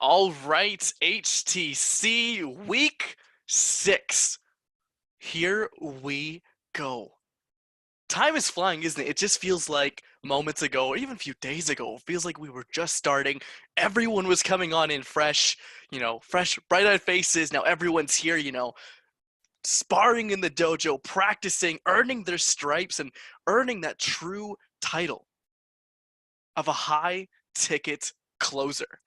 All right, HTC Week 6. Here we go. Time is flying, isn't it? It just feels like moments ago, or even a few days ago. It feels like we were just starting. Everyone was coming on in fresh, fresh, bright-eyed faces. Now everyone's here, sparring in the dojo, practicing, earning their stripes, and earning that true title of a high-ticket closer.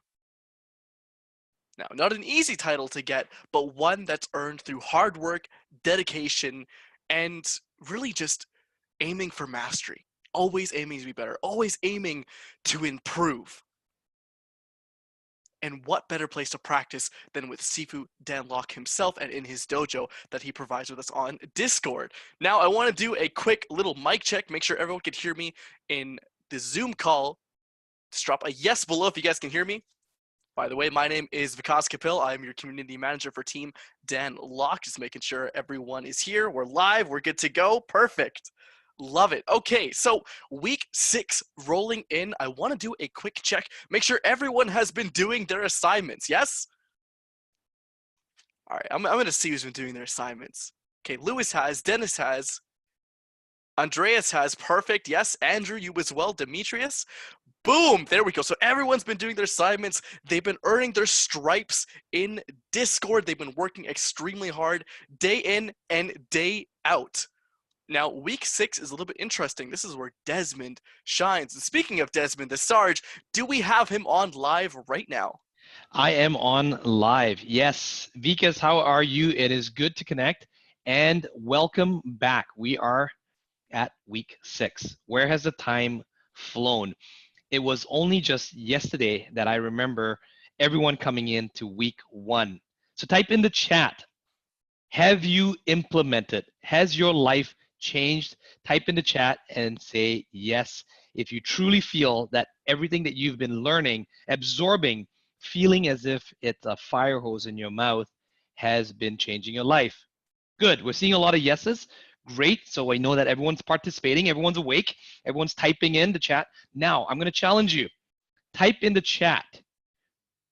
Now, not an easy title to get, but one that's earned through hard work, dedication, and really just aiming for mastery. Always aiming to be better, always aiming to improve. And what better place to practice than with Sifu Dan Lok himself and in his dojo that he provides with us on Discord. Now, I want to do a quick little mic check, make sure everyone can hear me in the Zoom call. Just drop a yes below if you guys can hear me. By the way, my name is Vikas Kapil. I'm your community manager for Team Dan Lok. Just making sure everyone is here. We're live. We're good to go. Perfect. Love it. Okay, so week 6 rolling in. I want to do a quick check. Make sure everyone has been doing their assignments. Yes? All right, I'm going to see who's been doing their assignments. Okay, Lewis has. Dennis has. Andreas has. Perfect. Yes. Andrew, you as well. Demetrius. Boom! There we go. So everyone's been doing their assignments. They've been earning their stripes in Discord. They've been working extremely hard day in and day out. Now, week 6 is a little bit interesting. This is where Desmond shines. And speaking of Desmond, the Sarge, do we have him on live right now? I am on live. Yes. Vikas, how are you? It is good to connect and welcome back. We are at week 6. Where has the time flown? It was only just yesterday that I remember everyone coming into week 1. So type in the chat, have you implemented? Has your life changed? Type in the chat and say yes. If you truly feel that everything that you've been learning, absorbing, feeling as if it's a fire hose in your mouth has been changing your life. Good. We're seeing a lot of yeses. Great. So I know that everyone's participating, everyone's awake, everyone's typing in the chat. Now, I'm going to challenge you. Type in the chat,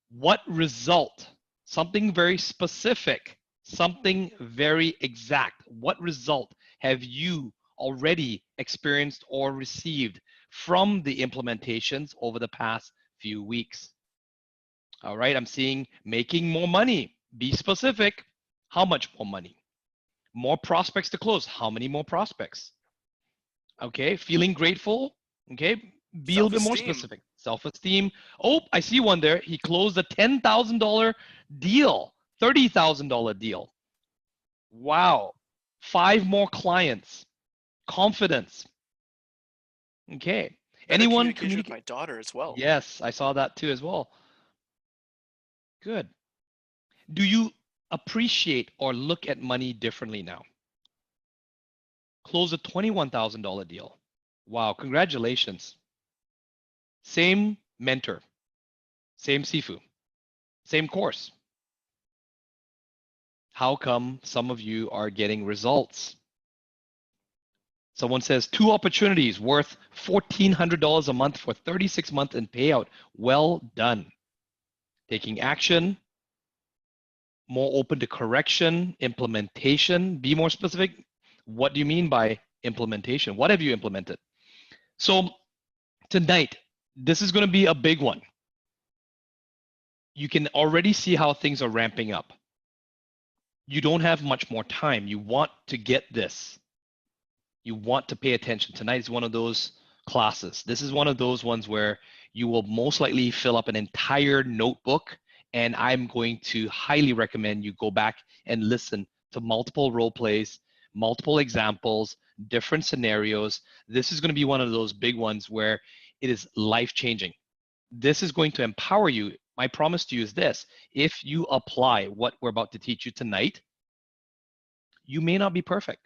what result? Something very specific, something very exact. What result have you already experienced or received from the implementations over the past few weeks? All right, I'm seeing making more money. Be specific. How much more money? More prospects to close. How many more prospects? Okay, feeling grateful. Okay, be a little bit more specific. Self-esteem. Oh, I see one there. He closed a $10,000 deal, $30,000 deal. Wow. 5 more clients. Confidence. Okay. Better Anyone communication with my daughter as well. Yes, I saw that too as well. Good. Do you appreciate or look at money differently now? Close a $21,000 deal. Wow, congratulations. Same mentor, same Sifu, same course. How come some of you are getting results? Someone says 2 opportunities worth $1,400 a month for 36 months in payout. Well done. Taking action, more open to correction, implementation. Be more specific. What do you mean by implementation? What have you implemented? So tonight, this is going to be a big one. You can already see how things are ramping up. You don't have much more time. You want to get this. You want to pay attention. Tonight is one of those classes. This is one of those ones where you will most likely fill up an entire notebook, and I'm going to highly recommend you go back and listen to multiple role plays, multiple examples, different scenarios. This is going to be one of those big ones where it is life-changing. This is going to empower you. My promise to you is this: if you apply what we're about to teach you tonight, you may not be perfect.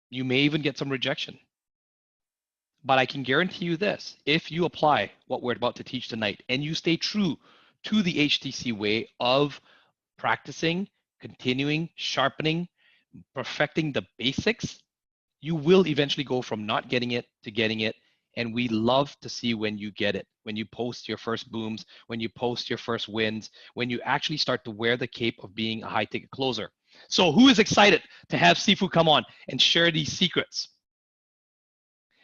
You may even get some rejection. But I can guarantee you this: if you apply what we're about to teach tonight and you stay true to the HTC way of practicing, continuing, sharpening, perfecting the basics, you will eventually go from not getting it to getting it, And we love to see when you get it, when you post your first booms, when you post your first wins, when you actually start to wear the cape of being a high ticket closer. So who is excited to have Sifu come on and share these secrets?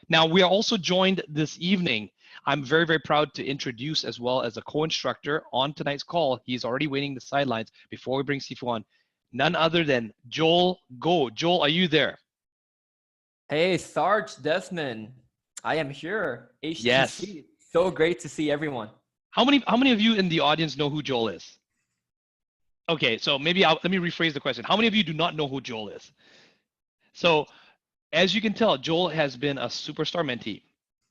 Now, we are also joined this evening. I'm very, very proud to introduce, as well as a co-instructor on tonight's call. He's already waiting the sidelines before we bring Sifu on. None other than Joel Go. Joel, are you there? Hey, Sarge Desmond. I am here. Yes. HTC. So great to see everyone. How many of you in the audience know who Joel is? Okay, so maybe let me rephrase the question. How many of you do not know who Joel is? So, as you can tell, Joel has been a superstar mentee.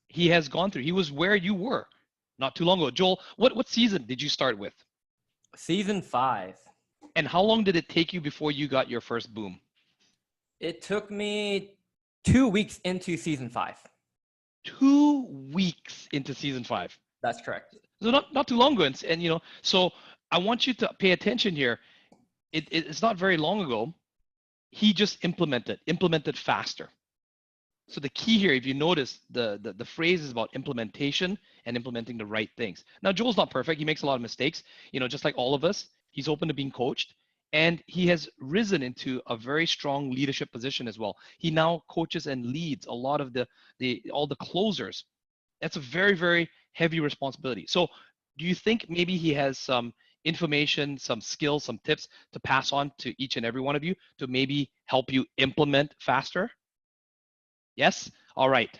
He has gone through. He was where you were not too long ago. Joel, what season did you start with? Season 5. And how long did it take you before you got your first boom? It took me 2 weeks into season 5. 2 weeks into season 5. That's correct. So not too long ago. And you know, so I want you to pay attention here. It's not very long ago. He just implemented faster. So the key here, if you notice, the phrase is about implementation and implementing the right things. Now, Joel's not perfect. He makes a lot of mistakes, you know, just like all of us. He's open to being coached, and he has risen into a very strong leadership position as well. He now coaches and leads a lot of all the closers. That's a very, very heavy responsibility. So do you think maybe he has some information, some skills, some tips to pass on to each and every one of you to maybe help you implement faster? Yes? All right.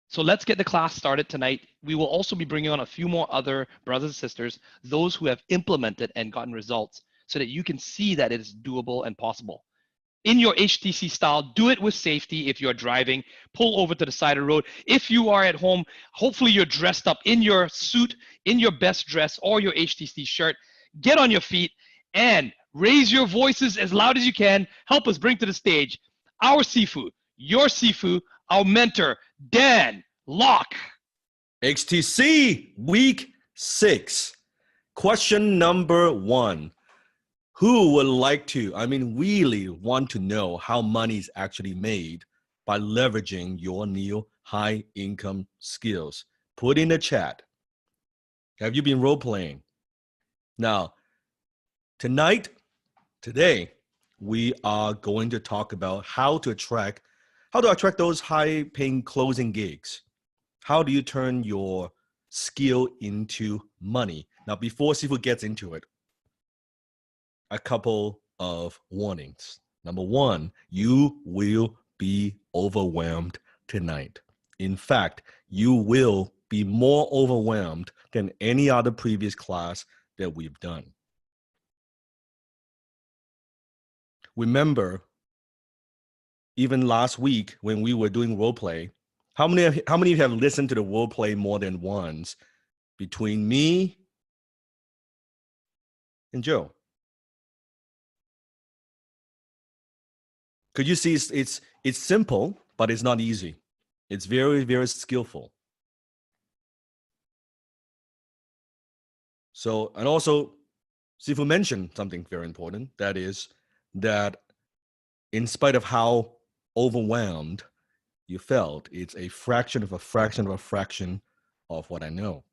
So let's get the class started tonight. We will also be bringing on a few more other brothers and sisters, those who have implemented and gotten results, so that you can see that it is doable and possible. In your HTC style, do it with safety. If you're driving, pull over to the side of the road. If you are at home, hopefully you're dressed up in your suit, in your best dress, or your HTC shirt. Get on your feet and raise your voices as loud as you can. Help us bring to the stage our Sifu, your Sifu, our mentor, Dan Locke. HTC Week 6. Question number 1. Who would like to, really want to know how money is actually made by leveraging your new high income skills? Put in the chat. Have you been role playing? Now, today, we are going to talk about how to attract those high paying closing gigs. How do you turn your skill into money? Now, before Sifu gets into it, a couple of warnings. Number 1, you will be overwhelmed tonight. In fact, you will be more overwhelmed than any other previous class that we've done. Remember, even last week when we were doing role play, how many of you have listened to the role play more than once between me and Joe? Could you see it's simple, but it's not easy. It's very, very skillful. So, and also, Sifu mentioned something very important. That is that in spite of how overwhelmed you felt, it's a fraction of a fraction of a fraction of what I know.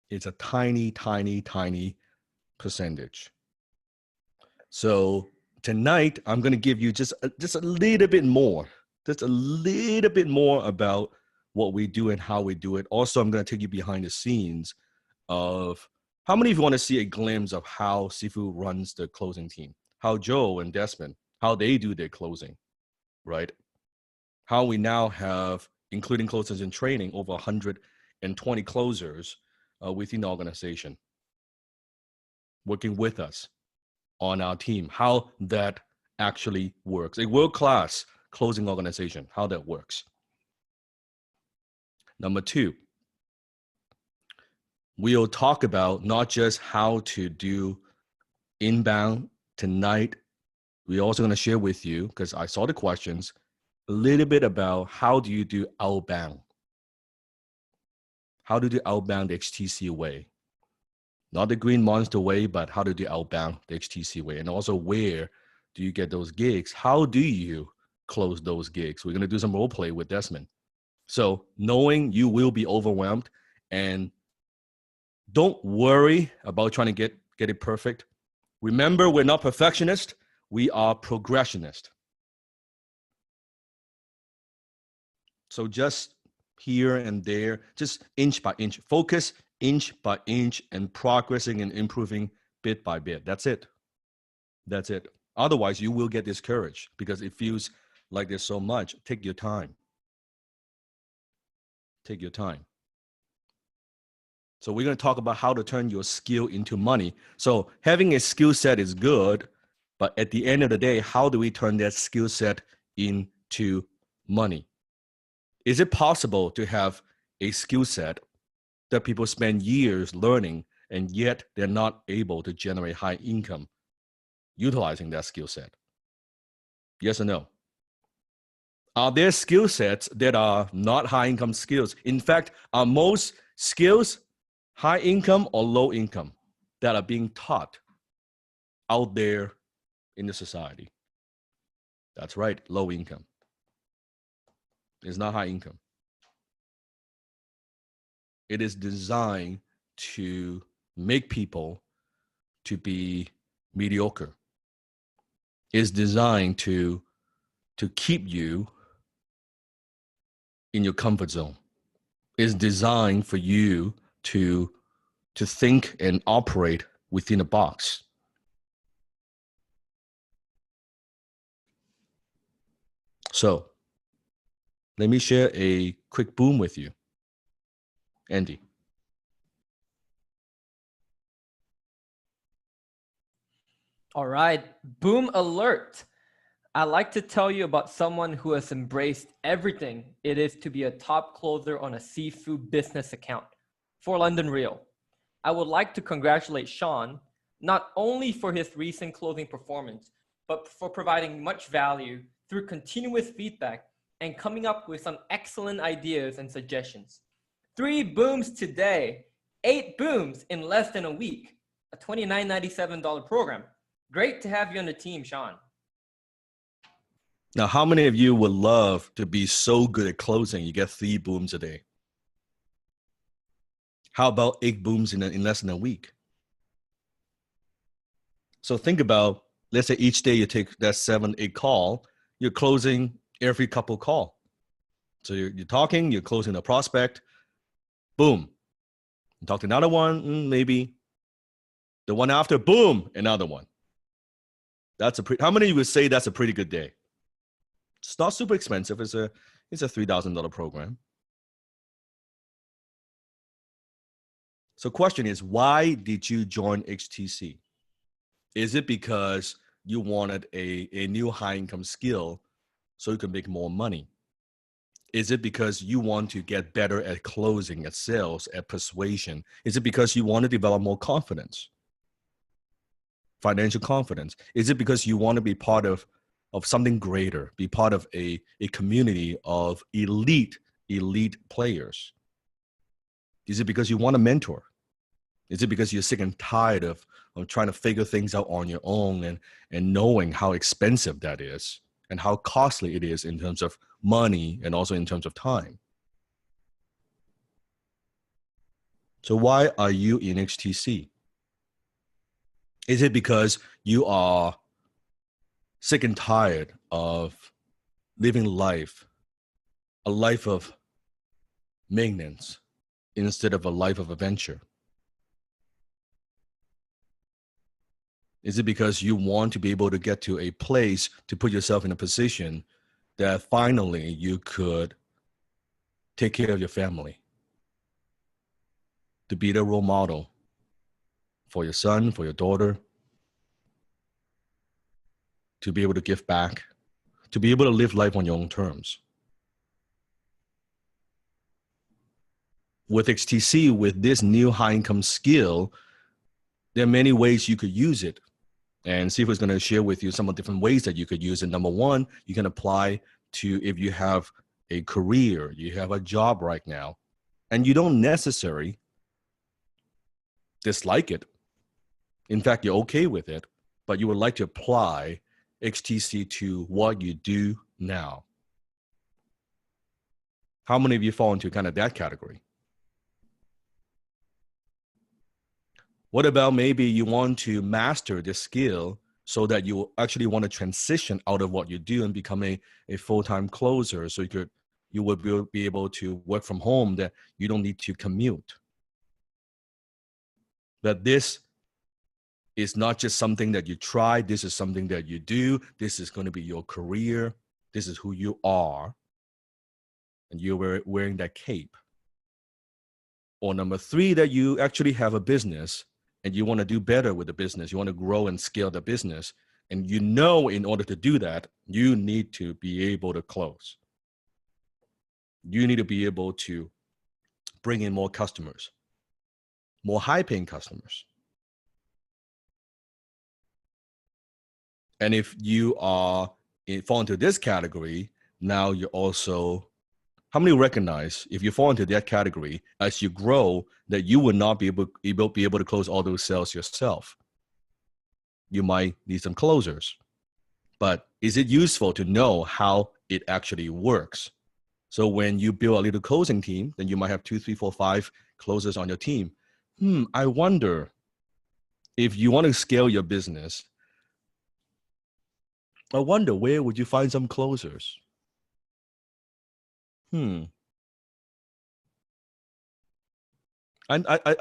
It's a tiny, tiny, tiny percentage. So tonight, I'm going to give you just a little bit more, about what we do and how we do it. Also, I'm going to take you behind the scenes of how many of you want to see a glimpse of how Sifu runs the closing team, how Joe and Desmond, how they do their closing, right? How we now have, including closers in training, over 120 closers within the organization working with us on our team, how that actually works. A world-class closing organization, how that works. Number 2, we'll talk about not just how to do inbound tonight. We're also going to share with you, because I saw the questions, a little bit about how do you do outbound. How to do outbound the HTC way. Not the green monster way, but how to do outbound the HTC way. And also, where do you get those gigs? How do you close those gigs? We're going to do some role play with Desmond. So knowing you will be overwhelmed, and don't worry about trying to get it perfect. Remember, we're not perfectionists. We are progressionists. So just here and there, just inch by inch, focus inch by inch and progressing and improving bit by bit. That's it. That's it. Otherwise, you will get discouraged because it feels like there's so much. Take your time. Take your time. So we're going to talk about how to turn your skill into money. So having a skill set is good, but at the end of the day, how do we turn that skill set into money? Is it possible to have a skill set that people spend years learning and yet they're not able to generate high income utilizing that skill set? Yes or no? Are there skill sets that are not high income skills? In fact, are most skills high income or low income that are being taught out there in the society? That's right, low income. It's not high income. It is designed to make people to be mediocre. It's designed to keep you in your comfort zone. It's designed for you to think and operate within a box. So let me share a quick boom with you. Andy. All right, boom alert. I'd like to tell you about someone who has embraced everything it is to be a top closer on a seafood business account for London Real. I would like to congratulate Sean, not only for his recent closing performance, but for providing much value through continuous feedback and coming up with some excellent ideas and suggestions. 3 booms today, 8 booms in less than a week, a $29.97 program. Great to have you on the team, Sean. Now, how many of you would love to be so good at closing you get 3 booms a day? How about 8 booms in less than a week? So think about, let's say each day you take that 7, 8 call, you're closing every couple call. So you're talking, you're closing a prospect, boom. You talk to another one, maybe. The one after, boom, another one. That's how many of you would say that's a pretty good day? It's not super expensive. It's a $3,000 program. So question is, why did you join HTC? Is it because you wanted a new high income skill so you can make more money? Is it because you want to get better at closing, at sales, at persuasion? Is it because you want to develop more confidence? Financial confidence? Is it because you want to be part of something greater, be part of a community of elite players? Is it because you want a mentor? Is it because you're sick and tired of trying to figure things out on your own and knowing how expensive that is and how costly it is in terms of money and also in terms of time? So why are you in HTC? Is it because you are sick and tired of living life, a life of maintenance instead of a life of adventure? Is it because you want to be able to get to a place to put yourself in a position that finally you could take care of your family, to be the role model for your son, for your daughter, to be able to give back, to be able to live life on your own terms? With HTC, with this new high income skill, there are many ways you could use it. And Sifu is going to share with you some of the different ways that you could use it. Number one, you can apply to if you have a career, you have a job right now, and you don't necessarily dislike it. In fact, you're okay with it, but you would like to apply HTC to what you do now. How many of you fall into kind of that category? What about maybe you want to master this skill so that you actually want to transition out of what you do and become a full-time closer, so you would be able to work from home, that you don't need to commute. That this is not just something that you try, this is something that you do, this is going to be your career, this is who you are, and you're wearing that cape. Or number 3, that you actually have a business and you want to do better with the business, you want to grow and scale the business, and you know in order to do that, you need to be able to close. You need to be able to bring in more customers, more high-paying customers. And if you fall into this category, now you're also, how many recognize if you fall into that category, as you grow, that you will not be able to close all those sales yourself? You might need some closers. But is it useful to know how it actually works? So when you build a little closing team, then you might have 2, 3, 4, 5 closers on your team. I wonder if you want to scale your business, I wonder where would you find some closers? I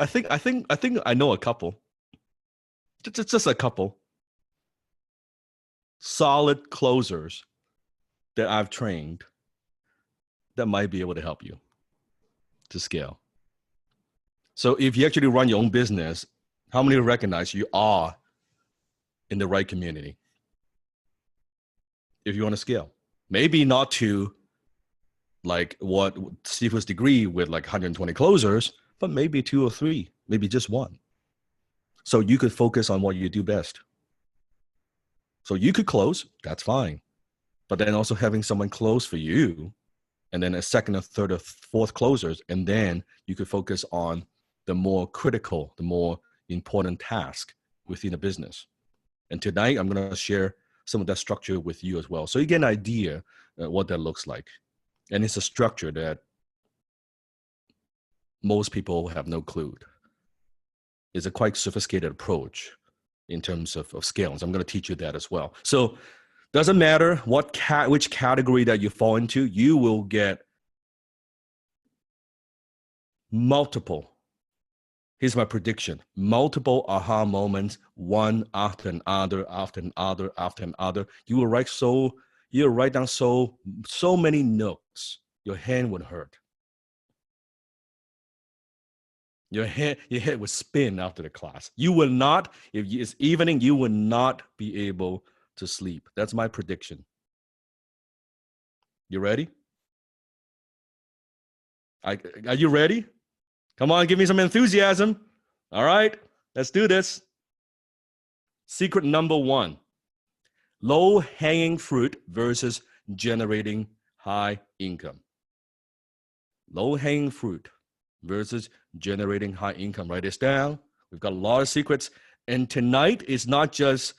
think I know a couple. Just a couple solid closers that I've trained that might be able to help you to scale. So if you actually run your own business, how many recognize you are in the right community? If you want to scale, maybe not to like what Steve's degree with like 120 closers, but maybe 2 or 3, maybe just 1. So you could focus on what you do best. So you could close, that's fine. But then also having someone close for you, and then a second or third or fourth closers, and then you could focus on the more critical, the more important task within the business. And tonight I'm going to share some of that structure with you as well, so you get an idea what that looks like. And it's a structure that most people have no clue. It's a quite sophisticated approach in terms of scale. So I'm going to teach you that as well. So doesn't matter which category that you fall into, you will get multiple. Here's my prediction: multiple aha moments, one after another, after another, after another. You'll write down so many notes, your hand would hurt. Your head would spin after the class. You will not, if it's evening, you will not be able to sleep. That's my prediction. You ready? Are you ready? Come on, give me some enthusiasm. All right, let's do this. Secret number 1, low-hanging fruit versus generating high income. Low-hanging fruit versus generating high income. Write this down. We've got a lot of secrets. And tonight is not just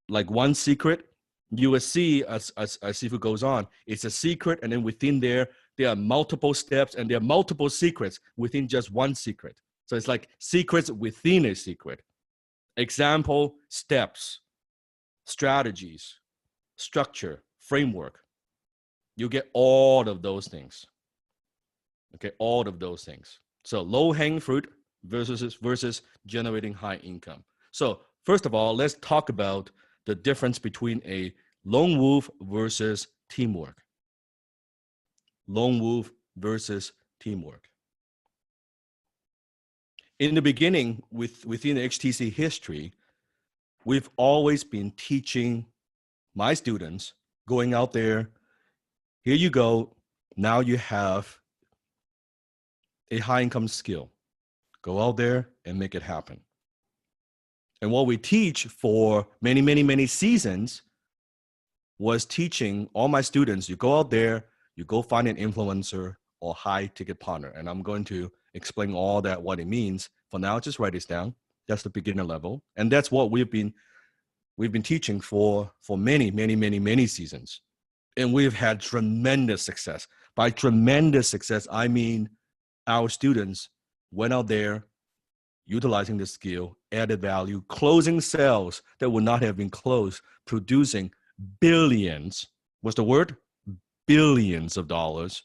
like one secret. You will see as Sifu goes on, it's a secret. And then within there are multiple steps and there are multiple secrets within just one secret. So it's like secrets within a secret. Example, steps, strategies, structure, framework. You get all of those things. Okay, all of those things. So low-hanging fruit versus generating high income. So first of all, let's talk about the difference between a lone wolf versus teamwork. Lone wolf versus teamwork. In the beginning, within HTC history, we've always been teaching my students, going out there, here you go, now you have a high income skill. Go out there and make it happen. And what we teach for many, many, many seasons was teaching all my students, you go out there, you go find an influencer or high ticket partner. And I'm going to explain all that, what it means. For now, just write this down. That's the beginner level. And that's what we've been teaching for many, many, many, many seasons. And we've had tremendous success. By tremendous success, I mean our students went out there utilizing the skill, added value, closing sales that would not have been closed, producing billions, what's the word? Billions of dollars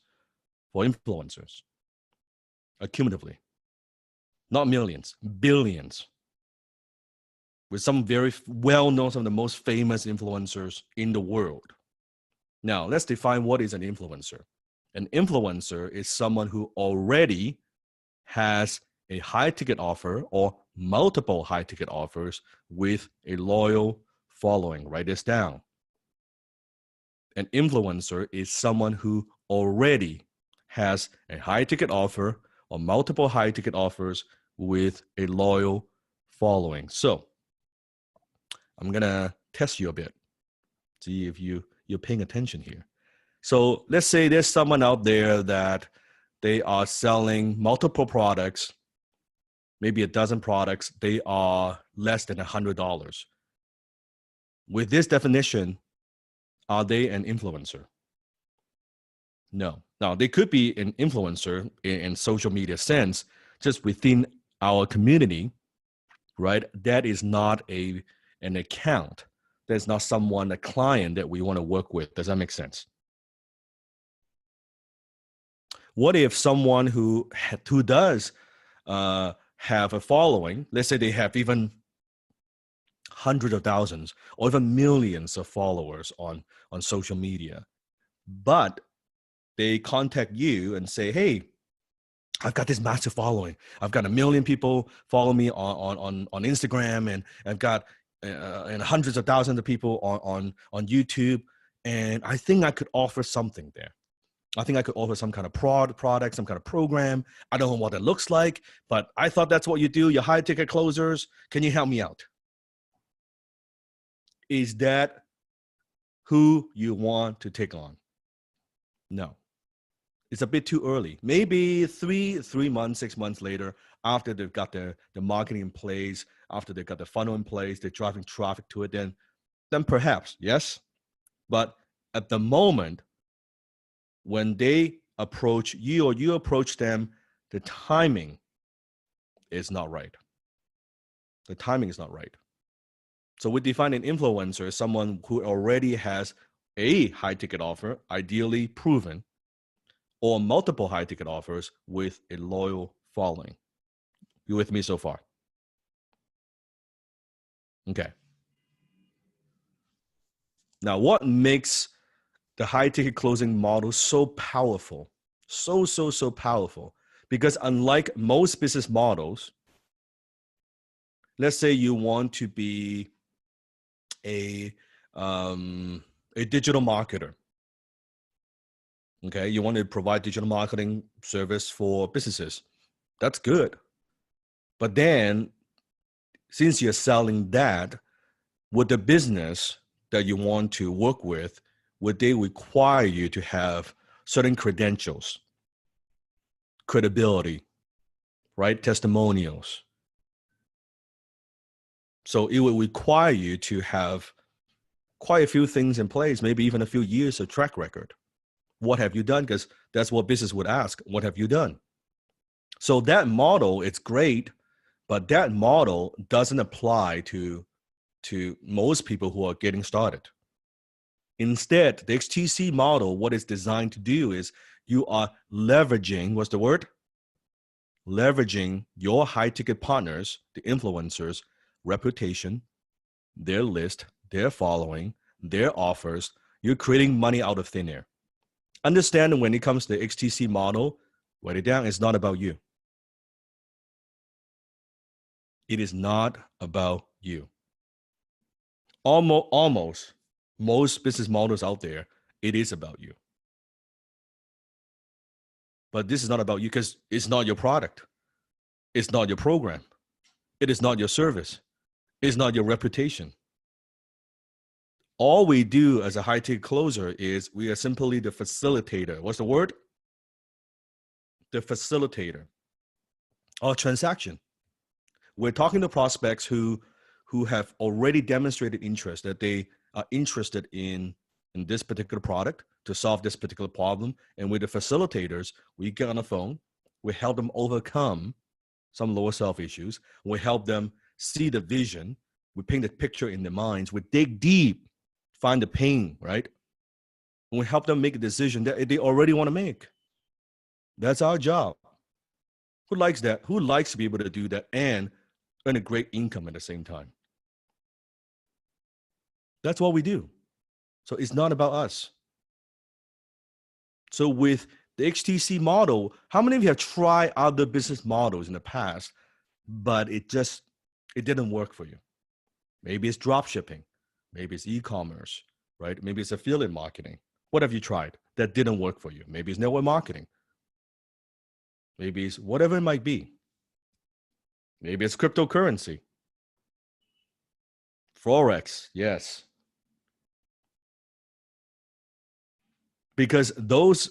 for influencers, accumulatively. Not millions, billions. With some very well-known, some of the most famous influencers in the world. Now, let's define what is an influencer. An influencer is someone who already has a high ticket offer or multiple high ticket offers with a loyal following. Write this down. An influencer is someone who already has a high ticket offer or multiple high ticket offers with a loyal following. So I'm going to test you a bit, see if you're paying attention here. So let's say there's someone out there that they are selling multiple products, maybe a dozen products. They are less than $100. With this definition, are they an influencer? No. Now, they could be an influencer in social media sense, just within our community, right? That is not an account. That's not someone, a client that we want to work with. Does that make sense? What if someone who does have a following, let's say they have even hundreds of thousands or even millions of followers on social media, but they contact you and say, hey, I've got this massive following. I've got 1 million people follow me on Instagram, and I've got and hundreds of thousands of people on YouTube, and I think I could offer something there. I think I could offer some kind of product, some kind of program. I don't know what it looks like, but I thought that's what you do. You're high ticket closers. Can you help me out? Is that who you want to take on? No. It's a bit too early. Maybe three months, 6 months later, after they've got the marketing in place, after they've got the funnel in place, they're driving traffic to it, then perhaps, yes. But at the moment, when they approach you or you approach them, the timing is not right. The timing is not right. So we define an influencer as someone who already has a high ticket offer, ideally proven, or multiple high ticket offers with a loyal following. You with me so far? Okay. Now, what makes the high ticket closing model so powerful? So powerful. Because unlike most business models, let's say you want to be a digital marketer. Okay, you want to provide digital marketing service for businesses. That's good. But then, since you're selling that, would the business that you want to work with, would they require you to have certain credentials, credibility, right? Testimonials. So it would require you to have quite a few things in place, maybe even a few years of track record. What have you done? Because that's what business would ask. What have you done? So that model, it's great, but that model doesn't apply to most people who are getting started. Instead, the XTC model, what it's designed to do is you are leveraging, what's the word? Leveraging your high ticket partners, the influencers, reputation, their list, their following, their offers. You're creating money out of thin air. Understand when it comes to the XTC model, write it down, it's not about you. It is not about you. Almost most business models out there, it is about you. But this is not about you because it's not your product. It's not your program. It is not your service. It's not your reputation. All we do as a high ticket closer is we are simply the facilitator. What's the word? The facilitator of transaction. We're talking to prospects who have already demonstrated interest, that they are interested in in this particular product to solve this particular problem. And with the facilitators, we get on the phone, we help them overcome some lower self issues, we help them see the vision, we paint the picture in their minds, we dig deep, find the pain, right? And we help them make a decision that they already want to make. That's our job. Who likes that? Who likes to be able to do that and earn a great income at the same time? That's what we do. So it's not about us. So with the HTC model, how many of you have tried other business models in the past, but it didn't work for you? Maybe it's drop shipping, maybe it's e-commerce, right? Maybe it's affiliate marketing. What have you tried that didn't work for you? Maybe it's network marketing. Maybe it's whatever it might be. Maybe it's cryptocurrency. Forex, yes. Because those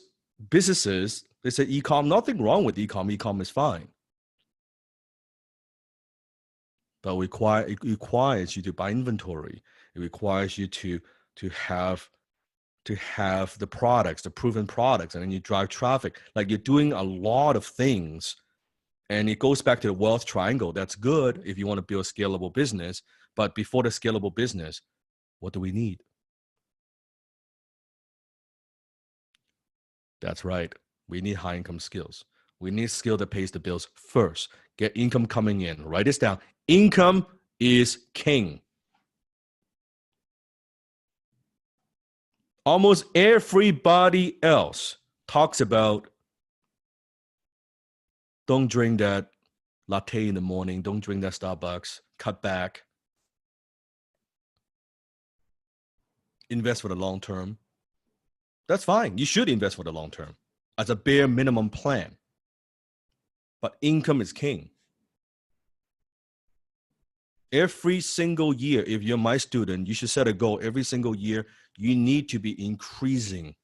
businesses, they say e-com, nothing wrong with e-com. E-com is fine. But it requires you to buy inventory. It requires you to have the products, the proven products, and then you drive traffic. Like you're doing a lot of things. And it goes back to the wealth triangle. That's good if you want to build a scalable business. But before the scalable business, what do we need? That's right. We need high income skills. We need skill that pays the bills first. Get income coming in. Write this down. Income is king. Almost everybody else talks about don't drink that latte in the morning. Don't drink that Starbucks. Cut back. Invest for the long term. That's fine. You should invest for the long term as a bare minimum plan. But income is king. Every single year, if you're my student, you should set a goal. Every single year, you need to be increasing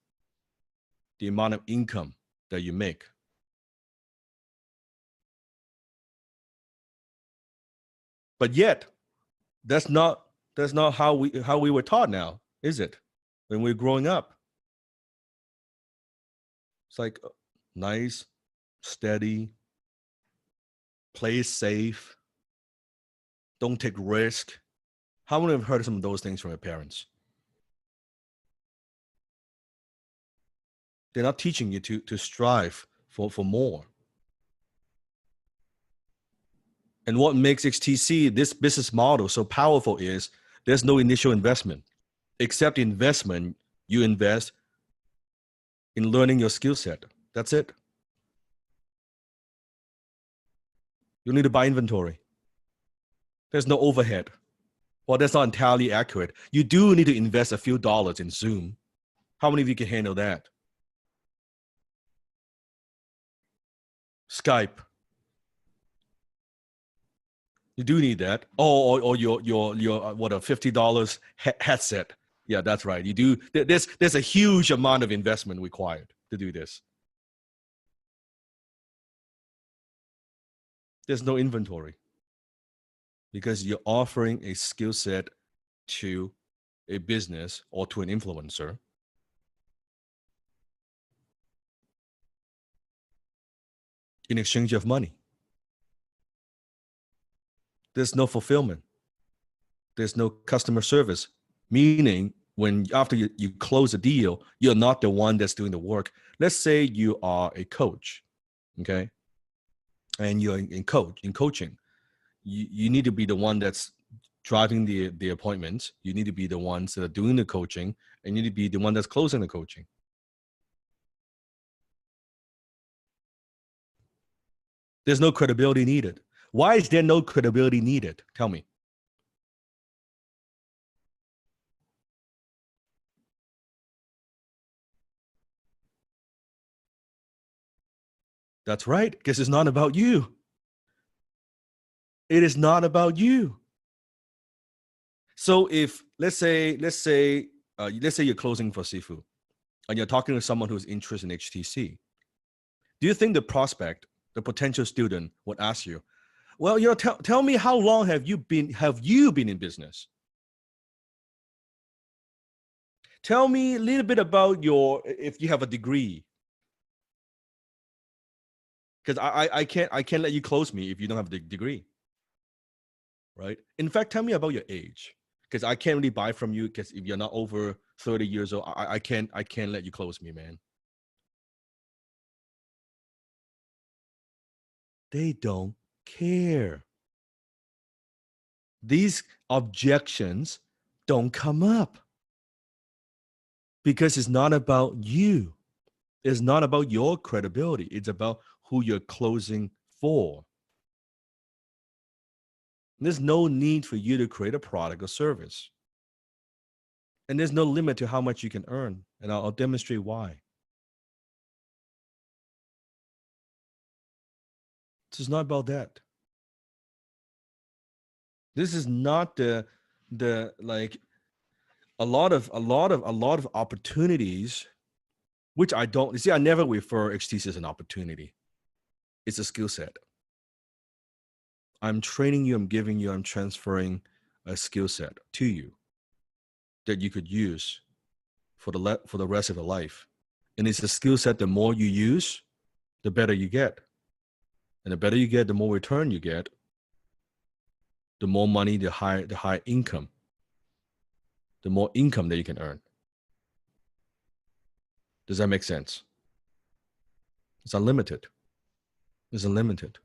the amount of income that you make. But yet, that's not how we were taught now, is it? When we're growing up. It's like nice, steady, play safe, don't take risk. How many have heard some of those things from your parents? They're not teaching you to strive for more. And what makes XTC, this business model, so powerful is there's no initial investment. Except investment, you invest in learning your skill set. That's it. You need to buy inventory. There's no overhead. Well, that's not entirely accurate. You do need to invest a few dollars in Zoom. How many of you can handle that? Skype. You do need that. Or your what, a $50 headset. Yeah, that's right. You do. There's a huge amount of investment required to do this. There's no inventory because you're offering a skill set to a business or to an influencer. In exchange of money. There's no fulfillment. There's no customer service. Meaning, when after you close a deal, you're not the one that's doing the work. Let's say you are a coach, okay? And you're in coaching. You need to be the one that's driving the appointments. You need to be the ones that are doing the coaching, and you need to be the one that's closing the coaching. There's no credibility needed. Why is there no credibility needed? Tell me. That's right, because it's not about you. It is not about you. So if let's say you're closing for Sifu, and you're talking to someone who's interested in HTC, do you think the prospect, the potential student, would ask you, well, tell me, how long have you been in business? Tell me a little bit about if you have a degree. Because I can't let you close me if you don't have the degree. Right? In fact, tell me about your age. Because I can't really buy from you because if you're not over 30 years old, I can't let you close me, man. They don't care. These objections don't come up because it's not about you. It's not about your credibility. It's about who you're closing for. There's no need for you to create a product or service. And there's no limit to how much you can earn. And I'll demonstrate why. This is not about that. This is not the like a lot of opportunities, which I don't see. I never refer HTC as an opportunity. It's a skill set. I'm training you, I'm giving you, I'm transferring a skill set to you that you could use for the rest of your life. And it's a skill set, the more you use, the better you get. And the better you get, the more return you get, the more money, the higher income, the more income that you can earn. Does that make sense? It's unlimited. It's unlimited.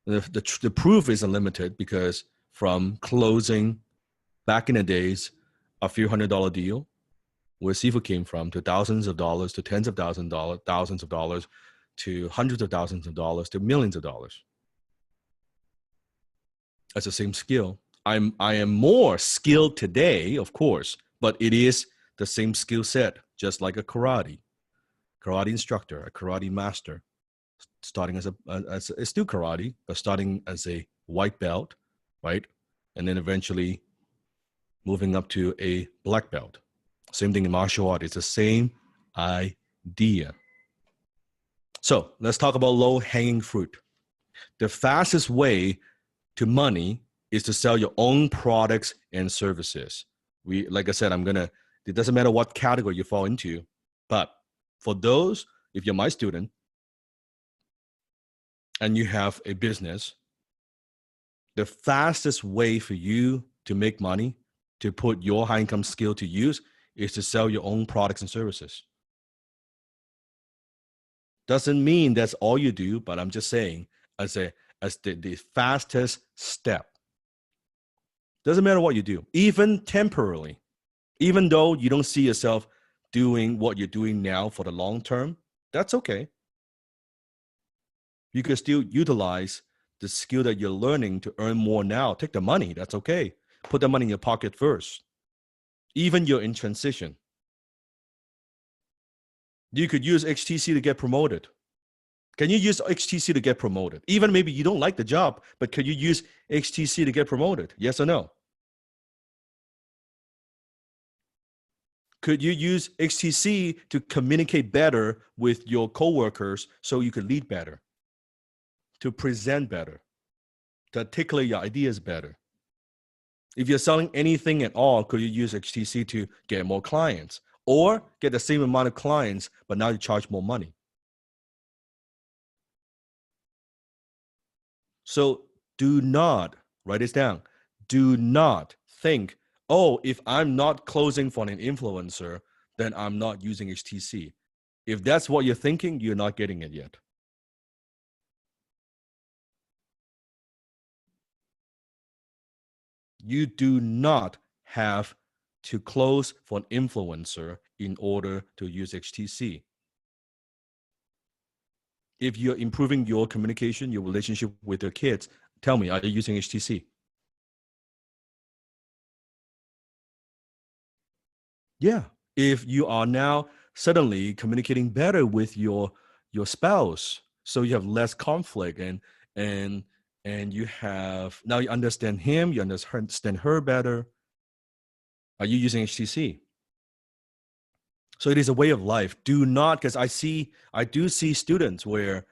The proof is unlimited because from closing back in the days, a few $100 deal where seafood came from, to thousands of dollars, to tens of thousands of dollars, to hundreds of thousands of dollars, to millions of dollars. That's the same skill. I am more skilled today, of course, but it is the same skill set, just like a karate instructor, a karate master, starting as it's still karate, but starting as a white belt, right? And then eventually moving up to a black belt. Same thing in martial art. It's the same idea. So let's talk about low-hanging fruit. The fastest way to money is to sell your own products and services. Like I said, it doesn't matter what category you fall into, but for those, if you're my student and you have a business, the fastest way for you to make money, to put your high income skill to use, is to sell your own products and services. Doesn't mean that's all you do, but I'm just saying as the fastest step. Doesn't matter what you do, even temporarily, even though you don't see yourself doing what you're doing now for the long term, that's okay. You can still utilize the skill that you're learning to earn more now. Take the money, that's okay. Put the money in your pocket first. Even you're in transition. You could use HTC to get promoted. Can you use HTC to get promoted? Even maybe you don't like the job, but can you use HTC to get promoted? Yes or no? Could you use HTC to communicate better with your coworkers so you could lead better, to present better, to articulate your ideas better? If you're selling anything at all, could you use HTC to get more clients or get the same amount of clients, but now you charge more money? So do not, write this down, do not think, oh, if I'm not closing for an influencer, then I'm not using HTC. If that's what you're thinking, you're not getting it yet. You do not have to close for an influencer in order to use HTC. If you're improving your communication, your relationship with your kids, tell me, are you using HTC? Yeah. If you are now suddenly communicating better with your spouse, so you have less conflict and you have, now you understand him, you understand her better. Are you using HTC? So it is a way of life. Do not, because I do see students where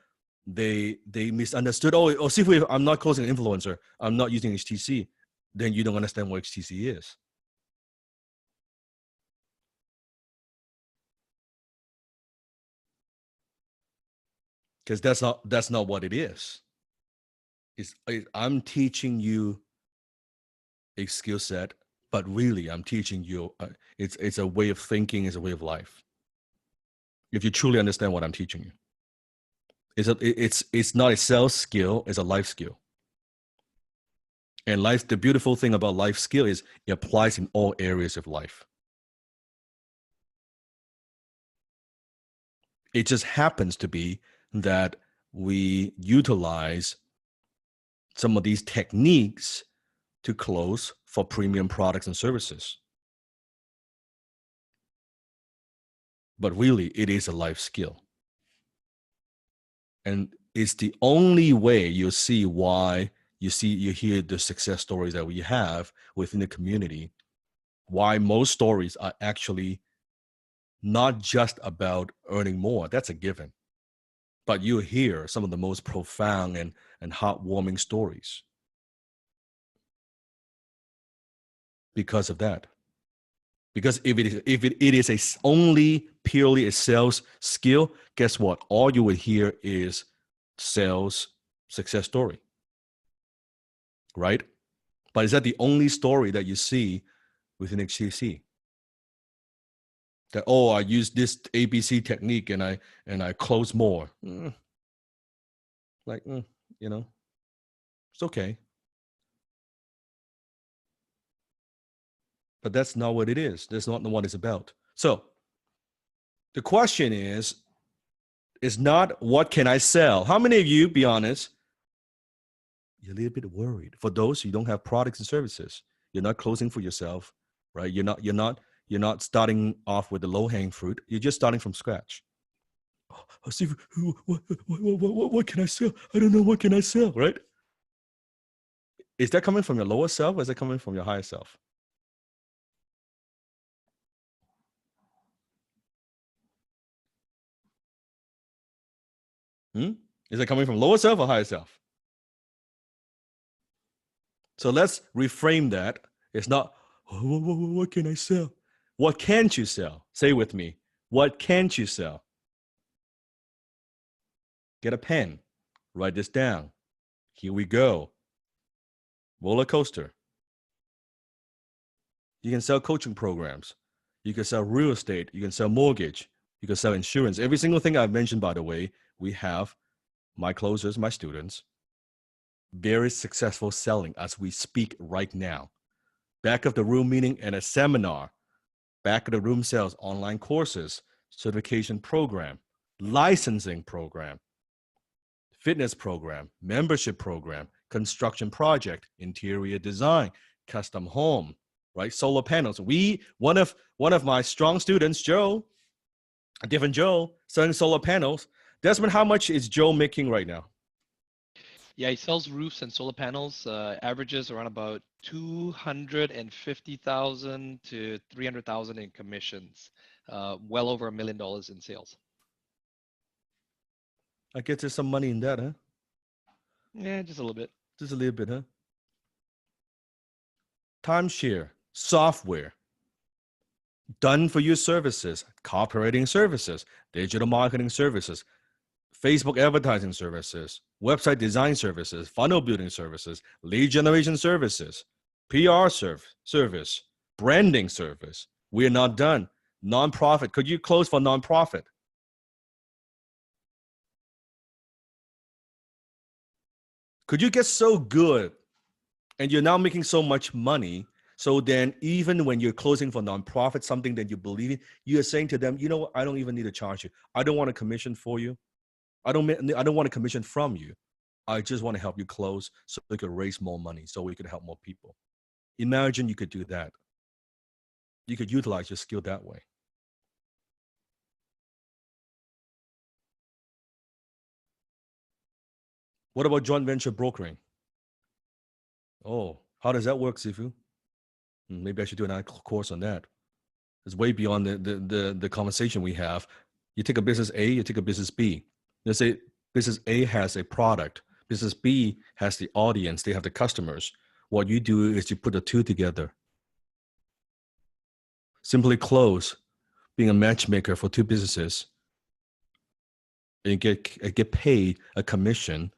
they misunderstood. Oh, see if I'm not closing an influencer, I'm not using HTC. Then you don't understand what HTC is. because that's not what it is. I'm teaching you a skill set, but really I'm teaching you. It's a way of thinking, it's a way of life. If you truly understand what I'm teaching you, it's not a sales skill, it's a life skill. And the beautiful thing about life skill is it applies in all areas of life. It just happens to be that we utilize some of these techniques to close for premium products and services. But really, it is a life skill. And it's the only way you see why you hear the success stories that we have within the community, why most stories are actually not just about earning more. That's a given. But you hear some of the most profound and heartwarming stories because of that. Because if it is only purely a sales skill, guess what? All you would hear is sales success story, right? But is that the only story that you see within HTC? That, oh, I use this ABC technique and I close more. It's okay. But that's not what it is. That's not what it's about. So the question is not what can I sell? How many of you, be honest, you're a little bit worried? For those who don't have products and services, you're not closing for yourself, right? You're not starting off with the low-hanging fruit. You're just starting from scratch. Oh, Steve, what can I sell? I don't know. What can I sell, right? Is that coming from your lower self or is that coming from your higher self? Is it coming from lower self or higher self? So let's reframe that. It's not, what can I sell? What can't you sell? Say with me. What can't you sell? Get a pen. Write this down. Here we go. Roller coaster. You can sell coaching programs. You can sell real estate. You can sell mortgage. You can sell insurance. Every single thing I've mentioned, by the way, we have my closers, my students, very successful selling as we speak right now. Back of the room meeting and a seminar, back of the room sales, online courses, certification program, licensing program, fitness program, membership program, construction project, interior design, custom home, right? Solar panels. One of my strong students, Joe, a different Joe, selling solar panels. Desmond, how much is Joe making right now? Yeah, he sells roofs and solar panels, averages around about 250,000 to 300,000 in commissions, well over $1 million in sales. I guess there's some money in that, huh? Yeah, just a little bit. Just a little bit, huh? Timeshare, software, done for you services, copywriting services, digital marketing services, Facebook advertising services, website design services, funnel building services, lead generation services, PR service, branding service. We are not done. Nonprofit. Could you close for nonprofit? Could you get so good and you're now making so much money? So then even when you're closing for nonprofit, something that you believe in, you're saying to them, you know what? I don't even need to charge you. I don't want a commission for you. I don't want a commission from you. I just want to help you close so we could raise more money, so we could help more people. Imagine you could do that. You could utilize your skill that way. What about joint venture brokering? Oh, how does that work, Sifu? Maybe I should do another course on that. It's way beyond the conversation we have. You take a business A, you take a business B. Let's say business A has a product. Business B has the audience. They have the customers. What you do is you put the two together. Simply close, being a matchmaker for two businesses. and you get paid a commission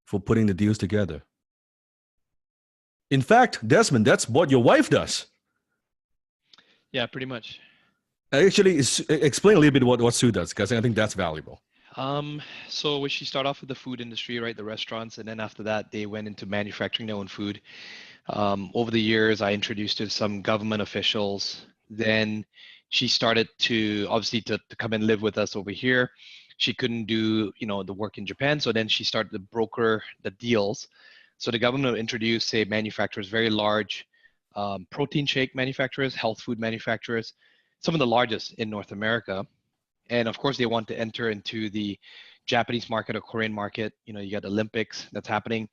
for putting the deals together. In fact, Desmond, that's what your wife does. Yeah, pretty much. Actually, explain a little bit what Sue does, because I think that's valuable. So when she started off with the food industry, right, the restaurants, and then after that, they went into manufacturing their own food. Over the years, I introduced her to some government officials. Then she started to obviously to come and live with us over here. She couldn't do, the work in Japan, so then she started to broker the deals. So the government introduced, say, manufacturers, very large protein shake manufacturers, health food manufacturers, some of the largest in North America. And of course, they want to enter into the Japanese market or Korean market. You got Olympics that's happening.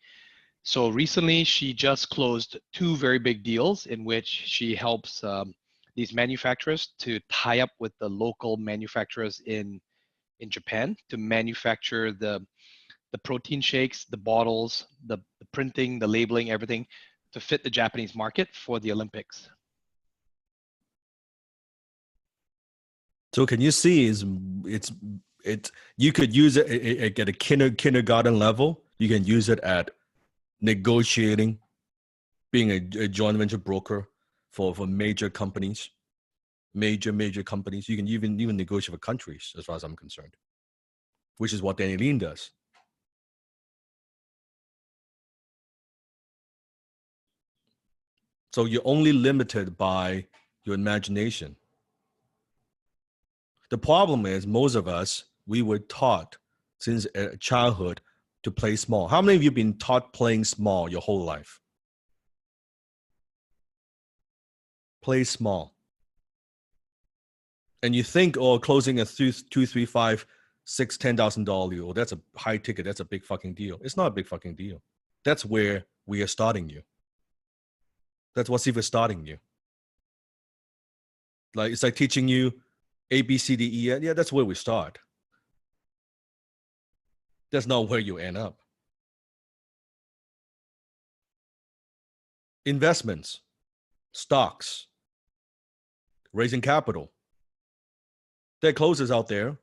So recently, she just closed two very big deals in which she helps these manufacturers to tie up with the local manufacturers in Japan to manufacture the protein shakes, the bottles, the printing, the labeling, everything to fit the Japanese market for the Olympics. So can you see you could use it at a kindergarten level. You can use it at negotiating, being a joint venture broker for major companies, major companies. You can even negotiate for countries, as far as I'm concerned, which is what Danny Lean does. So you're only limited by your imagination. The problem is most of us, we were taught since childhood to play small. How many of you have been taught playing small your whole life? Play small. And you think, closing a $2, $3, $5, $6, $10,000 deal, that's a high ticket, that's a big fucking deal. It's not a big fucking deal. That's where we are starting you. That's what's even starting you. Like, it's like teaching you A, B, C, D, E. Yeah, that's where we start. That's not where you end up. Investments, stocks, raising capital. There are closers out there.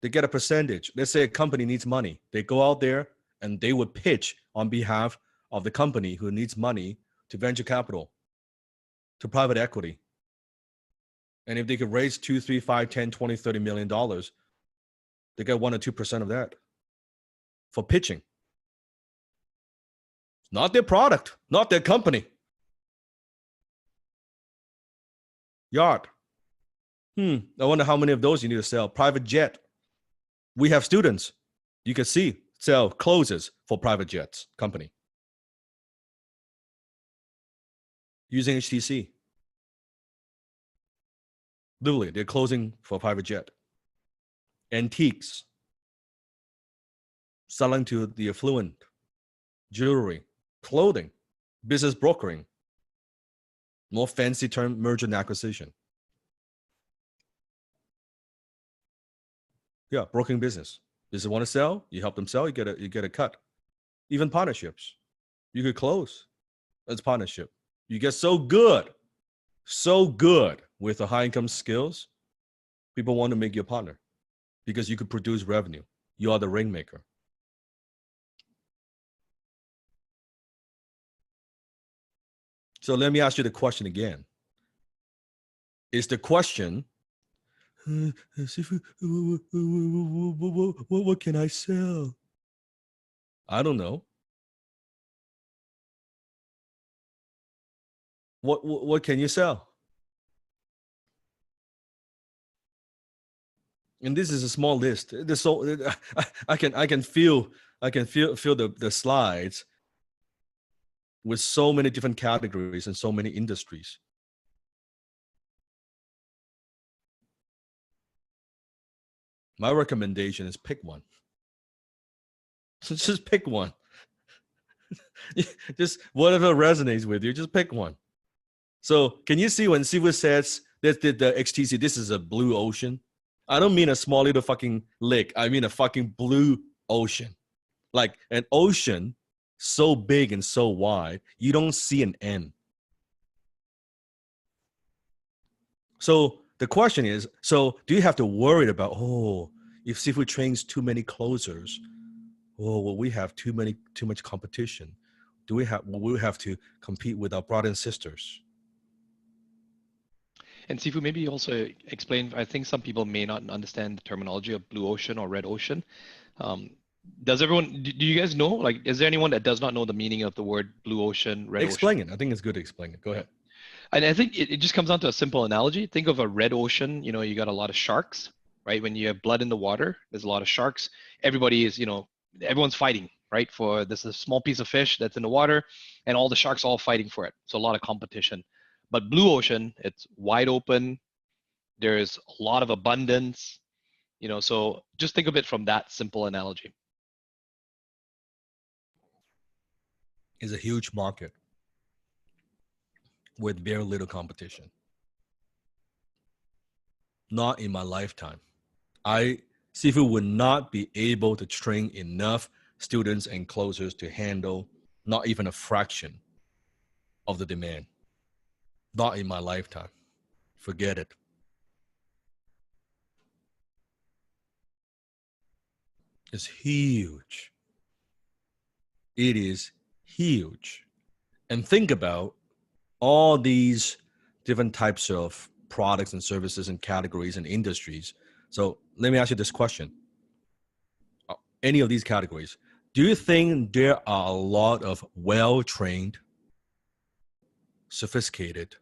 They get a percentage. Let's say a company needs money. They go out there and they would pitch on behalf of the company who needs money to venture capital, to private equity. And if they could raise 2, 3, 5, 10, 20, $30 million, they get 1 or 2% of that for pitching. Not their product, not their company. Yacht. I wonder how many of those you need to sell. Private jet. We have students. You can see sell closes for private jets company using HTC. Literally, they're closing for private jet. Antiques. Selling to the affluent. Jewelry. Clothing. Business brokering. More fancy term, merger and acquisition. Yeah, brokering business. Business want to sell, you help them sell, you get a cut. Even partnerships. You could close as partnership. You get so good with the high income skills, people want to make you a partner because you could produce revenue. You are the rainmaker. So let me ask you the question again. Is the question, what can I sell? I don't know. What can you sell? And this is a small list. So I can feel the slides with so many different categories and so many industries. My recommendation is pick one. So just pick one. Just whatever resonates with you, just pick one. So can you see when Sifu says that the XTC, this is a blue ocean? I don't mean a small little fucking lake. I mean a fucking blue ocean. Like an ocean so big and so wide, you don't see an end. So The question is, so do you have to worry about, if seafood trains too many closers, will we have too much competition? Will we have to compete with our brothers and sisters? And Sifu, maybe also explain, I think some people may not understand the terminology of blue ocean or red ocean. Um, do you guys know, like, is there anyone that does not know the meaning of the word blue ocean, red ocean? Explain it. I think it's good to explain it. Go ahead. And I think it just comes down to a simple analogy. Think of a red ocean, you got a lot of sharks, right? When you have blood in the water, there's a lot of sharks. Everybody is, everyone's fighting, right? For this a small piece of fish that's in the water, and all the sharks all fighting for it. So a lot of competition. But blue ocean, it's wide open. There's a lot of abundance, so just think of it from that simple analogy. It's a huge market with very little competition. Not in my lifetime. Seafood would not be able to train enough students and closers to handle not even a fraction of the demand. Not in my lifetime. Forget it. It's huge. It is huge. And think about all these different types of products and services and categories and industries. So let me ask you this question. Any of these categories, do you think there are a lot of well-trained, sophisticated,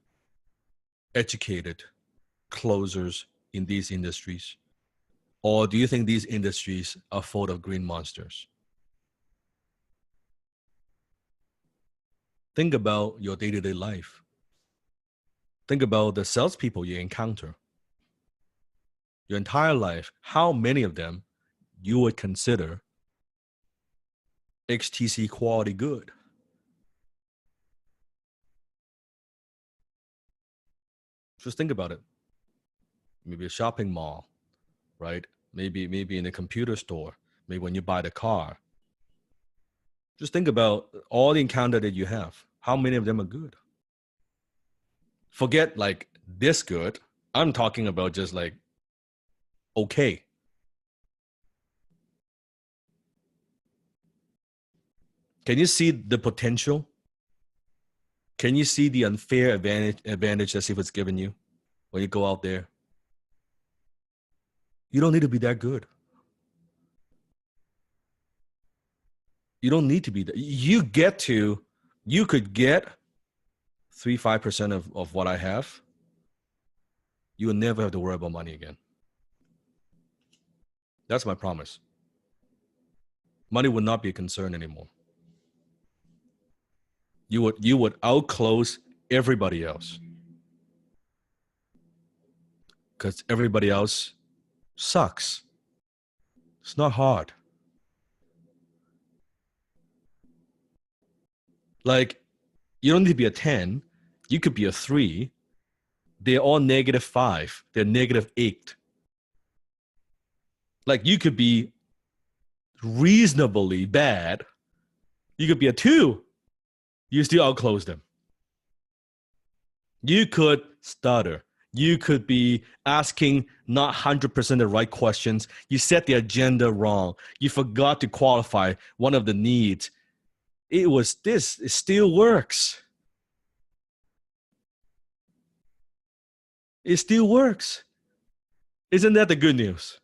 educated closers in these industries? Or do you think these industries are full of green monsters? Think about your day-to-day life. Think about the salespeople you encounter. Your entire life, how many of them you would consider HTC quality good? Just think about it. Maybe a shopping mall, right? Maybe in a computer store. Maybe when you buy the car. Just think about all the encounter that you have. How many of them are good? Forget like this good. I'm talking about just like okay. Can you see the potential? Can you see the unfair advantage that seafood's given you when you go out there? You don't need to be that good. You don't need to be that. You could get 3-5% of what I have. You will never have to worry about money again. That's my promise. Money would not be a concern anymore. You would outclose everybody else. Because everybody else sucks. It's not hard. Like, you don't need to be a 10. You could be a 3. They're all -5. They're -8. Like, you could be reasonably bad. You could be a 2. You still outclose them. You could stutter. You could be asking not 100% the right questions. You set the agenda wrong. You forgot to qualify one of the needs. It still works. It still works. Isn't that the good news?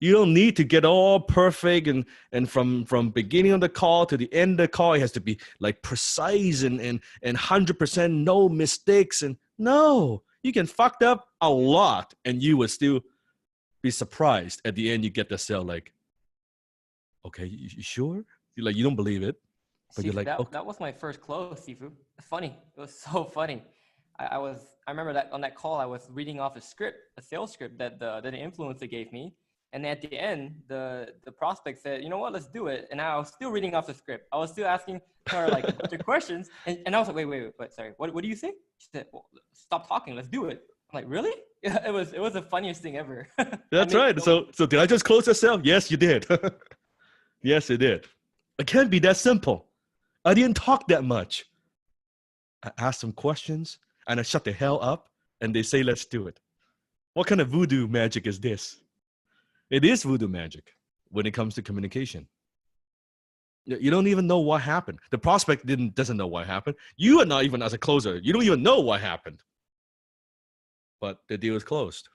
You don't need to get all perfect and from beginning of the call to the end of the call, it has to be like precise and 100% no mistakes. And no, you can fuck up a lot and you would still be surprised at the end. You get the sale like, okay, you sure? You're like, you don't believe it, but Sifu, you're like, okay. that was my first close, Sifu. Funny. It was so funny. I remember that on that call, I was reading off a sales script that the influencer gave me. And at the end, the prospect said, you know what, let's do it. And I was still reading off the script. I was still asking her like a bunch of questions. And I was like, wait, sorry. What do you say? She said, well, stop talking. Let's do it. I'm like, really? Yeah, it was the funniest thing ever. That's right. So did I just close the sale? Yes, you did. Yes, it did. It can't be that simple. I didn't talk that much. I asked some questions and I shut the hell up and they say, let's do it. What kind of voodoo magic is this? It is voodoo magic when it comes to communication. You don't even know what happened. The prospect doesn't know what happened. You are not even, as a closer, you don't even know what happened. But the deal is closed.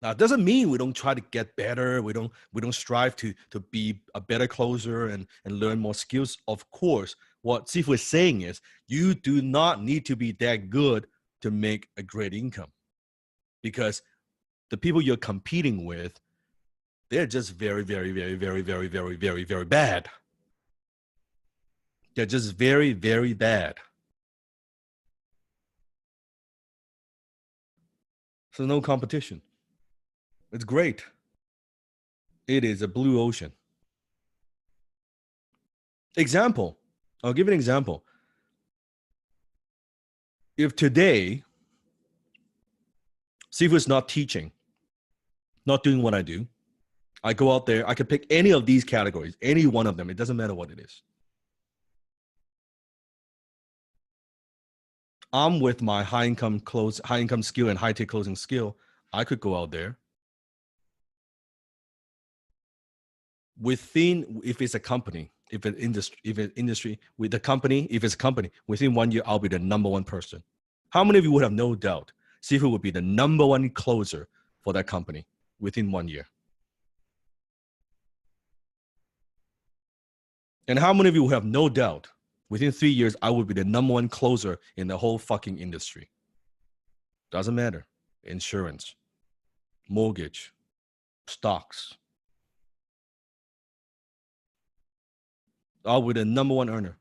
Now, it doesn't mean we don't try to get better. We don't strive to be a better closer and learn more skills. Of course, what Sifu is saying is you do not need to be that good to make a great income, because the people you're competing with, they're just very, very, very, very, very, very, very, very bad. They're just very, very bad. So no competition. It's great. It is a blue ocean. Example. I'll give you an example. If today, Sifu is not teaching, not doing what I do, I go out there, I can pick any of these categories, any one of them. It doesn't matter what it is. I'm with my high income skill and high tech closing skill. I could go out there. If it's a company, if it's industry, with the company, if it's a company, within 1 year, I'll be the number one person. How many of you would have no doubt Sifu would be the number one closer for that company within 1 year? And how many of you have no doubt within 3 years, I would be the number one closer in the whole fucking industry? Doesn't matter. Insurance, mortgage, stocks. I'll be the number one earner.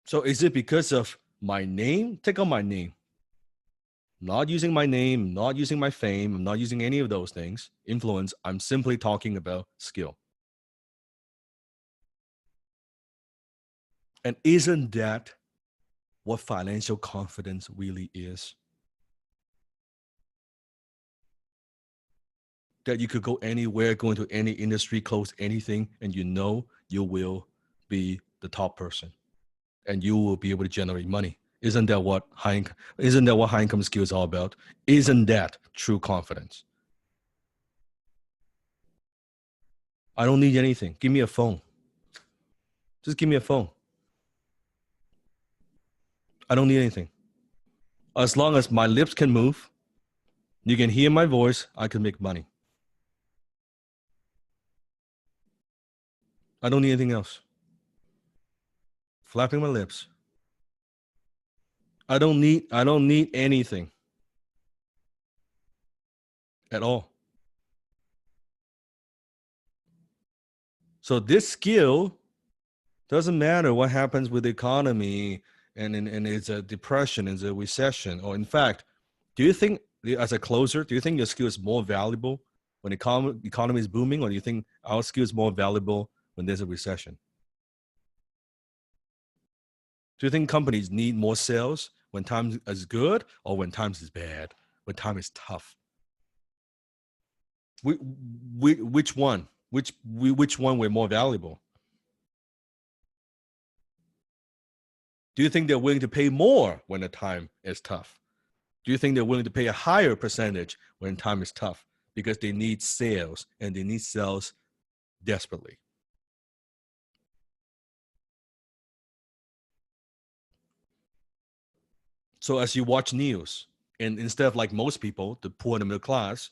So is it because of my name? Take out my name. Not using my name, not using my fame, I'm not using any of those things. Influence, I'm simply talking about skill. And isn't that what financial confidence really is? That you could go anywhere, go into any industry, close anything, and you know you will be the top person and you will be able to generate money. Isn't that what high income skill is all about? Isn't that true confidence? I don't need anything. Give me a phone. Just give me a phone. I don't need anything. As long as my lips can move, you can hear my voice, I can make money. I don't need anything else. Flapping my lips. I don't need anything at all. So this skill doesn't matter what happens with the economy and it's a depression, it's a recession, or in fact, do you think as a closer, do you think your skill is more valuable when the economy is booming, or do you think our skill is more valuable when there's a recession? Do you think companies need more sales when times is good or when times is bad, when time is tough? Which one? Which one were more valuable? Do you think they're willing to pay more when the time is tough? Do you think they're willing to pay a higher percentage when time is tough because they need sales and they need sales desperately? So as you watch news, and instead of like most people, the poor and the middle class,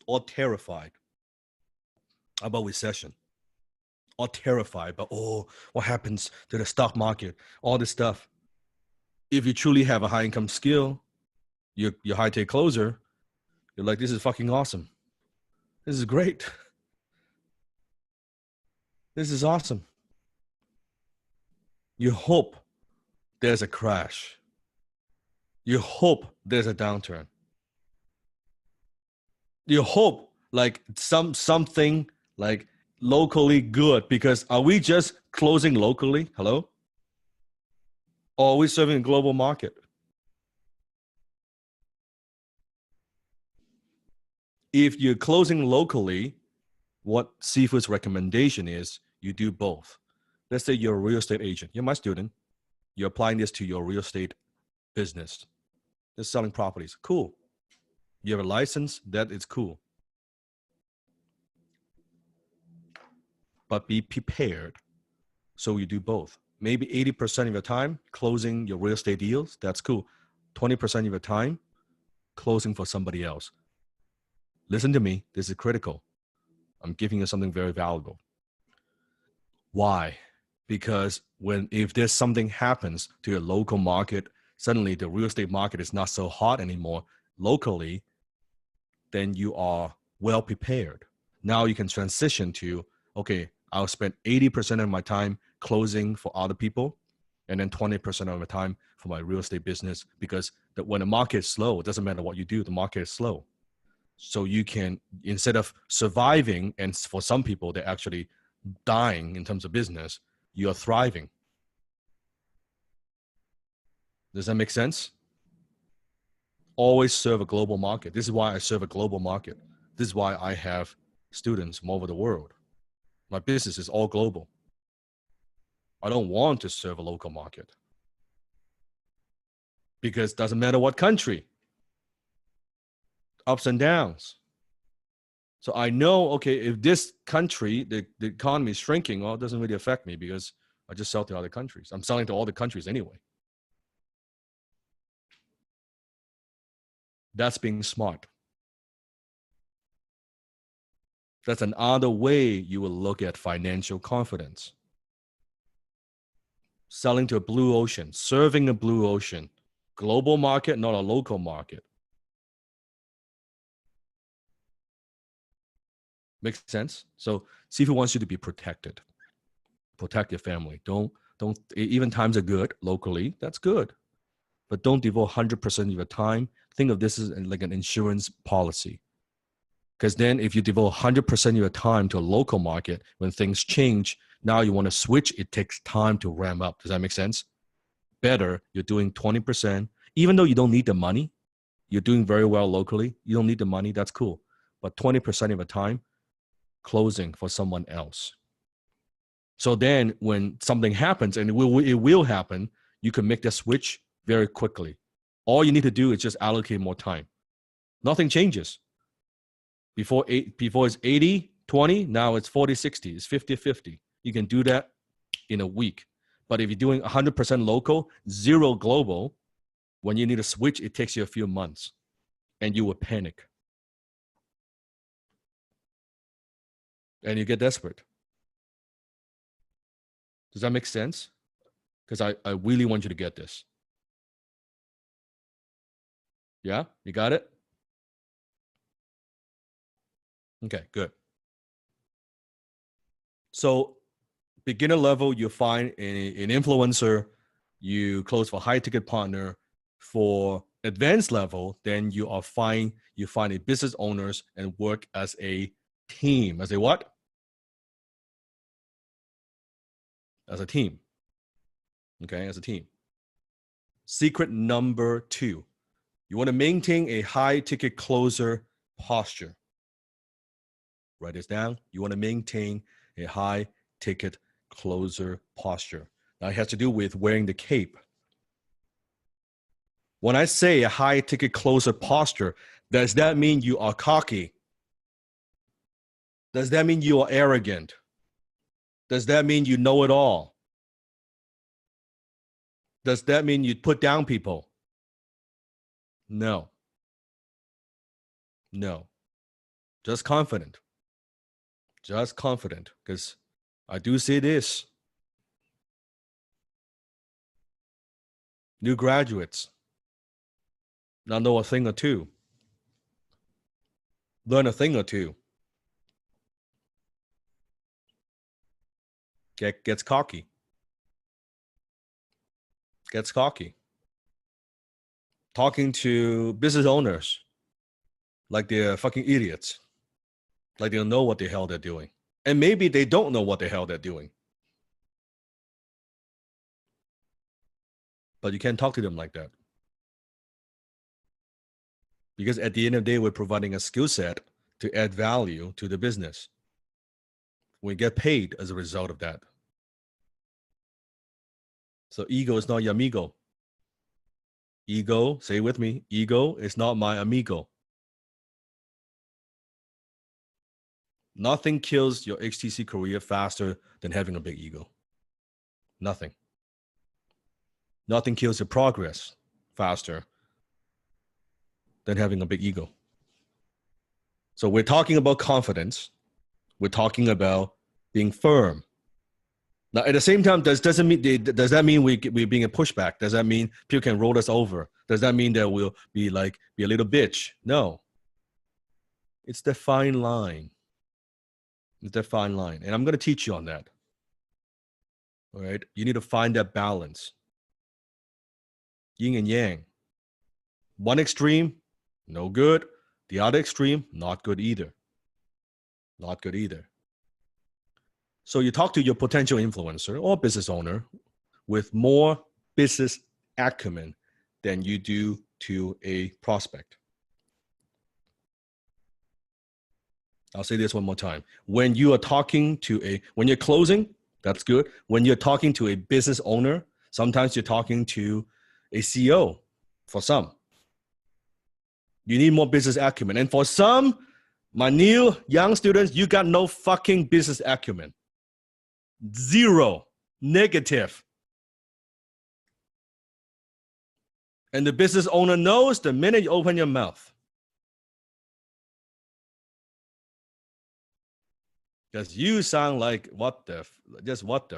all terrified about recession, all terrified about, oh, what happens to the stock market, all this stuff. If you truly have a high income skill, you're high tech closer, you're like, this is fucking awesome. This is great. This is awesome. You hope there's a crash. You hope there's a downturn. You hope like something like locally good, because are we just closing locally? Hello? Or are we serving a global market? If you're closing locally, what Sifu's recommendation is you do both. Let's say you're a real estate agent. You're my student. You're applying this to your real estate business. Just selling properties. Cool. You have a license. That is cool. But be prepared. So you do both. Maybe 80% of your time closing your real estate deals. That's cool. 20% of your time closing for somebody else. Listen to me. This is critical. I'm giving you something very valuable. Why? Because if there's something happens to your local market, suddenly the real estate market is not so hot anymore locally, then you are well prepared. Now you can transition to, okay, I'll spend 80% of my time closing for other people and then 20% of my time for my real estate business, because when the market is slow, it doesn't matter what you do, the market is slow. So you can, instead of surviving, and for some people, they're actually dying in terms of business, you're thriving. Does that make sense? Always serve a global market. This is why I serve a global market. This is why I have students from over the world. My business is all global. I don't want to serve a local market because it doesn't matter what country, ups and downs. So I know, okay, if this country, the economy is shrinking, well, it doesn't really affect me because I just sell to other countries. I'm selling to all the countries anyway. That's being smart. That's another way you will look at financial confidence. Selling to a blue ocean, serving a blue ocean, global market, not a local market. Makes sense? So Seafood wants you to be protected. Protect your family. Don't, even times are good locally, that's good. But don't devote 100% of your time. Think of this as like an insurance policy. Because then if you devote 100% of your time to a local market, when things change, now you want to switch, it takes time to ramp up. Does that make sense? Better, you're doing 20%. Even though you don't need the money, you're doing very well locally. You don't need the money, that's cool. But 20% of the time, closing for someone else. So then when something happens, and it will happen, you can make the switch very quickly. All you need to do is just allocate more time. Nothing changes. Before it's 80-20, now it's 40-60, it's 50-50. You can do that in a week. But if you're doing 100% local, 0 global, when you need to switch, it takes you a few months and you will panic. And you get desperate. Does that make sense? Because I really want you to get this. Yeah, you got it? Okay, good. So beginner level, you find an influencer, you close for high ticket partner. For advanced level, then you find a business owners and work as a team. As a what? As a team. Okay, as a team. Secret number 2. You want to maintain a high ticket closer posture. Write this down. You want to maintain a high ticket closer posture. Now it has to do with wearing the cape. When I say a high ticket closer posture, does that mean you are cocky? Does that mean you are arrogant? Does that mean you know it all? Does that mean you put down people? No. No. Just confident. Just confident, because I do see this. New graduates now know a thing or two. Learn a thing or two. Gets cocky. Gets cocky. Talking to business owners like they're fucking idiots. Like they don't know what the hell they're doing. And maybe they don't know what the hell they're doing. But you can't talk to them like that. Because at the end of the day, we're providing a skill set to add value to the business. We get paid as a result of that. So ego is not your amigo. Ego, say it with me, ego is not my amigo. Nothing kills your HTC career faster than having a big ego. Nothing. Nothing kills your progress faster than having a big ego. So we're talking about confidence. We're talking about being firm. Now, at the same time, does that mean we're being a pushback? Does that mean people can roll us over? Does that mean that we'll be a little bitch? No. It's the fine line. It's the fine line. And I'm going to teach you on that. All right? You need to find that balance. Yin and yang. One extreme, no good. The other extreme, not good either. Not good either. So you talk to your potential influencer or business owner with more business acumen than you do to a prospect. I'll say this one more time. When you are talking to when you're closing, that's good. When you're talking to a business owner, sometimes you're talking to a CEO for some. You need more business acumen. And for some, my new young students, you got no fucking business acumen. Zero. Negative. And the business owner knows the minute you open your mouth. Because you sound like what the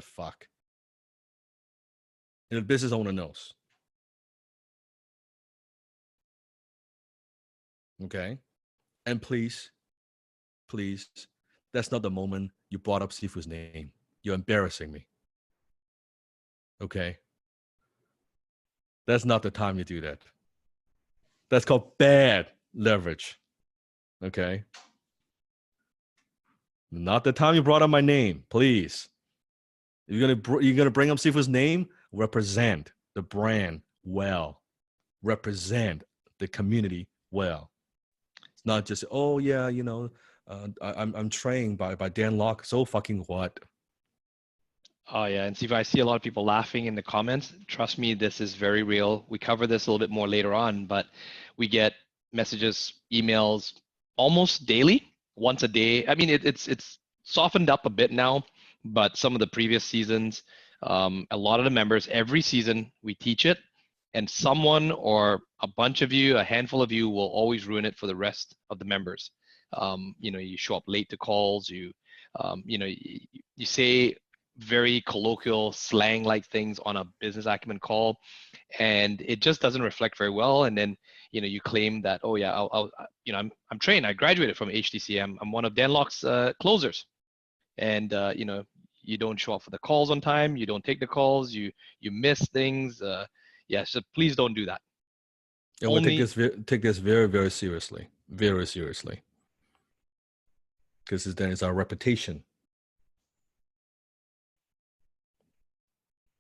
fuck. And the business owner knows. Okay? And please, that's not the moment you brought up Sifu's name. You're embarrassing me. Okay? That's not the time you do that. That's called bad leverage. Okay? Not the time you brought up my name, please. If you're gonna bring up Sifu's name, represent the brand well. Represent the community well. It's not just, oh yeah, I'm trained by Dan Locke. So fucking what? Oh yeah, and Steve, I see a lot of people laughing in the comments. Trust me, this is very real. We cover this a little bit more later on, but we get messages, emails almost daily, once a day. I mean, it's softened up a bit now, but some of the previous seasons, a lot of the members, every season we teach it, and someone or a bunch of you, a handful of you, will always ruin it for the rest of the members. You show up late to calls. You say very colloquial slang like things on a business acumen call, and it just doesn't reflect very well. And then you claim that, oh yeah, I'm trained, I graduated from HTC, I'm one of Dan Locke's closers, and you don't show up for the calls on time, you don't take the calls, you miss things. So please don't do that. And we'll take this very, very seriously, because then it's our reputation.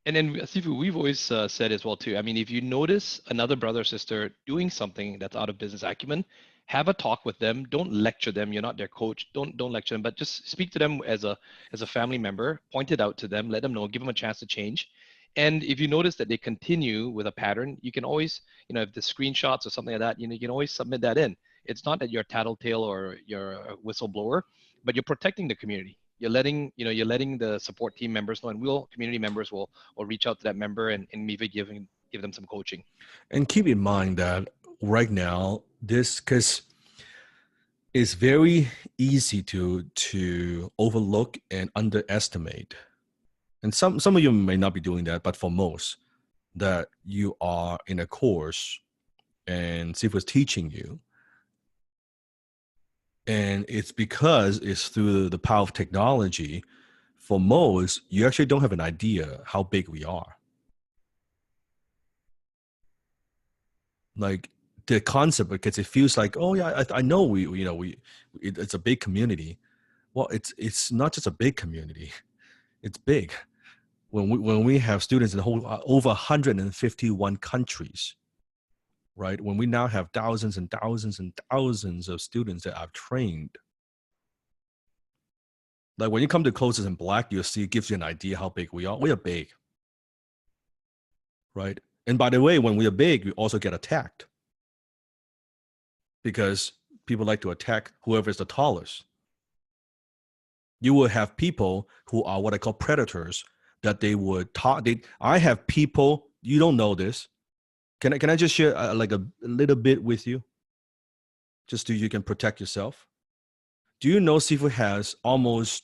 And then, Sifu, we've always said as well too. I mean, if you notice another brother or sister doing something that's out of business acumen, have a talk with them. Don't lecture them. You're not their coach. Don't lecture them, but just speak to them as a family member. Point it out to them. Let them know. Give them a chance to change. And if you notice that they continue with a pattern, you can always, if the screenshots or something like that, you can always submit that in. It's not that you're a tattletale or you're a whistleblower, but you're protecting the community. You're letting the support team members know, and community members will reach out to that member and maybe give them some coaching. And keep in mind that right now, because it's very easy to overlook and underestimate. And some of you may not be doing that, but for most, that you are in a course and Sifu is teaching you. And it's because it's through the power of technology. For most, you actually don't have an idea how big we are. Like the concept, because it feels like, oh yeah, I know it's a big community. Well, it's not just a big community; it's big. When we have students in over 151 countries, right? When we now have thousands and thousands and thousands of students that I've trained. Like when you come to Closers in Black, you'll see it gives you an idea how big we are. We are big. right? And by the way, when we are big, we also get attacked because people like to attack whoever is the tallest. You will have people who are what I call predators that they would talk. I have people, you don't know this. Can I just share like a little bit with you? Just so you can protect yourself. Do you know Sifu has almost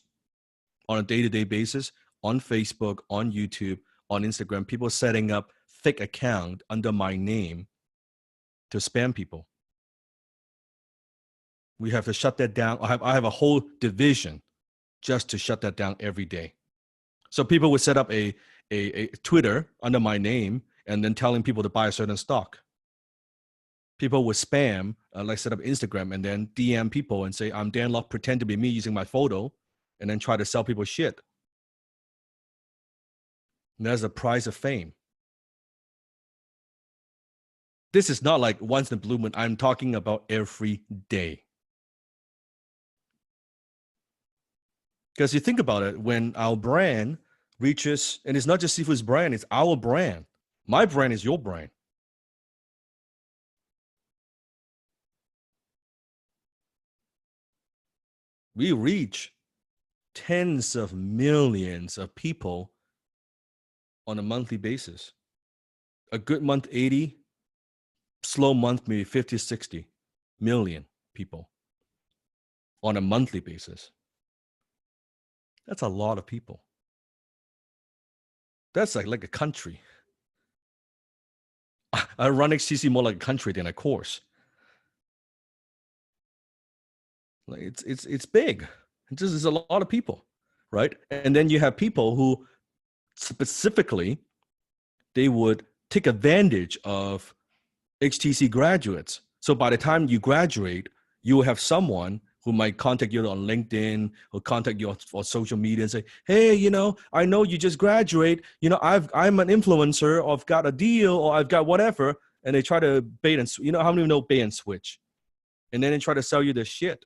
on a day-to-day basis on Facebook, on YouTube, on Instagram, people setting up fake account under my name to spam people? We have to shut that down. I have a whole division just to shut that down every day. So people would set up a Twitter under my name and then telling people to buy a certain stock. People would spam, like set up Instagram and then DM people and say, I'm Dan Lok, pretend to be me using my photo, and then try to sell people shit. And that's the price of fame. This is not like once in a blue moon. I'm talking about every day. Because you think about it, when our brand reaches, and it's not just Sifu's brand, it's our brand. My brand is your brand. We reach tens of millions of people on a monthly basis. A good month, 80, slow month, maybe 50, 60 million people on a monthly basis. That's a lot of people. That's like a country. I run HTC more like a country than a course. Like it's big. It just is a lot of people, right? And then you have people who specifically they would take advantage of HTC graduates. So by the time you graduate, you will have someone who might contact you on LinkedIn or contact you on social media and say, hey, I know you just graduate. I'm an influencer, or I've got a deal, or I've got whatever. And they try to bait and, how many know bait and switch? And then they try to sell you the shit.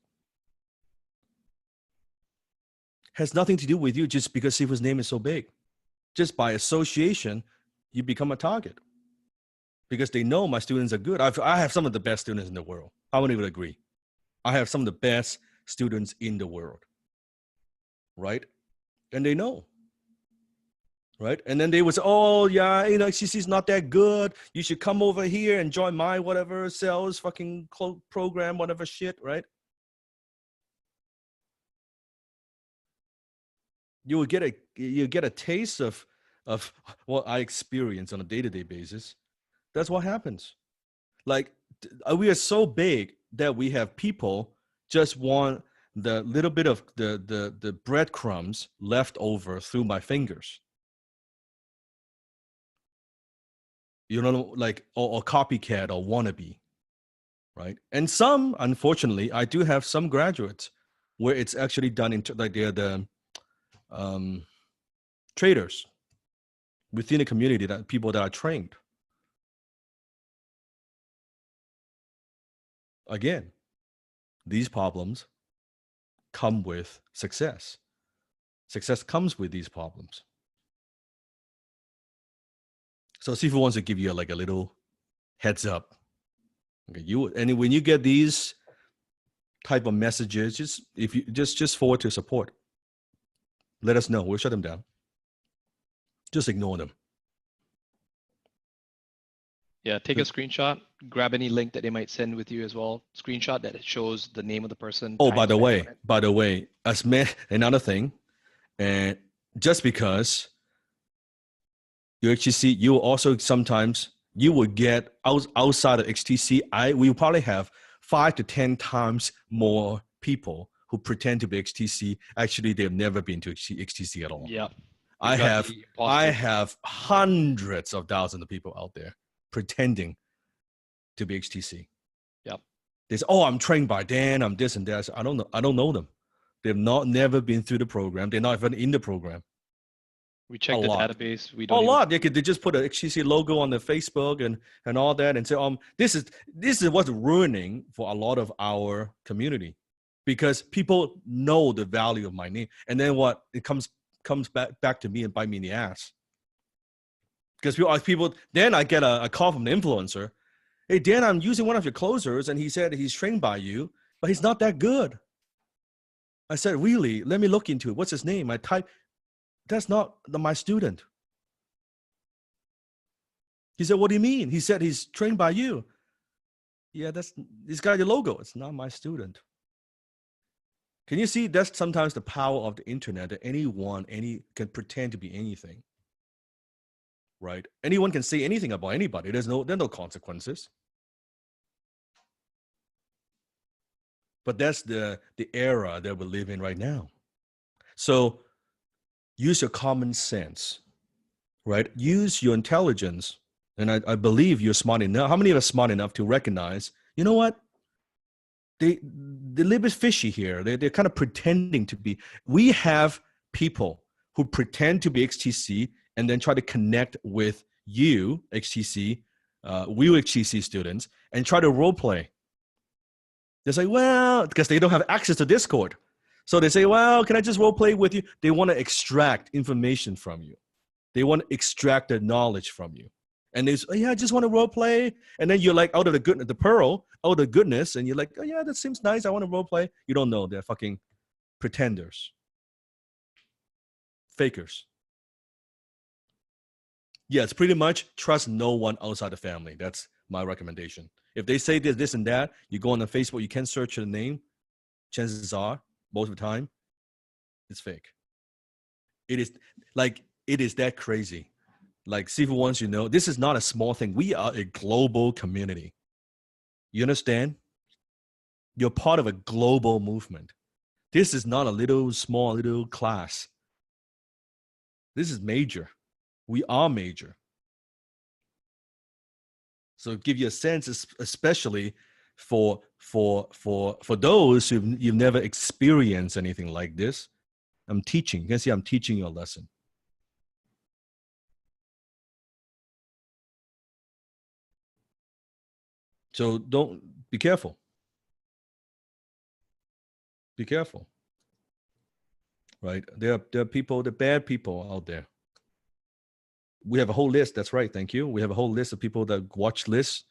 Has nothing to do with you just because Sifu's name is so big. Just by association, you become a target. Because they know my students are good. I have some of the best students in the world. How many would agree? I have some of the best students in the world, right? And they know, right? And then they would say, oh, yeah, HCC not that good. You should come over here and join my whatever sales fucking program, whatever shit, right? You get a taste of what I experience on a day-to-day basis. That's what happens. Like, we are so big that we have people just want the little bit of the breadcrumbs left over through my fingers. Like, or copycat or wannabe, right? And some, unfortunately, I do have some graduates where it's actually done into like they're the traders within the community, that people that are trained. Again, these problems come with success. Success comes with these problems. So Sifu wants to give you like a little heads up. Okay, and when you get these type of messages, just forward to support. Let us know. We'll shut them down. Just ignore them. Yeah, take a screenshot, grab any link that they might send with you as well. Screenshot that it shows the name of the person. Oh, by the way, another thing, and just because you actually see, you also sometimes you will get outside of XTC, we will probably have 5 to 10 times more people who pretend to be XTC. Actually, they've never been to XTC at all. Yeah. I have hundreds of thousands of people out there pretending to be HTC. Yep. They say, oh, I'm trained by Dan, I'm this and that. I say, I don't know them. They've never been through the program. They're not even in the program. We check the database. We A don't lot. They just put a HTC logo on their Facebook and all that and say, this is what's ruining for a lot of our community, because people know the value of my name. And then what? It comes back to me and bite me in the ass. Because people, then I get a call from the influencer. Hey, Dan, I'm using one of your closers, and he said he's trained by you, but he's not that good. I said, really? Let me look into it. What's his name? I type, that's not my student. He said, what do you mean? He said he's trained by you. Yeah, he's got your logo. It's not my student. Can you see that's sometimes the power of the internet, that anyone can pretend to be anything, right? Anyone can say anything about anybody. There's no consequences. But that's the era that we live in right now. So use your common sense, right? Use your intelligence. And I believe you're smart enough. How many of us are smart enough to recognize, you know what? They live bit fishy here. They're kind of pretending to be. We have people who pretend to be XTC and then try to connect with you, XTC, we XTC students, and try to role play. They say, well, because they don't have access to Discord. So they say, well, can I just role play with you? They want to extract information from you. They want to extract the knowledge from you. And they say, oh, yeah, I just want to role play. And then you're like, out of the goodness, the pearl, out of the goodness. And you're like, oh, yeah, that seems nice. I want to role play. You don't know. They're fucking pretenders. Fakers. Yeah, it's pretty much trust no one outside the family. That's my recommendation. If they say this and that, you go on the Facebook, you can search the name. Chances are, most of the time, it's fake. It is that crazy. Like Sifu wants you to know, this is not a small thing. We are a global community. You understand? You're part of a global movement. This is not a small little class. This is major. We are major. So give you a sense, especially for those you've never experienced anything like this. I'm teaching. You can see I'm teaching you a lesson. So don't be careful. Be careful. Right? There are people, the bad people out there. We have a whole list. That's right. Thank you. We have a whole list of people that watch lists.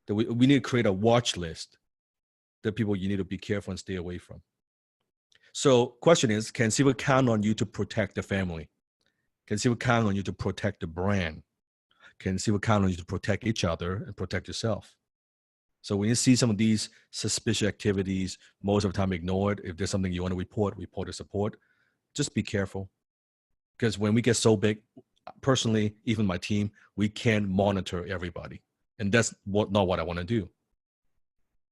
That we need to create a watch list. The people you need to be careful and stay away from. So question is, can people count on you to protect the family? Can people count on you to protect the brand? Can people count on you to protect each other and protect yourself? So when you see some of these suspicious activities, most of the time ignore it. If there's something you want to report or support, just be careful. Because when we get so big, personally, even my team, we can't monitor everybody. And that's not what I want to do.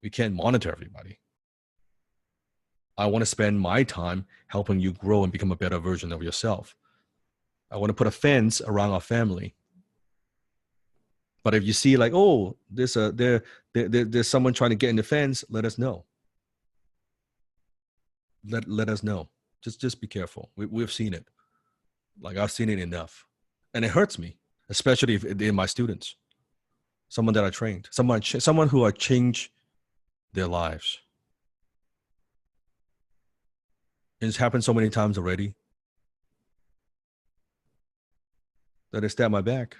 We can't monitor everybody. I want to spend my time helping you grow and become a better version of yourself. I want to put a fence around our family. But if you see like, oh, there's someone trying to get in the fence, let us know. Let us know. Just be careful. We've seen it. Like I've seen it enough. And it hurts me, especially if they're my students. Someone that I trained. Someone who I changed their lives. It's happened so many times already that they stab my back.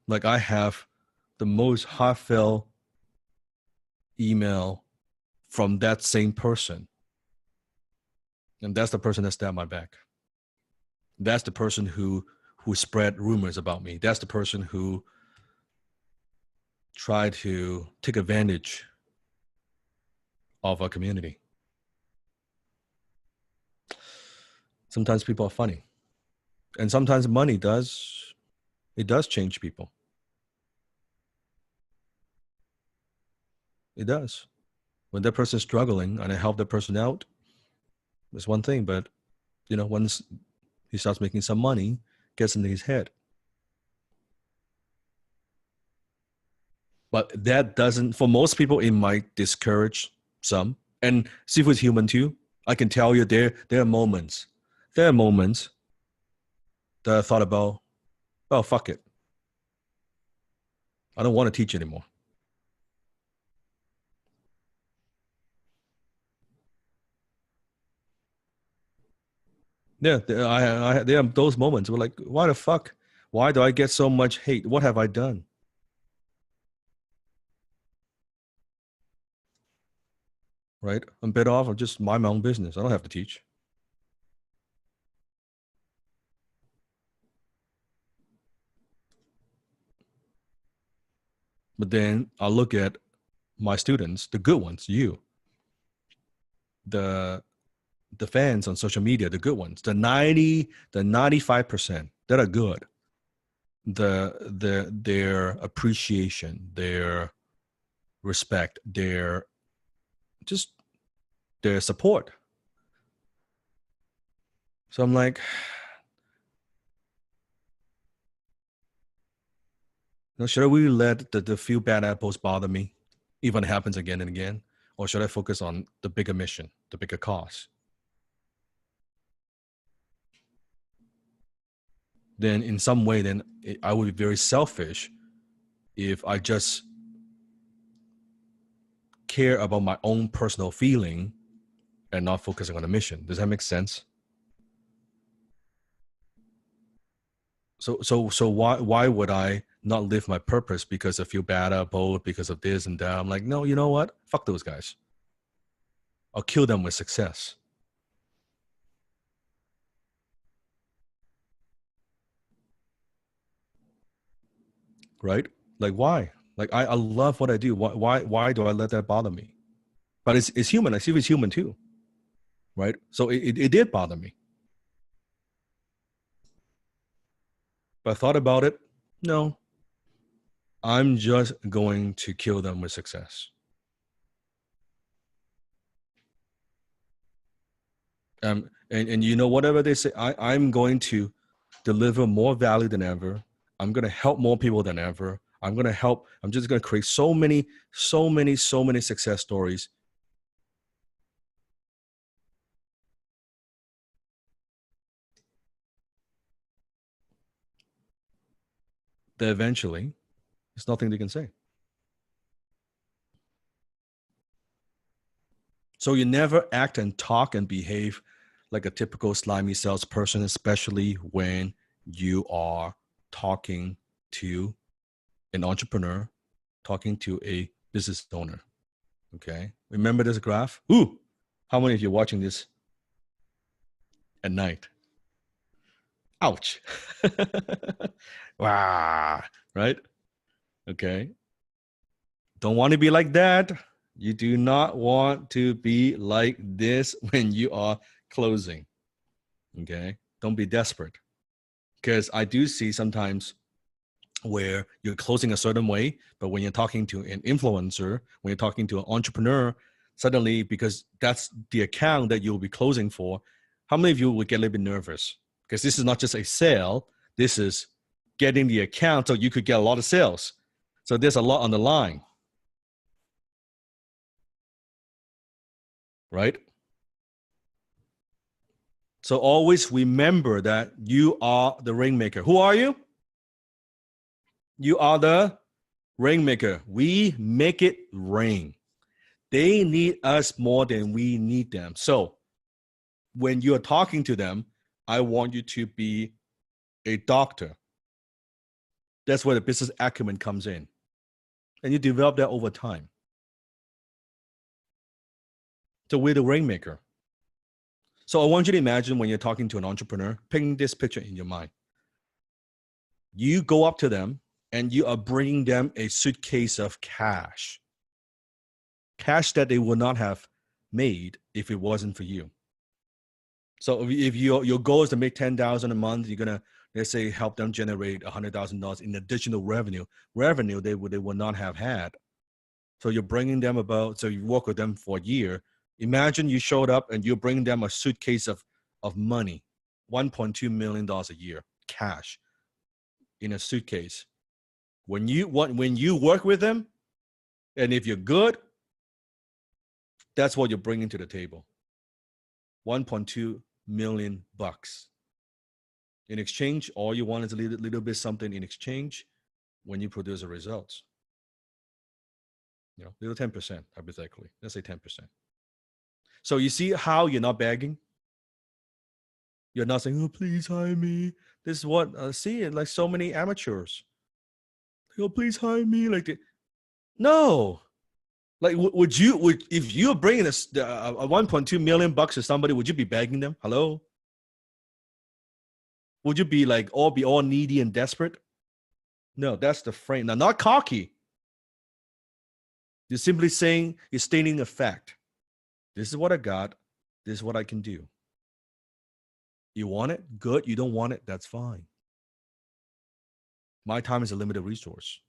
Like I have the most heartfelt email from that same person. And that's the person that stabbed my back. That's the person who spread rumors about me. That's the person who tried to take advantage of our community. Sometimes people are funny. And sometimes money does change people. It does. When that person's struggling and I help that person out, it's one thing, but once he starts making some money, gets into his head. But that doesn't, for most people, it might discourage some. And Sifu is human too. I can tell you there are moments that I thought about, oh, fuck it. I don't want to teach anymore. Yeah, there are those moments where like, why the fuck? Why do I get so much hate? What have I done? Right? I'm better off. I just mind my own business. I don't have to teach. But then I look at my students, the good ones, you, the fans on social media, the good ones, the 95% that are good, their appreciation, their respect, their support. So I'm like, should we let the few bad apples bother me, even if it happens again and again, or should I focus on the bigger mission, the bigger cause? Then in some way, then I would be very selfish if I just care about my own personal feeling and not focusing on the mission. Does that make sense? So why would I not live my purpose because I feel bad about because of this and that? I'm like, no, you know what? Fuck those guys. I'll kill them with success. Right? Like why? Like I love what I do. Why do I let that bother me? But it's human. I see it's human too. Right? So it did bother me. But I thought about it. No. I'm just going to kill them with success. And you know, whatever they say, I'm going to deliver more value than ever. I'm going to help more people than ever. I'm just going to create so many success stories. That eventually there's nothing they can say. So you never act and talk and behave like a typical slimy salesperson, especially when you are talking to an entrepreneur, talking to a business owner. Okay. Remember this graph? Ooh, how many of you are watching this at night? Ouch. Wow. Right? Okay. Don't want to be like that. You do not want to be like this when you are closing. Okay. Don't be desperate. Because I do see sometimes where you're closing a certain way, but when you're talking to an influencer, when you're talking to an entrepreneur, suddenly, because that's the account that you'll be closing for, how many of you would get a little bit nervous? Because this is not just a sale, this is getting the account so you could get a lot of sales. So there's a lot on the line, right? So always remember that you are the rainmaker. Who are you? You are the rainmaker. We make it rain. They need us more than we need them. So when you're talking to them, I want you to be a doctor. That's where the business acumen comes in. And you develop that over time. So we're the rainmaker. So I want you to imagine when you're talking to an entrepreneur, painting this picture in your mind. You go up to them and you are bringing them a suitcase of cash. Cash that they would not have made if it wasn't for you. So if your goal is to make $10,000 a month, you're gonna, let's say, help them generate $100,000 in additional revenue they would not have had. So you're bringing them so you work with them for a year. Imagine you showed up and you're bringing them a suitcase of money, $1.2 million a year, cash in a suitcase. When you work with them, and if you're good, that's what you're bringing to the table. 1.2 million bucks. In exchange, all you want is a little bit something in exchange when you produce the results. Little 10%, hypothetically. Let's say 10%. So you see how you're not begging? You're not saying, "Oh, please hire me." This is what see like so many amateurs. "Oh, please hire me." No. Like, would if you're bringing a 1.2 million bucks to somebody, would you be begging them? Hello? Would you be like all needy and desperate? No, that's the frame. Now, not cocky. You're simply saying, you're stating a fact. This is what I got. This is what I can do. You want it? Good. You don't want it? That's fine. My time is a limited resource.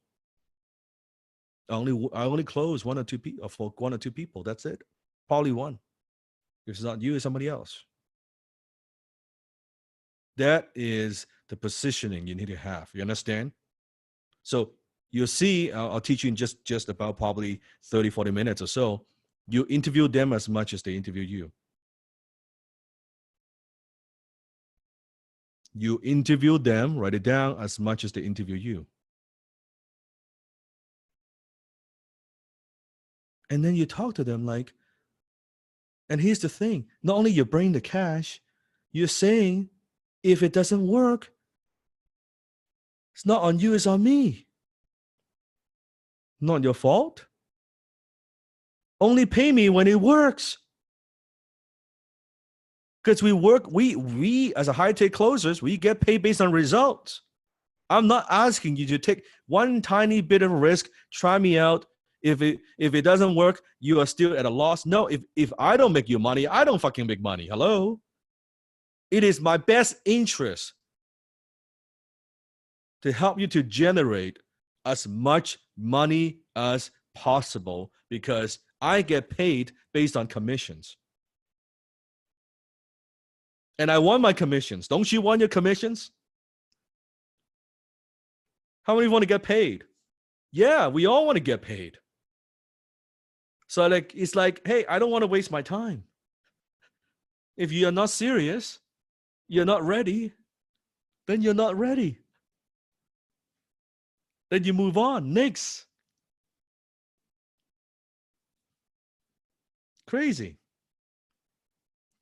I only close one or two people for one or two people. That's it. Probably one. If it's not you, it's somebody else. That is the positioning you need to have. You understand? So you'll see, I'll teach you in just about probably 30, 40 minutes or so. You interview them as much as they interview you. You interview them, write it down, as much as they interview you. And then you talk to them like, and here's the thing, not only you bring the cash, you're saying, if it doesn't work, it's not on you, it's on me. Not your fault. Only pay me when it works. Because we as a high-tech closers, we get paid based on results. I'm not asking you to take one tiny bit of risk, try me out. If it doesn't work, you are still at a loss. No, if I don't make you money, I don't fucking make money. Hello? It is my best interest to help you to generate as much money as possible because I get paid based on commissions. And I want my commissions. Don't you want your commissions? How many want to get paid? Yeah, we all want to get paid. So it's like, hey, I don't want to waste my time. If you're not serious, you're not ready, then you're not ready. Then you move on. Next. Crazy.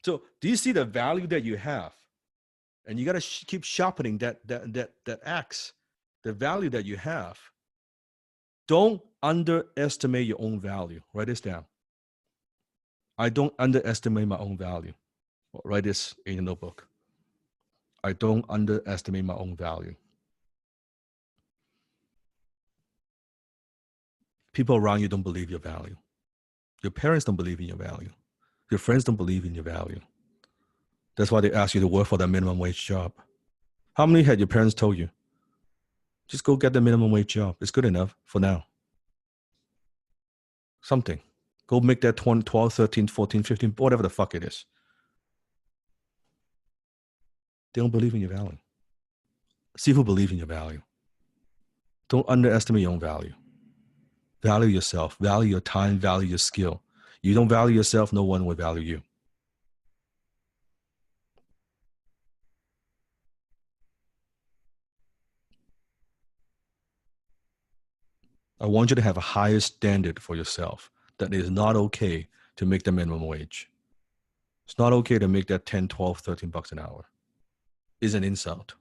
So do you see the value that you have? And you got to keep sharpening that axe, the value that you have. Don't underestimate your own value. Write this down. I don't underestimate my own value. Write this in your notebook. I don't underestimate my own value. People around you don't believe your value. Your parents don't believe in your value. Your friends don't believe in your value. That's why they ask you to work for that minimum wage job. How many had your parents told you, just go get the minimum wage job? It's good enough for now. Something. Go make that 12, 13, 14, 15, whatever the fuck it is. They don't believe in your value. See who believes in your value. Don't underestimate your own value. Value yourself. Value your time. Value your skill. You don't value yourself, no one will value you. I want you to have a higher standard for yourself that it is not okay to make the minimum wage. It's not okay to make that 10, 12, 13 bucks an hour. It's an insult.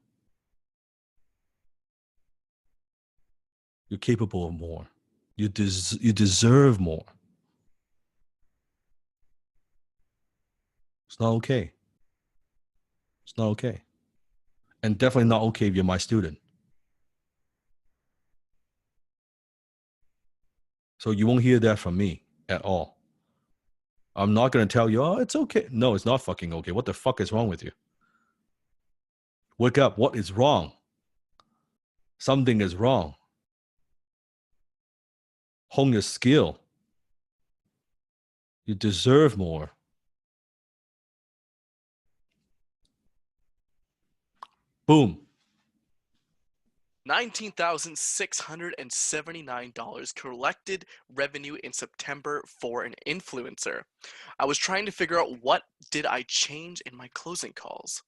You're capable of more. You deserve more. It's not okay. It's not okay. And definitely not okay if you're my student. So you won't hear that from me at all. I'm not going to tell you, oh, it's okay. No, it's not fucking okay. What the fuck is wrong with you? Wake up. What is wrong? Something is wrong. Hone your skill. You deserve more. Boom. $19,679 collected revenue in September for an influencer. I was trying to figure out what did I change in my closing calls.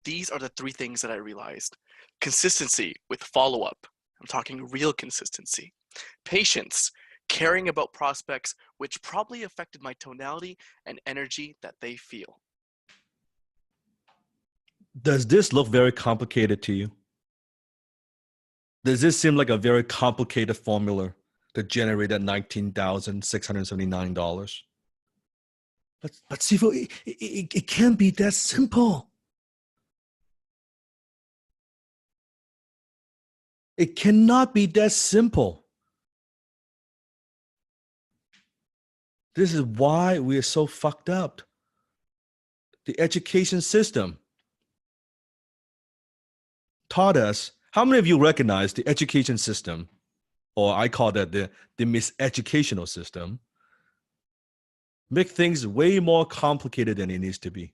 These are the three things that I realized. Consistency with follow-up. I'm talking real consistency. Patience, caring about prospects, which probably affected my tonality and energy that they feel. Does this look very complicated to you? Does this seem like a very complicated formula to generate that $19,679? But Sifu, it can't be that simple. It cannot be that simple. This is why we are so fucked up. The education system taught us. How many of you recognize the education system, or I call that the miseducational system, make things way more complicated than it needs to be?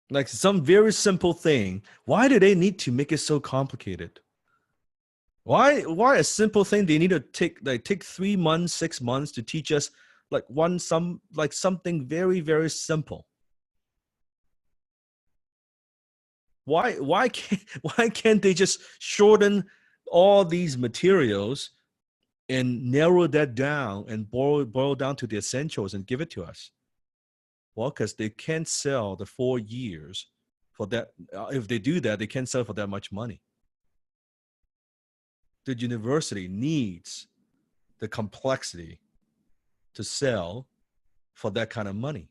Like some very simple thing. Why do they need to make it so complicated? Why a simple thing they need to take 3 months, 6 months to teach us something very, very simple? Why can't they just shorten all these materials and narrow that down and boil down to the essentials and give it to us? Well, because they can't sell the 4 years for that. If they do that, they can't sell for that much money. The university needs the complexity to sell for that kind of money.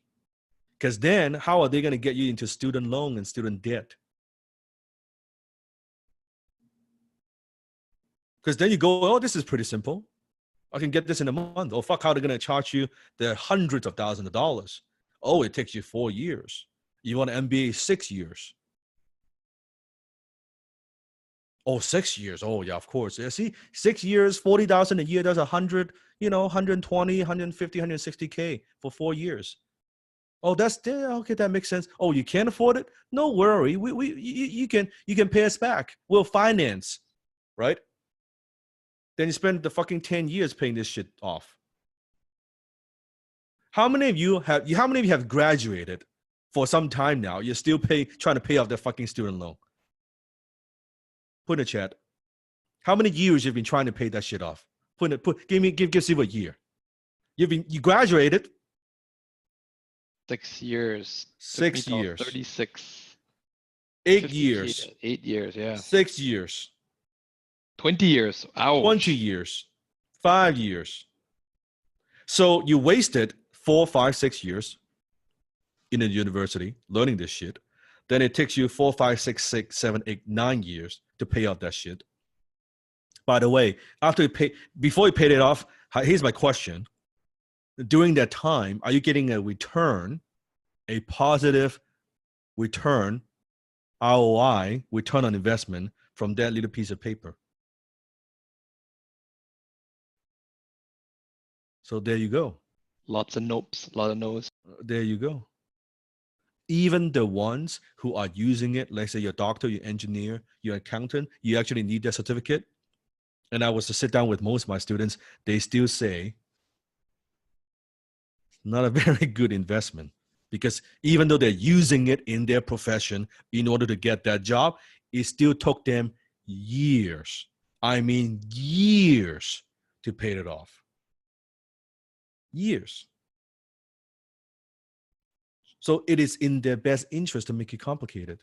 Because then how are they going to get you into student loan and student debt? Because then you go, oh, this is pretty simple. I can get this in a month. Oh, fuck, how are they going to charge you the hundreds of thousands of dollars? Oh, it takes you 4 years. You want an MBA 6 years. Oh, 6 years. Oh, yeah, of course. Yeah, see, 6 years, 40,000 a year. That's 100, 120, 150, 160K for 4 years. Oh, okay. That makes sense. Oh, you can't afford it? No worry. You can pay us back. We'll finance, right? Then you spend the fucking 10 years paying this shit off. How many of you have graduated for some time now? You're still trying to pay off that fucking student loan. Put in the chat. How many years you've been trying to pay that shit off? Give Steve a year. You graduated. 6 years. 6 years. 36. 8 58, years. 8 years, yeah. 6 years. 20 years. Ouch. 20 years. 5 years. So you wasted 4, 5, 6 years in a university learning this shit. Then it takes you 4, 5, 6, 7, 8, 9 years to pay off that shit. By the way, before you paid it off, here's my question. During that time, are you getting a positive return, ROI, return on investment from that little piece of paper? So there you go. Lots of nopes, a lot of no's. There you go. Even the ones who are using it, let's say your doctor, your engineer, your accountant, you actually need that certificate. And I was to sit down with most of my students, they still say, not a very good investment, because even though they're using it in their profession in order to get that job, it still took them years. I mean, years to pay it off. Years. So it is in their best interest to make it complicated.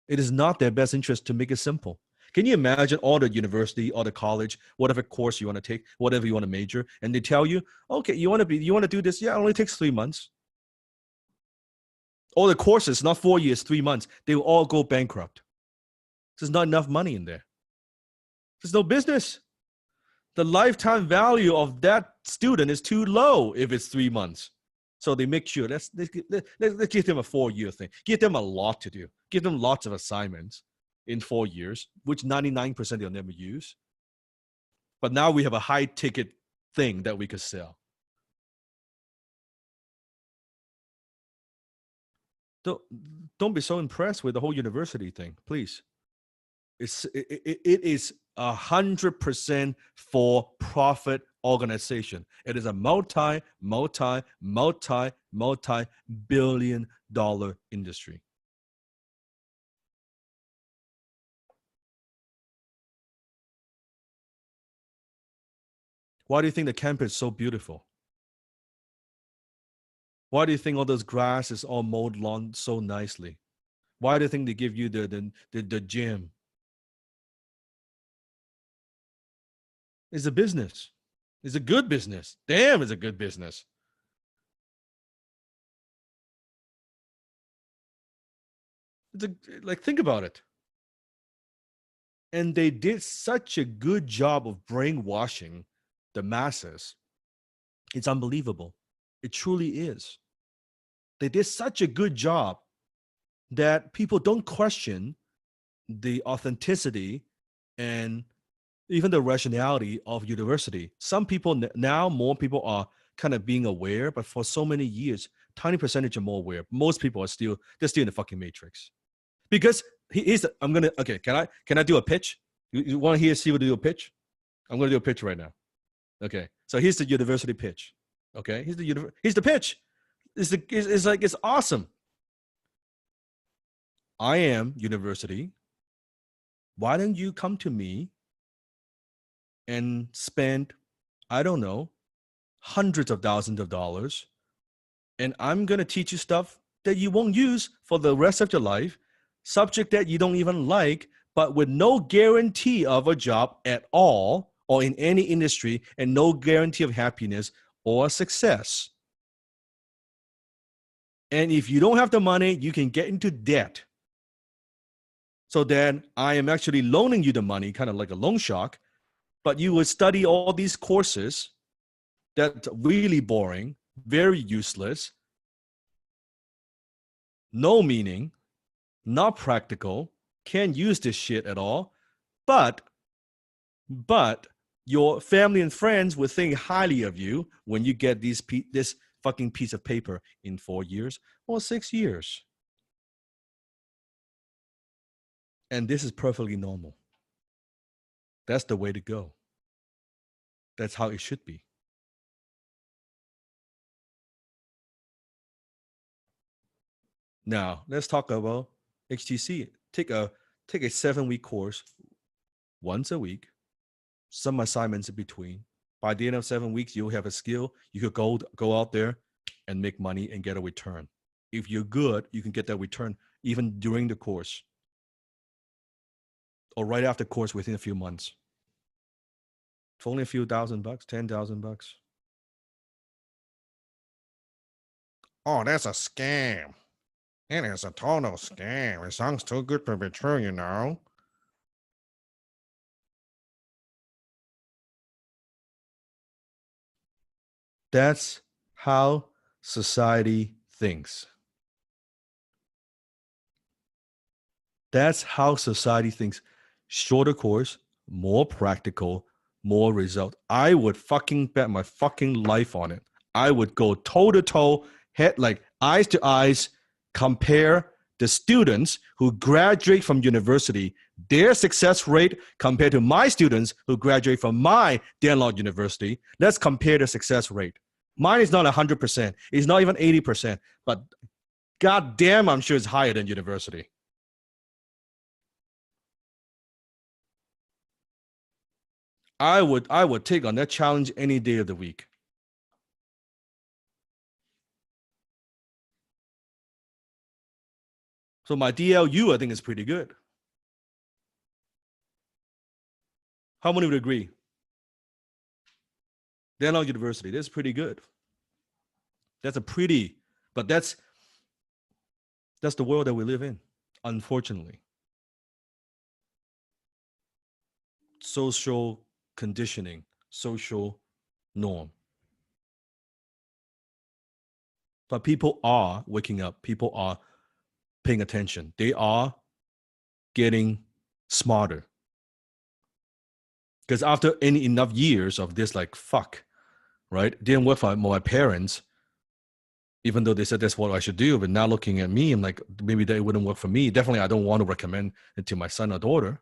It is not their best interest to make it simple. Can you imagine all the university or the college, whatever course you want to take, whatever you want to major, and they tell you, okay, you want to do this? Yeah, it only takes 3 months. All the courses, not 4 years, 3 months, they will all go bankrupt. There's not enough money in there. There's no business. The lifetime value of that student is too low if it's 3 months. So they make sure, let's give them a 4-year thing. Give them a lot to do. Give them lots of assignments in 4 years, which 99% they'll never use. But now we have a high ticket thing that we could sell. Don't be so impressed with the whole university thing, please. It is 100% for profit organization. It is a multi-billion-dollar industry. Why do you think the campus is so beautiful? Why do you think all those grass is all mowed lawn so nicely? Why do you think they give you the gym? It's a business. It's a good business. Damn, it's a good business. It's a, like, think about it. And they did such a good job of brainwashing the masses. It's unbelievable. It truly is. They did such a good job that people don't question the authenticity and even the rationality of university. Some people now, more people are kind of being aware, but for so many years, tiny percentage are more aware. Most people are they're still in the fucking matrix. Because I'm gonna, okay, can I do a pitch? You want to hear Steve do a pitch? I'm gonna do a pitch right now. Okay, so here's the university pitch. Okay, here's the pitch. It's awesome. I am university. Why don't you come to me and spend, I don't know, hundreds of thousands of dollars, and I'm gonna teach you stuff that you won't use for the rest of your life, subject that you don't even like, but with no guarantee of a job at all or in any industry, and no guarantee of happiness or success. And if you don't have the money, you can get into debt. So then I am actually loaning you the money, kind of like a loan shark, but you would study all these courses that's really boring, very useless, no meaning, not practical, can't use this shit at all. But your family and friends will think highly of you when you get this fucking piece of paper in 4 years or 6 years. And this is perfectly normal. That's the way to go. That's how it should be. Now, let's talk about HTC. Take a 7-week course once a week, some assignments in between. By the end of 7 weeks, you'll have a skill. You could go out there and make money and get a return. If you're good, you can get that return even during the course or right after course within a few months. For only a few $1,000, $10,000. Oh, that's a scam. It is a total scam. It sounds too good to be true, you know. That's how society thinks. That's how society thinks. Shorter course, more practical, more result. I would fucking bet my fucking life on it. I would go toe to toe, head like eyes to eyes, compare the students who graduate from university, their success rate compared to my students who graduate from my landlord university. Let's compare the success rate. Mine is not 100%. It's not even 80%, but goddamn, I'm sure it's higher than university. I would take on that challenge any day of the week. So my DLU, I think, is pretty good. How many would agree? Landlord University, that's pretty good. That's the world that we live in, unfortunately. Social conditioning, social norm. But people are waking up. People are paying attention. They are getting smarter. Because after enough years of this, like, fuck, right? It didn't work for my parents, even though they said that's what I should do. But now looking at me, I'm like, maybe that wouldn't work for me. Definitely, I don't want to recommend it to my son or daughter.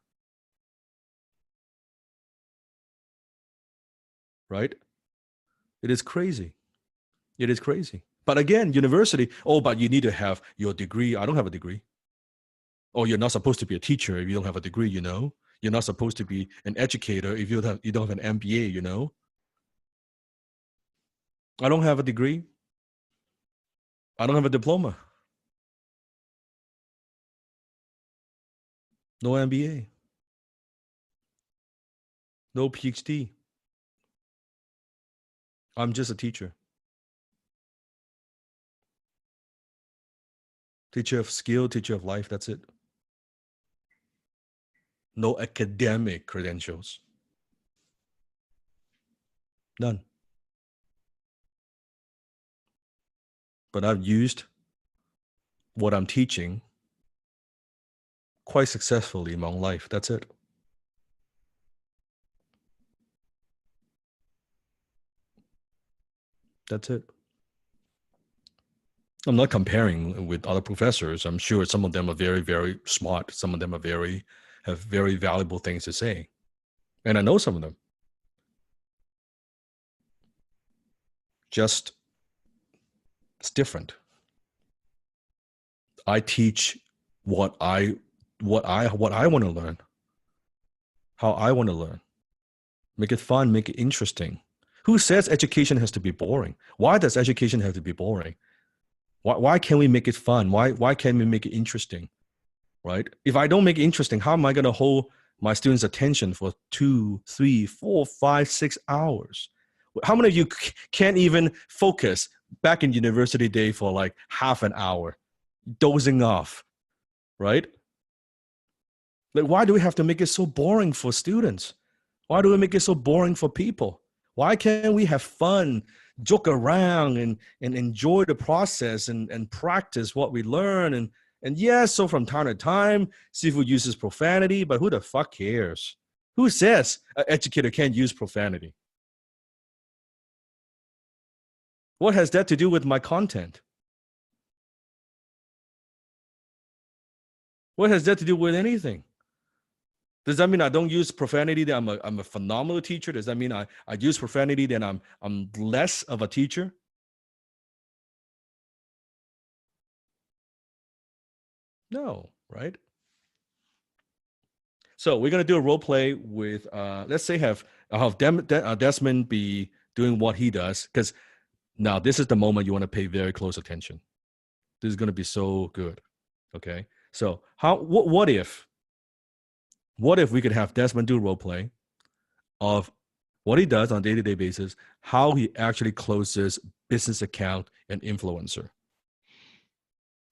Right? It is crazy. It is crazy. But again, university, oh, but you need to have your degree. I don't have a degree. Oh, you're not supposed to be a teacher if you don't have a degree, you know? You're not supposed to be an educator if you don't have an MBA, you know? I don't have a degree. I don't have a diploma. No MBA. No PhD. I'm just a teacher. Teacher of skill, teacher of life. That's it. No academic credentials. None. But I've used what I'm teaching quite successfully in my own life. That's it. That's it. I'm not comparing with other professors. I'm sure some of them are very, very smart. Some of them are have very valuable things to say. And I know some of them. Just it's different. I teach what I want to learn, how I want to learn. Make it fun, make it interesting. Who says education has to be boring? Why does education have to be boring? Why can't we make it fun? Why can't we make it interesting? Right? If I don't make it interesting, how am I going to hold my students' attention for 2, 3, 4, 5, 6 hours? How many of you can't even focus back in university day for like half an hour, dozing off, right? Like, why do we have to make it so boring for students? Why do we make it so boring for people? Why can't we have fun, joke around, and enjoy the process and practice what we learn? And yes, so from time to time, Sifu uses profanity, but who the fuck cares? Who says an educator can't use profanity? What has that to do with my content? What has that to do with anything? Does that mean I don't use profanity, that I'm a phenomenal teacher? Does that mean I use profanity, then I'm less of a teacher? No, right? So we're gonna do a role play with let's say I'll have Desmond be doing what he does, because now this is the moment you want to pay very close attention. This is gonna be so good. Okay. So what if we could have Desmond do role play of what he does on a day-to-day basis, how he actually closes business account and influencer?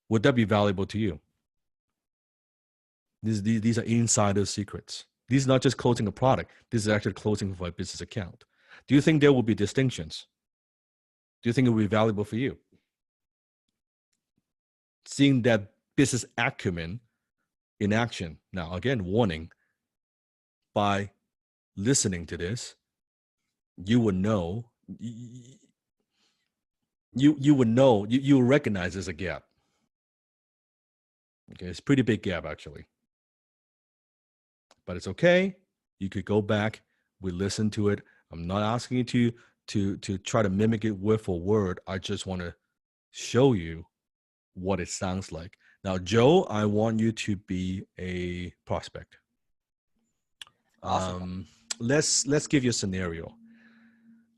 Would that be valuable to you? These are insider secrets. These are not just closing a product. This is actually closing for a business account. Do you think there will be distinctions? Do you think it will be valuable for you? Seeing that business acumen in action. Now, again, warning, by listening to this, you would know, you would know, you will recognize there's a gap. Okay, it's a pretty big gap actually. But it's okay. You could go back, we listen to it. I'm not asking you to try to mimic it word for word. I just want to show you what it sounds like. Now, Joe, I want you to be a prospect. Awesome. Let's give you a scenario.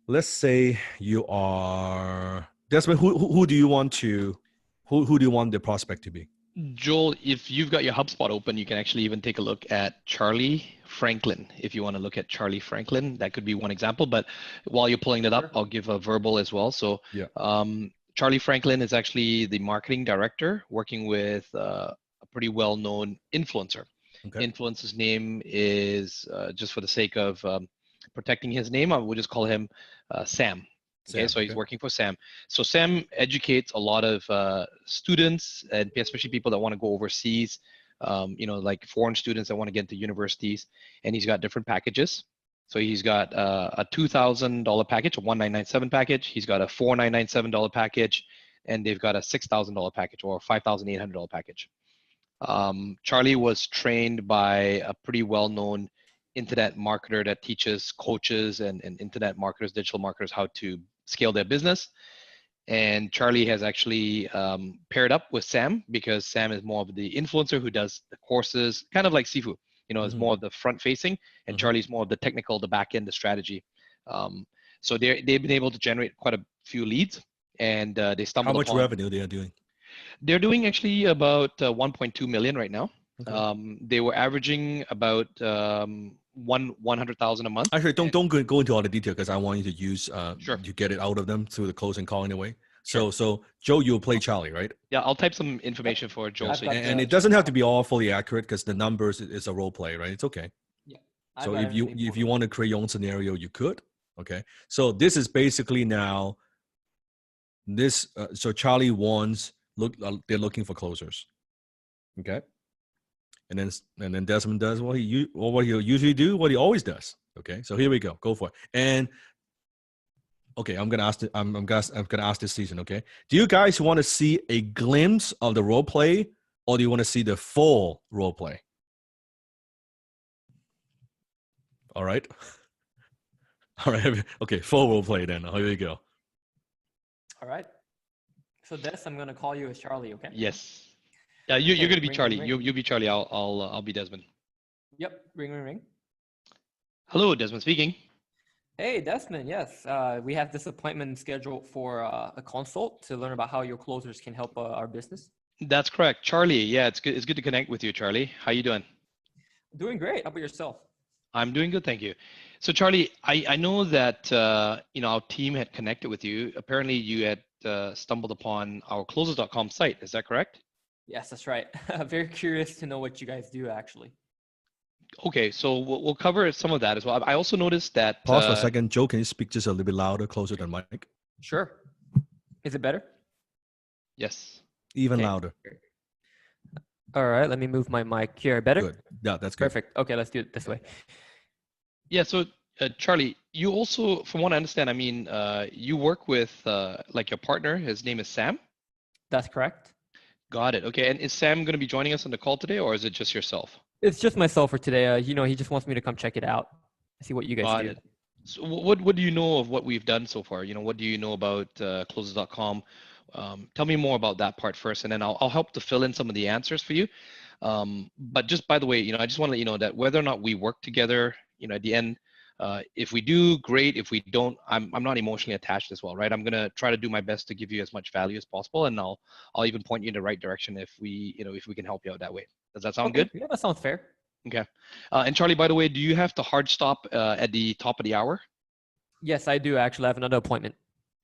Let's say you are Desmond. Who do you want the prospect to be? Joel, if you've got your HubSpot open, you can actually even take a look at Charlie Franklin. If you want to look at Charlie Franklin, that could be one example. But while you're pulling that up, I'll give a verbal as well. So Yeah. Charlie Franklin is actually the marketing director working with a pretty well-known influencer. Okay. Influencer's name is, just for the sake of protecting his name, I would just call him Sam. Okay, Sam, so he's working for Sam. So Sam educates a lot of students, and especially people that want to go overseas, like foreign students that want to get into universities, and he's got different packages. So he's got a $2,000 package, a $1,997 package. He's got a $4,997 package, and they've got a $6,000 package or a $5,800 package. Charlie was trained by a pretty well-known internet marketer that teaches coaches and internet marketers, digital marketers, how to scale their business. And Charlie has actually paired up with Sam, because Sam is more of the influencer who does the courses, kind of like Sifu, is more of the front facing, and Charlie's more of the technical, the back end, the strategy. So they've been able to generate quite a few leads, and they How stumbled much upon. revenue they are doing? They're doing actually about 1.2 million right now. Okay. They were averaging about 100,000 a month. Actually, And- don't go into all the detail because I want you to use Sure. to get it out of them through the closing call anyway. Sure. So Joe, you'll play Charlie, right? Yeah, I'll type some information for Joel. I've So got And the it doesn't have to sheet. be all fully accurate because the numbers is a role play, right? It's okay. Yeah. I've So got if you everything pulled if you up. want to create your own scenario, you could. Okay. So this is basically now this. So Charlie wants they're looking for closers. Okay. And then Desmond does what he'll usually do, what he always does. Okay. So here we go. Go for it. And okay, I'm gonna ask this season. Okay. Do you guys want to see a glimpse of the role play, or do you want to see the full role play? All right. All right. Okay. Full role play then. Here we go. All right. So Des, I'm gonna call you as Charlie, okay? yes. Yeah, you're Okay, gonna be ring, Charlie. ring, ring. You be Charlie. I'll be Desmond. Yep. Ring, ring, ring. Hello, Desmond speaking. Hey, Desmond. Yes, we have this appointment scheduled for a consult to learn about how your closers can help our business. That's correct, Charlie. Yeah, it's good. It's good to connect with you, Charlie. How you doing? Doing great. How about yourself? I'm doing good, thank you. So, Charlie, I know that our team had connected with you. Apparently, you had stumbled upon our closers.com site. Is that correct? Yes, that's right. Very curious to know what you guys do, actually. Okay, so we'll cover some of that as well. I also noticed that. Pause for a second. Joe, can you speak just a little bit louder, closer than Mike? Sure. Is it better? Yes. Even Okay. louder. All right. Let me move my mic here. Better? Good. Yeah, that's good. Perfect. Okay, let's do it this way. Yeah. So, Charlie, you also, from what I understand, I mean, you work with like your partner. His name is Sam. That's correct. Got it. Okay. And is Sam going to be joining us on the call today, or is it just yourself? It's just myself for today. He just wants me to come check it out, see what you guys Got do. it. So what do you know of what we've done so far? What do you know about closes.com? Tell me more about that part first, and then I'll help to fill in some of the answers for you. But just by the way, I just want to let you know that whether or not we work together, at the end, if we do, great. If we don't, I'm not emotionally attached as well, right? I'm gonna try to do my best to give you as much value as possible, and I'll even point you in the right direction if we can help you out that way. Does that sound Okay. good? Yeah, that sounds fair. Okay. And Charlie, by the way, do you have to hard stop at the top of the hour? Yes, I do actually. I have another appointment.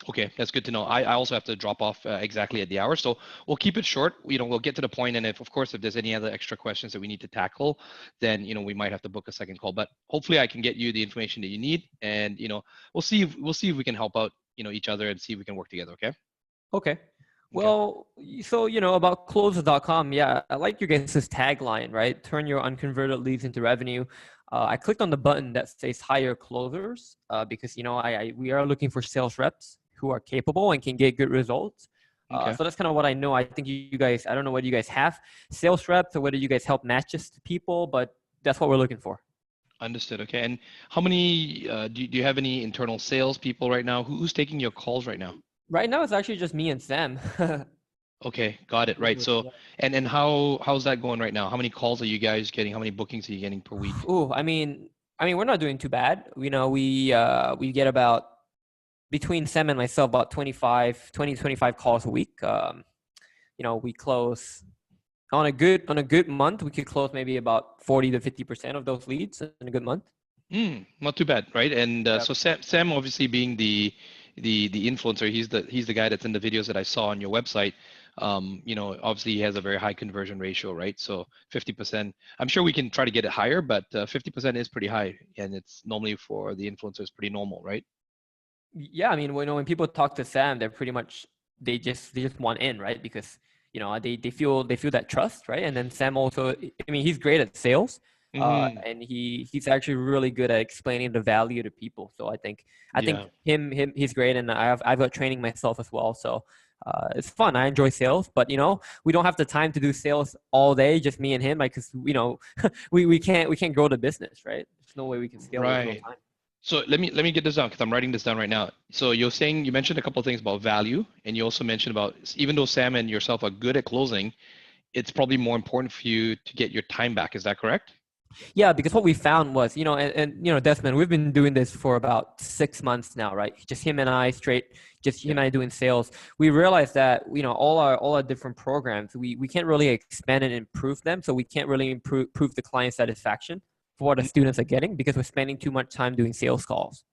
Okay, that's good to know. I also have to drop off exactly at the hour, so we'll keep it short. We'll get to the point, and if there's any other extra questions that we need to tackle, then we might have to book a second call. But hopefully, I can get you the information that you need, and we'll see if we can help out each other and see if we can work together. Okay. Okay. Well, so about closes.com, yeah, I like your guys' tagline, right? Turn your unconverted leads into revenue. I clicked on the button that says hire closers because we are looking for sales reps who are capable and can get good results. Okay. So that's kind of what I know. I think you guys, I don't know whether you guys have sales reps or whether you guys help matches to people, but that's what we're looking for. Understood. Okay. And how many do you have any internal sales people right now? Who's taking your calls right now? Right now, it's actually just me and Sam. Okay, got it. Right. So, and how's that going right now? How many calls are you guys getting? How many bookings are you getting per week? Oh, I mean, we're not doing too bad. We get about between Sam and myself about 20 to 25 calls a week. We close on a good month. We could close maybe about 40 to 50% of those leads in a good month. Not too bad, right? And so Sam obviously being the influencer, he's the guy that's in the videos that I saw on your website. Obviously he has a very high conversion ratio, right? So 50%. I'm sure we can try to get it higher, but 50% is pretty high, and it's normally for the influencers pretty normal, right? Yeah, I mean, when people talk to Sam, they're pretty much they just want in, right? Because they feel that trust, right? And then Sam also, he's great at sales. And he's actually really good at explaining the value to people. So I think he's great, and I've got training myself as well. So it's fun. I enjoy sales, but we don't have the time to do sales all day, just me and him, because we can't grow the business, right? There's no way we can scale with no time. So let me get this down because I'm writing this down right now. So you mentioned a couple of things about value, and you also mentioned about even though Sam and yourself are good at closing, it's probably more important for you to get your time back. Is that correct? Yeah, because what we found was, Desmond, we've been doing this for about 6 months now, right? Just him and I just him and I doing sales. We realized that, all our different programs, we can't really expand and improve them. So we can't really improve the client satisfaction for what the students are getting because we're spending too much time doing sales calls.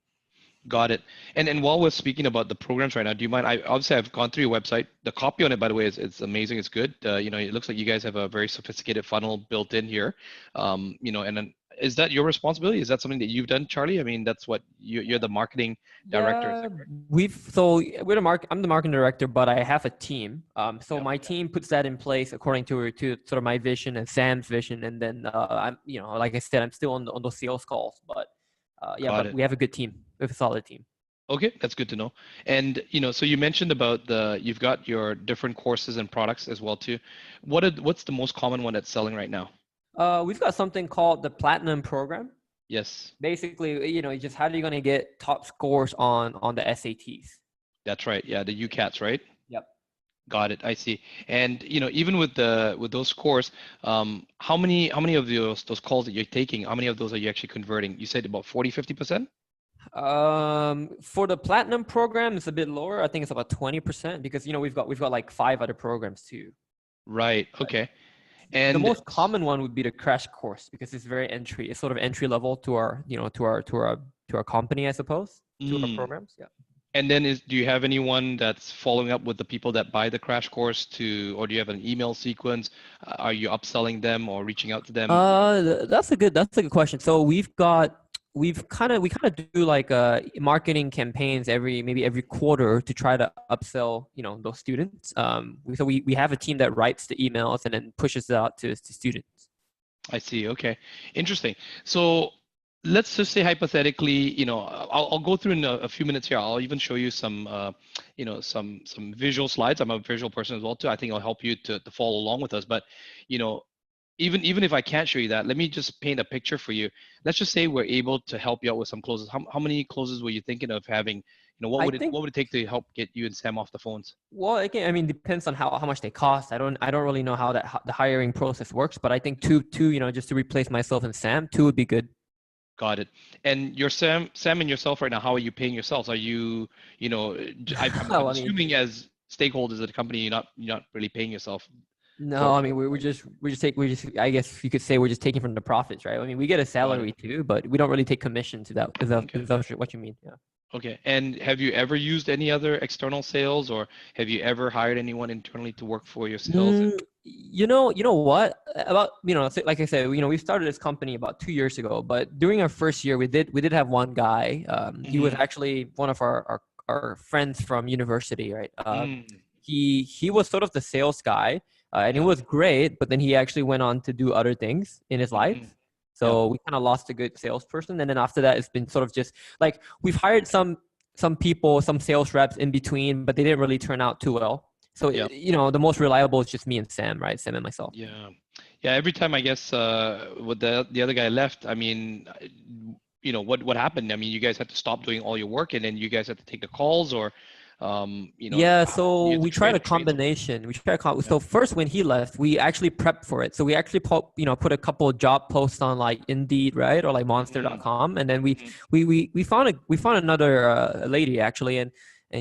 Got it. And while we're speaking about the programs right now, do you mind? I've gone through your website. The copy on it, by the way, is amazing. It's good. It looks like you guys have a very sophisticated funnel built in here. And then is that your responsibility? Is that something that you've done, Charlie? I mean, that's what you're the marketing director. Is Yeah, that correct? I'm the marketing director, but I have a team. So Yeah. my team puts that in place according to sort of my vision and Sam's vision, and then I'm, like I said, I'm still on those sales calls, but Got but it. we have a good team. We have a solid team. Okay, that's good to know. And so you mentioned about you've got your different courses and products as well too. What's the most common one that's selling right now? We've got something called the Platinum Program. Yes, Basically, just how are you going to get top scores on the SATs? that's right. Yeah, the UCATs, right? Yep. Got it. I see. And even with those scores, how many of those calls that you're taking, how many of those are you actually converting? You said about 40, 50%? For the Platinum Program, it's a bit lower. I think it's about 20% because we've got like 5 other programs too. Right. But Okay. the And most common one would be the crash course because it's very entry. It's sort of entry level to our, to our company, I suppose, to our mm, programs. Yeah. and then do you have anyone that's following up with the people that buy the crash course or do you have an email sequence? Are you upselling them or reaching out to them? That's a good question. So we kind of do like marketing campaigns maybe every quarter to try to upsell those students. So we have a team that writes the emails and then pushes it out to students. I see. Okay. Interesting. So let's just say hypothetically, I'll go through in a few minutes here. I'll even show you some, some visual slides. I'm a visual person as well too. I think it'll help you to follow along with us. But, you know, even if I can't show you that, let me just paint a picture for you. Let's just say we're able to help you out with some closes. How many closes were you thinking of having? What I would it think what would it take to help get you and Sam off the phones? Well, again, I mean, depends on how much they cost. I don't really know how the hiring process works, but I think two, just to replace myself and Sam, two would be good. Got it. And your Sam and yourself right now, how are you paying yourselves? Are you, I'm Well, I mean, assuming as stakeholders of the company, you're not really paying yourself no, for. I mean, I guess you could say we're just taking from the profits, right? I mean, we get a Got it. salary too, but we don't really take commission to that. Okay. Is that what you mean? Yeah. Okay. And have you ever used any other external sales, or have you ever hired anyone internally to work for your sales? You know what about like I said, we started this company about 2 years ago, but during our first year, we did have one guy. He was Mhm. actually one of our friends from university, right? Mm, He was sort of the sales guy, and it yeah. was great. But then he actually went on to do other things in his life. Mhm. Yeah. So we kind of lost a good salesperson, and then after that, it's been sort of just like we've hired some people, some sales reps in between, but they didn't really turn out too well. So Yeah. the most reliable is just me and Sam, right? Sam and myself. Yeah. Yeah. Every time I guess with the other guy left, I mean, what happened? I mean, you guys had to stop doing all your work, and then you guys had to take the calls, or Yeah, so you had to we tried a train them. combination. Yeah. So first, when he left, we actually prepped for it. So we actually put a couple of job posts on like Indeed, right, or like Mhm. Monster.com, and then we Mhm. we we we found another lady actually, and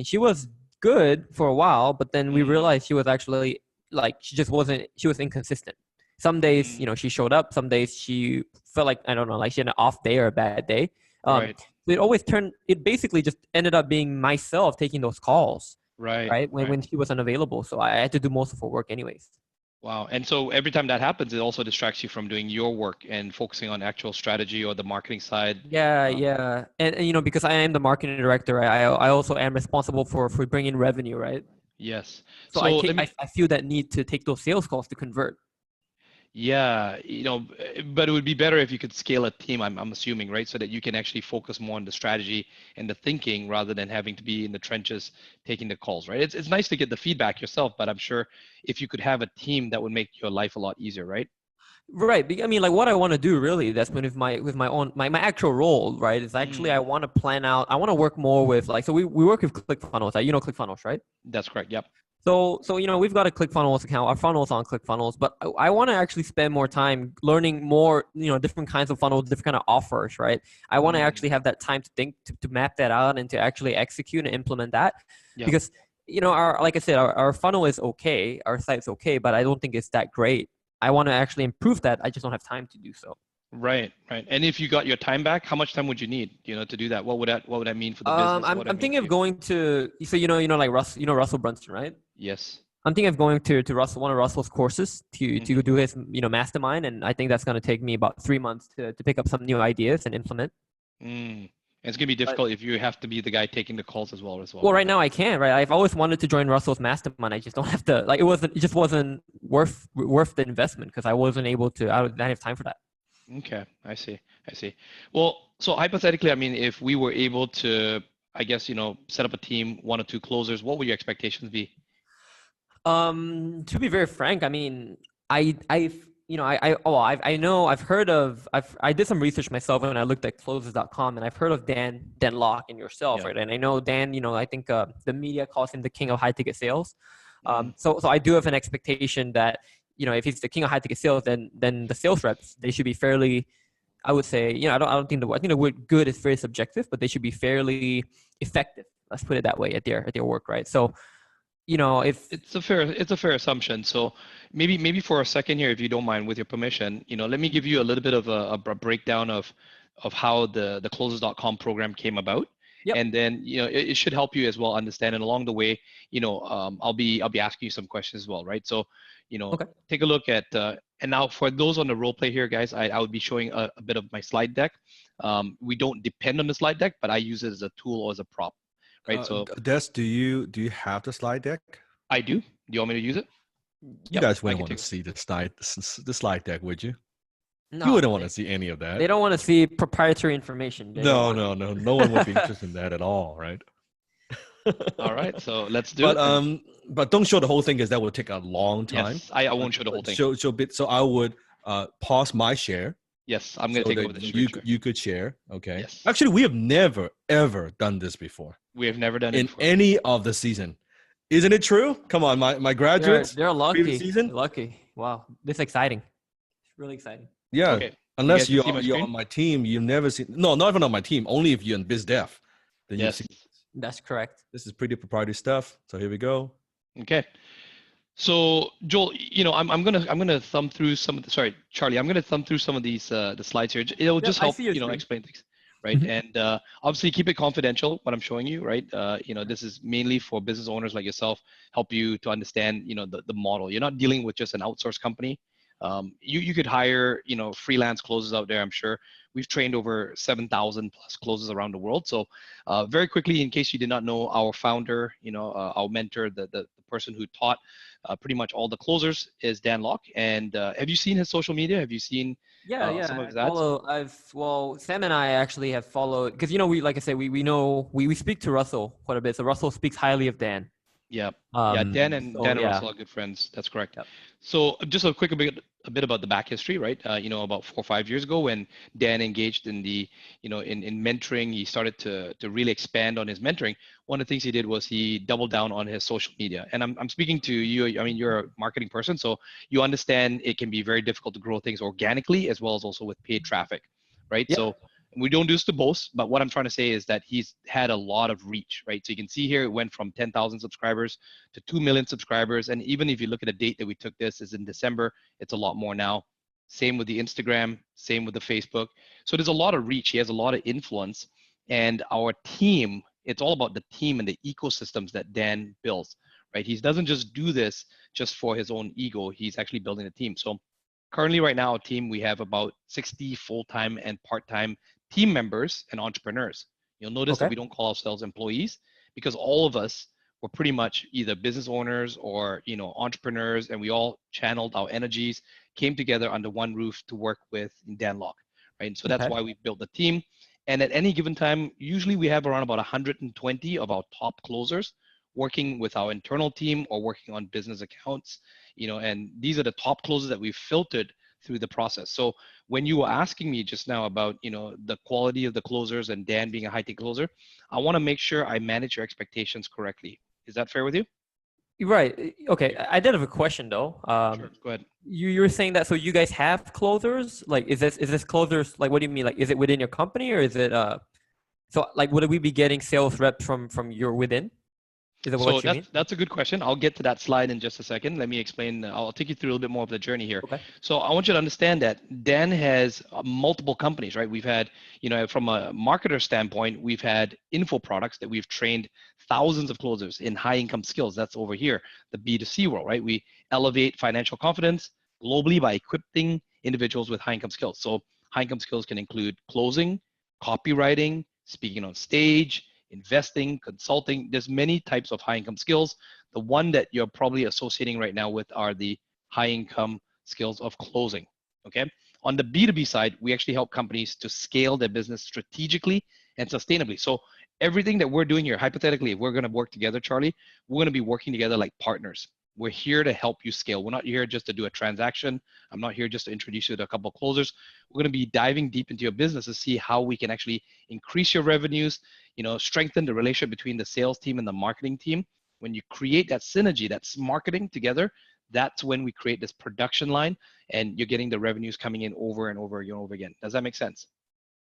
she was good for a while, but then we Mhm. realized she was actually like she was inconsistent. Some days, Mm. she showed up. Some days she felt like I don't know, like she had an off day or a bad day. Um, Right. it basically just ended up being myself taking those calls, Right. right? When Right. when she was unavailable. So I had to do most of her work anyways. Wow. And so every time that happens, it also distracts you from doing your work and focusing on actual strategy or the marketing side. Yeah, Uh, yeah. And because I am the marketing director, I also am responsible for bringing revenue, right? yes. So I So take let I, me, I feel that need to take those sales calls to convert. yeah, but it would be better if you could scale a team, I'm assuming, right? So that you can actually focus more on the strategy and the thinking rather than having to be in the trenches taking the calls, right? It's nice to get the feedback yourself, but I'm sure if you could have a team, that would make your life a lot easier, right? Right. I mean, like what I want to do really, that's when with my own my actual role, right? Is actually I Mm, want to plan out. I want to work more with like so we work with ClickFunnels. You know ClickFunnels, right? that's correct. Yep. So we've got a ClickFunnels account. Our funnels on ClickFunnels, but I want to actually spend more time learning more, different kinds of funnels, different kind of offers, right? I want to actually have that time to think, to map that out and to actually execute and implement that. Yeah. Because, like I said, our funnel is okay, our site's okay, but I don't think it's that great. I want to actually improve that. I just don't have time to do so. Right. And if you got your time back, how much time would you need, to do that? What would that mean for the business? What would that I'm mean thinking for of you? going to, so like Russell Brunson, right? Yes. I'm thinking of going to Russell, one of Russell's courses to Mhm. do his mastermind, and I think that's going to take me about 3 months to pick up some new ideas and implement. And it's gonna be But, difficult if you have to be the guy taking the calls as well. well, Right? right now I can, right? I've always wanted to join Russell's mastermind. I just don't have to. Like, it just wasn't worth the investment because I wasn't able to. I didn't have time for that. Okay, I see. Well, so hypothetically, I mean, if we were able to, I guess, set up a team, 1 or 2 closers, what would your expectations be? To be very frank, I mean, I've I know I did some research myself when I looked at closes.com, and I've heard of Dan Locke and yourself, Yeah. right? And I know Dan, I think the media calls him the king of high ticket sales. Mm. So I do have an expectation that, if he's the king of high ticket sales, then the sales reps, they should be fairly, I would say, I don't think I think the word good is very subjective, but they should be fairly effective. Let's put it that way at their work, right? So, if It's a fair assumption. So maybe for a second here, if you don't mind, with your permission, let me give you a little bit of a breakdown of how the closes.com program came about. Yep. And then, it should help you as well understand. And along the way, I'll be asking you some questions as well, right? So, Okay. take a look at, and now for those on the role play here, guys, I would be showing a bit of my slide deck. We don't depend on the slide deck, but I use it as a tool or as a prop, right? So Des, do you have the slide deck? I do. Do you want me to use it? You Yep, guys I wouldn't can want to take it. see the slide deck, would you? No, You wouldn't want to see any of that. they don't want to see proprietary information. They don't No, want no, no. No one would be interested in that at all, right? All right, so let's do it. But don't show the whole thing because that would take a long time. Yes, I won't show the whole thing. Show bit. So I would pause my share. Yes, I'm going to so take that over the screen share. you could share. Okay. Yes. Actually, we have never ever done this before We have never done it in before. any of the season. Isn't it true? Come on, my graduates. They're lucky. previous season? They're lucky. Wow, this is exciting. It's really exciting. Yeah. Okay. Unless You guys can see my you're screen? on my team, you've never seen. No, not even on my team. Only if you're in biz dev. Then you Yes. see. That's correct. This is pretty proprietary stuff. So here we go. Okay. So Joel, I'm gonna thumb through some of the. Sorry, Charlie, I'm gonna thumb through some of these the slides here. It'll just I help see your screen. explain things, right? Mhm. And obviously keep it confidential. What I'm showing you, right? This is mainly for business owners like yourself, help you to understand the model. You're not dealing with just an outsourced company. You could hire freelance closers out there. I'm sure we've trained over 7,000 plus closers around the world. So very quickly, in case you did not know, our founder, our mentor, the person who taught pretty much all the closers is Dan Locke. And have you seen his social media? Have you seen Yeah. some of his ads? Sam and I actually have followed because we, like I said, we speak to Russell quite a bit. So Russell speaks highly of Dan. Yeah. Um, Dan and so, Dan and yeah. Russell are good friends. That's correct. Yep. So just a bit about the back history, right? About 4 or 5 years ago, when Dan engaged in the, in mentoring, he started to really expand on his mentoring. One of the things he did was he doubled down on his social media. And I'm speaking to you. I mean, you're a marketing person, so you understand it can be very difficult to grow things organically as well as also with paid traffic, right? Yep. So we don't do this to boast, but what I'm trying to say is that he's had a lot of reach, right? So you can see here it went from 10,000 subscribers to 2 million subscribers. And even if you look at the date that we took this is in December, it's a lot more now. Same with the Instagram, same with the Facebook. So there's a lot of reach. He has a lot of influence. And our team, it's all about the team and the ecosystems that Dan builds, right? He doesn't just do this just for his own ego. He's actually building a team. So currently right now, our team, we have about 60 full-time and part-time team members and entrepreneurs. You'll notice that Okay. we don't call ourselves employees because all of us were pretty much either business owners or entrepreneurs, and we all channeled our energies, came together under one roof to work with Dan Locke, right? And so that's Okay. why we built the team. And at any given time, usually we have around about 120 of our top closers working with our internal team or working on business accounts, and these are the top closers that we've filtered through the process. So when you were asking me just now about the quality of the closers and Dan being a high ticket closer, I want to make sure I manage your expectations correctly. Is that fair with you? Right. Okay. I did have a question though. Sure, go ahead. You were saying that so you guys have closers? Like is this closers like what do you mean? Like is it within your company or is it so like would we be getting sales reps from your within? Is that So what you mean? that's a good question. I'll get to that slide in just a second. Let me explain. I'll take you through a little bit more of the journey here. Okay. So I want you to understand that Dan has multiple companies, right? We've had, from a marketer standpoint, we've had info products that we've trained thousands of closers in high income skills. That's over here, the B2C world, right? We elevate financial confidence globally by equipping individuals with high income skills. So high income skills can include closing, copywriting, speaking on stage, investing, consulting. There's many types of high income skills. The one that you're probably associating right now with are the high income skills of closing. Okay. On the B2B side, we actually help companies to scale their business strategically and sustainably. So everything that we're doing here, hypothetically, if we're going to work together, Charlie, we're going to be working together like partners. We're here to help you scale. We're not here just to do a transaction. I'm not here just to introduce you to a couple of closers. We're going to be diving deep into your business to see how we can actually increase your revenues, strengthen the relationship between the sales team and the marketing team. When you create that synergy, that's marketing together, that's when we create this production line and you're getting the revenues coming in over and over and over again. Does that make sense?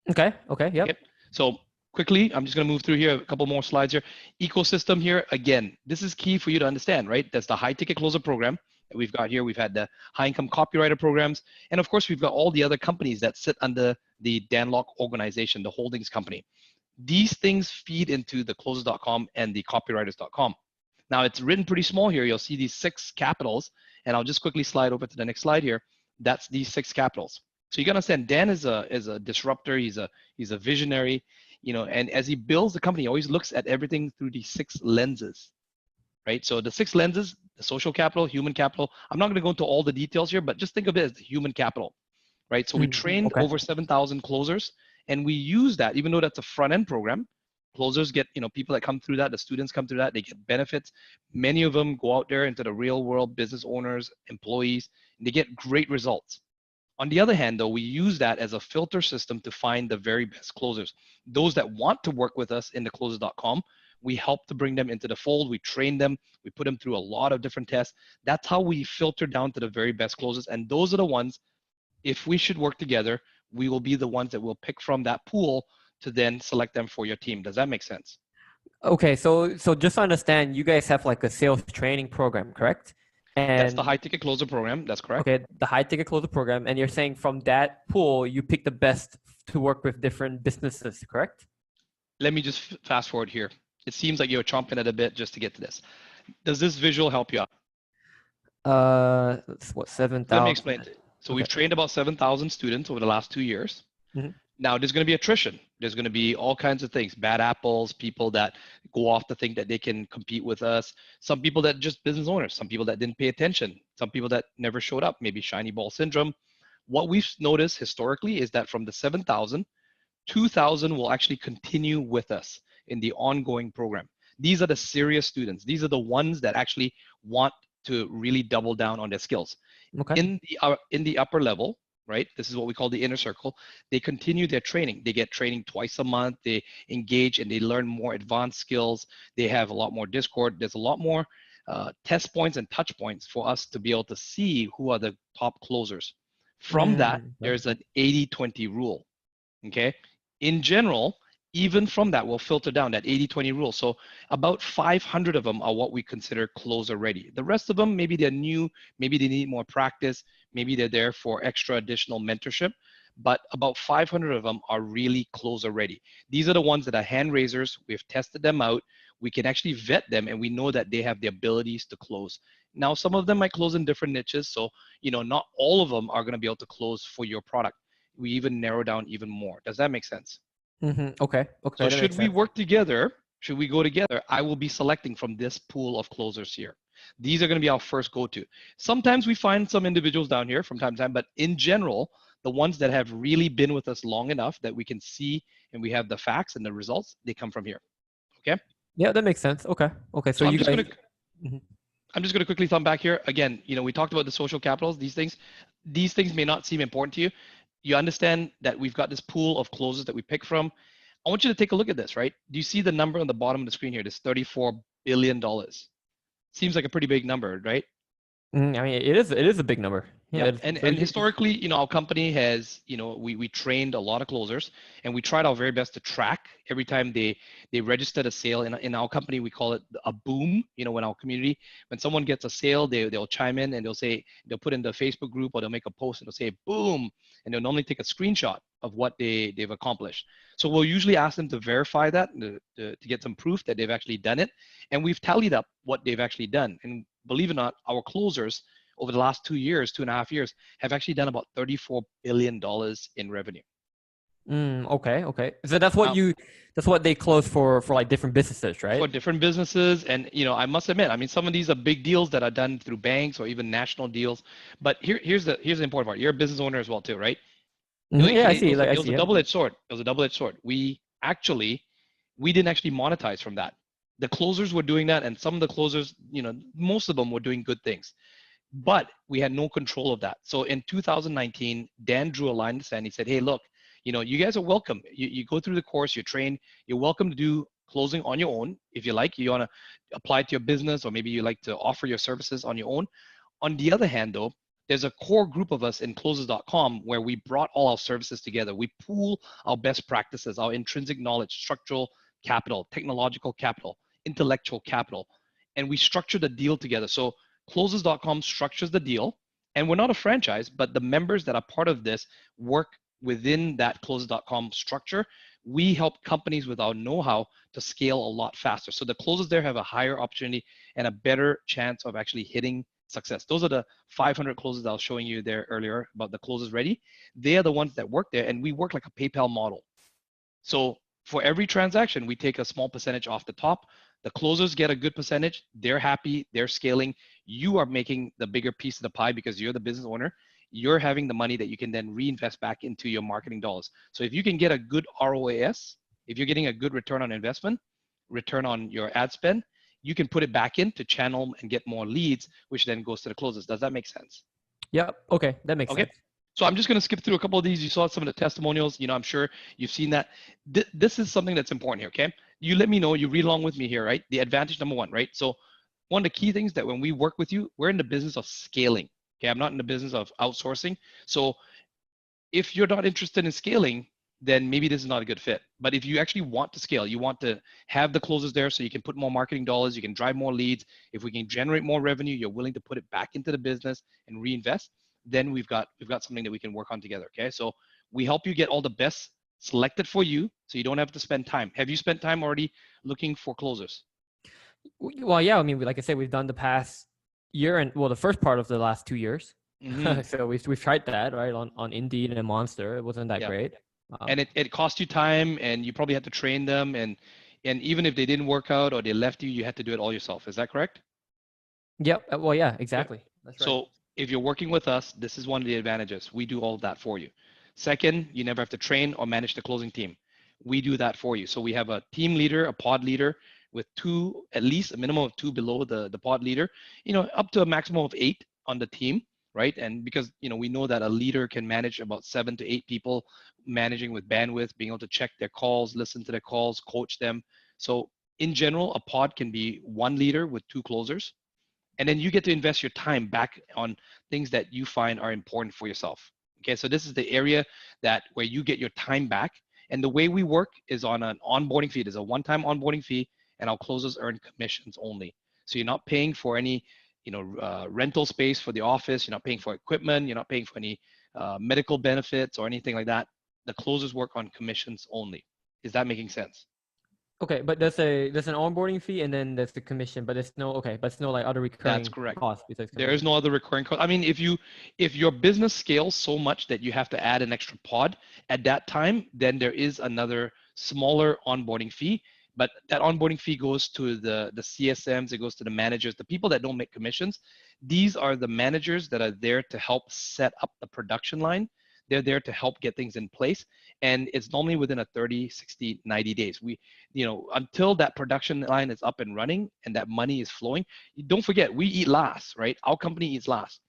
Okay. Okay. Yep. Okay. So quickly, I'm just going to move through here, a couple more slides here. Ecosystem here, again, this is key for you to understand, right? That's the high ticket closer program that we've got here. We've had the high income copywriter programs. And of course, we've got all the other companies that sit under the Danlock organization, the holdings company. These things feed into the closers.com and the copywriters.com. Now it's written pretty small here. You'll see these 6 capitals, and I'll just quickly slide over to the next slide here. That's these 6 capitals. So you gotta understand, Dan is a disruptor. He's a visionary, and as he builds the company, he always looks at everything through these 6 lenses, right? So the 6 lenses: the social capital, human capital. I'm not gonna go into all the details here, but just think of it as the human capital, right? So we trained Okay. over 7,000 closers, and we use that, even though that's a front end program. Closers get, people that come through that, the students come through that, they get benefits. Many of them go out there into the real world, business owners, employees, and they get great results. On the other hand, though, we use that as a filter system to find the very best closers. Those that want to work with us in the closers.com, we help to bring them into the fold. We train them. We put them through a lot of different tests. That's how we filter down to the very best closers. And those are the ones, if we should work together, we will be the ones that will pick from that pool to then select them for your team. Does that make sense? Okay. So just to understand, you guys have like a sales training program, correct? That's the And high ticket closer program. That's correct. okay, the high ticket closer program, and you're saying from that pool you pick the best to work with different businesses, correct? Let me just fast forward here. It seems like you're chomping at a bit just to get to this. Does this visual help you out? That's what, 7,000? Let me explain. So Okay. we've trained about 7,000 students over the last 2 years. Mhm. Now there's going to be attrition. There's going to be all kinds of things, bad apples, people that go off to think that they can compete with us. Some people that just business owners, some people that didn't pay attention, some people that never showed up, maybe shiny ball syndrome. What we've noticed historically is that from the 7,000, 2,000 will actually continue with us in the ongoing program. These are the serious students. These are the ones that actually want to really double down on their skills. Okay. In the upper level, right? This is what we call the inner circle. They continue their training. They get training twice a month. They engage and they learn more advanced skills. They have a lot more Discord. There's a lot more test points and touch points for us to be able to see who are the top closers. From that, Okay. there's an 80-20 rule. Okay. In general, even from that, we'll filter down that 80-20 rule. So about 500 of them are what we consider closer ready. The rest of them, maybe they're new, maybe they need more practice, maybe they're there for extra additional mentorship, but about 500 of them are really closer ready. These are the ones that are hand raisers. We've tested them out. We can actually vet them and we know that they have the abilities to close. Now, some of them might close in different niches. So, not all of them are going to be able to close for your product. We even narrow down even more. Does that make sense? Okay. Okay. So That should makes we sense. work together, should we go together, I will be selecting from this pool of closers here. These are going to be our first go-to. Sometimes we find some individuals down here from time to time, but in general, the ones that have really been with us long enough that we can see and we have the facts and the results, they come from here. Okay? Yeah, that makes sense. Okay. Okay. So So you guys. Mhm. I'm just going to quickly thumb back here. Again, we talked about the social capitals, these things. These things may not seem important to you. You understand that we've got this pool of closers that we pick from. I want you to take a look at this, right? Do you see the number on the bottom of the screen here? This $34 billion. Seems like a pretty big number, right? I mean, it is a big number. Yeah. Yep. And historically, our company has, we trained a lot of closers, and we tried our very best to track every time they registered a sale. In our company, we call it a boom. In our community, when someone gets a sale, they'll chime in and they'll put in the Facebook group, or they'll make a post and they'll say boom, and they'll normally take a screenshot of what they've accomplished. So we'll usually ask them to verify that to get some proof that they've actually done it, and we've tallied up what they've actually done. And believe it or not, our closers over the last 2.5 years, have actually done about $34 billion in revenue. Okay. So that's what they close for like different businesses, right? For different businesses. And, I must admit, some of these are big deals that are done through banks or even national deals. But here's the important part. You're a business owner as well too, right? Yeah, I see. It was a double-edged sword. It was a double-edged sword. We didn't actually monetize from that. The closers were doing that, and some of the closers, most of them were doing good things. But we had no control of that. So in 2019, Dan drew a line in the sand. He said, hey, look, you guys are welcome. You go through the course, you train, you're welcome to do closing on your own. If you like, you want to apply it to your business, or maybe you like to offer your services on your own. On the other hand, though, there's a core group of us in closes.com where we brought all our services together. We pool our best practices, our intrinsic knowledge, structural capital, technological capital, intellectual capital, and we structure the deal together. So closes.com structures the deal, and we're not a franchise, but the members that are part of this work within that closes.com structure. We help companies with our know-how to scale a lot faster. So the closes there have a higher opportunity and a better chance of actually hitting success. Those are the 500 closes I was showing you there earlier about the closes ready. They are the ones that work there, and we work like a PayPal model. So for every transaction, we take a small percentage off the top. The closers get a good percentage. They're happy. They're scaling. You are making the bigger piece of the pie because you're the business owner. You're having the money that you can then reinvest back into your marketing dollars. So if you can get a good ROAS, if you're getting a good return on investment, return on your ad spend, you can put it back in to channel and get more leads, which then goes to the closes. Does that make sense? Yep. Okay. That makes sense. So I'm just going to skip through a couple of these. You saw some of the testimonials. I'm sure you've seen that. This is something that's important here, okay? You let me know. You read along with me here, right? The advantage number one, right? So one of the key things that when we work with you, we're in the business of scaling, okay? I'm not in the business of outsourcing. So if you're not interested in scaling, then maybe this is not a good fit. But if you actually want to scale, you want to have the closes there so you can put more marketing dollars, you can drive more leads. If we can generate more revenue, you're willing to put it back into the business and reinvest, then we've got something that we can work on together, okay? So we help you get all the best selected for you so you don't have to spend time. Have you spent time already looking for closers? Well, yeah, I mean, like I said, we've done the past year and the first part of the last 2 years. Mhm. So we've tried that, right, on Indeed and Monster. It wasn't that Yeah. great. And it cost you time, and you probably had to train them, and even if they didn't work out or they left you, you had to do it all yourself. Is that correct? Yep. Well, yeah, exactly. That's right. So if you're working with us, this is one of the advantages. We do all of that for you. Second, you never have to train or manage the closing team. We do that for you. So we have a team leader, a pod leader with two, at least a minimum of two below the pod leader, up to a maximum of 8 on the team, right? And because, we know that a leader can manage about 7 to 8 people, managing with bandwidth, being able to check their calls, listen to their calls, coach them. So in general, a pod can be one leader with 2 closers. And then you get to invest your time back on things that you find are important for yourself. Okay, so this is the area where you get your time back. And the way we work is on an onboarding fee. There's a one-time onboarding fee, and our closers earn commissions only. So you're not paying for any, rental space for the office. You're not paying for equipment. You're not paying for any medical benefits or anything like that. The closers work on commissions only. Is that making sense? Okay, but there's an onboarding fee and then there's the commission, but it's no like other recurring That's correct. costs besides commission. There is no other recurring cost. I mean, if your business scales so much that you have to add an extra pod at that time, then there is another smaller onboarding fee. But that onboarding fee goes to the CSMs, it goes to the managers, the people that don't make commissions. These are the managers that are there to help set up the production line. They're there to help get things in place. And it's normally within a 30, 60, 90 days. Until that production line is up and running and that money is flowing, don't forget, we eat last, right? Our company eats last.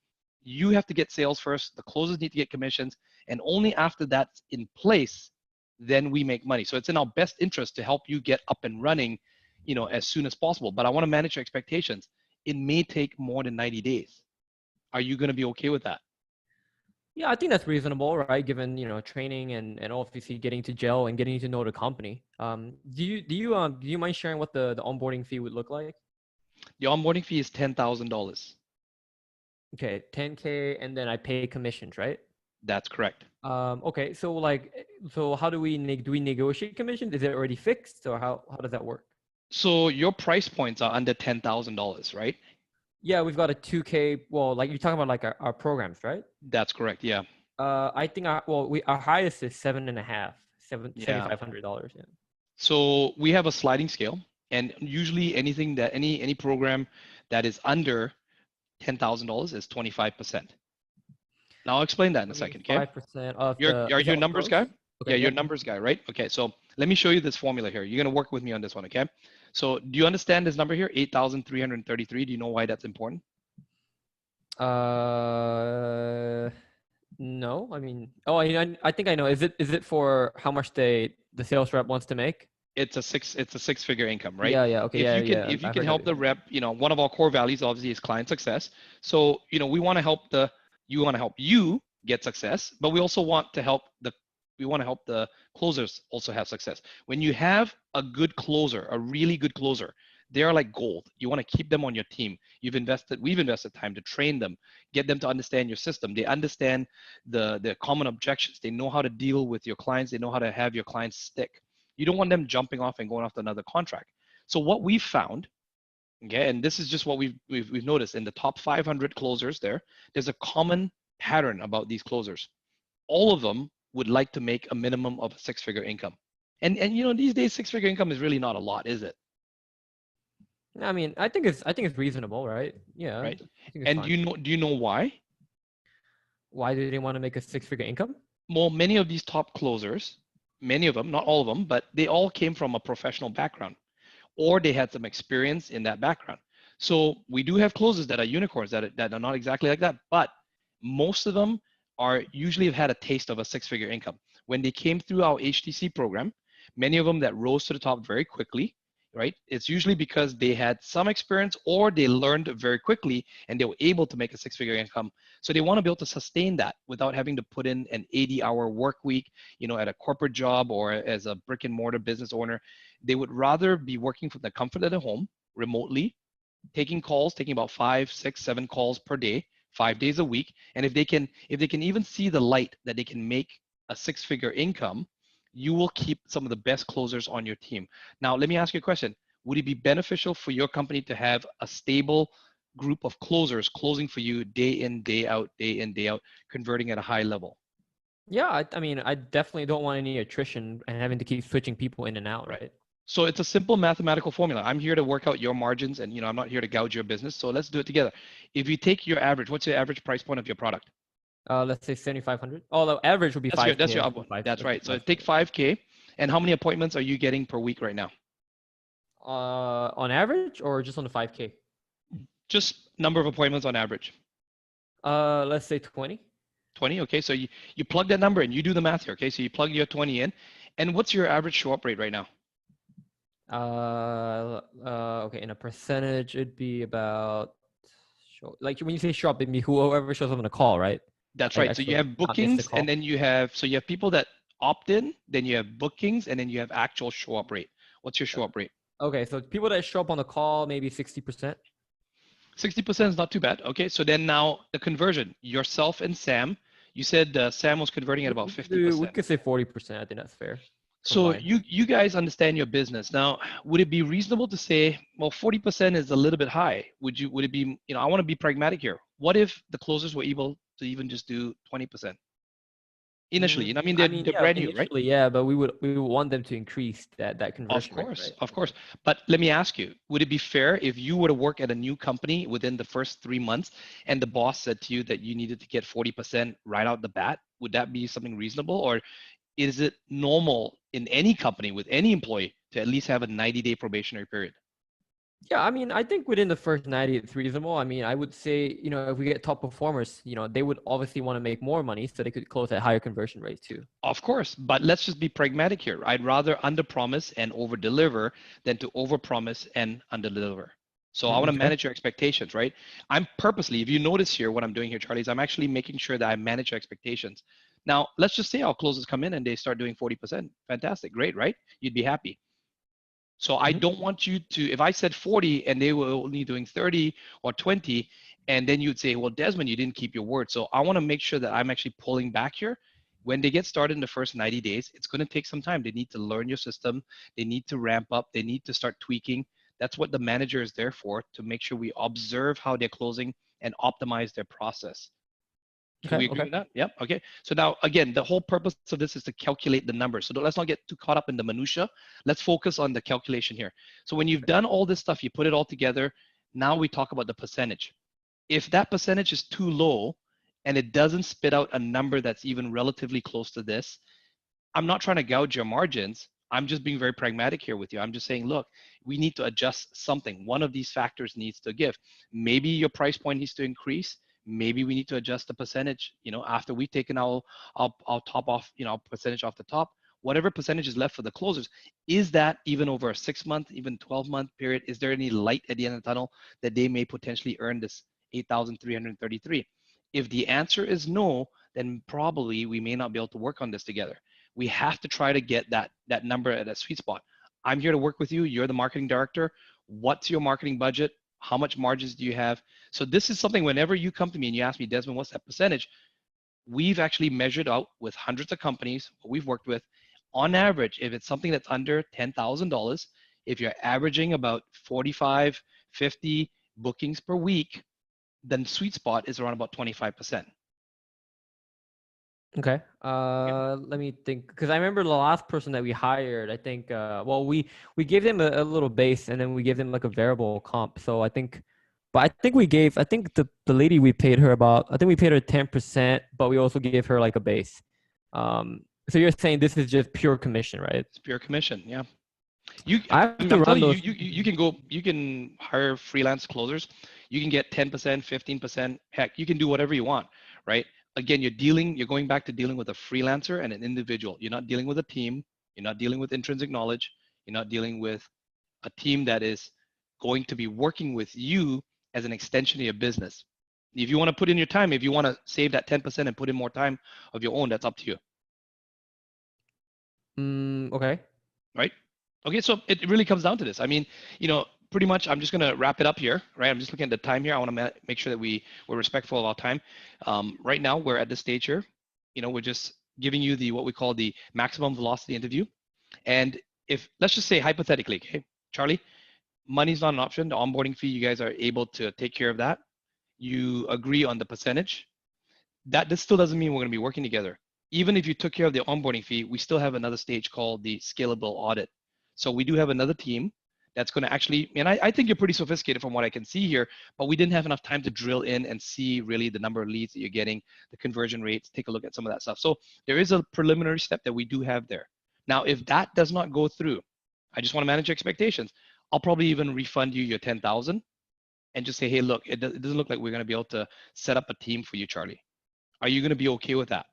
You have to get sales first. The closers need to get commissions. And only after that's in place, then we make money. So it's in our best interest to help you get up and running, as soon as possible. But I want to manage your expectations. it may take more than 90 days. Are you going to be okay with that? Yeah, I think that's reasonable, right? Given training and obviously getting to gel and getting to know the company. Do you mind sharing what the onboarding fee would look like? The onboarding fee is $10,000. Okay, 10K, and then I pay commissions, right? That's correct. Okay, so how do we negotiate commissions? Is it already fixed, or how does that work? So your price points are under $10,000, right? Yeah, we've got a 2K. Well, like you're talking about like our programs, right? That's correct. Yeah. I think our highest is 7.5, Yeah. $7,500. Yeah. So we have a sliding scale, and usually anything that any program that is under $10,000 is 25%. Now I'll explain that in a second, okay? 5% of Are is you it a on numbers guy? gross? Yeah, Okay, you're a yep. numbers guy, right? Okay, so let me show you this formula here. You're gonna work with me on this one, okay? So do you understand this number here, 8,333? Do you know why that's important? No, I mean, I think I know. Is it for how much the sales rep wants to make? It's a six-figure income, right? Yeah, yeah, okay, If yeah, you can yeah. I heard that help the before. rep, one of our core values obviously is client success. So we want to help you get success, but we also want to help the closers also have success. When you have a good closer, a really good closer, they are like gold. You want to keep them on your team. We've invested time to train them, get them to understand your system. They understand the common objections. They know how to deal with your clients. They know how to have your clients stick. You don't want them jumping off and going off to another contract. So what we've found, okay, and this is just what we've noticed in the top 500 closers there's a common pattern about these closers. All of them would like to make a minimum of a six-figure income. And these days six-figure income is really not a lot, is it? I mean, I think it's reasonable, right? Yeah, Right? I think it's And fine. do you know why? Why do they want to make a six-figure income? Well, many of these top closers, many of them, not all of them, but they all came from a professional background, or they had some experience in that background. So we do have closers that are unicorns that are not exactly like that, but most of them are usually have had a taste of a six-figure income. When they came through our HTC program, many of them that rose to the top very quickly, right? It's usually because they had some experience or they learned very quickly and they were able to make a six-figure income. So they want to be able to sustain that without having to put in an 80-hour work week, at a corporate job or as a brick and mortar business owner. They would rather be working from the comfort of their home remotely, taking calls, taking about 5, 6, 7 calls per day, 5 days a week. And if they can even see the light that they can make a six-figure income, you will keep some of the best closers on your team. Now, let me ask you a question. Would it be beneficial for your company to have a stable group of closers closing for you day in, day out, converting at a high level? Yeah, I mean, I definitely don't want any attrition and having to keep switching people in and out, right? So it's a simple mathematical formula. I'm here to work out your margins and I'm not here to gouge your business. So let's do it together. If you take your average, what's your average price point of your product? Let's say 7,500. Oh, the average would be 5K. That's your up one. That's right. So take 5K. And how many appointments are you getting per week right now? On average or just on the 5K? Just number of appointments on average. Let's say 20. 20. Okay. So you plug that number in. You do the math here. Okay. So you plug your 20 in. And what's your average show up rate right now? Okay, in a percentage, it'd be about like when you say show up, it'd be whoever shows up on the call, right? That's Like right. So you actually have not miss the bookings, call. and then you have people that opt in, then you have bookings, and then you have actual show up rate. What's your show up rate? Okay, so people that show up on the call, maybe 60%. 60% is not too bad. Okay, so then now the conversion, yourself and Sam, you said Sam was converting at about 50%. We could say 40%. I think that's fair. So Combined. you guys understand your business. Now, would it be reasonable to say, well, 40% is a little bit high? Would it be, I want to be pragmatic here. What if the closers were able to even just do 20%? Initially, I mean, they're Yeah, brand new, right? initially, yeah, but we would want them to increase that conversion rate, right? Of course. But let me ask you, would it be fair if you were to work at a new company within the first 3 months and the boss said to you that you needed to get 40% right out the bat? Would that be something reasonable? Or is it normal in any company with any employee to at least have a 90-day probationary period? Yeah, I mean, I think within the first 90, it's reasonable. I mean, I would say, if we get top performers, they would obviously want to make more money so they could close at higher conversion rates too. Of course, but let's just be pragmatic here. I'd rather underpromise and overdeliver than to overpromise and underdeliver. So I want to Okay. manage your expectations, right? I'm purposely, if you notice here, what I'm doing here, Charlie, is I'm actually making sure that I manage your expectations. Now, let's just say our closers come in and they start doing 40%. Fantastic, great, right? You'd be happy. So I Mhm. don't want you to, if I said 40 and they were only doing 30 or 20, and then you'd say, well, Desmond, you didn't keep your word. So I want to make sure that I'm actually pulling back here. When they get started in the first 90 days, it's going to take some time. They need to learn your system. They need to ramp up. They need to start tweaking. That's what the manager is there for, to make sure we observe how they're closing and optimize their process. Can we agree Okay. with that? Yep. Okay. So now, again, the whole purpose of this is to calculate the numbers. So let's not get too caught up in the minutia. Let's focus on the calculation here. So when you've done all this stuff, you put it all together. Now we talk about the percentage. If that percentage is too low and it doesn't spit out a number that's even relatively close to this, I'm not trying to gouge your margins. I'm just being very pragmatic here with you. I'm just saying, look, we need to adjust something. One of these factors needs to give. Maybe your price point needs to increase. Maybe we need to adjust the percentage, after we've taken our top off, percentage off the top, whatever percentage is left for the closers. Is that even over a 6-month, even 12-month period? Is there any light at the end of the tunnel that they may potentially earn this 8,333? If the answer is no, then probably we may not be able to work on this together. We have to try to get that number at a sweet spot. I'm here to work with you. You're the marketing director. What's your marketing budget? How much margins do you have? So this is something, whenever you come to me and you ask me, Desmond, what's that percentage? We've actually measured out with hundreds of companies, what we've worked with. On average, if it's something that's under $10,000, if you're averaging about 45, 50 bookings per week, then sweet spot is around about 25%. Okay. Let me think, because I remember the last person that we hired. I think, well, we gave them a little base, and then we gave them like a variable comp. So I think, but I think the lady, we paid her about, I think we paid her 10%, but we also gave her like a base. So you're saying this is just pure commission, right? It's pure commission, yeah. I have to I'm run telling you, those. you can hire freelance closers. You can get 10%, 15%. Heck, you can do whatever you want, right? Again, you're going back to dealing with a freelancer and an individual. You're not dealing with a team. You're not dealing with intrinsic knowledge. You're not dealing with a team that is going to be working with you as an extension of your business. If you want to put in your time, if you want to save that 10% and put in more time of your own, that's up to you. Okay. Right? Okay, so it really comes down to this. I mean, pretty much I'm just going to wrap it up here, right? I'm just looking at the time here. I want to make sure that we're respectful of our time. Right now, we're at this stage here. We're just giving you what we call the maximum velocity interview. And if, let's just say hypothetically, okay, Charlie, money's not an option. The onboarding fee, you guys are able to take care of that. You agree on the percentage. This still doesn't mean we're going to be working together. Even if you took care of the onboarding fee, we still have another stage called the scalable audit. So we do have another team that's going to actually, and I think you're pretty sophisticated from what I can see here, but we didn't have enough time to drill in and see really the number of leads that you're getting, the conversion rates, take a look at some of that stuff. So there is a preliminary step that we do have there. Now, if that does not go through, I just want to manage expectations. I'll probably even refund you your 10,000 and just say, hey, look, it doesn't look like we're going to be able to set up a team for you, Charlie. Are you going to be okay with that?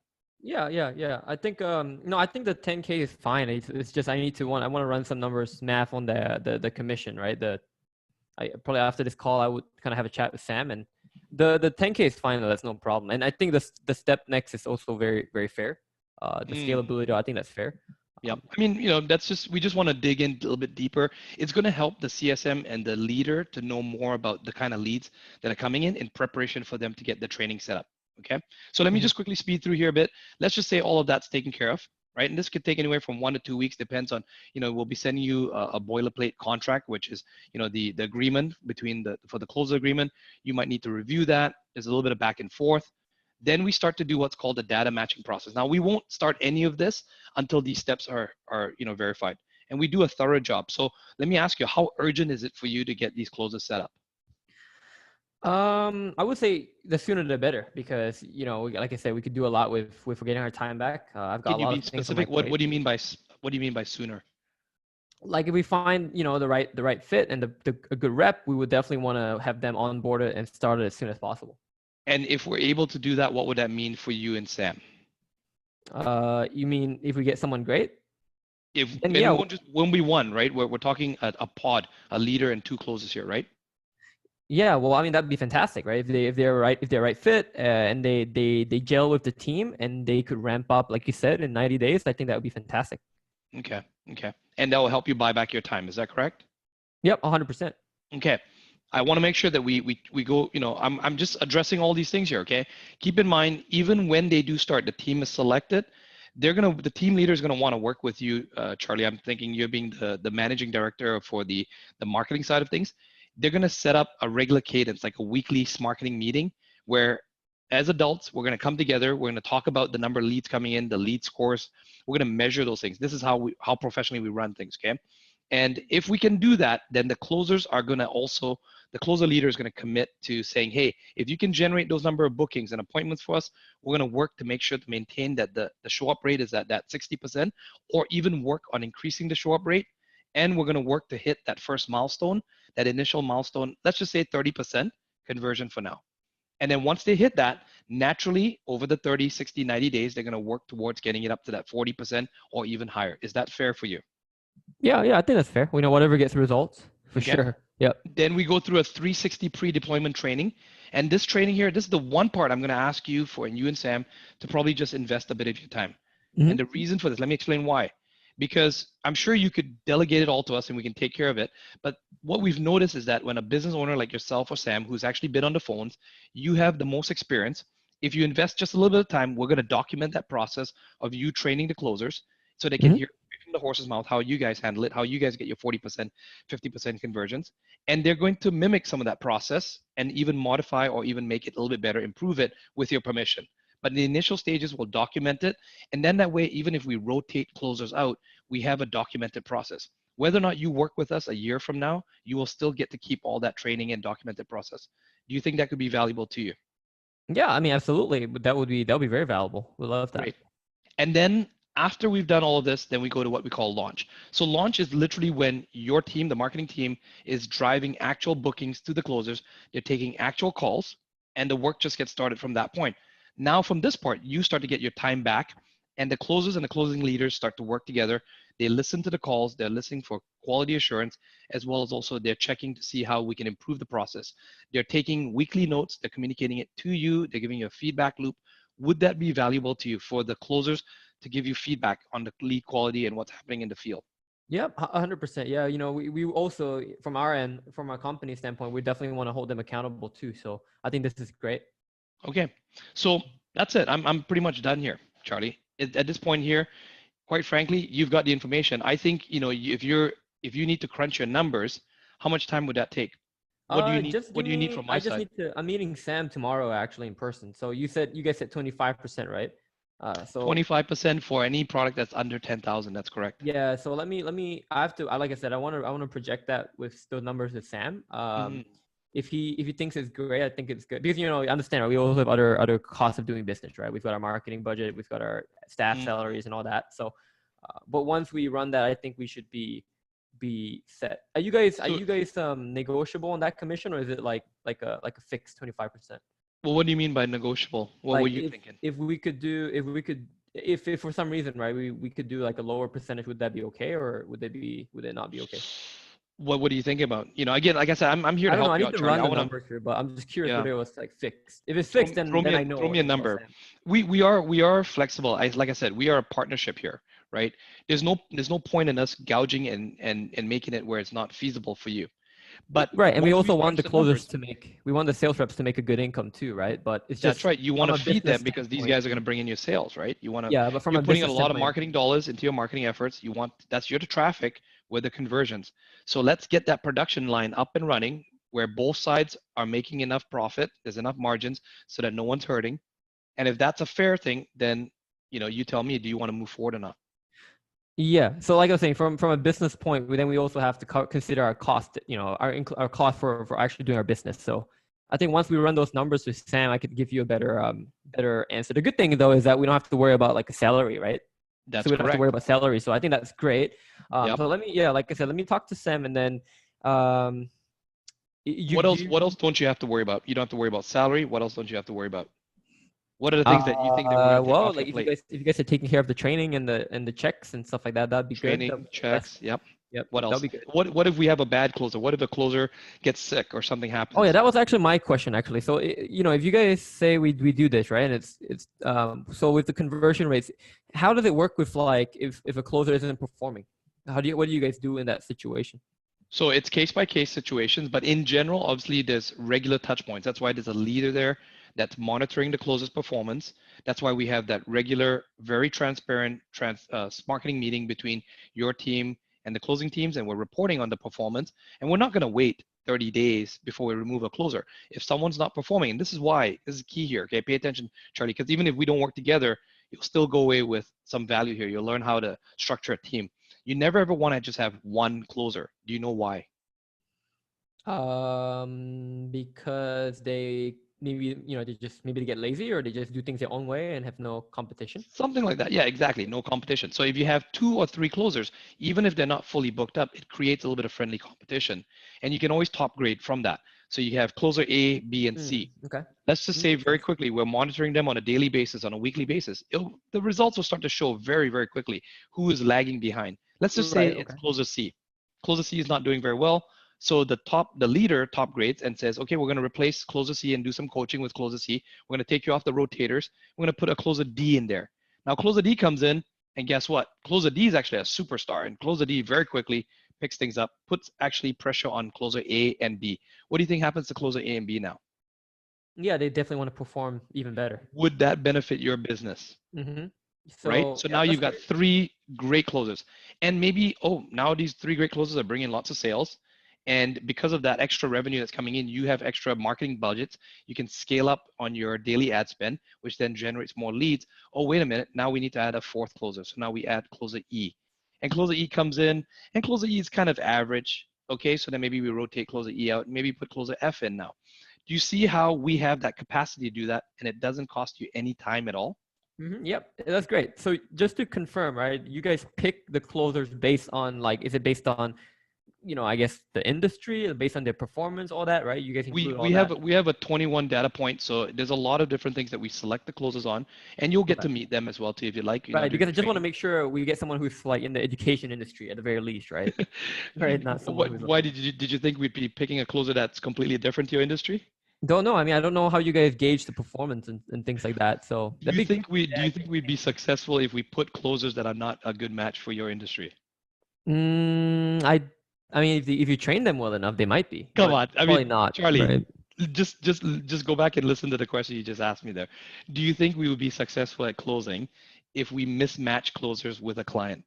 Yeah. I think no, I think the 10K is fine. It's just I want to run some numbers math on the commission, right? I probably after this call I would kind of have a chat with Sam, and the 10K is fine. That's no problem. And I think the step next is also very very fair. The scalability, I think that's fair. Yeah, I mean, we just want to dig in a little bit deeper. It's going to help the CSM and the leader to know more about the kind of leads that are coming in preparation for them to get the training set up. Okay, so let me just quickly speed through here a bit. Let's just say all of that's taken care of, right? And this could take anywhere from 1 to 2 weeks, depends on, we'll be sending you a boilerplate contract, which is, the agreement for the closer agreement. You might need to review that. There's a little bit of back and forth. Then we start to do what's called the data matching process. Now, we won't start any of this until these steps are verified. And we do a thorough job. So let me ask you, how urgent is it for you to get these closes set up? I would say the sooner the better, because like I said, we could do a lot with getting our time back. I've got Can a you lot be of things on my specific? What plate. do you mean by sooner? Like if we find the right fit and a good rep, we would definitely want to have them onboarded and started as soon as possible. And if we're able to do that, what would that mean for you and Sam? You mean if we get someone great? If Then and yeah. we won't just when we won, right? We're talking a pod, a leader, and 2 closes here, right? Yeah, well, I mean that'd be fantastic, right? If they're right fit and they gel with the team and they could ramp up, like you said, in 90 days, I think that would be fantastic. Okay. Okay. And that will help you buy back your time. Is that correct? Yep, 100%. Okay. I want to make sure that we go, I'm just addressing all these things here, okay? Keep in mind, even when they do start, the team is selected, the team leader is gonna want to work with you, Charlie. I'm thinking you're being the managing director for the marketing side of things. They're gonna set up a regular cadence, like a weekly marketing meeting, where as adults, we're gonna come together, we're gonna talk about the number of leads coming in, the lead scores, we're gonna measure those things. This is how professionally we run things, okay? And if we can do that, then the closers are going to also, the closer leader is going to commit to saying, hey, if you can generate those number of bookings and appointments for us, we're going to work to make sure to maintain that the show up rate is at that 60%, or even work on increasing the show up rate. And we're going to work to hit that first milestone, that initial milestone, let's just say 30% conversion for now. And then once they hit that, naturally over the 30, 60, 90 days, they're going to work towards getting it up to that 40% or even higher. Is that fair for you? Yeah, I think that's fair. We know whatever gets results for Okay. sure. Yep. Then we go through a 360 pre-deployment training. And this training here, this is the one part I'm going to ask you for, and you and Sam, to probably just invest a bit of your time. Mhm. And the reason for this, let me explain why. Because I'm sure you could delegate it all to us and we can take care of it. But what we've noticed is that when a business owner like yourself or Sam, who's actually been on the phones, you have the most experience. If you invest just a little bit of time, we're going to document that process of you training the closers so they can Mhm. hear from the horse's mouth how you guys handle it, how you guys get your 40%, 50% conversions. And they're going to mimic some of that process and even modify or even make it a little bit better, improve it with your permission. But in the initial stages, we'll document it. And then that way, even if we rotate closers out, we have a documented process. Whether or not you work with us a year from now, you will still get to keep all that training and documented process. Do you think that could be valuable to you? Yeah, I mean absolutely. But that would be very valuable. We love that. Great. And then after we've done all of this, then we go to what we call launch. So launch is literally when your team, the marketing team, is driving actual bookings to the closers. They're taking actual calls, and the work just gets started from that point. Now, from this part, you start to get your time back, and the closers and the closing leaders start to work together. They listen to the calls, they're listening for quality assurance, as well as also they're checking to see how we can improve the process. They're taking weekly notes, they're communicating it to you, they're giving you a feedback loop. Would that be valuable to you for the closers to give you feedback on the lead quality and what's happening in the field? Yep, 100%. Yeah, we also from our end, from our company standpoint, we definitely want to hold them accountable too. So I think this is great. Okay, so that's it. I'm pretty much done here, Charlie. At this point here, quite frankly, you've got the information. I think if you need to crunch your numbers, how much time would that take? What do you need? Just What give do you need me. from my I just side? need to. I'm meeting Sam tomorrow actually in person. So you guys said 25%, right? So 25% for any product that's under 10,000. That's correct. yeah. So I have to. Like I said, I want to project that with those numbers with Sam. Mhm. If he thinks it's great, I think it's good because I understand, right? We also have other costs of doing business, right? We've got our marketing budget, we've got our staff Mhm. salaries and all that. So, but once we run that, I think we should be set. Are So, you guys negotiable on that commission, or is it like a fixed 25%? well, what do you mean by negotiable? What were Like you thinking? if for some reason, right, we could do like a lower percentage, would that be okay, or would it not be okay? What are you thinking about? Again, like I said, I'm here I to don't know. help I you need out, to Charlie. run I the wanna, numbers here, but I'm just curious yeah. whether it was like fixed. If it's fixed, Throw then me I know throw what me a to tell number. Sam. We are flexible. Like I said, we are a partnership here, right? There's no point in us gouging and making it where it's not feasible for you. But Right, and we once we also want crunch the the closers numbers, to make. We want the sales reps to make a good income too, right? But it's that's just right. You want from to a feed business them because these standpoint. guys are going to bring in your sales, right? Yeah, but from You're a putting in a business lot of standpoint, marketing dollars into your marketing efforts. That's your traffic with the conversions. So let's get that production line up and running where both sides are making enough profit, there's enough margins so that no one's hurting. And if that's a fair thing, then you tell me, do you want to move forward or not? yeah. So like I was saying, from a business point, then we also have to consider our cost. Our cost for actually doing our business. So I think once we run those numbers with Sam, I could give you a better answer. The good thing though is that we don't have to worry about like a salary, right? So That's we don't have to worry correct. about salary. So I think that's great. Yep. So like I said, let me talk to Sam, and then um, you What do else? What you, else don't you have to worry about? You don't have to worry about salary. What else don't you have to worry about? What are the things that you think that we're going to take off like your plate? if you guys are taking care of the training and the checks and stuff like that, that'd be good. Training, checks. Yep. Yep. What That'll else? be good. What if we have a bad closer? What if a closer gets sick or something happens? Oh yeah, that was actually my question actually. So if you guys say we do this right, and it's so with the conversion rates, how does it work with like if a closer isn't performing? What do you guys do in that situation? So it's case by case situations, but in general, obviously there's regular touch points. That's why there's a leader there that's monitoring the closer's performance. That's why we have that regular, very transparent marketing meeting between your team and the closing teams, and we're reporting on the performance. And we're not going to wait 30 days before we remove a closer. If someone's not performing, and this is key here, okay? Pay attention, Charlie, because even if we don't work together, you'll still go away with some value here. You'll learn how to structure a team. You never ever want to just have one closer. Do you know why? Because they maybe they just maybe they get lazy or they just do things their own way and have no competition. Something like that. Yeah, exactly. No competition. So if you have 2 or 3 closers, even if they're not fully booked up, it creates a little bit of friendly competition. And you can always top grade from that. So you have closer A, B, and C. Okay. Let's just say very quickly, we're monitoring them on a daily basis, on a weekly basis. The results will start to show very, very quickly who is lagging behind. Let's just say it's closer C. Closer C is not doing very well. So the leader top grades and says, okay, we're going to replace closer C and do some coaching with closer C. We're going to take you off the rotators. We're going to put a closer D in there. Now closer D comes in, and guess what? Closer D is actually a superstar, and closer D very quickly picks things up, puts actually pressure on closer A and B. What do you think happens to closer A and B now? Yeah, they definitely want to perform even better. Would that benefit your business? Mm-hmm. Right? So yeah, now you've got great. 3 great closers. And maybe, now these 3 great closers are bringing lots of sales. And because of that extra revenue that's coming in, you have extra marketing budgets. You can scale up on your daily ad spend, which then generates more leads. Oh, wait a minute. Now we need to add a 4th closer. So now we add closer E. And closer E comes in, and closer E is kind of average. Okay, so then maybe we rotate closer E out, maybe put closer F in now. Do you see how we have that capacity to do that, and it doesn't cost you any time at all? Mm-hmm. Yep, that's great. So just to confirm, right? You guys pick the closers based on is it based on I guess the industry, based on their performance, all that, right? You guys include all that. We have a 21 data point, so there's a lot of different things that we select the closers on, and you'll get to meet them as well too if you like. Right, because I just want to make sure we get someone who's in the education industry at the very least, right? Right, not someone who's. Why did you think we'd be picking a closer that's completely different to your industry? Don't know. I mean, I don't know how you guys gauge the performance and things like that. So do you think we'd be successful if we put closers that are not a good match for your industry? I mean, if you train them well enough, they might be. Come on, I mean, not, Charlie. Right? Just go back and listen to the question you just asked me there. Do you think we would be successful at closing if we mismatch closers with a client?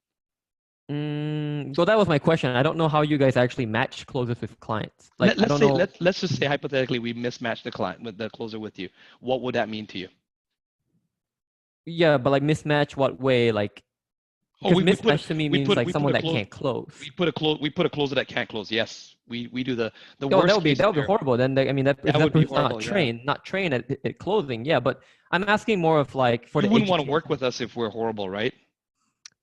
So that was my question. I don't know how you guys actually match closers with clients. Let's just say hypothetically we mismatch the client with the closer with you. What would that mean to you? Yeah, but mismatch what way? Mismatch to me means someone that can't close. We put a closer that can't close. Yes, we do the worst. That would be horrible. Then that person's not trained at closing. Yeah, but I'm asking more of for you wouldn't want to work with us if we're horrible, right?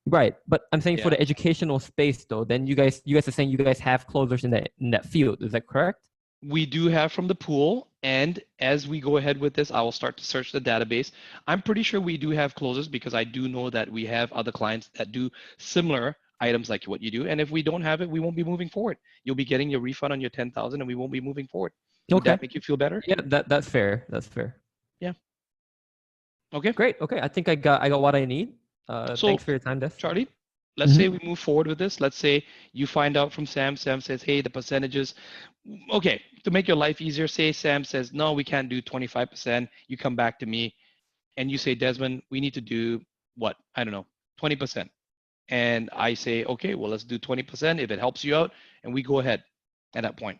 Right, but I'm saying for the educational space though, then you guys are saying you guys have closers in that field. Is that correct? We do have from the pool, and as we go ahead with this, I will start to search the database. I'm pretty sure we do have closers because I do know that we have other clients that do similar items like what you do. And if we don't have it, we won't be moving forward. You'll be getting your refund on your 10,000, and we won't be moving forward. Would that make you feel better? Yeah, that's fair. That's fair. Yeah. Okay. Great. Okay, I think I got what I need. Thanks for your time, Des. Charlie, let's say we move forward with this. Let's say you find out from Sam. Sam says, hey, the percentages. Okay, to make your life easier, say Sam says, no, we can't do 25%. You come back to me and you say, Desmond, we need to do what? I don't know, 20%. And I say, okay, well, let's do 20% if it helps you out. And we go ahead at that point.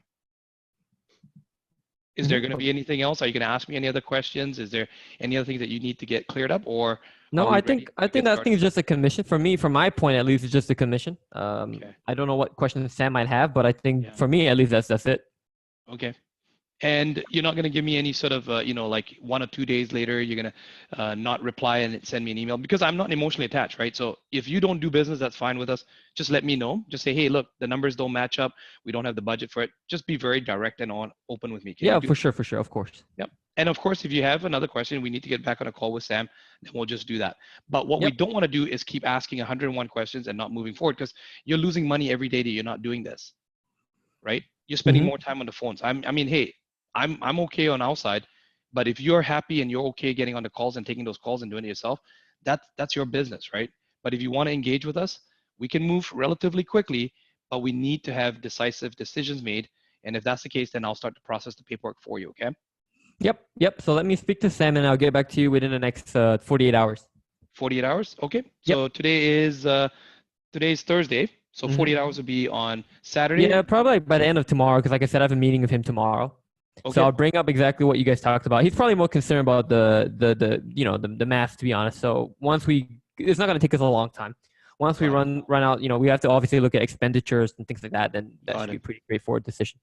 Is there going to be anything else? Are you going to ask me any other questions? Is there any other things that you need to get cleared up, or? No, I think that thing is just a commission for me. From my point, at least, it's just a commission. Okay. I don't know what questions Sam might have, but I think for me, at least, that's it. Okay. And you're not going to give me any sort of, 1 or 2 days later, you're going to not reply and send me an email, because I'm not emotionally attached, right? So if you don't do business, that's fine with us. Just let me know. Just say, hey, look, the numbers don't match up. We don't have the budget for it. Just be very direct and open with me. For sure. Of course. Yep. And of course, if you have another question, we need to get back on a call with Sam, then we'll just do that. But what we Yep. don't want to do is keep asking 101 questions and not moving forward, because you're losing money every day that you're not doing this, right? You're spending more time on the phones. I mean, hey, I'm okay on our side, but if you're happy and you're okay getting on the calls and taking those calls and doing it yourself, that's your business, right? But if you want to engage with us, we can move relatively quickly, but we need to have decisive decisions made. And if that's the case, then I'll start to process the paperwork for you, okay? Yep. So let me speak to Sam and I'll get back to you within the next 48 hours. 48 hours, okay? Yep. So today's Thursday, so 48 hours will be on Saturday. Yeah, probably by the end of tomorrow, because like I said, I have a meeting with him tomorrow. Okay. So I'll bring up exactly what you guys talked about. He's probably more concerned about the math, to be honest. So it's not going to take us a long time. Once we run out, we have to obviously look at expenditures and things like that. Then that should be a pretty straightforward decision.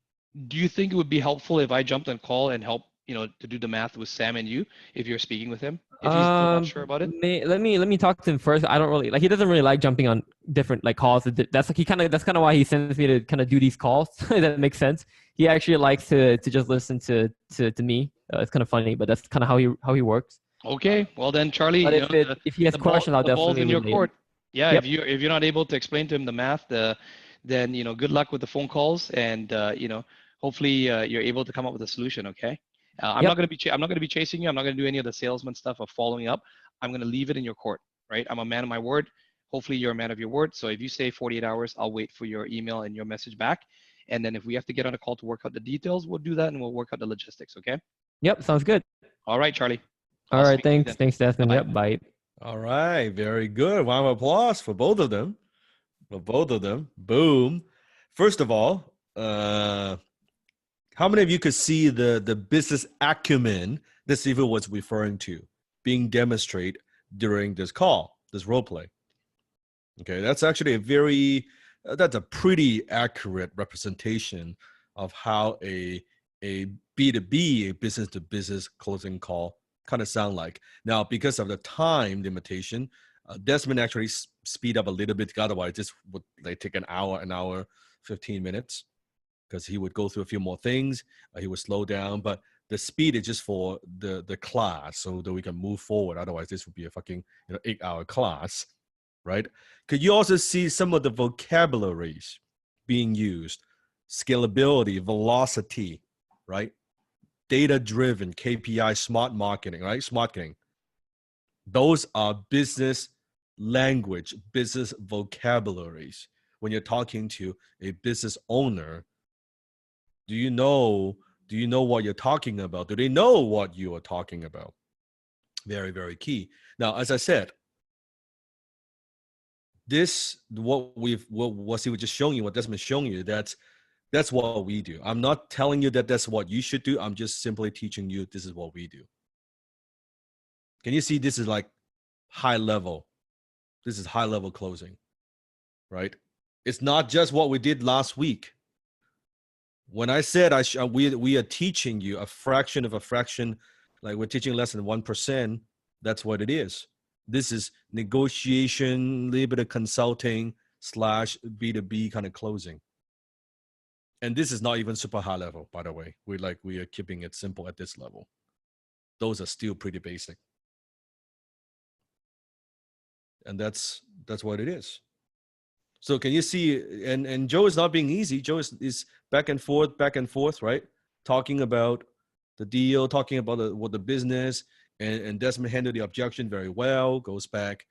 Do you think it would be helpful if I jumped on call and help, to do the math with Sam and you, if you're speaking with him, if he's still not sure about it? Let me talk to him first. I don't really like. He doesn't really like jumping on different like calls. That's kind of why he sends me to kind of do these calls. That makes sense. He actually likes to just listen to me. It's kind of funny, but that's kind of how he works. Okay, well then, Charlie, but if he has questions, I'll definitely. The ball's in your court. Yeah, yep. if you're not able to explain to him the math, then good luck with the phone calls, and hopefully you're able to come up with a solution. Okay. I'm not going to be chasing you. I'm not going to do any of the salesman stuff of following up. I'm going to leave it in your court, right? I'm a man of my word. Hopefully you're a man of your word. So if you say 48 hours, I'll wait for your email and your message back. And then if we have to get on a call to work out the details, we'll do that and we'll work out the logistics. Okay. Yep. Sounds good. All right, Charlie. All right. Thanks. Thanks, Desmond. Yep. Bye. All right. Very good. Round of applause for both of them. Boom. First of all, how many of you could see the business acumen that Sifu was referring to being demonstrated during this call, this role play? Okay, that's actually that's a pretty accurate representation of how a B2B, a business-to-business closing call kind of sound like. Now, because of the time limitation, Desmond actually speed up a little bit. Otherwise, this would take an hour, 15 minutes. Because he would go through a few more things, he would slow down, but the speed is just for the class so that we can move forward. Otherwise, this would be a fucking 8-hour class, right? Could you also see some of the vocabularies being used? Scalability, velocity, right? Data-driven, KPI, smart marketing, right? Smart marketing. Those are business language, business vocabularies. When you're talking to a business owner, do you know what you're talking about? Do they know what you are talking about? Very, very key. Now, as I said, what he was just showing you, what Desmond's showing you, that's what we do. I'm not telling you that that's what you should do. I'm just simply teaching you this is what we do. Can you see this is like high level? This is high level closing, right? It's not just what we did last week. When I said we are teaching you a fraction of a fraction, like we're teaching less than 1%, that's what it is. This is negotiation, a little bit of consulting / B2B kind of closing. And this is not even super high level, by the way. We are keeping it simple at this level. Those are still pretty basic. And that's what it is. So can you see, and Joe is not being easy. Joe is back and forth, right? Talking about the deal, talking about what the business, and Desmond handled the objection very well, goes back,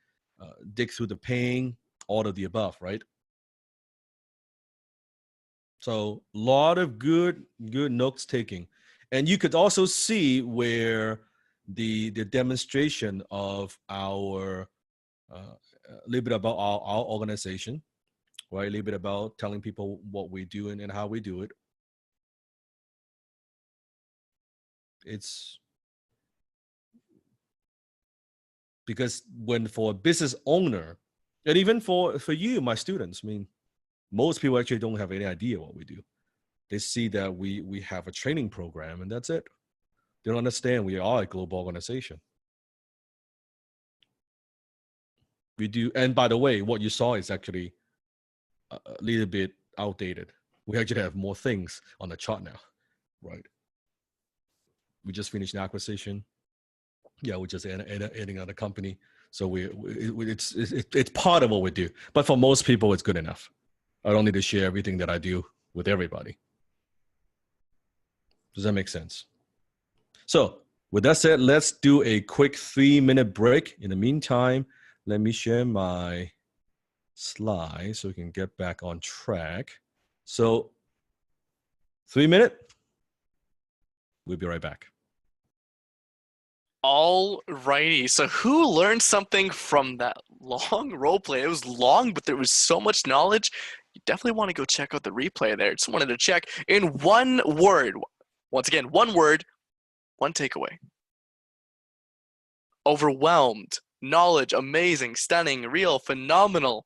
dig through the pain, all of the above, right? So a lot of good notes taking. And you could also see where the demonstration of our, a little bit about our organization, right? A little bit about telling people what we do and how we do it. It's because for a business owner, and even for you, my students, I mean, most people actually don't have any idea what we do. They see that we have a training program and that's it. They don't understand we are a global organization. We do, and by the way, what you saw is actually a little bit outdated. We actually have more things on the chart now, right? we just finished an acquisition. Yeah, we're just adding another company. So it's part of what we do. But for most people, it's good enough. I don't need to share everything that I do with everybody. Does that make sense? So with that said, let's do a quick 3-minute break. In the meantime, let me share my slides so we can get back on track. So 3-minute, we'll be right back. All righty. So who learned something from that long role play? It was long, but there was so much knowledge. You definitely want to go check out the replay there. Just wanted to check in one word. Once again, one word, one takeaway. Overwhelmed. Knowledge, amazing, stunning, real, phenomenal.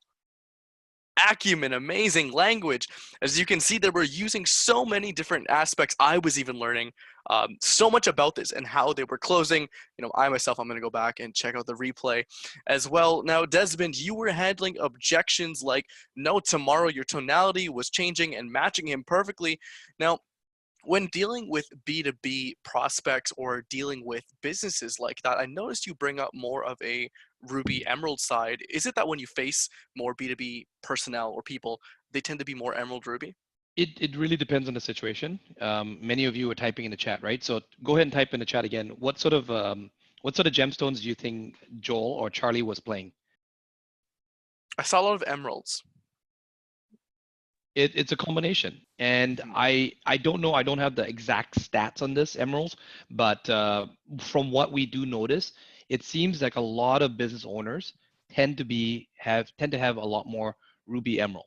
Acumen, amazing, language. As you can see, they were using so many different aspects. I was even learning so much about this and how they were closing. I'm going to go back and check out the replay as well. Now, Desmond, you were handling objections like, no, tomorrow your tonality was changing and matching him perfectly. Now, when dealing with B2B prospects or dealing with businesses like that, I noticed you bring up more of a Ruby Emerald side. Is it that when you face more B2B personnel or people, they tend to be more Emerald Ruby? It really depends on the situation. Many of you are typing in the chat, right? So go ahead and type in the chat again. What sort of gemstones do you think Joel or Charlie was playing? I saw a lot of emeralds. It's a combination, and I don't know. I don't have the exact stats on this emeralds, but from what we do notice, it seems like a lot of business owners tend to have a lot more Ruby Emerald.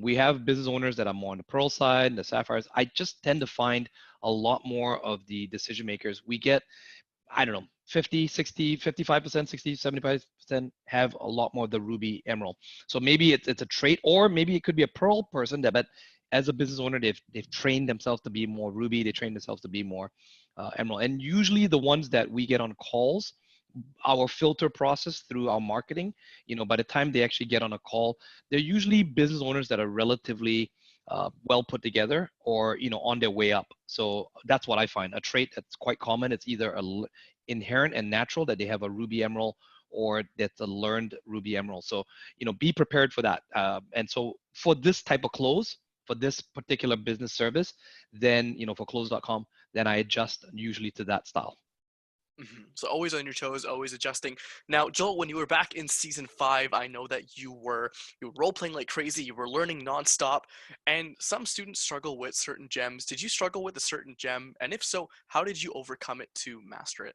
We have business owners that are more on the Pearl side, the Sapphires. I just tend to find a lot more of the decision makers. We get, I don't know, 50, 60, 55%, 60, 75% have a lot more of the Ruby Emerald. So maybe it's a trait, or maybe it could be a Pearl person that, but as a business owner, they've trained themselves to be more Ruby. They train themselves to be more Emerald. And usually the ones that we get on calls, our filter process through our marketing, by the time they actually get on a call, they're usually business owners that are relatively well put together, or on their way up. So that's what I find. A trait that's quite common. It's either inherent and natural that they have a Ruby Emerald, or that's a learned Ruby Emerald. So be prepared for that. And so for this type of close, for this particular business service, then for close.com, then I adjust usually to that style. So always on your toes, always adjusting. Now, Joel, when you were back in season 5, I know that you were role playing like crazy. You were learning nonstop, and some students struggle with certain gems. Did you struggle with a certain gem? And if so, how did you overcome it to master it?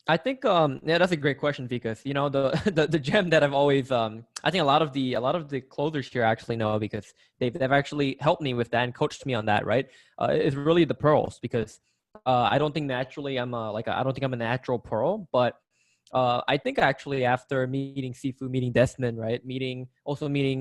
I think that's a great question, because the gem that I've always I think a lot of the closers here actually know, because they've actually helped me with that and coached me on that, right? Is really the pearls, because I don't think naturally I don't think I'm a natural pearl, but I think actually after meeting Sifu, meeting Desmond, right, meeting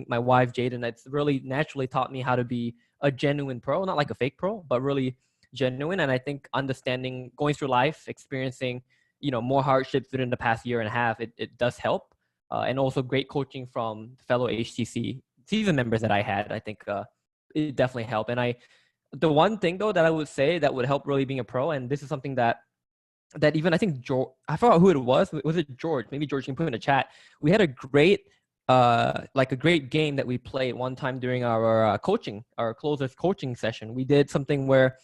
my wife Jaden, it's really naturally taught me how to be a genuine pearl, not like a fake pearl, but really genuine. And I think understanding, going through life, experiencing more hardships within the past year and a half, it does help. And also great coaching from fellow HTC season members that I had, I think it definitely helped. And the one thing though that I would say that would help really being a pro, and this is something that even I think George, I forgot who it was. Was it George? Maybe George can put in the chat. We had a great great game that we played one time during our closers coaching session. We did something where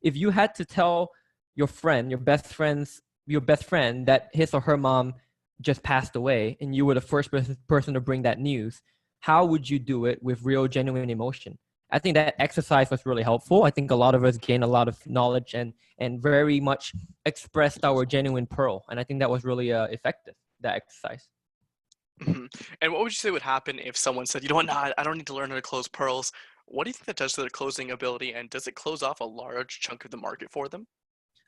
if you had to tell your best friend that his or her mom just passed away, and you were the first person to bring that news, how would you do it with real, genuine emotion? I think that exercise was really helpful. I think a lot of us gained a lot of knowledge and very much expressed our genuine pearl. And I think that was really effective, that exercise. And what would you say would happen if someone said, you know what, no, I don't need to learn how to close pearls? What do you think that does to their closing ability, and does it close off a large chunk of the market for them?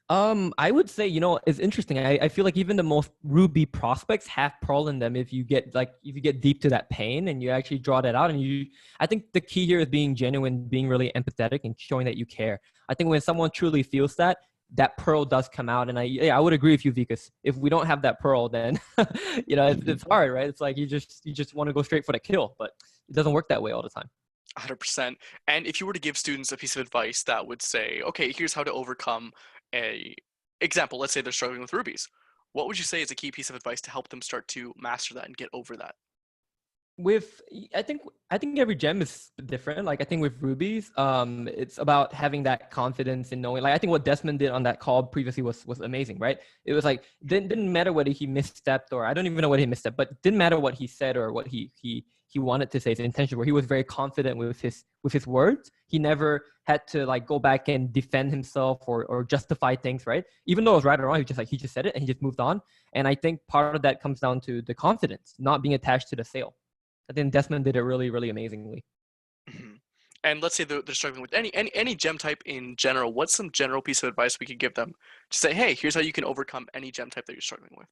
I would say, it's interesting. I feel like even the most Ruby prospects have pearl in them if you get deep to that pain and you actually draw that out. And I think the key here is being genuine, being really empathetic, and showing that you care. I think when someone truly feels that pearl does come out. And I would agree with you, Vikas. If we don't have that pearl, then it's hard, right? It's like you just want to go straight for the kill, but it doesn't work that way all the time. 100%. And if you were to give students a piece of advice that would say, okay, here's how to overcome a example, let's say they're struggling with rubies. What would you say is a key piece of advice to help them start to master that and get over that? With I think every gem is different. Like I think with rubies, it's about having that confidence in knowing. Like I think what Desmond did on that call previously was amazing, right? It was like didn't matter whether he misstepped, or I don't even know what he misstepped, but didn't matter what he said or what he wanted to say, his intention. Where he was very confident with his words. He never had to like go back and defend himself or justify things, right? Even though it was right or wrong, he just said it and he just moved on. And I think part of that comes down to the confidence, not being attached to the sale. I think Desmond did it really, really amazingly. Mhm. And let's say they're struggling with any gem type in general. What's some general piece of advice we could give them to say, hey, here's how you can overcome any gem type that you're struggling with?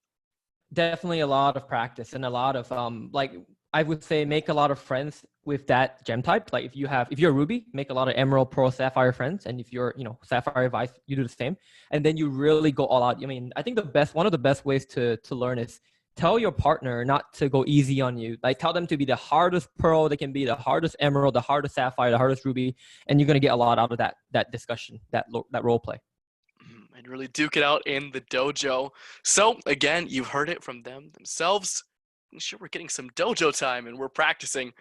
Definitely a lot of practice and a lot of like I would say make a lot of friends with that gem type. Like if you're a ruby, make a lot of emerald, pearl, sapphire friends, and if you're sapphire vice, you do the same. And then you really go all out. I mean, I think one of the best ways to learn is tell your partner not to go easy on you. Like tell them to be the hardest pearl they can be, the hardest emerald, the hardest sapphire, the hardest ruby, and you're gonna get a lot out of that discussion, that role play. And really duke it out in the dojo. So again, you've heard it from them themselves. I'm sure we're getting some dojo time and we're practicing.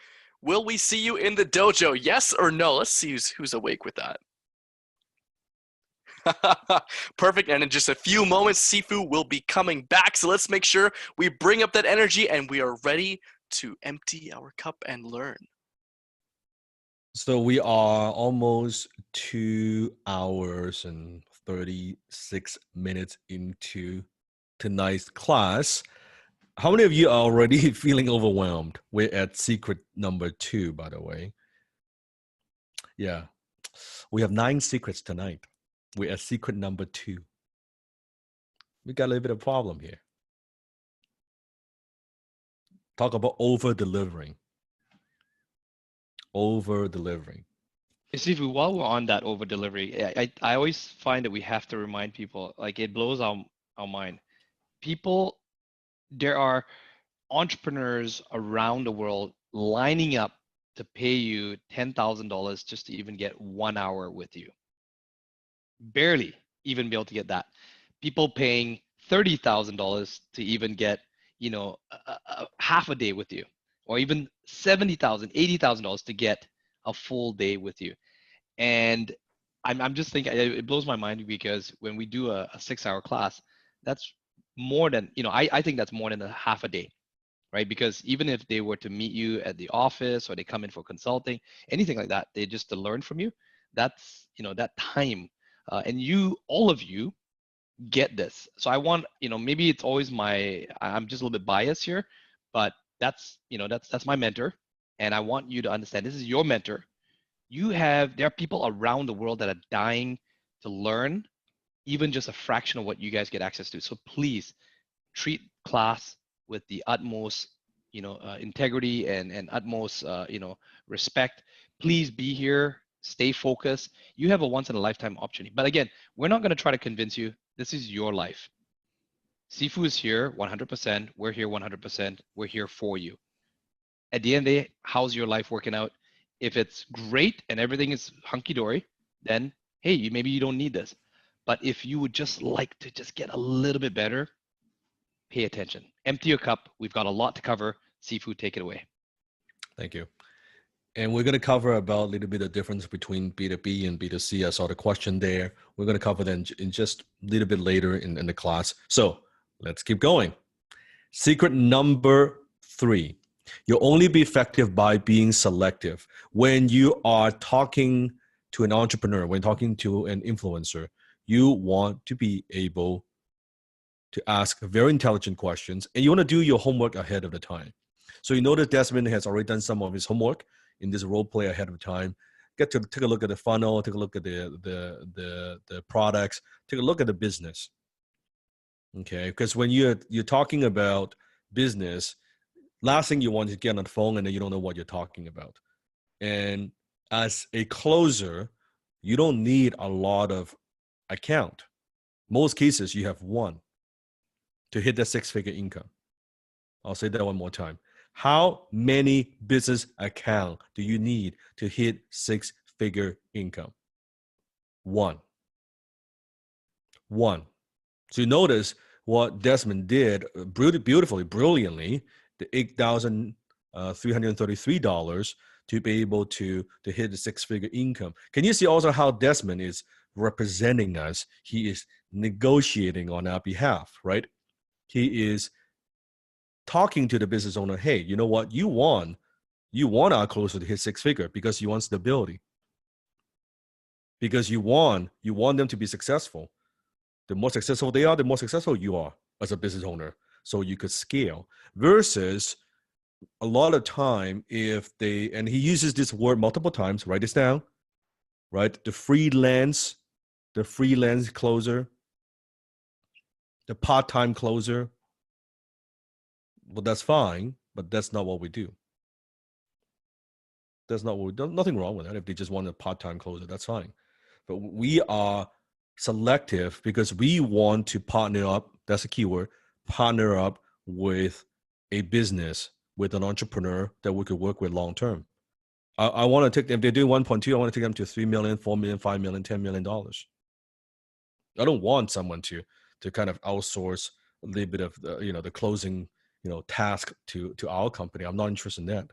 Will we see you in the dojo? Yes or no? Let's see who's awake with that. Perfect. And in just a few moments, Sifu will be coming back. So let's make sure we bring up that energy and we are ready to empty our cup and learn. So we are almost 2 hours and 36 minutes into tonight's class. How many of you are already feeling overwhelmed? We're at secret number 2, by the way. Yeah. We have 9 secrets tonight. We're at secret number 2. We got a little bit of a problem here. Talk about over-delivering. Over-delivering. Steve, while we're on that over delivery, I always find that we have to remind people, like it blows our mind. People, there are entrepreneurs around the world lining up to pay you $10,000 just to even get 1 hour with you. Barely even be able to get that. People paying $30,000 to even get, half a day with you, or even $70,000, $80,000 to get a full day with you. And I'm just thinking, it blows my mind because when we do a 6-hour class, that's more than, I think that's more than a half a day, right? Because even if they were to meet you at the office or they come in for consulting, anything like that, they just to learn from you, that's, that time. And all of you get this. So I want, maybe it's always I'm just a little bit biased here, but that's my mentor. And I want you to understand this is your mentor. There are people around the world that are dying to learn even just a fraction of what you guys get access to. So please treat class with the utmost, integrity and utmost, respect. Please be here, stay focused. You have a once in a lifetime opportunity. But again, we're not going to try to convince you. This is your life. Sifu is here 100%. We're here 100%. We're here for you. At the end of the day, how's your life working out? If it's great and everything is hunky-dory, then hey, maybe you don't need this. But if you would just like to just get a little bit better, pay attention. Empty your cup. We've got a lot to cover. Sifu, take it away. Thank you. And we're going to cover about a little bit of difference between B2B and B2C. I saw the question there. We're going to cover that in just a little bit later in the class. So let's keep going. Secret number 3. You'll only be effective by being selective. When you are talking to an entrepreneur, when talking to an influencer, you want to be able to ask very intelligent questions, and you want to do your homework ahead of the time. So you know that Desmond has already done some of his homework in this role play ahead of time. Get to take a look at the funnel, take a look at the products, take a look at the business. Okay, because when you're talking about business, last thing you want is to get on the phone and then you don't know what you're talking about. And as a closer, you don't need a lot of account. Most cases, you have one to hit that 6-figure income. I'll say that one more time. How many business account do you need to hit 6-figure income? One. One. So you notice what Desmond did beautifully, brilliantly, the $8,333 to be able to hit the six-figure income. Can you see also how Desmond is representing us? He is negotiating on our behalf, right? He is talking to the business owner, hey, you know what? You want our closer to hit six-figure because you want stability. Because you want them to be successful. The more successful they are, the more successful you are as a business owner. So you could scale. Versus a lot of time, if they, and he uses this word multiple times, write this down, right? The freelance closer, the part-time closer. Well, that's fine, but that's not what we do. That's not what we do. Nothing wrong with that. If they just want a part-time closer, that's fine. But we are selective because we want to partner up. That's a keyword. Partner up with a business, with an entrepreneur that we could work with long term. I want to take them. If they're doing 1.2, I want to take them to 3 million, 4 million, 5 million, $10 million. I don't want someone to kind of outsource a little bit of the closing task to our company. I'm not interested in that.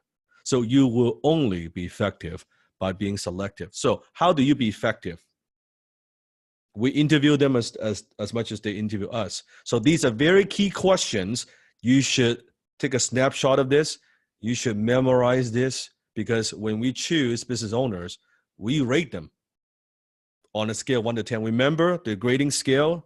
So you will only be effective by being selective. So how do you be effective? We interview them as much as they interview us. So these are very key questions. You should take a snapshot of this. You should memorize this, because when we choose business owners, we rate them on a scale 1 to 10. Remember the grading scale,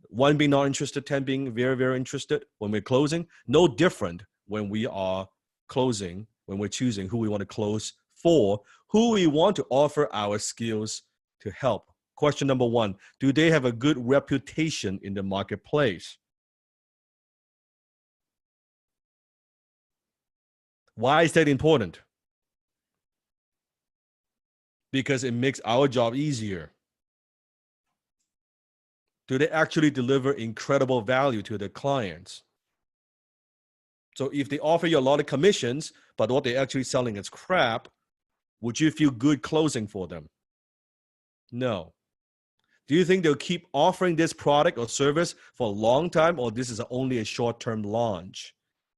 1 being not interested, 10 being very, very interested. When we're closing, no different when we are closing, when we're choosing who we want to close for, who we want to offer our skills to help. Question number 1, do they have a good reputation in the marketplace? Why is that important? Because it makes our job easier. Do they actually deliver incredible value to their clients? So if they offer you a lot of commissions, but what they're actually selling is crap, would you feel good closing for them? No. Do you think they'll keep offering this product or service for a long time, or this is only a short-term launch?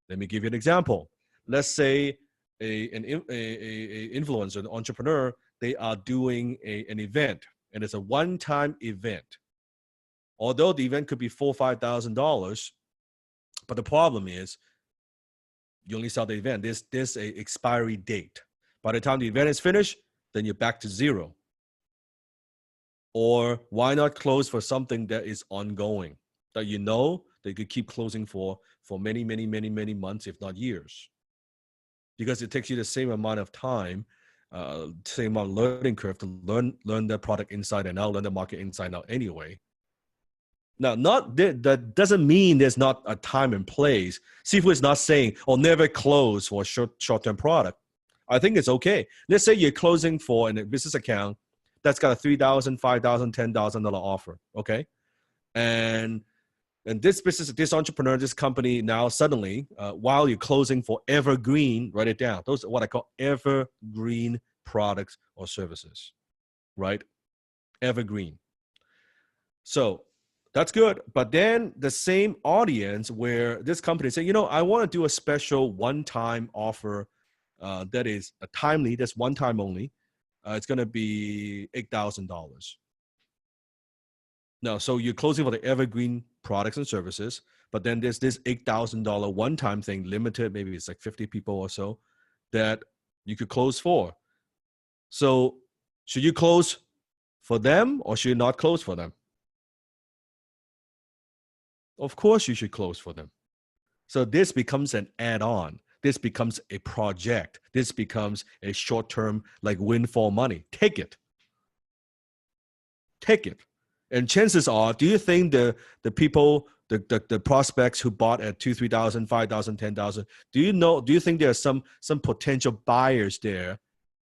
Let me give you an example. Let's say an influencer, an entrepreneur, they are doing an event, and it's a one-time event. Although the event could be $4,000 or $5,000, but the problem is you only sell the event. There's a expiry date. By the time the event is finished, then you're back to zero. Or why not close for something that is ongoing, that you know they could keep closing for many, many, many, many months, if not years? Because it takes you the same amount of time, same amount of learning curve to learn the product inside and out, learn the market inside and out anyway. Now, that doesn't mean there's not a time and place. Sifu is not saying, "Oh, never close for a short-term product." I think it's okay. Let's say you're closing for a business account that's got a $3,000, $5,000, $10,000 offer, okay? And this entrepreneur, this company now suddenly, while you're closing for evergreen, write it down. Those are what I call evergreen products or services, right? Evergreen. So that's good. But then the same audience where this company say, I want to do a special one-time offer that is a timely, that's one time only. It's going to be $8,000. Now, so you're closing for the evergreen products and services, but then there's this $8,000 one-time thing, limited, maybe it's like 50 people or so, that you could close for. So should you close for them or should you not close for them? Of course you should close for them. So this becomes an add-on. This becomes a project. This becomes a short-term, like, windfall money. Take it. Take it. And chances are, do you think the people, the prospects who bought at $2,000, $3,000, $5,000, $10,000, do you think there are some potential buyers there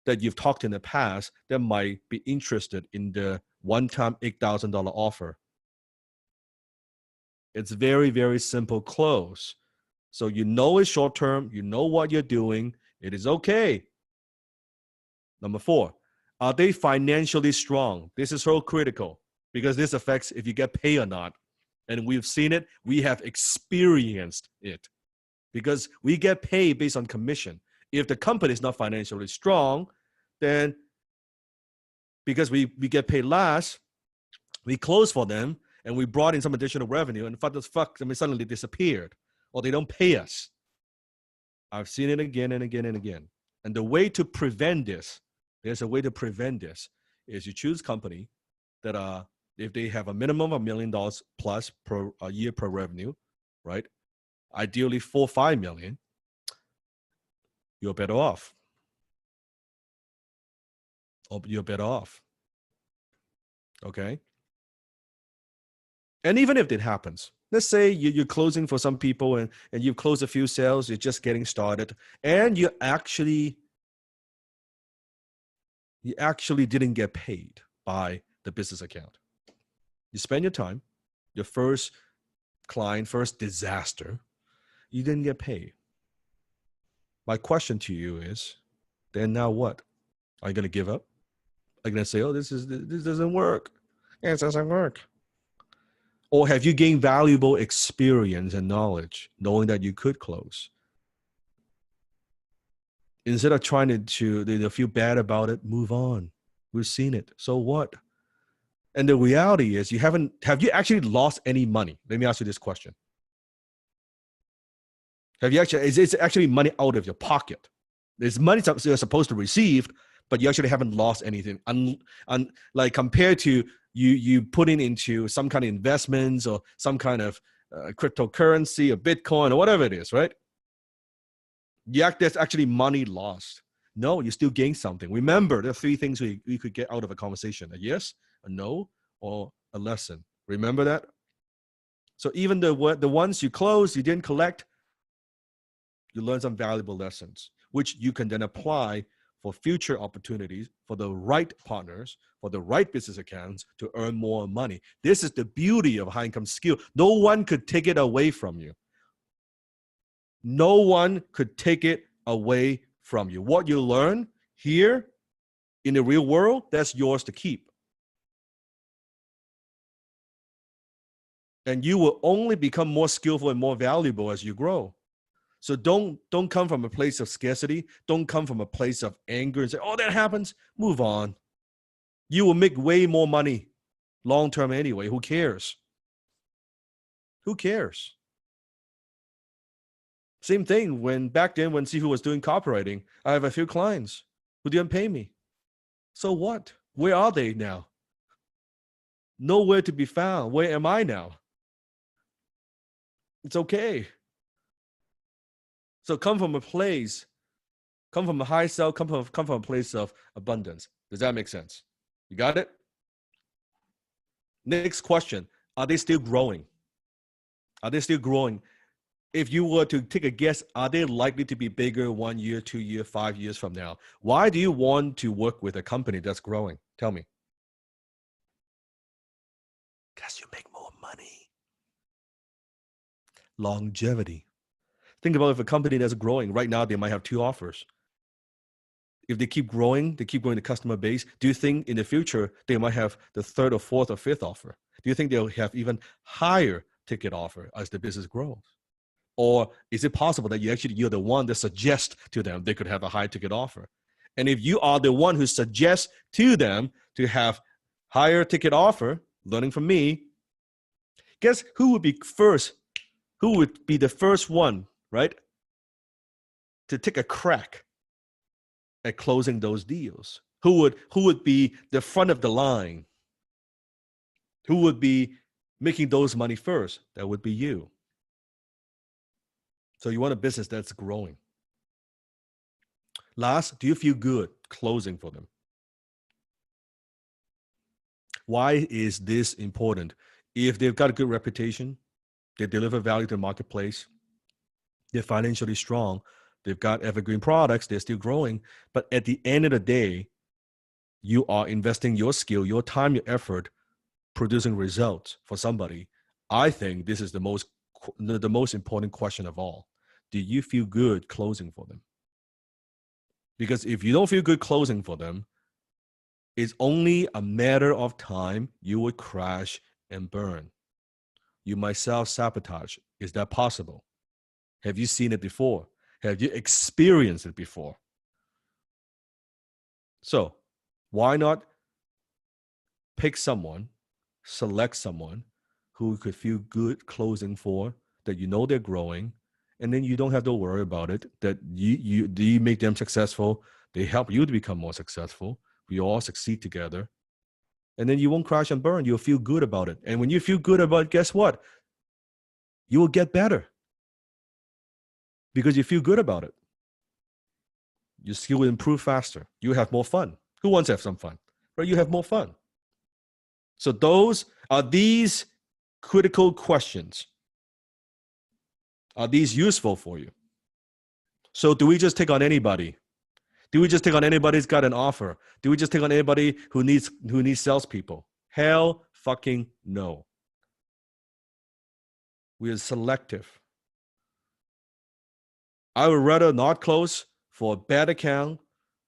that you've talked in the past that might be interested in the one-time $8,000 offer? It's very, very simple close. So it's short term. You know what you're doing. It is okay. Number 4, are they financially strong? This is so critical. because this affects if you get paid or not. And we've seen it. We have experienced it because we get paid based on commission. If the company is not financially strong, then because we get paid less, we close for them and we brought in some additional revenue and suddenly disappeared or they don't pay us. I've seen it again and again and again. And the way to prevent this, there's a way to prevent this, is you choose company that are, if they have a minimum of $1 million plus per a year per revenue, right? Ideally 4 or 5 million, you're better off. You're better off. Okay. And even if it happens, let's say you're closing for some people and you've closed a few sales, you're just getting started, and you actually didn't get paid by the business account. You spend your time, your first client, first disaster, you didn't get paid. My question to you is, then now what? Are you going to give up? Are you going to say, oh, this doesn't work? It doesn't work. Or have you gained valuable experience and knowledge knowing that you could close? Instead of trying to feel bad about it, move on. We've seen it. So what? And the reality is have you actually lost any money? Let me ask you this question. Is it actually money out of your pocket? There's money you're supposed to receive, but you actually haven't lost anything. Like compared to you putting into some kind of investments or some kind of cryptocurrency or Bitcoin or whatever it is, right? There's actually money lost. No, you still gain something. Remember, there are 3 things we could get out of a conversation: a yes, a no, or a lesson. Remember that? So even the ones you closed, you didn't collect, you learn some valuable lessons, which you can then apply for future opportunities, for the right partners, for the right business accounts to earn more money. This is the beauty of high income skill. No one could take it away from you. No one could take it away from you. What you learn here in the real world, that's yours to keep. And you will only become more skillful and more valuable as you grow. So don't come from a place of scarcity. Don't come from a place of anger and say, oh, that happens. Move on. You will make way more money long term anyway. Who cares? Who cares? Same thing back then when Sifu was doing copywriting, I have a few clients who didn't pay me. So what? Where are they now? Nowhere to be found. Where am I now? It's okay. So come from a high self, come from a place of abundance. Does that make sense? You got it? Next question. Are they still growing? Are they still growing? If you were to take a guess, are they likely to be bigger 1 year, 2 years, 5 years from now? Why do you want to work with a company that's growing? Tell me. Because you make more money. Longevity. Think about if a company that's growing, right now they might have 2 offers. If they keep growing the customer base, do you think in the future they might have the 3rd or 4th or 5th offer? Do you think they'll have even higher ticket offer as the business grows? Or is it possible that you're the one that suggests to them they could have a high ticket offer? And if you are the one who suggests to them to have higher ticket offer, learning from me, guess who would be first? Who would be the first one, right, to take a crack at closing those deals? Who would be the front of the line? Who would be making those money first? That would be you. So you want a business that's growing. Last, do you feel good closing for them? Why is this important? If they've got a good reputation, they deliver value to the marketplace, they're financially strong, they've got evergreen products, they're still growing, but at the end of the day, you are investing your skill, your time, your effort, producing results for somebody. I think this is the most important question of all. Do you feel good closing for them? Because if you don't feel good closing for them, It's only a matter of time you would crash and burn. You might self-sabotage. Is that possible? Have you seen it before? Have you experienced it before? So why not pick someone, select someone who could feel good closing for, that you know they're growing, and then you don't have to worry about it, that you make them successful, they help you to become more successful, we all succeed together, and then you won't crash and burn. You'll feel good about it. And when you feel good about it, guess what? You will get better because you feel good about it. Your skill will improve faster. You have more fun. Who wants to have some fun? Right? You have more fun. So those are these critical questions. Are these useful for you? So do we just take on anybody? Do we just take on anybody who's got an offer? Do we just take on anybody who needs salespeople? Hell fucking no. We are selective. I would rather not close for a bad account,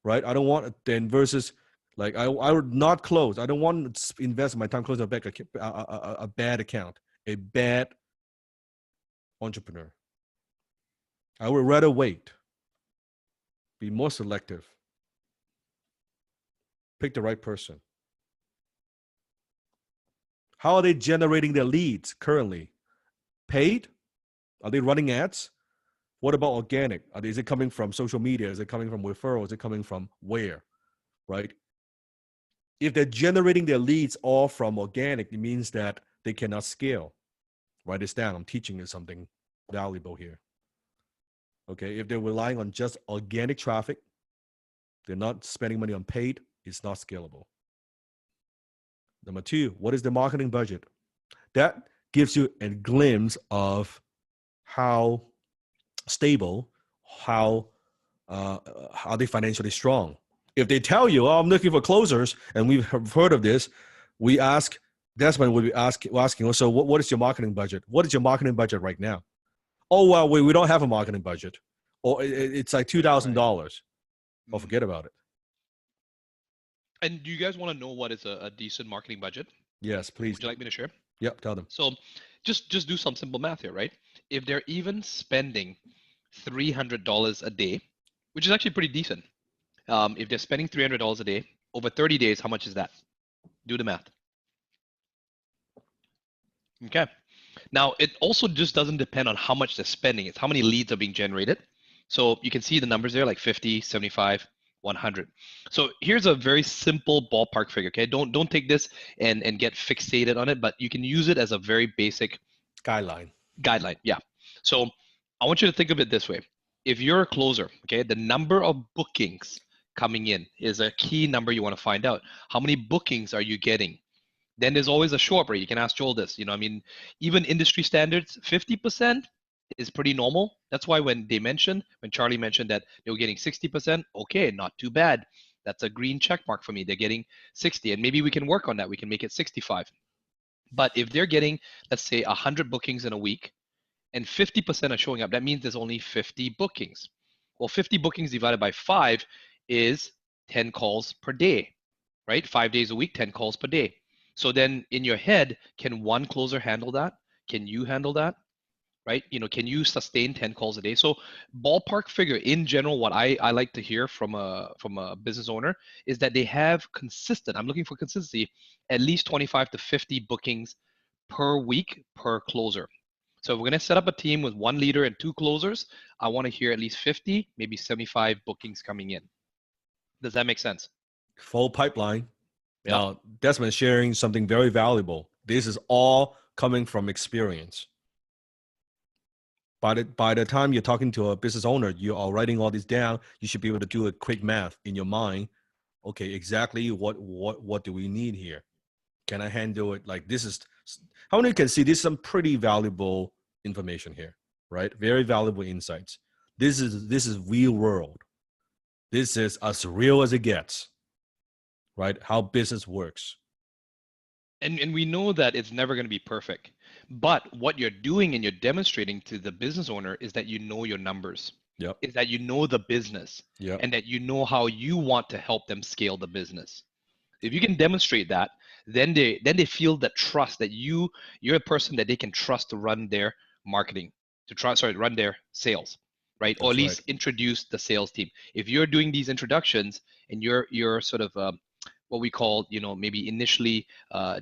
right? I don't want then versus like I would not close. I don't want to invest my time closing a bad account, a bad entrepreneur. I would rather wait. Be more selective. Pick the right person. How are they generating their leads currently? Paid? Are they running ads? What about organic? Is it coming from social media? Is it coming from referrals? Is it coming from where? Right? If they're generating their leads all from organic, it means that they cannot scale. Write this down. I'm teaching you something valuable here. Okay, if they're relying on just organic traffic, they're not spending money on paid, it's not scalable. Number two, what is the marketing budget? That gives you a glimpse of how stable, how are they financially strong. If they tell you, oh, I'm looking for closers, and we've heard of this, we ask, Desmond would be asking, so what is your marketing budget? What is your marketing budget right now? Oh, well, we don't have a marketing budget. Or it's like $2,000. Oh, forget about it. And do you guys want to know what is a decent marketing budget? Yes, please. Would you like me to share? Yep, tell them. So just do some simple math here, right? If they're even spending $300 a day, which is actually pretty decent. If they're spending $300 a day over 30 days, how much is that? Do the math. Okay. Now, it also just doesn't depend on how much they're spending. It's how many leads are being generated. So you can see the numbers there, like 50, 75, 100. So here's a very simple ballpark figure, okay? Don't take this and get fixated on it, but you can use it as a very basic guideline. Yeah. So I want you to think of it this way. If you're a closer, okay, the number of bookings coming in is a key number you want to find out. How many bookings are you getting? Then there's always a short rate. You can ask Joel this. I mean, even industry standards, 50% is pretty normal. That's why when Charlie mentioned that they were getting 60%, okay, not too bad. That's a green check mark for me. They're getting 60, and maybe we can work on that. We can make it 65. But if they're getting, let's say, 100 bookings in a week, and 50% are showing up, that means there's only 50 bookings. Well, 50 bookings divided by 5 is 10 calls per day, right? 5 days a week, 10 calls per day. So then in your head, can one closer handle that? Can you handle that? Right? Can you sustain 10 calls a day? So ballpark figure in general, what I like to hear from a business owner is that they have consistent, I'm looking for consistency, at least 25 to 50 bookings per week per closer. So if we're going to set up a team with one leader and 2 closers, I want to hear at least 50, maybe 75 bookings coming in. Does that make sense? Full pipeline. Yep. Now, Desmond sharing something very valuable. This is all coming from experience. By the time you're talking to a business owner, you are writing all this down. You should be able to do a quick math in your mind. Okay, exactly what do we need here? Can I handle it? Like this is how many can see this is some pretty valuable information here, right? Very valuable insights. This is real world. This is as real as it gets, right? How business works. And we know that it's never going to be perfect. But what you're doing and you're demonstrating to the business owner is that you know your numbers. Yep. Is that you know the business. Yep. And that you know how you want to help them scale the business. If you can demonstrate that, then they feel that trust that you're a person that they can trust to run their marketing, run their sales, right? Or at That's right. least introduce the sales team. If you're doing these introductions and you're sort of what we call, maybe initially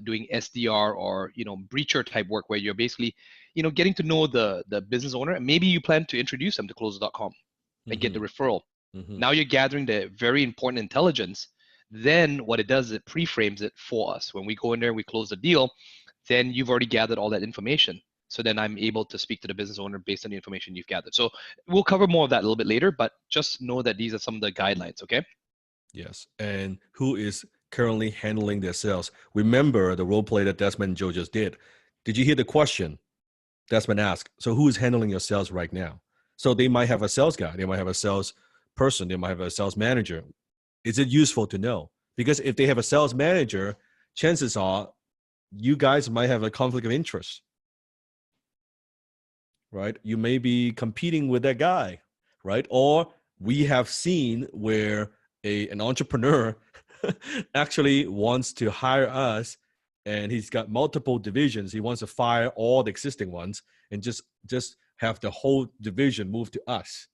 doing SDR or breacher type work where you're basically getting to know the business owner, and maybe you plan to introduce them to closer.com and get the referral. Now you're gathering the very important intelligence. Then what it does is it pre-frames it for us. When we go in there, we close the deal, then you've already gathered all that information. So then I'm able to speak to the business owner based on the information you've gathered. So we'll cover more of that a little bit later, but just know that these are some of the guidelines, okay? Yes. And who is currently handling their sales? Remember the role play that Desmond and Joe just did. Did you hear the question Desmond asked? So who is handling your sales right now? So they might have a sales guy. They might have a sales person. They might have a sales manager. Is it useful to know? Because if they have a sales manager, chances are you guys might have a conflict of interest, right? You may be competing with that guy, right? Or we have seen where an entrepreneur actually wants to hire us and he's got multiple divisions. He wants to fire all the existing ones and just have the whole division move to us.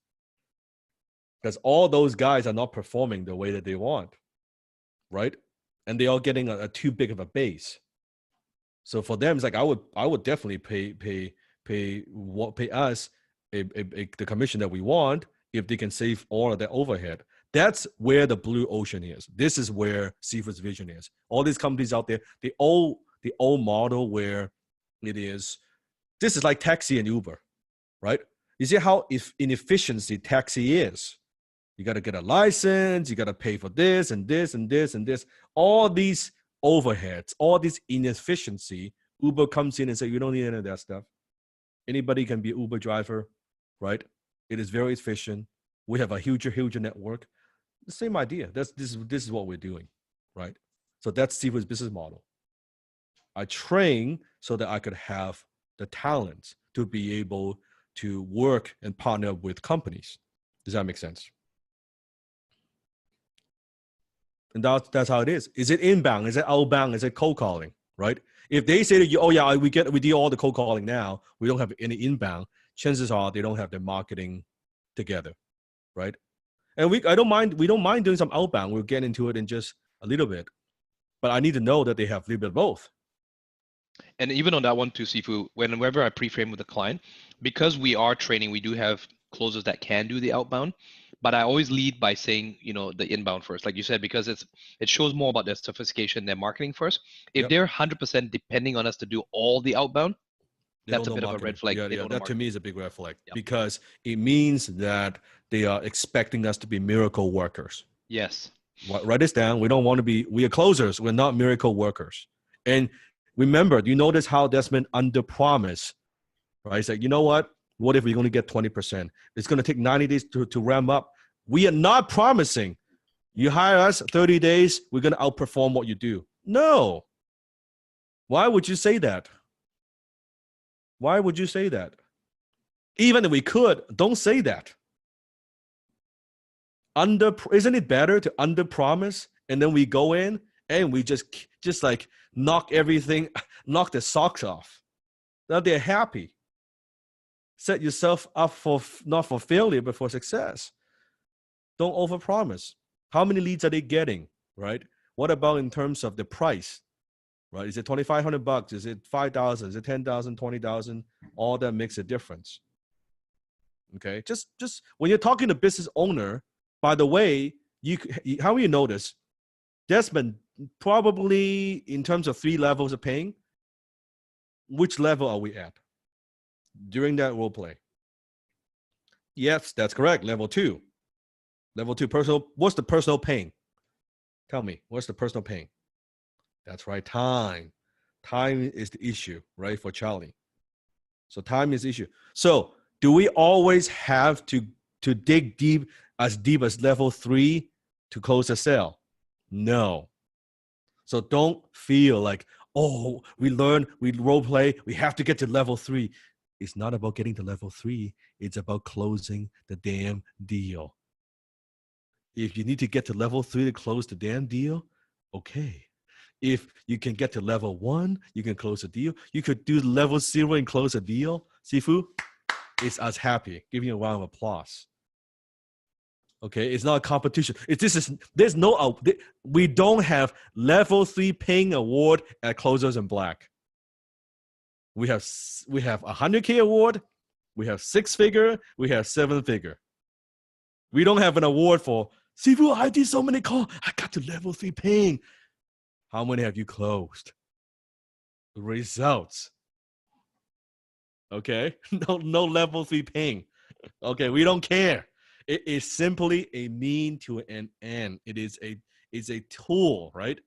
Because all those guys are not performing the way that they want, right? And they are getting a too big of a base. So for them, it's like I would definitely pay us the commission that we want if they can save all of that overhead. That's where the blue ocean is. This is where Seafood's vision is. All these companies out there, the old model where this is like taxi and Uber, right? You see how inefficiency taxi is. You got to get a license. You got to pay for this and this and this and this. All these overheads, all this inefficiency. Uber comes in and says, you don't need any of that stuff. Anybody can be an Uber driver, right? It is very efficient. We have a huge network. The same idea. This is what we're doing, right? So that's Seafood's business model. I train so that I could have the talents to be able to work and partner with companies. Does that make sense? And that's how it is. Is it inbound? Is it outbound? Is it cold calling? Right? If they say to you, "Oh yeah, we do all the cold calling now. We don't have any inbound." Chances are they don't have their marketing together, right? And we don't mind doing some outbound. We'll get into it in just a little bit, but I need to know that they have a little bit of both. And even on that one too, Sifu, whenever I pre-frame with a client, because we are training, we do have closers that can do the outbound, but I always lead by saying, the inbound first, like you said, because it shows more about their sophistication, their marketing first. If they're 100% depending on us to do all the outbound, that's a bit of a red flag. Yeah, that to me is a big red flag because it means that they are expecting us to be miracle workers. Yes. Write this down. We are closers. We're not miracle workers. And remember, do you notice how Desmond under-promised, right? He's like, you know what? What if we're going to get 20%? It's going to take 90 days to ramp up. We are not promising. You hire us 30 days, we're going to outperform what you do. No. Why would you say that? Why would you say that? Even if we could, don't say that. Isn't it better to under-promise and then we go in and we just like knock the socks off? Now they're happy. Set yourself up not for failure, but for success. Don't overpromise. How many leads are they getting, right? What about in terms of the price, right? Is it $2,500? Is it $5,000? Is it $10,000, $20,000? All that makes a difference. Okay, just when you're talking to business owner, by the way, how will you notice? Desmond, probably in terms of 3 levels of paying, which level are we at during that role play? Yes, that's correct. Level 2. Level 2, personal. What's the personal pain? Tell me, what's the personal pain? That's right, time. Time is the issue, right, for Charlie. So time is the issue. So do we always have to dig deep as level 3 to close a sale? No. So don't feel like, oh, we role play, we have to get to level 3. It's not about getting to level 3. It's about closing the damn deal. If you need to get to level 3 to close the damn deal, Okay. If you can get to level 1, you can close a deal. You could do level 0 and close a deal. Sifu is us happy. Give you a round of applause. Okay, it's not a competition. There's no we don't have level 3 paying award at Closers in Black. We have 100K award, we have 6-figure, we have 7-figure. We don't have an award for Sifu. I did so many calls. I got to level 3 paying. How many have you closed? Results. Okay, no level 3 paying. Okay, we don't care. It is simply a mean to an end. It's a tool, right?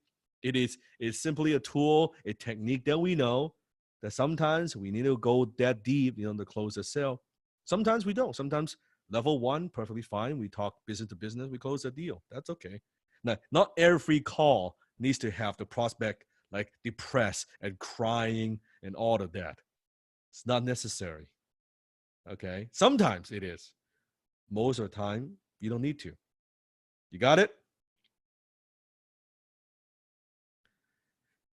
It's simply a tool, a technique that we know that sometimes we need to go that deep, to close a sale. Sometimes we don't. Sometimes level 1, perfectly fine. We talk business to business, we close a deal. That's okay. Now, not every call needs to have the prospect like depressed and crying and all of that. It's not necessary. Okay. Sometimes it is. Most of the time, you don't need to. You got it?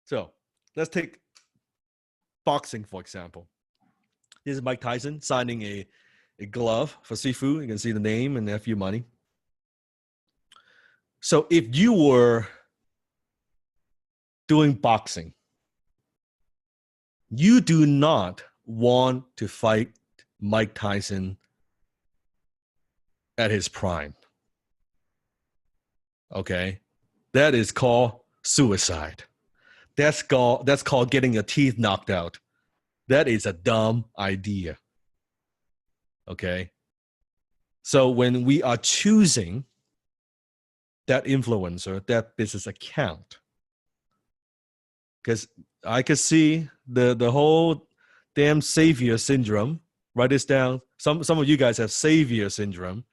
So let's take boxing, for example. This is Mike Tyson signing a glove for Sifu. You can see the name and a few money. So if you were doing boxing, you do not want to fight Mike Tyson at his prime. Okay? That is called suicide. That's called getting your teeth knocked out. That is a dumb idea. Okay? So when we are choosing that influencer, that business account, because I could see the whole damn savior syndrome. Write this down. Some of you guys have savior syndrome.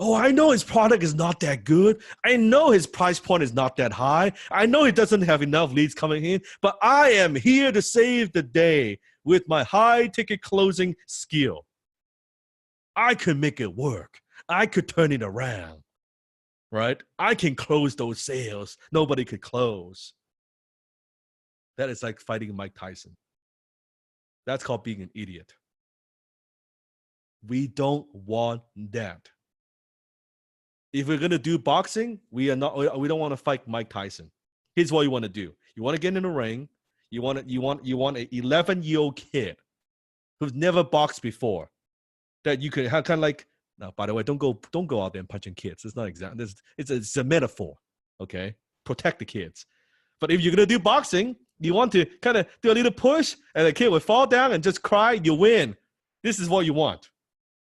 Oh, I know his product is not that good. I know his price point is not that high. I know he doesn't have enough leads coming in, but I am here to save the day with my high ticket closing skill. I could make it work. I could turn it around, right? I can close those sales nobody could close. That is like fighting Mike Tyson. That's called being an idiot. We don't want that. If we're gonna do boxing, we don't want to fight Mike Tyson. Here's what you want to do. You want to get in the ring. You want an 11-year-old kid who's never boxed before that you could have kind of like. Now, by the way, don't go out there and punching kids. It's not exactly. It's a metaphor. Okay, protect the kids. But if you're gonna do boxing, you want to kind of do a little push, and the kid will fall down and just cry. You win. This is what you want.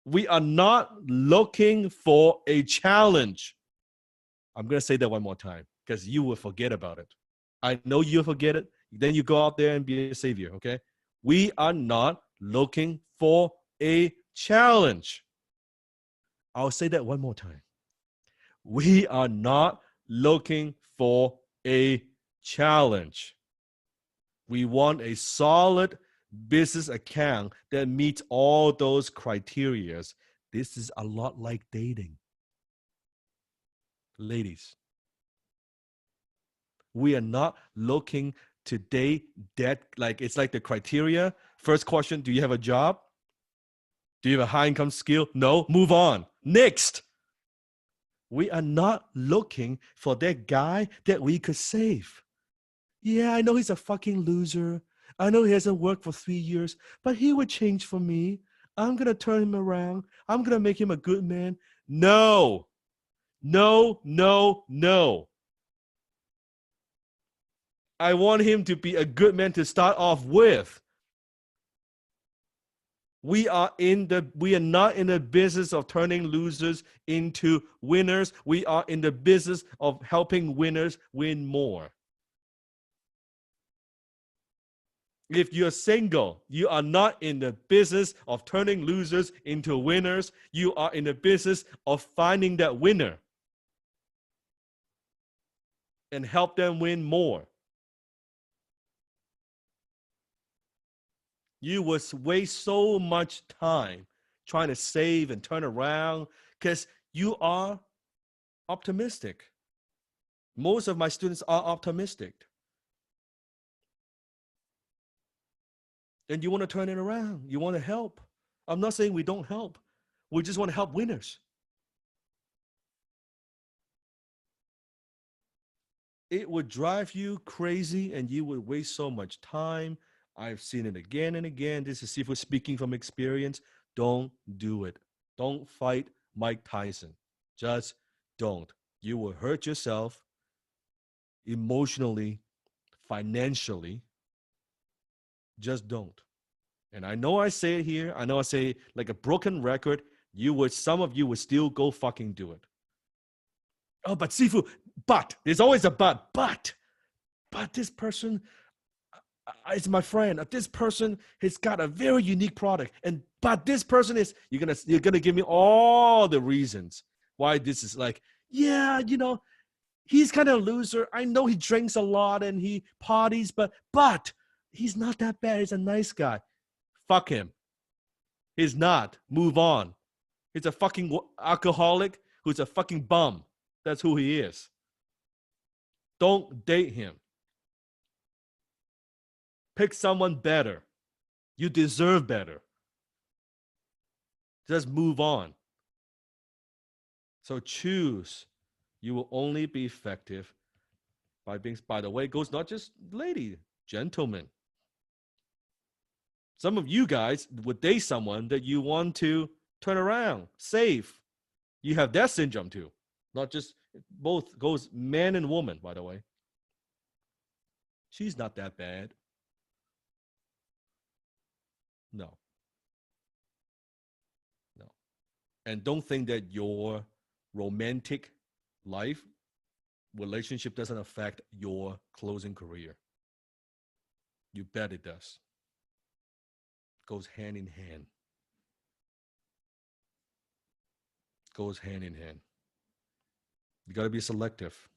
We are not looking for a challenge. I'm going to say that one more time because you will forget about it. I know you'll forget it. Then you go out there and be a savior, okay? We are not looking for a challenge. I'll say that one more time. We are not looking for a challenge. We want a solid business account that meets all those criteria. This is a lot like dating. Ladies, we are not looking to date that, like it's like the criteria. First question, do you have a job? Do you have a high income skill? No, move on. Next. We are not looking for that guy that we could save. Yeah, I know he's a fucking loser. I know he hasn't worked for 3 years, but he would change for me. I'm going to turn him around. I'm going to make him a good man. No. No, no, no. I want him to be a good man to start off with. We are not in the business of turning losers into winners. We are in the business of helping winners win more. If you're single, you are not in the business of turning losers into winners. You are in the business of finding that winner and help them win more. You will waste so much time trying to save and turn around because you are optimistic. Most of my students are optimistic. And you want to turn it around. You want to help. I'm not saying we don't help. We just want to help winners. It would drive you crazy and you would waste so much time. I've seen it again and again. This is Sifu speaking from experience. Don't do it. Don't fight Mike Tyson. Just don't. You will hurt yourself emotionally, financially. Just don't. And I know I say it here. I know I say it like a broken record. Some of you would still go fucking do it. Oh, but Sifu, but there's always a but this person is my friend. This person has got a very unique product, but this person is. You're gonna give me all the reasons why this is like. Yeah, he's kind of a loser. I know he drinks a lot and he parties, but he's not that bad. He's a nice guy. Fuck him. He's not. Move on. He's a fucking alcoholic who's a fucking bum. That's who he is. Don't date him. Pick someone better. You deserve better. Just move on. So choose. You will only be effective by the way, it goes not just lady, gentlemen. Some of you guys would date someone that you want to turn around, save. You have that syndrome too. Not just, both goes man and woman, by the way. She's not that bad. No. And don't think that your romantic life, relationship doesn't affect your closing career. You bet it does. Goes hand in hand. Goes hand in hand. You got to be selective.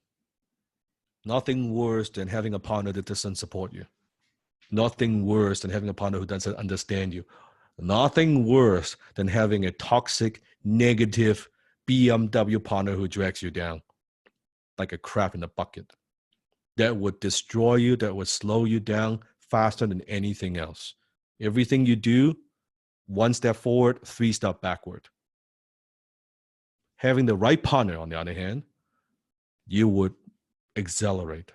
Nothing worse than having a partner that doesn't support you. Nothing worse than having a partner who doesn't understand you. Nothing worse than having a toxic, negative BMW partner who drags you down like a crab in a bucket. That would destroy you, that would slow you down faster than anything else. Everything you do, 1 step forward, 3 steps backward. Having the right partner, on the other hand, you would accelerate.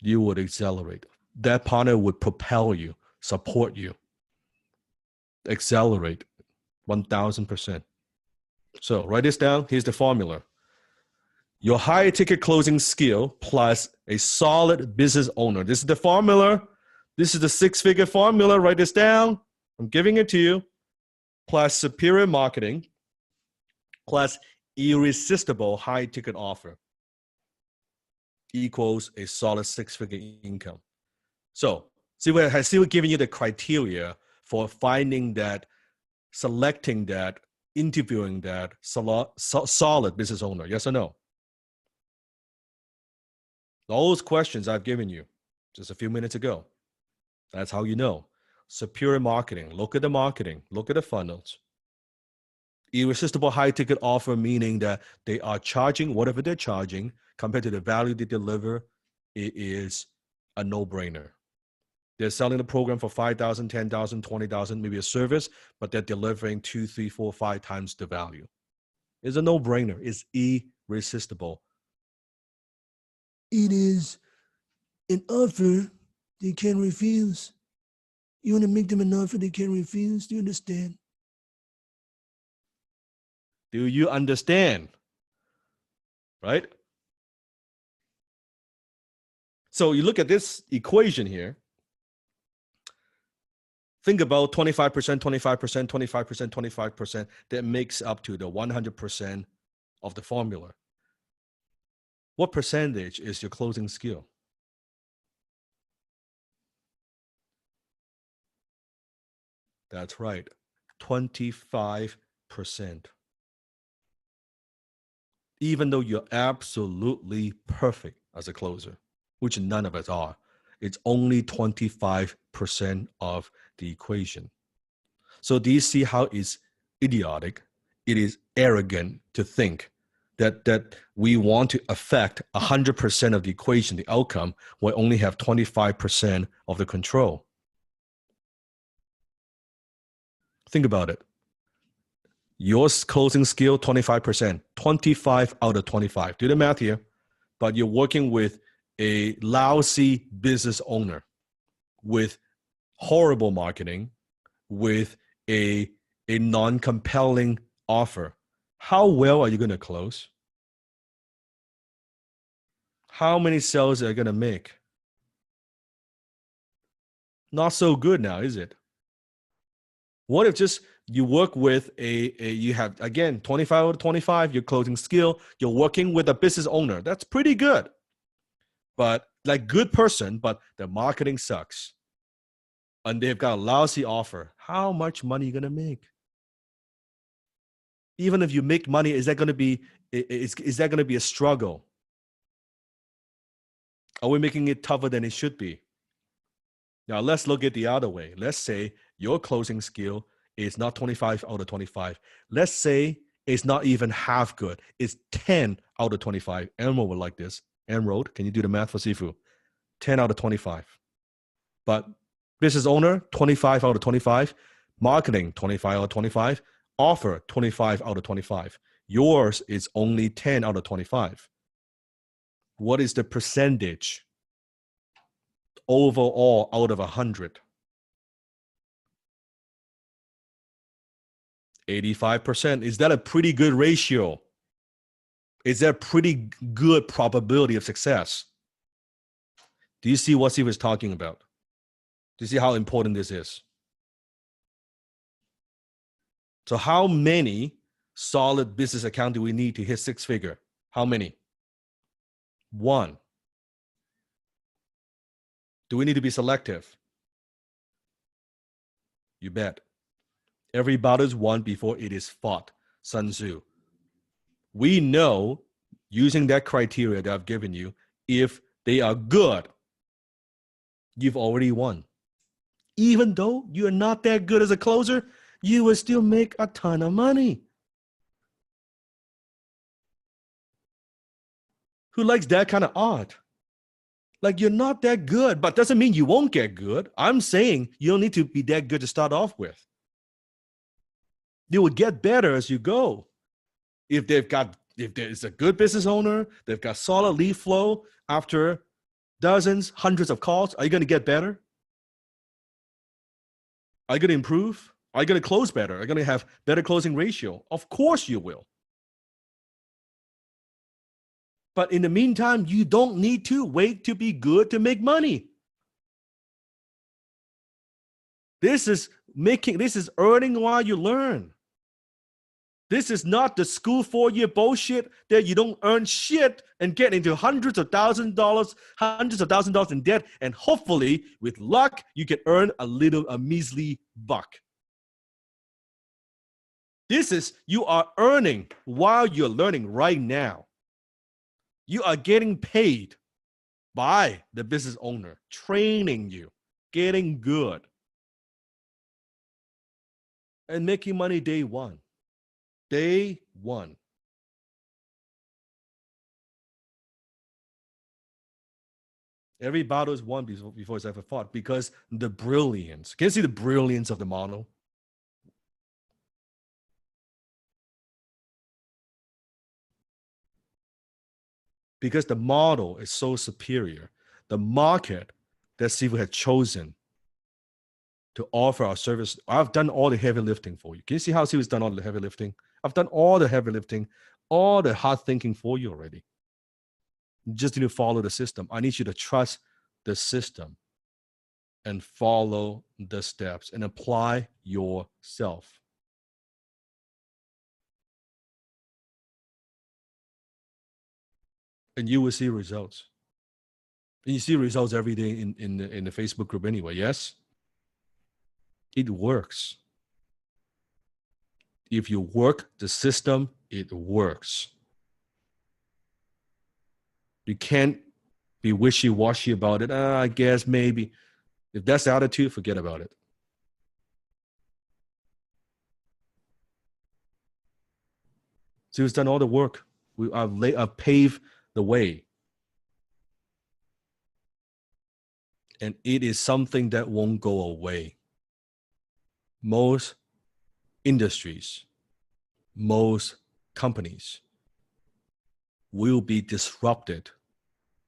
You would accelerate. That partner would propel you, support you, accelerate 1,000%. So write this down. Here's the formula. Your high ticket closing skill plus a solid business owner. This is the formula. This is the 6-figure formula. Write this down. I'm giving it to you. Plus superior marketing plus irresistible high ticket offer equals a solid 6-figure income. So has Sifu given you the criteria for finding that, selecting that, interviewing that solid business owner? Yes or no? Those questions I've given you just a few minutes ago. That's how you know. Superior marketing. Look at the marketing. Look at the funnels. Irresistible high ticket offer, meaning that they are charging whatever they're charging compared to the value they deliver. It is a no-brainer. They're selling the program for 5,000, 10,000, 20,000, maybe a service, but they're delivering 2, 3, 4, 5 times the value. It's a no-brainer. It's irresistible. It is an offer they can't refuse. You want to make them an offer they can't refuse? Do you understand? Do you understand? Right? So you look at this equation here. Think about 25%, 25%, 25%, 25% that makes up to the 100% of the formula. What percentage is your closing skill? That's right, 25%. Even though you're absolutely perfect as a closer, which none of us are, it's only 25% of the equation. So do you see how it's idiotic? It is arrogant to think that we want to affect 100% of the equation, the outcome, we only have 25% of the control. Think about it. Your closing skill, 25%, 25 out of 25. Do the math here. But you're working with a lousy business owner with horrible marketing, with a non-compelling offer. How well are you going to close? How many sales are you going to make? Not so good now, is it? What if just you work with you have, again, 25 out of 25, your closing skill, you're working with a business owner. That's pretty good. But like good person, but their marketing sucks. And they've got a lousy offer. How much money are you going to make? Even if you make money, is that going to be a struggle? Are we making it tougher than it should be? Now let's look at the other way. Let's say your closing skill is not 25 out of 25. Let's say it's not even half good. It's 10 out of 25. Emerald would like this. Emerald, can you do the math for Sifu? 10 out of 25. But business owner, 25 out of 25. Marketing, 25 out of 25. Offer, 25 out of 25. Yours is only 10 out of 25. What is the percentage overall out of 100? 85%. Is that a pretty good ratio? Is that a pretty good probability of success? Do you see what Steve was talking about? Do you see how important this is? So how many solid business accounts do we need to hit six figure? How many? One. Do we need to be selective? You bet. Every battle is won before it is fought. Sun Tzu. We know, using that criteria that I've given you, if they are good, you've already won. Even though you're not that good as a closer, you will still make a ton of money. Who likes that kind of art? Like, you're not that good, but doesn't mean you won't get good. I'm saying you don't need to be that good to start off with. You will get better as you go. If there's a good business owner, they've got solid lead flow after dozens, hundreds of calls, are you going to get better? Are you going to improve? Are you going to close better? Are you going to have better closing ratio? Of course you will. But in the meantime, you don't need to wait to be good to make money. This is earning while you learn. This is not the school 4-year bullshit that you don't earn shit and get into hundreds of thousands of dollars in debt, and hopefully, with luck, you can earn a measly buck. This is, you are earning while you're learning right now. You are getting paid by the business owner, training you, getting good, and making money day one. Day one. Every battle is won before it's ever fought, because the brilliance. Can you see the brilliance of the model? Because the model is so superior. The market that Sifu had chosen to offer our service. I've done all the heavy lifting for you. Can you see how Sifu's done all the heavy lifting? I've done all the heavy lifting, all the hard thinking for you already. You just need to follow the system. I need you to trust the system and follow the steps and apply yourself. And you will see results. And you see results every day in the Facebook group anyway, yes? It works. If you work the system, it works. You can't be wishy-washy about it. I guess maybe. If that's the attitude, forget about it. So he's done all the work. I've paved the way. And it is something that won't go away. Most industries, most companies will be disrupted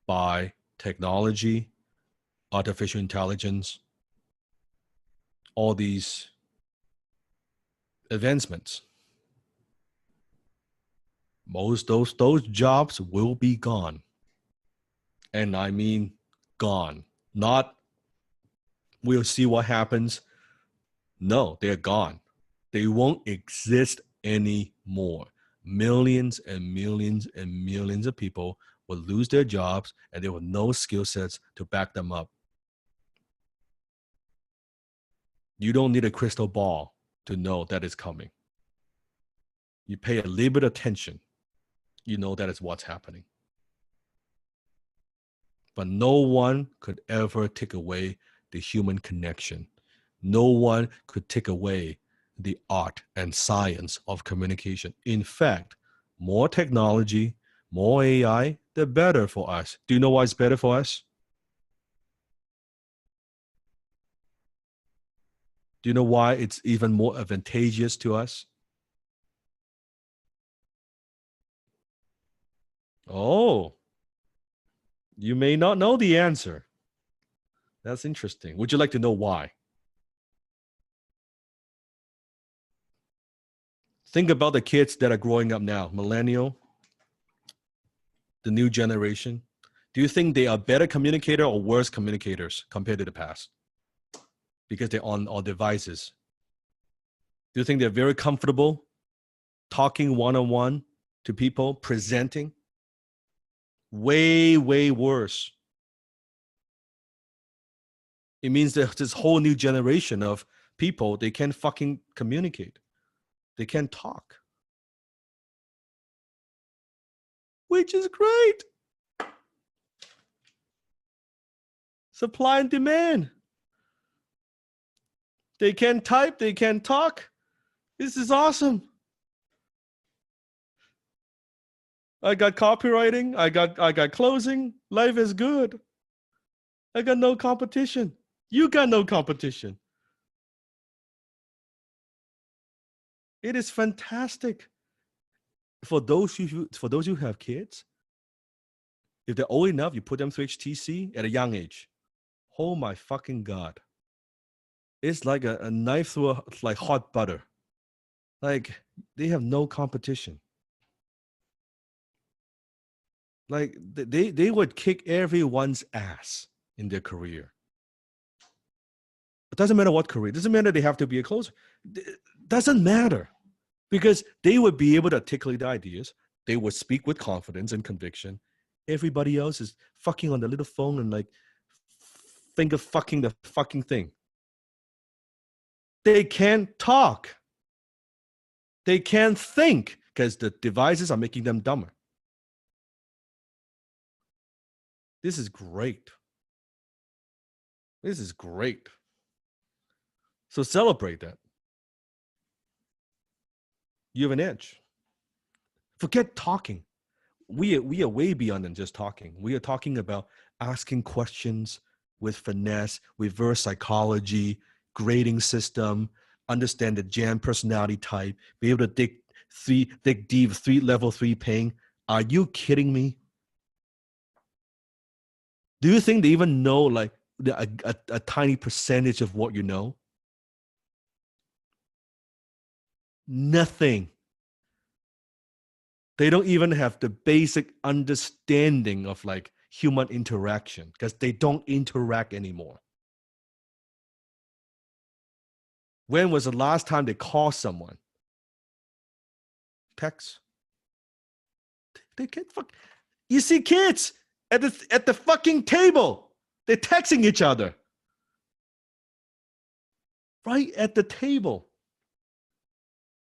by technology, artificial intelligence, all these advancements. Most those jobs will be gone. And I mean gone. Not we'll see what happens. No, they're gone. They won't exist anymore. Millions and millions and millions of people will lose their jobs and there will no skill sets to back them up. You don't need a crystal ball to know that it's coming. You pay a little bit of attention, you know that is what's happening. But no one could ever take away the human connection. No one could take away the art and science of communication. In fact, more technology, more AI, they're better for us. Do you know why it's better for us? Do you know why it's even more advantageous to us? Oh, you may not know the answer. That's interesting. Would you like to know why? Think about the kids that are growing up now, millennial, the new generation. Do you think they are better communicator or worse communicators compared to the past? Because they're on all devices. Do you think they're very comfortable talking one-on-one to people, presenting? Way, way worse. It means there's this whole new generation of people, they can't fucking communicate. They can't talk. Which is great. Supply and demand. They can type, they can talk. This is awesome. I got copywriting, I got closing. Life is good. I got no competition. You got no competition. It is fantastic. For those who have kids, if they're old enough, you put them through HTC at a young age. Oh my fucking God. It's like a knife through like hot butter. Like they have no competition. Like they would kick everyone's ass in their career. It doesn't matter what career. It doesn't matter they have to be a closer. It doesn't matter because they would be able to articulate the ideas. They would speak with confidence and conviction. Everybody else is fucking on the little phone and like finger fucking the fucking thing. They can't talk. They can't think because the devices are making them dumber. This is great. This is great. So celebrate that. You have an edge. Forget talking. We are way beyond than just talking. We are talking about asking questions with finesse, reverse psychology, grading system, understand the jam personality type, be able to dig deep, level 3 ping. Are you kidding me? Do you think they even know like a tiny percentage of what you know? Nothing. They don't even have the basic understanding of like human interaction because they don't interact anymore. When was the last time they called someone? Text. They can't fuck. You see kids at the fucking table. They're texting each other. Right at the table.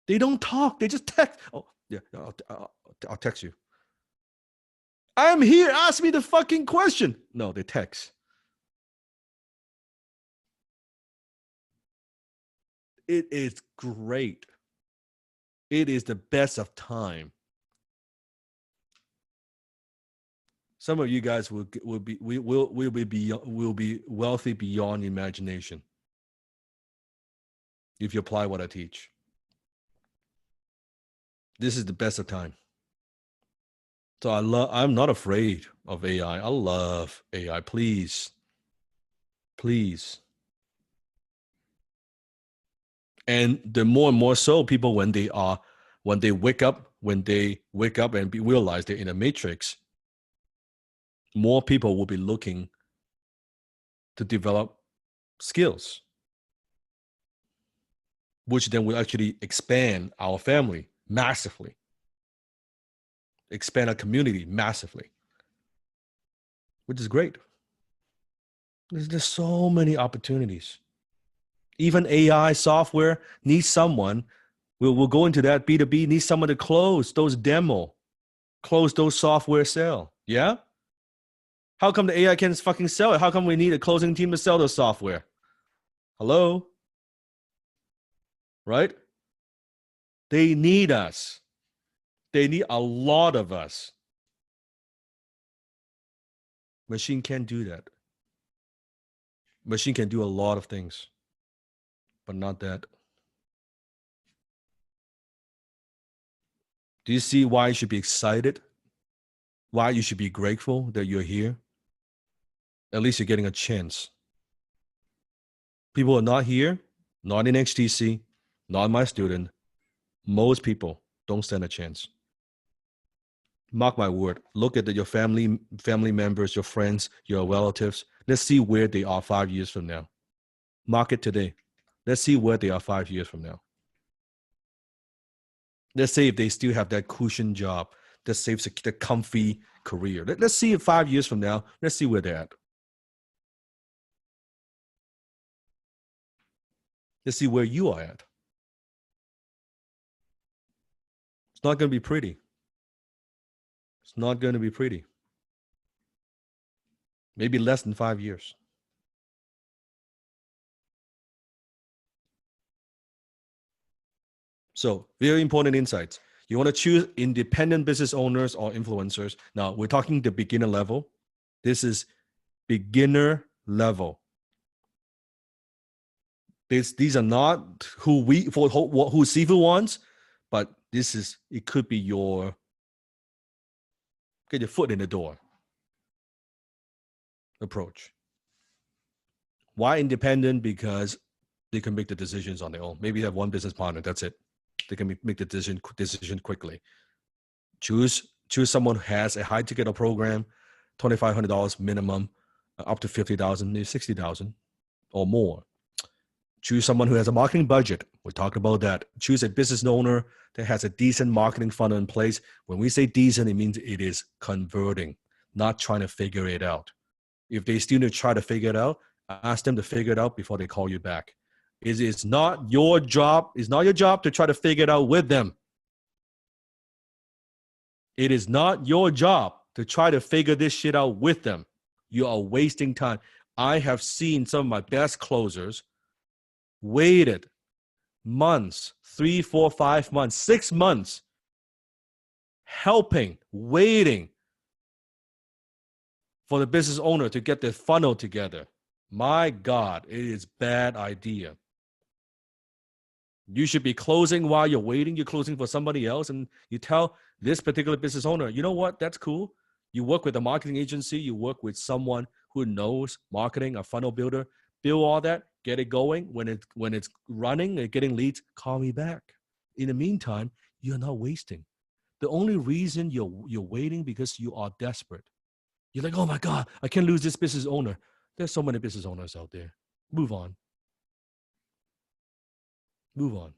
They don't talk. They just text. Oh, yeah, I'll text you. I'm here. Ask me the fucking question. No, they text. It is great. It is the best of time. Some of you guys will be wealthy beyond imagination if you apply what I teach. This is the best of time. So I'm not afraid of AI. I love AI. Please. And the more and more so people when they wake up and realize they're in a matrix, more people will be looking to develop skills, which then will actually expand our family massively, expand our community massively, which is great. There's so many opportunities. Even AI software needs someone. We'll go into that B2B, needs someone to close those software sale. Yeah? How come the AI can't fucking sell it? How come we need a closing team to sell the software? Hello? Right? They need us. They need a lot of us. Machine can't do that. Machine can do a lot of things, but not that. Do you see why you should be excited? Why you should be grateful that you're here? At least you're getting a chance. People are not here, not in HTC, not my student. Most people don't stand a chance. Mark my word. Look at your family members, your friends, your relatives. Let's see where they are 5 years from now. Mark it today. Let's see where they are 5 years from now. Let's say if they still have that cushion job, that saves the comfy career. Let's see if 5 years from now, let's see where they're at. Let's see where you are at. It's not going to be pretty. It's not going to be pretty. Maybe less than 5 years. So, very important insights. You want to choose independent business owners or influencers. Now, we're talking the beginner level. This is beginner level. These are not who Sifu wants, but it could be get your foot in the door approach. Why independent? Because they can make the decisions on their own. Maybe you have one business partner, that's it. They can make the decision quickly. Choose someone who has a high ticket program, $2,500 minimum, up to $50,000, maybe $60,000 or more. Choose someone who has a marketing budget. We talked about that. Choose a business owner that has a decent marketing funnel in place. When we say decent, it means it is converting, not trying to figure it out. If they still need to try to figure it out, ask them to figure it out before they call you back. It's not your job. It's not your job to try to figure it out with them. It is not your job to try to figure this shit out with them. You are wasting time. I have seen some of my best closers waited months, 3, 4, 5 months, 6 months, waiting for the business owner to get their funnel together. My God, it is bad idea. You should be closing while you're waiting. You're closing for somebody else, and you tell this particular business owner, you know what, that's cool. You work with a marketing agency. You work with someone who knows marketing, a funnel builder. Build all that, get it going. When it's running and getting leads, call me back. In the meantime, you're not wasting. The only reason you're waiting because you are desperate. You're like, oh my God, I can't lose this business owner. There's so many business owners out there. Move on. Move on.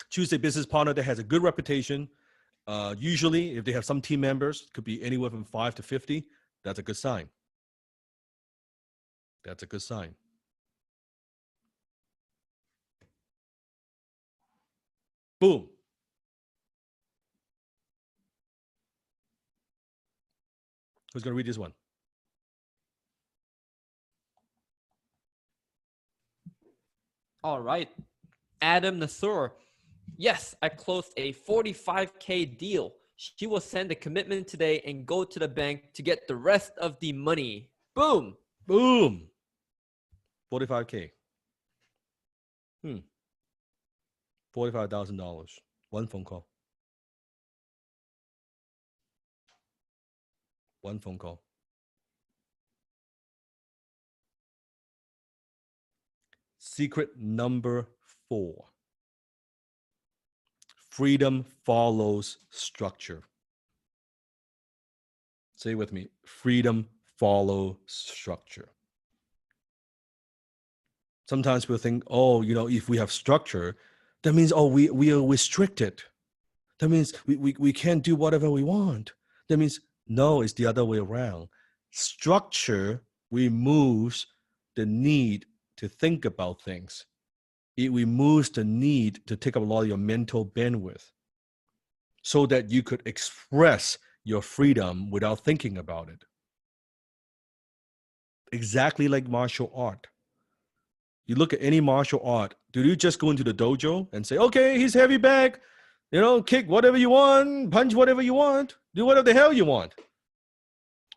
Choose a business partner that has a good reputation. Usually, if they have some team members, could be anywhere from 5 to 50. That's a good sign. That's a good sign. Boom. Who's going to read this one? All right. Adam Nasur. Yes, I closed a $45K deal. She will send a commitment today and go to the bank to get the rest of the money. Boom. Boom. 45K. $45,000. One phone call. One phone call. Secret number 4. Freedom follows structure. Say it with me. Freedom follows structure. Sometimes we'll think, oh, if we have structure, that means, we are restricted. That means we can't do whatever we want. That means, no, it's the other way around. Structure removes the need to think about things. It removes the need to take up a lot of your mental bandwidth so that you could express your freedom without thinking about it. Exactly like martial art. You look at any martial art, do you just go into the dojo and say, okay, he's heavy bag, kick whatever you want, punch whatever you want, do whatever the hell you want?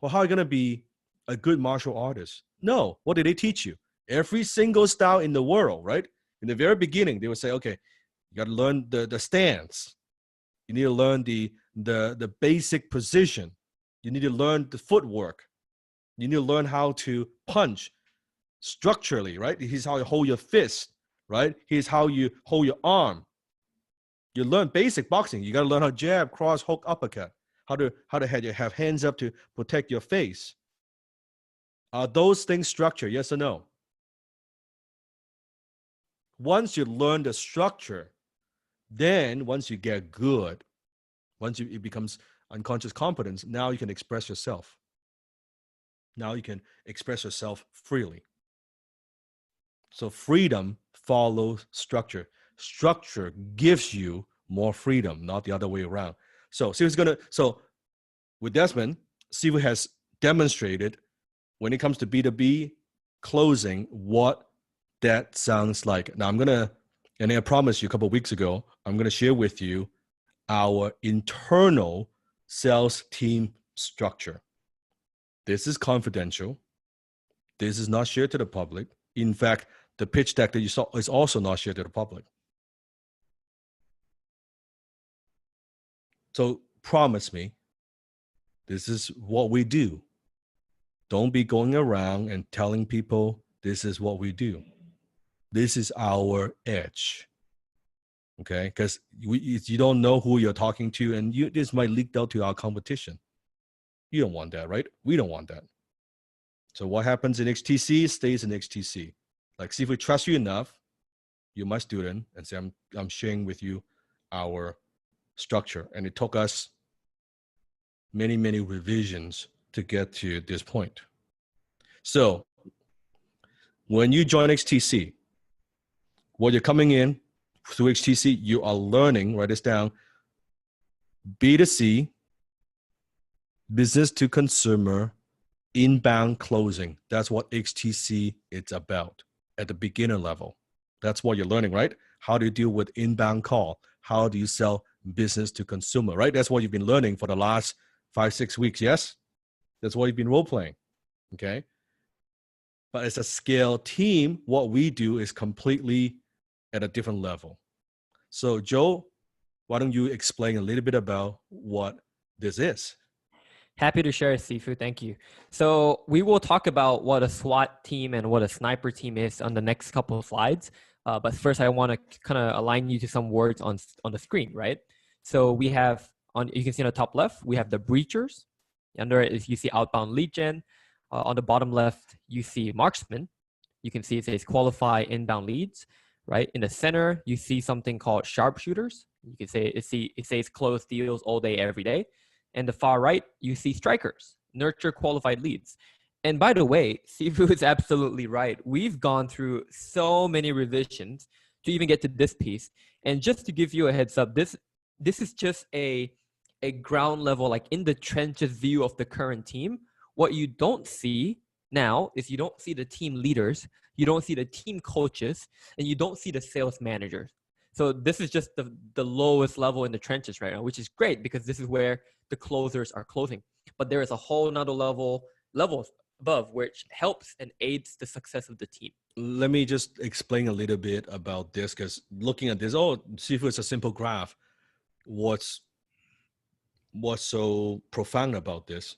Well, how are you going to be a good martial artist? No. What did they teach you? Every single style in the world, right? In the very beginning, they would say, okay, you got to learn the stance. You need to learn the basic position. You need to learn the footwork. You need to learn how to punch structurally, right? Here's how you hold your fist, right? Here's how you hold your arm. You learn basic boxing. You got to learn how to jab, cross, hook, uppercut. How to have hands up to protect your face. Are those things structure? Yes or no? Once you learn the structure, then once you get good, it becomes unconscious competence, now you can express yourself. Now you can express yourself freely. So freedom follows structure. Structure gives you more freedom, not the other way around. So with Desmond, Sifu has demonstrated when it comes to B2B closing what that sounds like. Now and I promised you a couple of weeks ago, I'm going to share with you our internal sales team structure. This is confidential. This is not shared to the public. In fact, the pitch deck that you saw is also not shared to the public. So promise me, this is what we do. Don't be going around and telling people this is what we do. This is our edge. Okay? Because you don't know who you're talking to, and this might leak out to our competition. You don't want that, right? We don't want that. So what happens in XTC stays in XTC. Like, see if we trust you enough, you're my student, and say, I'm sharing with you our structure. And it took us many, many revisions to get to this point. So when you join XTC, what you're coming in through XTC, you are learning, write this down, B2C, business to consumer, inbound closing. That's what XTC is about at the beginner level. That's what you're learning, right? How do you deal with inbound call? How do you sell business to consumer, right? That's what you've been learning for the last 5-6 weeks, yes? That's what you've been role-playing, okay? But as a scale team, what we do is completely at a different level. So Joe, why don't you explain a little bit about what this is? Happy to share, Sifu. Thank you. So we will talk about what a SWAT team and what a sniper team is on the next couple of slides. But first, I want to kind of align you to some words on the screen, right? So we have, you can see on the top left, we have the breachers. Under it, you see outbound lead gen. On the bottom left, you see marksman. You can see it says qualify inbound leads, right? In the center, you see something called sharpshooters. You can say it says close deals all day, every day. And the far right, you see strikers, nurture qualified leads. And by the way, Sifu is absolutely right. We've gone through so many revisions to even get to this piece. And just to give you a heads up, this is just a ground level, like in the trenches view of the current team. What you don't see now is you don't see the team leaders, you don't see the team coaches, and you don't see the sales managers. So this is just the lowest level in the trenches right now, which is great because this is where the closers are closing. But there is a whole nother levels above, which helps and aids the success of the team. Let me just explain a little bit about this, because looking at this, Sifu is a simple graph. What's so profound about this?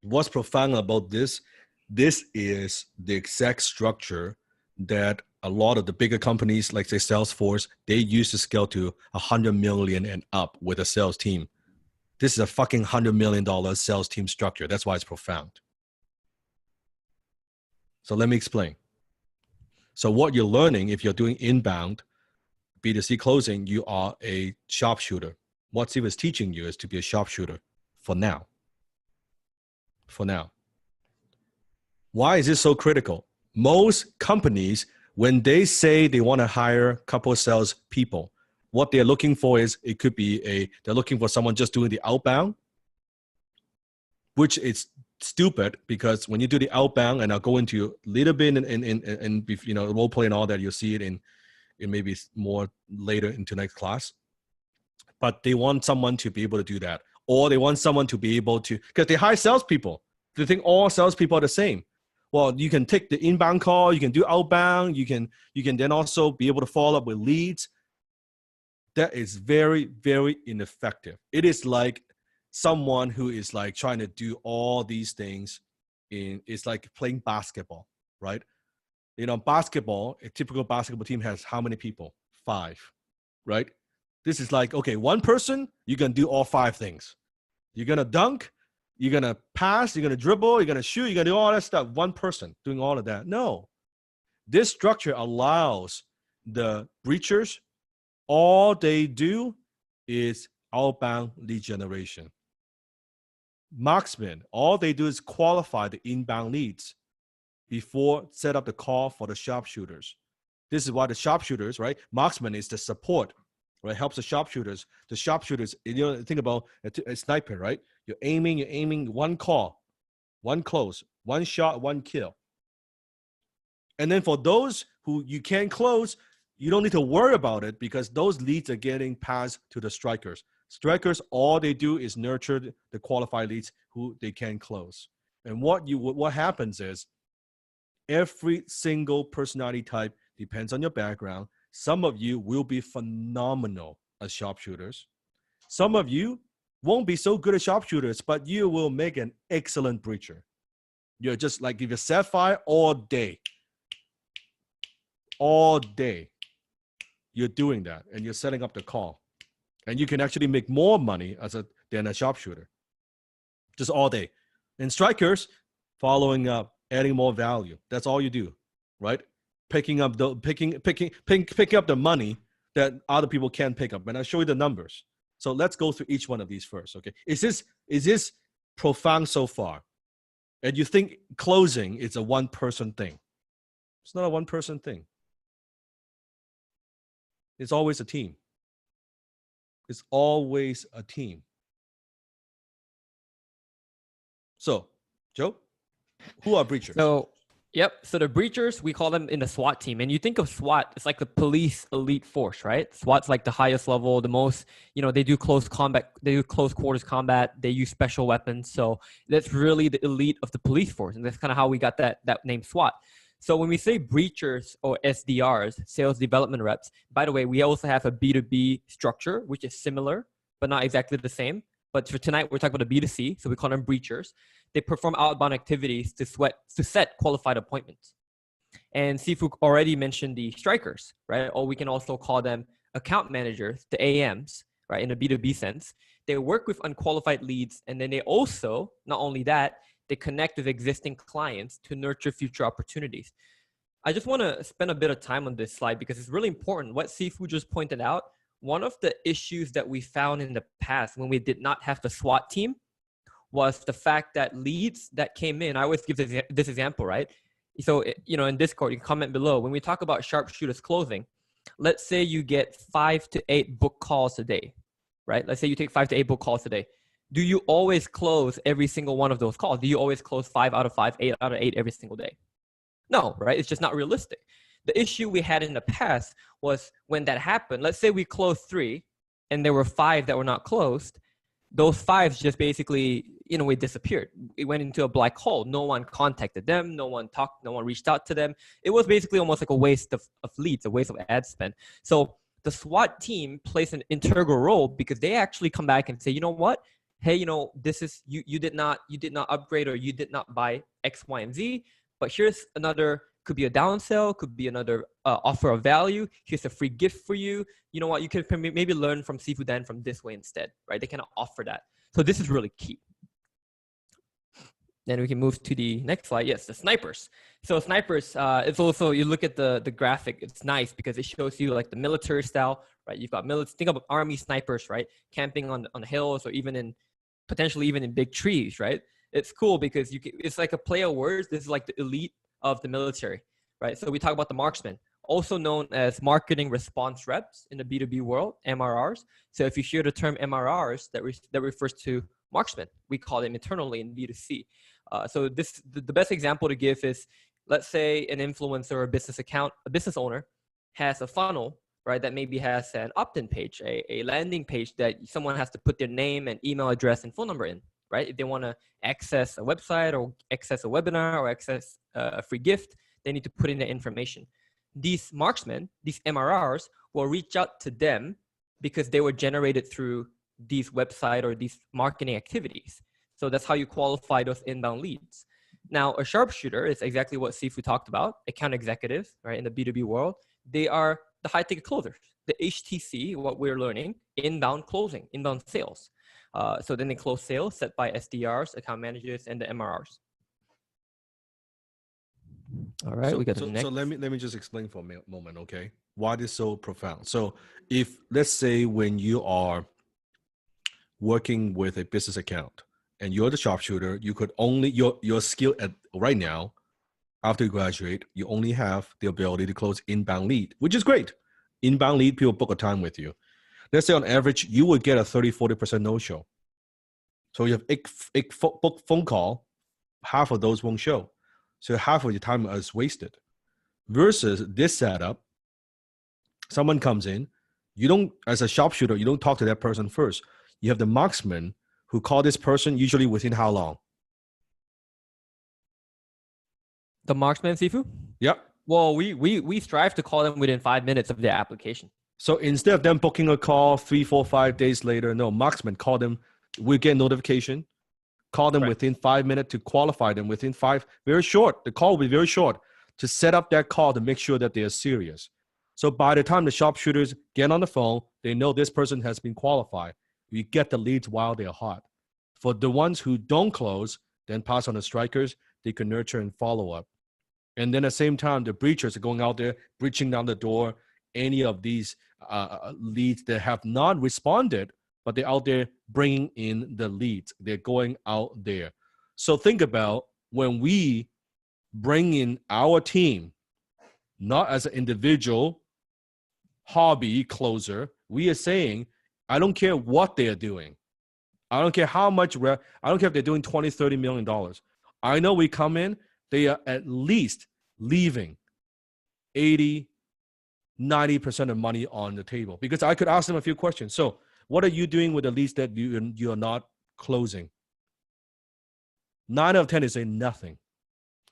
What's profound about this? This is the exact structure that a lot of the bigger companies, like say Salesforce, they use to scale to 100 million and up with a sales team. This is a fucking $100 million sales team structure. That's why it's profound. So let me explain. So what you're learning, if you're doing inbound B2C closing, you are a sharpshooter. What Steve is teaching you is to be a sharpshooter for now. For now. Why is this so critical? Most companies, when they say they want to hire a couple of sales people, what they're looking for is, it could be they're looking for someone just doing the outbound, which is stupid, because when you do the outbound, and I'll go into a little bit in role play and all that, you'll see it in maybe more later into next class. But they want someone to be able to do that, or they want someone to be able to, because they hire salespeople. They think all salespeople are the same. Well, you can take the inbound call, you can do outbound, you can then also be able to follow up with leads. That is very, very ineffective. It is like someone who is like trying to do all these things it's like playing basketball, right? Basketball, a typical basketball team has how many people? 5, right? This is like, okay, one person, you can do all 5 things. You're going to dunk, you're going to pass, you're going to dribble, you're going to shoot, you're going to do all that stuff. One person doing all of that. No. This structure allows the breachers, all they do is outbound lead generation. Marksmen, all they do is qualify the inbound leads before set up the call for the sharpshooters. This is why the sharpshooters, right? Marksman is the support, right? Helps the sharpshooters. The sharpshooters, think about a sniper, right? You're aiming, one call, one close, one shot, one kill. And then for those who you can't close, you don't need to worry about it, because those leads are getting passed to the strikers. Strikers, all they do is nurture the qualified leads who they can close. And what happens is, every single personality type depends on your background. Some of you will be phenomenal as sharpshooters. Some of you won't be so good as sharpshooters, but you will make an excellent breacher. You're just like, if you set fire all day, you're doing that, and you're setting up the call. And you can actually make more money than a sharpshooter, just all day. And strikers, following up, adding more value. That's all you do, right? Picking up the money that other people can't pick up. And I'll show you the numbers. So let's go through each one of these first, okay? Is this profound so far? And you think closing is a one-person thing? It's not a one-person thing. It's always a team. It's always a team. So, Joe, who are breachers? So the breachers, we call them in the SWAT team. And you think of SWAT, it's like the police elite force, right? SWAT's like the highest level, the most, they do close combat, they do close quarters combat, they use special weapons. So that's really the elite of the police force. And that's kind of how we got that name SWAT. So when we say breachers or SDRs, sales development reps, by the way, we also have a B2B structure, which is similar, but not exactly the same. But for tonight, we're talking about a B2C, so we call them breachers. They perform outbound activities to set qualified appointments. And Sifu already mentioned the strikers, right? Or we can also call them account managers, the AMs, right? In a B2B sense. They work with unqualified leads, and then they also, not only that, they connect with existing clients to nurture future opportunities. I just want to spend a bit of time on this slide because it's really important. What Sifu just pointed out, one of the issues that we found in the past when we did not have the SWAT team was the fact that leads that came in, I always give this example, right? So, in Discord, you can comment below. When we talk about sharpshooters closing, let's say you get 5 to 8 book calls a day, right? Let's say you take 5 to 8 book calls a day. Do you always close every single one of those calls? Do you always close 5 out of 5, 8 out of 8 every single day? No, right? It's just not realistic. The issue we had in the past was when that happened, let's say we closed 3 and there were 5 that were not closed, those 5 just basically, in a way, disappeared. It went into a black hole. No one contacted them. No one talked. No one reached out to them. It was basically almost like a waste of leads, a waste of ad spend. So the SWAT team plays an integral role because they actually come back and say, you know what? Hey, this is you did not upgrade or you did not buy X, Y, and Z. But here's another, could be a downsell, could be another offer of value. Here's a free gift for you. You know what? You could maybe learn from Seafood Dan from this way instead, right? They cannot offer that. So this is really key. Then we can move to the next slide. Yes, the snipers. So snipers, it's also, you look at the graphic, it's nice because it shows you like the military style, right? You've got think about army snipers, right? Camping on hills or even potentially even in big trees, right? It's cool because it's like a play of words. This is like the elite of the military, right? So we talk about the marksmen, also known as marketing response reps in the B2B world, MRRs. So if you hear the term MRRs, that refers to marksmen. We call them internally in B2C. So the best example to give is, let's say an influencer or a business owner has a funnel, right, that maybe has an opt-in page, a landing page that someone has to put their name and email address and phone number in, right? If they want to access a website or access a webinar or access a free gift, they need to put in their information. These marksmen, these MRRs, will reach out to them because they were generated through these website or these marketing activities. So that's how you qualify those inbound leads. Now, a sharpshooter is exactly what Sifu talked about, account executives, right, in the B2B world. They are the high-ticket closers, the HTC, what we're learning, inbound closing, inbound sales. So then they close sales set by SDRs, account managers, and the MRRs. All right, we got the next. So let me just explain for a moment, okay? Why this is so profound. So if, let's say, when you are working with a business account and you're the sharpshooter, you could only, your skill at right now, after you graduate, you only have the ability to close inbound lead, which is great. Inbound lead, people book a time with you. Let's say on average, you would get a 30-40% no-show. So you have eight phone call, half of those won't show. So half of your time is wasted. Versus this setup, someone comes in, you don't, as a sharpshooter, you don't talk to that person first. You have the marksman who call this person usually within how long? The marksman, Sifu? Yep. Well, we strive to call them within 5 minutes of their application. So instead of them booking a call 3, 4, 5 days later, no, marksman call them, we get notification, call them within 5 minutes to qualify them within 5, very short. The call will be very short to set up that call to make sure that they are serious. So by the time the sharpshooters get on the phone, they know this person has been qualified. We get the leads while they're hot. For the ones who don't close, then pass on the strikers, they can nurture and follow up. And then at the same time, the breachers are going out there, breaching down the door, any of these leads that have not responded, but they're out there bringing in the leads. They're going out there. So think about when we bring in our team, not as an individual hobby closer, we are saying, I don't care what they're doing. I don't care how much, I don't care if they're doing $20, $30 million. I know we come in, they are at least leaving 80, 90% of money on the table, because I could ask them a few questions. So what are you doing with the leads that you are not closing? 9 out of 10 is saying nothing.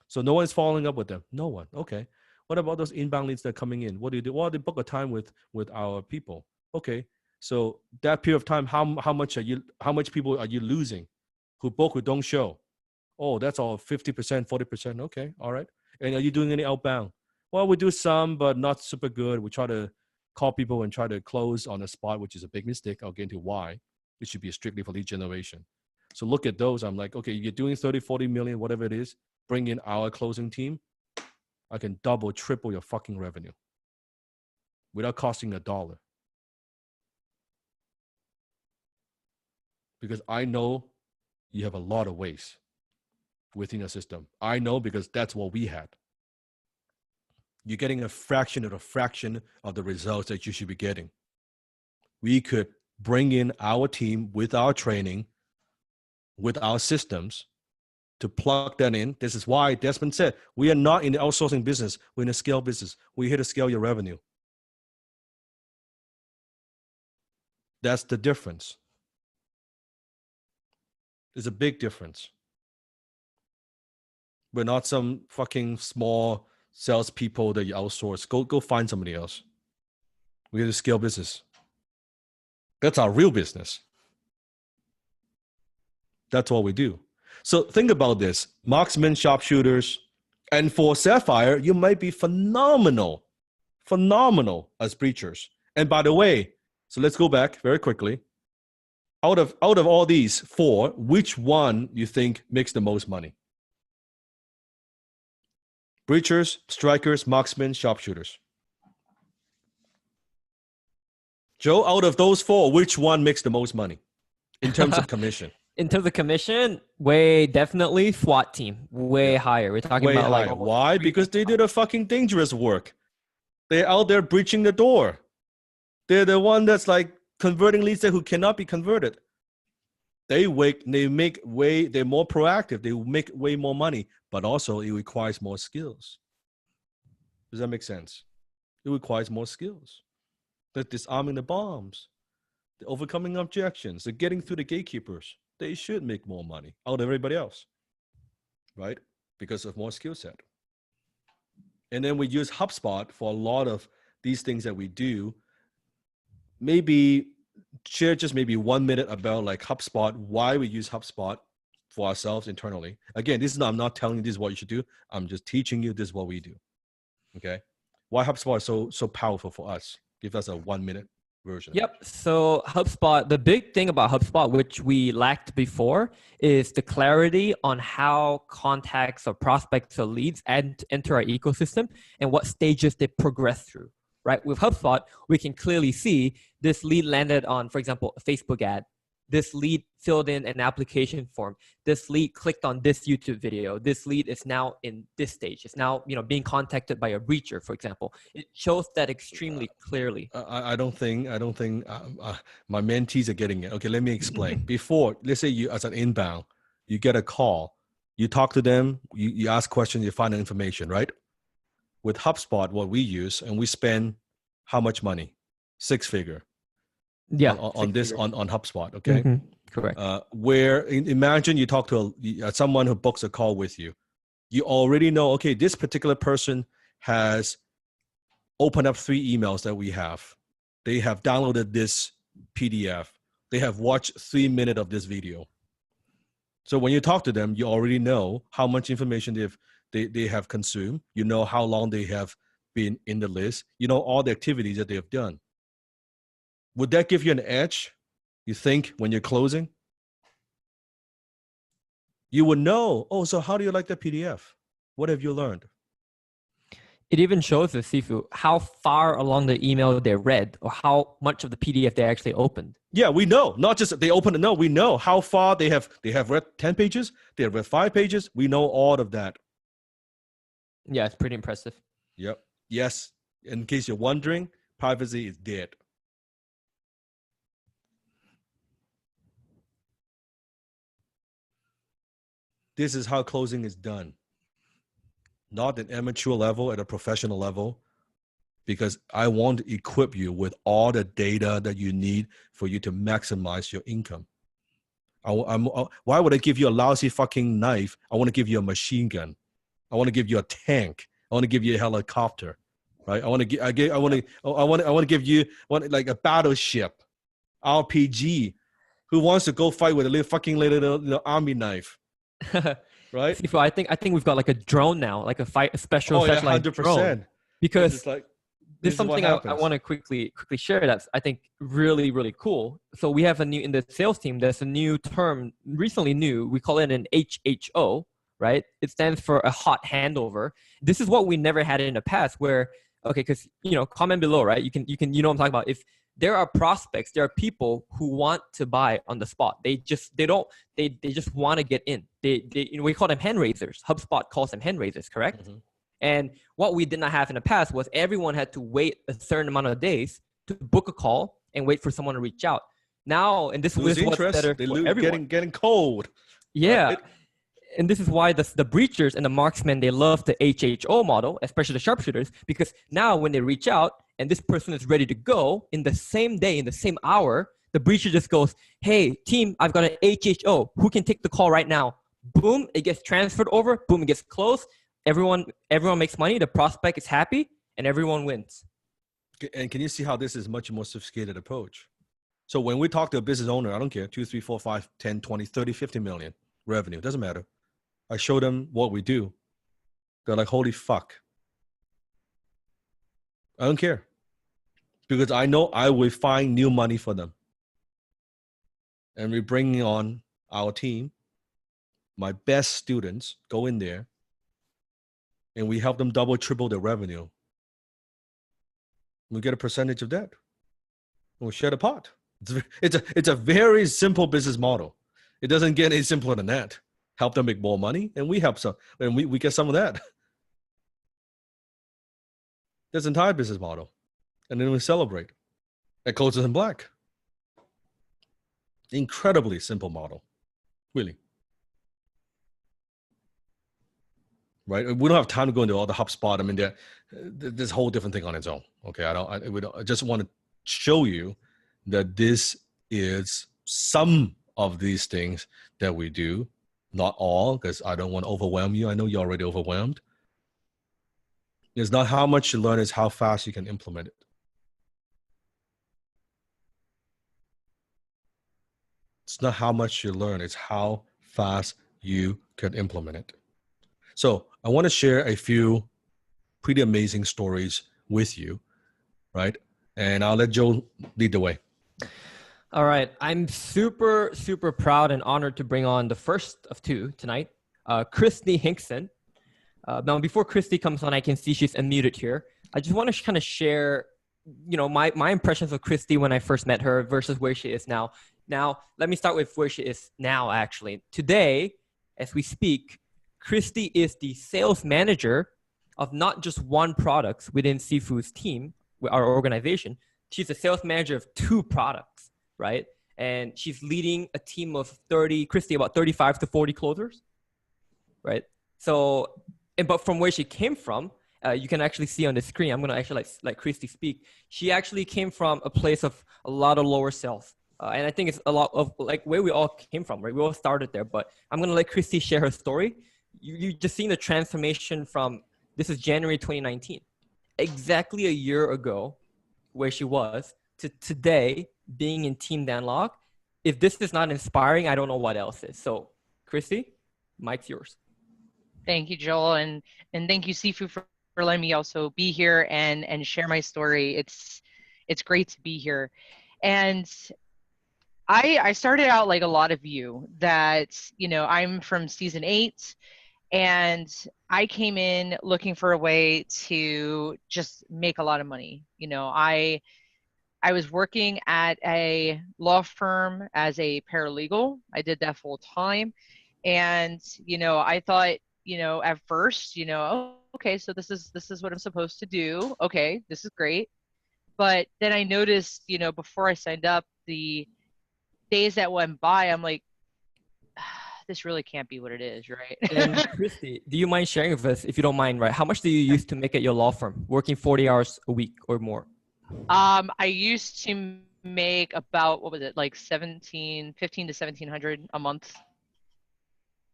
So no one's following up with them. No one. Okay. What about those inbound leads that are coming in? What do you do? Well, they book a time with our people. Okay. So that period of time, how much people are you losing who book, who don't show? Oh, that's all 50%, 40%. Okay. All right. And are you doing any outbound? Well, we do some, but not super good. We try to call people and try to close on the spot, which is a big mistake. I'll get into why. It should be strictly for lead generation. So look at those. I'm like, okay, you're doing 30, 40 million, whatever it is. Bring in our closing team. I can double, triple your fucking revenue without costing $1. Because I know you have a lot of waste within your system. I know because that's what we had. You're getting a fraction of the results that you should be getting. We could bring in our team with our training, with our systems, to plug that in. This is why Desmond said, we are not in the outsourcing business. We're in a scale business. We're here to scale your revenue. That's the difference. There's a big difference. We're not some fucking small salespeople that you outsource. Go find somebody else. We're here to scale business. That's our real business. That's what we do. So think about this. Marksmen, sharpshooters, and for Sapphire, you might be phenomenal as breachers. And by the way, so let's go back very quickly. Out of all these 4, which one you think makes the most money? Breachers, strikers, marksmen, sharpshooters. Joe, out of those 4, which one makes the most money in terms of commission? In terms of commission, definitely SWAT team, higher. We're talking Way about higher. like Why? Because they do the fucking dangerous work. They're out there breaching the door. They're the one that's like converting leads who cannot be converted. They're more proactive. They make way more money, but also it requires more skills. Does that make sense? It requires more skills. They're disarming the bombs. They're overcoming objections. They're getting through the gatekeepers. They should make more money out of everybody else, right? Because of more skill set. And then we use HubSpot for a lot of these things that we do. Maybe share just maybe 1 minute about like HubSpot, why we use HubSpot for ourselves internally. Again, I'm not telling you this is what you should do. I'm just teaching you this is what we do. Okay. Why HubSpot is so powerful for us? Give us a 1 minute version. Yep. So HubSpot, the big thing about HubSpot, which we lacked before, is the clarity on how contacts or prospects or leads enter our ecosystem and what stages they progress through, right? With HubSpot, we can clearly see this lead landed on, for example, a Facebook ad. This lead filled in an application form. This lead clicked on this YouTube video. This lead is now in this stage. It's now, being contacted by a breacher, for example. It shows that extremely clearly. I don't think my mentees are getting it. Okay, let me explain. Before, let's say you as an inbound, you get a call, you talk to them, you ask questions, you find information, right? With HubSpot, what we use, and we spend how much money? 6-figure. Yeah, on HubSpot, okay? Mm-hmm. Correct. Imagine you talk to someone who books a call with you. You already know, okay, this particular person has opened up 3 emails that we have. They have downloaded this PDF. They have watched 3 minutes of this video. So when you talk to them, you already know how much information they have consumed. You know how long they have been in the list. You know all the activities that they have done. Would that give you an edge, you think, when you're closing? You would know, so how do you like the PDF? What have you learned? It even shows the Sifu how far along the email they read or how much of the PDF they actually opened. Yeah, we know. Not just they opened it. No, we know how far they have read 10 pages. They have read 5 pages. We know all of that. Yeah, it's pretty impressive. Yep. Yes. In case you're wondering, privacy is dead. This is how closing is done. Not at amateur level, at a professional level, because I want to equip you with all the data that you need for you to maximize your income. Why would I give you a lousy fucking knife? I want to give you a machine gun. I want to give you a tank. I want to give you a helicopter, right? I want to give you like a battleship, RPG. Who wants to go fight with a little army knife? Right? Sifu, I think we've got like a drone now, like a special specialized 100%. drone. Because there's something I want to quickly share that's I think really, really cool. So we have in the sales team, there's a new term, recently new, we call it an HHO, right? It stands for a hot handover. This is what we never had in the past where, okay, because, comment below, right? You can, what I'm talking about. If there are prospects, there are people who want to buy on the spot. They just want to get in. We call them hand raisers. HubSpot calls them hand raisers, correct? Mm-hmm. And what we did not have in the past was everyone had to wait a certain amount of days to book a call and wait for someone to reach out. Now, and this is what's better for everyone. Getting cold. Yeah. and this is why the breachers and the marksmen, they love the HHO model, especially the sharpshooters, because now when they reach out and this person is ready to go in the same day, in the same hour, the breacher just goes, hey, team, I've got an HHO. Who can take the call right now? Boom, it gets transferred over. Boom, it gets closed. Everyone makes money. The prospect is happy, and everyone wins. And can you see how this is much more sophisticated approach? So when we talk to a business owner, I don't care, 2, 3, 4, 5, 10, 20, 30, 50 million revenue, doesn't matter. I show them what we do. They're like, holy fuck. I don't care. Because I know I will find new money for them. And we're bringing on our team, my best students go in there, and we help them double, triple their revenue. We get a percentage of that. And we share the pot. It's a very simple business model. It doesn't get any simpler than that. Help them make more money, and we help some, and we get some of that. That's the entire business model. And then we celebrate. It closes in black. Incredibly simple model. Really. Right? We don't have time to go into all the HubSpot. I mean, there's a whole different thing on its own. Okay. I just want to show you that this is some of these things that we do, not all, because I don't want to overwhelm you. I know you're already overwhelmed. It's not how much you learn, it's how fast you can implement it. It's not how much you learn, it's how fast you can implement it. So I want to share a few pretty amazing stories with you, right? And I'll let Joe lead the way. All right. I'm super, super proud and honored to bring on the first of two tonight, Christy Hinkson. Now, before Christy comes on, I can see she's unmuted here. I just want to kind of share, my impressions of Christy when I first met her versus where she is now. Now, let me start with where she is now, actually. Today, as we speak, Christy is the sales manager of not just one product within Sifu's team, our organization. She's a sales manager of 2 products, right? And she's leading a team of 30, Christy, about 35 to 40 closers, right? So, but from where she came from, you can actually see on the screen, I'm going to actually let Christy speak. She actually came from a place of a lot of lower sales. And I think it's a lot of like where we all came from, right? We all started there, but I'm going to let Christy share her story. You just seen the transformation from, this is January 2019, exactly a year ago where she was, to today being in Team Danlog. If this is not inspiring, I don't know what else is. So Christy, mic's yours. Thank you, Joel. And thank you, Sifu, for letting me also be here and share my story. It's great to be here. And I started out like a lot of you that, I'm from season 8. And I came in looking for a way to just make a lot of money. I was working at a law firm as a paralegal. I did that full time. And, I thought, at first, oh, okay, so this is what I'm supposed to do. Okay, this is great. But then I noticed, before I signed up, the days that went by, I'm like, this really can't be what it is, right? And Christy, do you mind sharing with us, if you don't mind, right? How much do you used to make at your law firm, working 40 hours a week or more? I used to make about, what was it, like 15 to 1700 a month.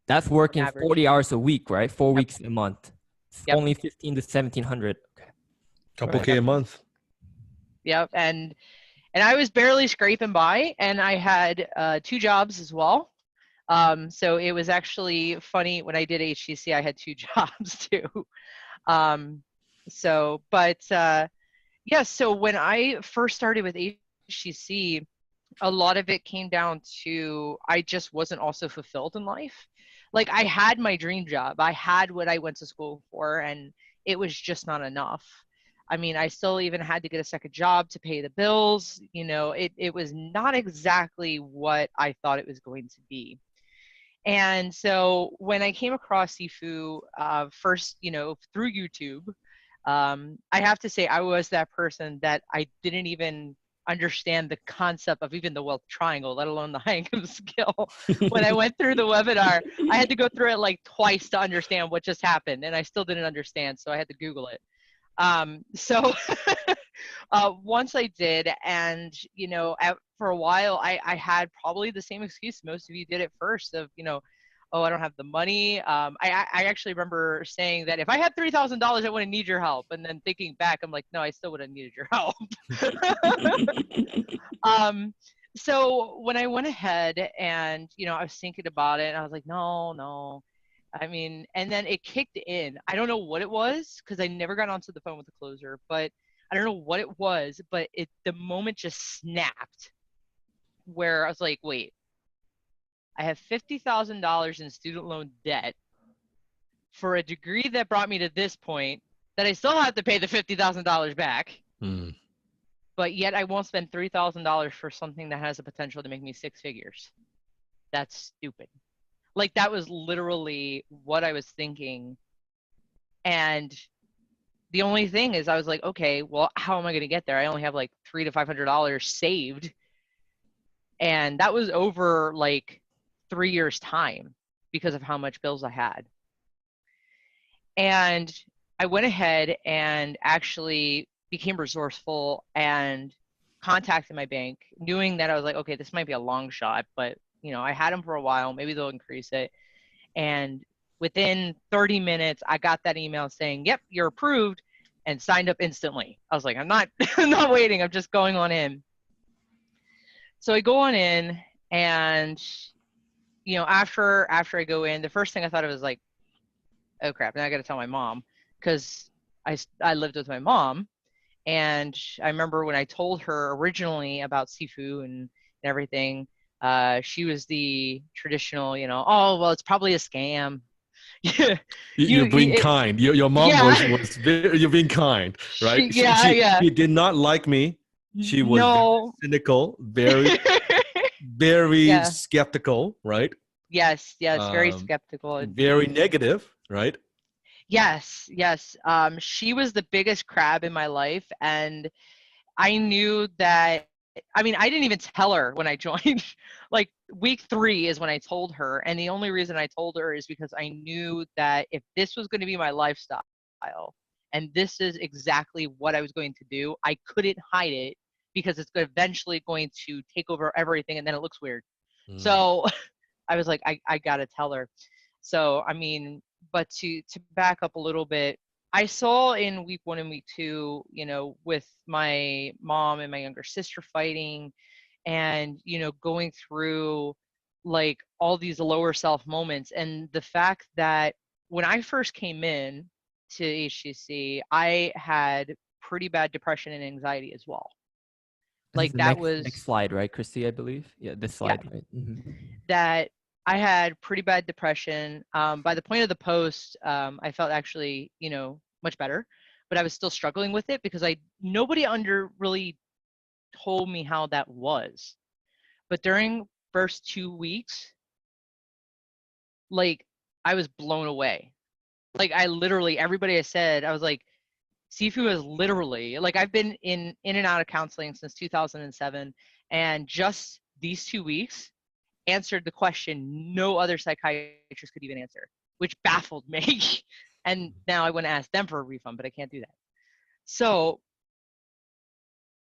That's working average. 40 hours a week, right? 4 weeks a month. It's Yep. only 15 to 1700. Okay. Couple Right. K a month. Yep. And I was barely scraping by, and I had 2 jobs as well. So it was actually funny when I did HTC, I had 2 jobs too. Yeah, so when I first started with HTC, a lot of it came down to I just wasn't also fulfilled in life. Like, I had my dream job. I had what I went to school for, and it was just not enough. I mean, I still even had to get a second job to pay the bills. It was not exactly what I thought it was going to be. And so when I came across Sifu first, through YouTube, I have to say I was that person that I understand the concept of even the wealth triangle, let alone the high income skill. When I went through the webinar, I had to go through it like twice to understand what just happened, and I still didn't understand, so I had to Google it. So once I did, and for a while, I had probably the same excuse most of you did at first of, oh, I don't have the money. I actually remember saying that if I had $3,000, I wouldn't need your help. And then thinking back, I'm like, no, I still would have needed your help. So when I went ahead and, I was thinking about it, and I was like, no. I mean, and then it kicked in. I don't know what it was, because I never got onto the phone with the closer, but I don't know what it was, but the moment just snapped, where I was like, wait, I have $50,000 in student loan debt for a degree that brought me to this point that I still have to pay the $50,000 back. But yet I won't spend $3,000 for something that has the potential to make me six figures. That's stupid. Like, that was literally what I was thinking. And the only thing is, I was like, okay, well, how am I going to get there? I only have like $300 to $500 saved. And that was over like 3 years' time because of how much bills I had. And I went ahead and actually became resourceful and contacted my bank, knowing that I was like, okay, this might be a long shot, but I had them for a while, maybe they'll increase it. And within 30 minutes, I got that email saying, yep, you're approved, and signed up instantly. I was like, I'm not waiting, I'm just going on in. So I go on in, and after I go in, the first thing I thought of was like, oh crap, now I got to tell my mom, because I lived with my mom. And I remember when I told her originally about Sifu and everything, she was the traditional, oh, well, it's probably a scam. You're being kind. Your mom was very, you're being kind, right? She did not like me. She was very cynical, very very skeptical, right? Yes, very skeptical. Very negative, right? Yes. She was the biggest crab in my life, and I knew that. I mean, I didn't even tell her when I joined. Like, week 3 is when I told her, and the only reason I told her is because I knew that if this was going to be my lifestyle, and this is exactly what I was going to do, I couldn't hide it, because it's eventually going to take over everything, and then it looks weird. So I was like, I gotta tell her. So I mean, but to back up a little bit, I saw in week 1 and week 2, with my mom and my younger sister fighting, and going through like all these lower self moments, and the fact that when I first came in to HCC, I had pretty bad depression and anxiety as well. Like, that was next slide, right, Christy? I believe. Yeah, this slide, right? That I had pretty bad depression. By the point of the post, I felt actually, much better, but I was still struggling with it because nobody really told me how that was. But during first 2 weeks, like, I was blown away. Like, I literally, everybody I said, I was like, Sifu is literally, like, I've been in and out of counseling since 2007, and just these 2 weeks answered the question no other psychiatrist could even answer, which baffled me. And now I want to ask them for a refund, but I can't do that. So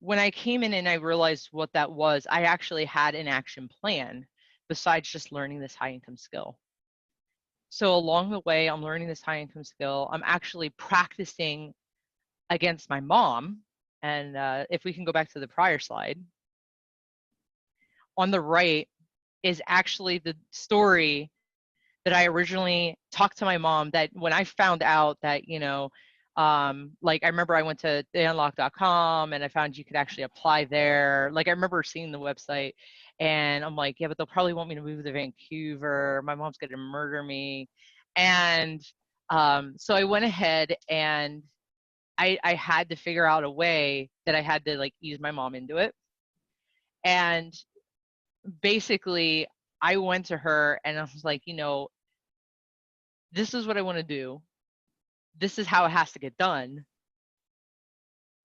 when I came in and I realized what that was, I actually had an action plan besides just learning this high income skill. So along the way, I'm learning this high income skill. I'm actually practicing against my mom. And if we can go back to the prior slide, on the right is actually the story that I originally talked to my mom, that when I found out that, like, I remember I went to theunlock.com and I found you could actually apply there. Like, I remember seeing the website and I'm like, yeah, but they'll probably want me to move to Vancouver. My mom's going to murder me. And so I went ahead and I had to figure out a way that I had to, like, ease my mom into it. And basically I went to her and I was like, this is what I want to do. This is how it has to get done.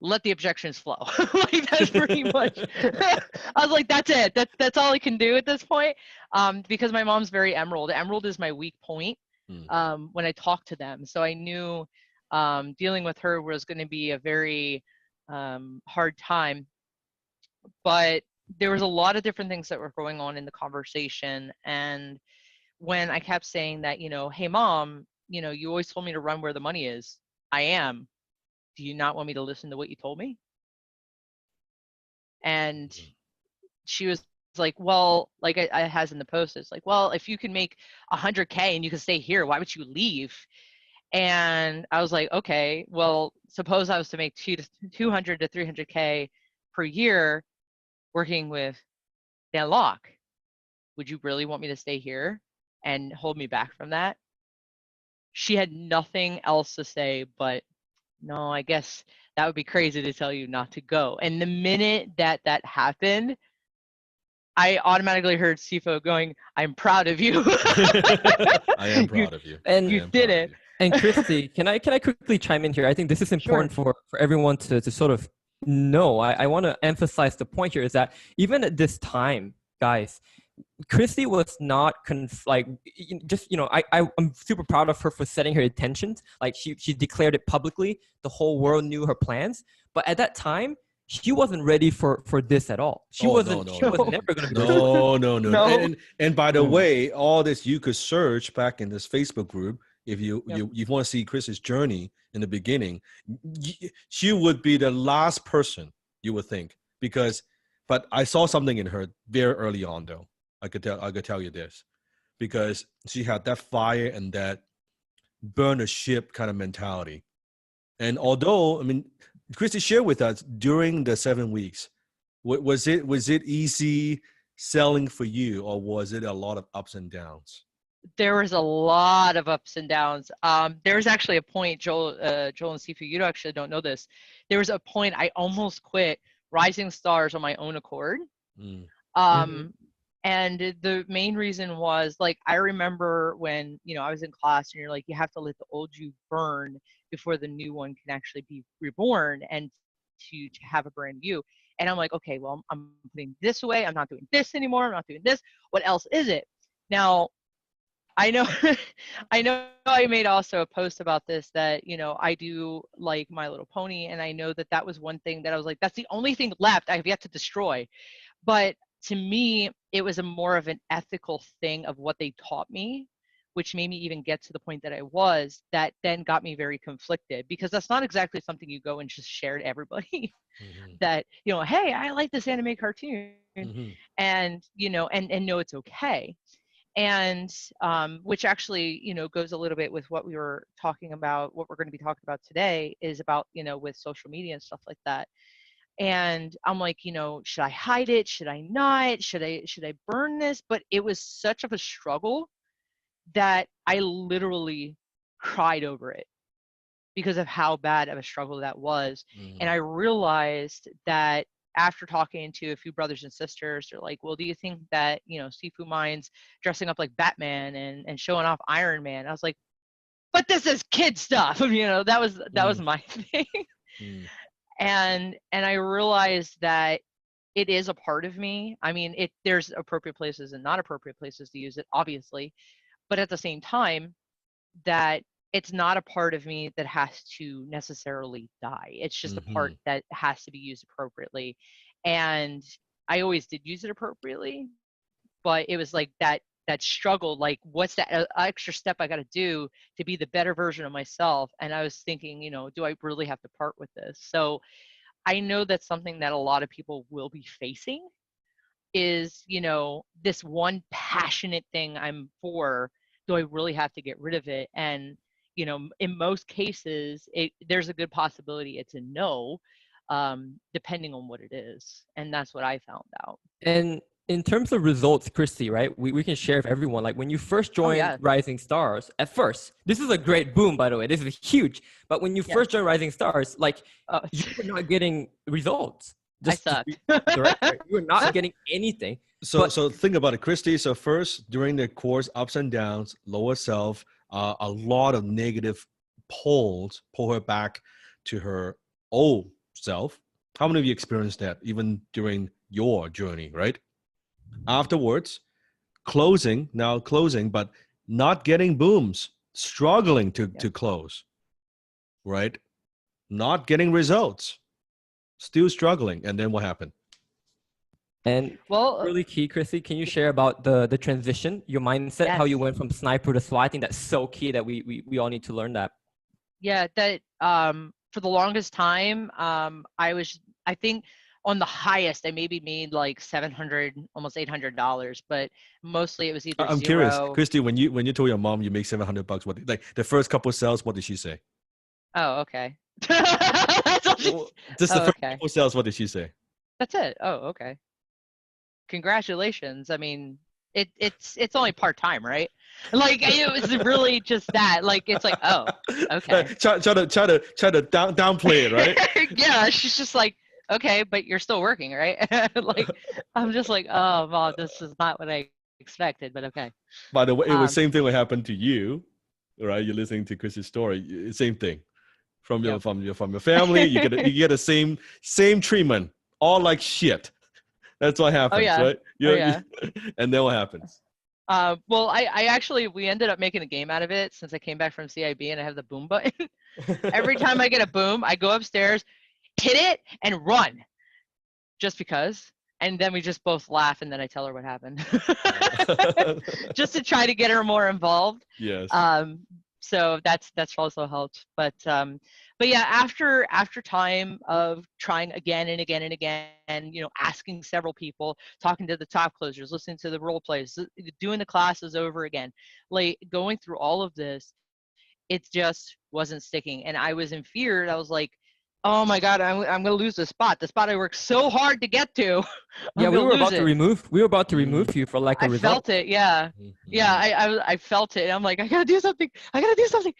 let the objections flow. Like that's pretty much. I was like, that's it. That's all I can do at this point. Because my mom's very emerald. Emerald is my weak point. When I talk to them, so I knew dealing with her was going to be a very hard time. But there was a lot of different things that were going on in the conversation, and when I kept saying that, hey mom, you always told me to run where the money is. I am. Do you not want me to listen to what you told me? And she was like, well, like I has in the post, it's like, well, if you can make 100K and you can stay here, why would you leave? And I was like, okay, well, suppose I was to make 200 to 300K per year working with Dan Locke. Would you really want me to stay here and hold me back from that? She had nothing else to say but, no, I guess that would be crazy to tell you not to go. And the minute that happened, I automatically heard Sifo going, I'm proud of you. I am proud of you. And you did it. And Christy, can I quickly chime in here? I think this is important for everyone to sort of know. I want to emphasize the point here is that even at this time, guys, Christy was not I'm super proud of her for setting her intentions. Like she declared it publicly. The whole world knew her plans. But at that time, she wasn't ready for this at all. She was never going to be ready. No. And by the way, all this you could search back in this Facebook group. If you want to see Chris's journey in the beginning, she would be the last person you would think but I saw something in her very early on though. I could tell you this, because she had that fire and that burn a ship kind of mentality. And although, Christy shared with us during the 7 weeks, was it easy selling for you, or was it a lot of ups and downs? There was a lot of ups and downs. There was actually a point, Joel and Sifu, you actually don't know this. There was a point I almost quit Rising Stars on my own accord. And the main reason was, like, I remember when, I was in class and you're like, you have to let the old you burn before the new one can actually be reborn and to have a brand new. And I'm like, okay, well, I'm putting this away. I'm not doing this anymore. I'm not doing this. What else is it? Now, I know I made also a post about this that, I do like My Little Pony. And I know that was one thing that I was like, that's the only thing left I've yet to destroy. But to me, it was a more of an ethical thing of what they taught me, which made me even get to the point that I was, that then got me very conflicted, because that's not exactly something you go and just share to everybody. That, hey, I like this anime cartoon, and, and know it's okay. And which actually, goes a little bit with what we were talking about, what we're going to be talking about today is about, with social media and stuff like that. And I'm like, should I hide it? Should I not? Should I burn this? But it was such of a struggle that I literally cried over it because of how bad of a struggle that was. And I realized that after talking to a few brothers and sisters, they're like, well, do you think that, Sifu minds dressing up like Batman and showing off Iron Man? I was like, but this is kid stuff. That was my thing. And I realized that it is a part of me. There's appropriate places and not appropriate places to use it, obviously. But at the same time, that it's not a part of me that has to necessarily die. It's just a part that has to be used appropriately. And I always did use it appropriately, but it was like that struggle, like, what's that extra step I got to do to be the better version of myself? And I was thinking, do I really have to part with this? So I know that's something that a lot of people will be facing is, this one passionate thing I'm for, do I really have to get rid of it? And, in most cases, there's a good possibility it's a no, depending on what it is. And that's what I found out. And in terms of results, Christy, right? We can share with everyone. Like when you first joined Rising Stars, at first, this is a great boom, by the way. This is huge. But when you first joined Rising Stars, like you were not getting results. I sucked. You were not getting anything. So think about it, Christy. So first, during the course, ups and downs, lower self, a lot of negative pull her back to her old self. How many of you experienced that even during your journey, right? Afterwards, closing, but not getting booms, struggling to close, right? Not getting results, still struggling. And then what happened? And Well, really key, Chrissy, can you share about the transition, your mindset, how you yes. went from sniper to SWAT? I think that's so key that we all need to learn that. Yeah, that for the longest time, I think on the highest I maybe made like 700, almost $800, but mostly it was either I'm curious, zero. Christy, when you told your mom you make $700, what like the first couple sales, what did she say? Oh, okay. That's all Just the oh, first okay. couple sales, what did she say? That's it. Oh, okay. Congratulations. I mean, it's only part time, right? Like it was really just that. Like it's like, oh, okay. Try to downplay it, right? Yeah, she's just like, okay, but you're still working, right? Like I'm just like, oh, wow, this is not what I expected, but okay. By the way, it was Um, same thing what happened to you, right? You're listening to Chris's story. Same thing from your yep. from your family. You get the same treatment, all like shit. That's what Oh happens, yeah. right? Oh yeah. And then what happens? Well, I actually we ended up making a game out of it since I came back from CIB and I have the boom button. Every time I get a boom, I go upstairs, hit it, and run, just because. And then we just both laugh, and then I tell her what happened, just to try to get her more involved. Yes. So that's also helped. But yeah, after time of trying again and again and again, you know, asking several people, talking to the top closers, listening to the role plays, doing the classes over again, like going through all of this, it just wasn't sticking. And I was in fear. I was like, oh my God, I'm going to lose the spot I worked so hard to get to. Yeah, I'm going to lose it. we were about to remove you for lack I of result. felt it. Yeah. Yeah. I felt it. I'm like, I got to do something. I got to do something.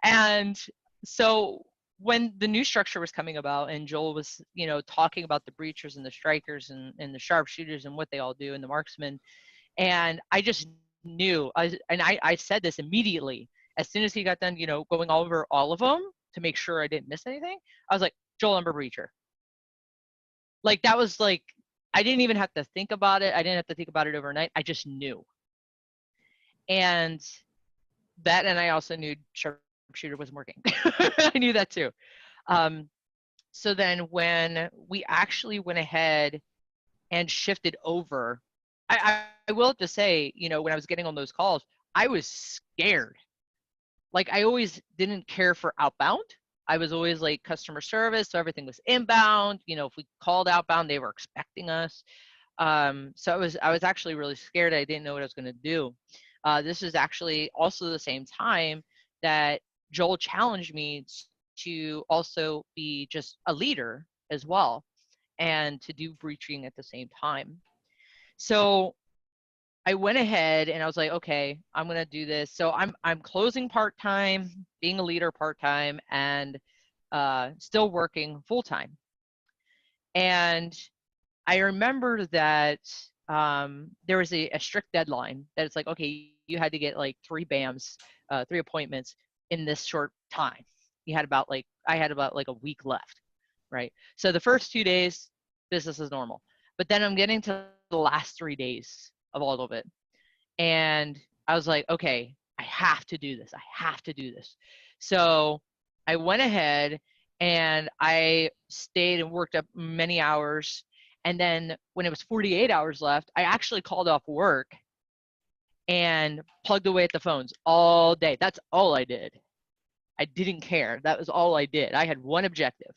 And so when the new structure was coming about and Joel was, you know, talking about the breachers and the strikers and the sharpshooters and what they all do and the marksmen, and I just knew, I said this immediately as soon as he got done, you know, going over all of them to make sure I didn't miss anything. I was like, Joel Ember Breacher. Like that was like, I didn't even have to think about it. I didn't have to think about it overnight. I just knew. And that, and I also knew sharpshooter wasn't working. I knew that too. So then when we actually went ahead and shifted over, I will have to say, you know, when I was getting on those calls, I was scared. Like I always didn't care for outbound. I was always like customer service, so everything was inbound. You know, if we called outbound, they were expecting us. So I was actually really scared. I didn't know what I was going to do. This is actually also the same time that Joel challenged me to also be just a leader as well and to do breaching at the same time. So I went ahead and I was like, okay, I'm gonna do this. So I'm closing part-time, being a leader part-time, and still working full-time. And I remember that there was a strict deadline that it's like, okay, you had to get like 3 BAMs, 3 appointments in this short time. You had about like, I had about like a week left, right? So the first 2 days, business is normal. But then I'm getting to the last 3 days of all of it. And I was like, okay, I have to do this. I have to do this. So I went ahead and I stayed and worked up many hours. And then when it was 48 hours left, I actually called off work and plugged away at the phones all day. That's all I did. I didn't care. That was all I did. I had one objective.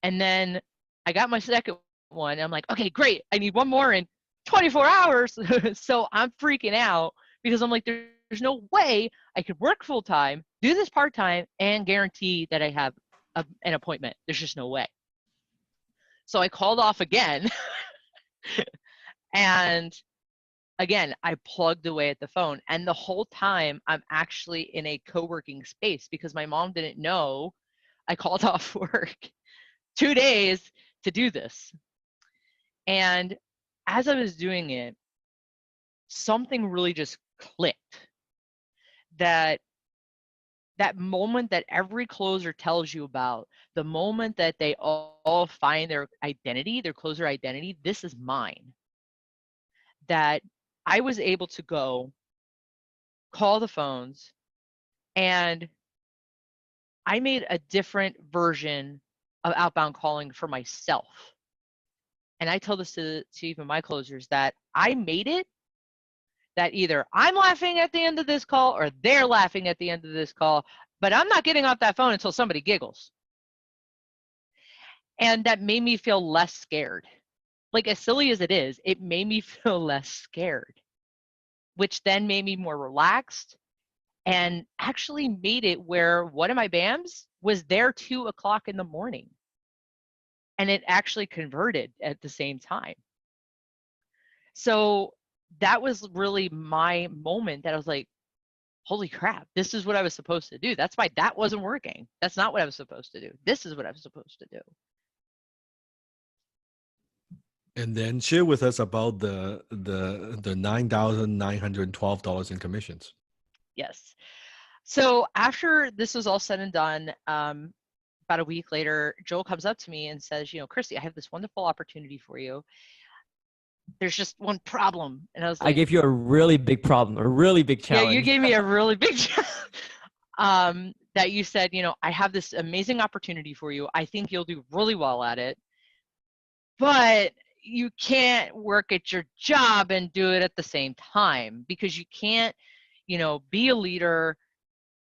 And then I got my second one. I'm like, okay, great. I need one more in 24 hours. So I'm freaking out because I'm like, there's no way I could work full time, do this part time, and guarantee that I have an appointment. There's just no way. So I called off again. And again, I plugged away at the phone. And the whole time I'm actually in a co-working space because my mom didn't know I called off work 2 days to do this. And as I was doing it, something really just clicked that that moment that every closer tells you about, the moment that they all find their identity, their closer identity, this is mine. That I was able to go call the phones, and I made a different version of outbound calling for myself. And I tell this to even my closers, that I made it that either I'm laughing at the end of this call or they're laughing at the end of this call, but I'm not getting off that phone until somebody giggles. And that made me feel less scared. Like, as silly as it is, it made me feel less scared, which then made me more relaxed and actually made it where one of my BAMs was there 2:00 in the morning. And it actually converted at the same time. So that was really my moment that I was like, holy crap, this is what I was supposed to do. That's why that wasn't working. That's not what I was supposed to do. This is what I was supposed to do. And then share with us about the $9,912 in commissions. Yes. So after this was all said and done, about a week later, Joel comes up to me and says, Christy, I have this wonderful opportunity for you. There's just one problem. And I was like, I gave you a really big problem, a really big challenge. Yeah, you gave me a really big challenge. That you said, I have this amazing opportunity for you. I think you'll do really well at it. But you can't work at your job and do it at the same time, because you can't, be a leader,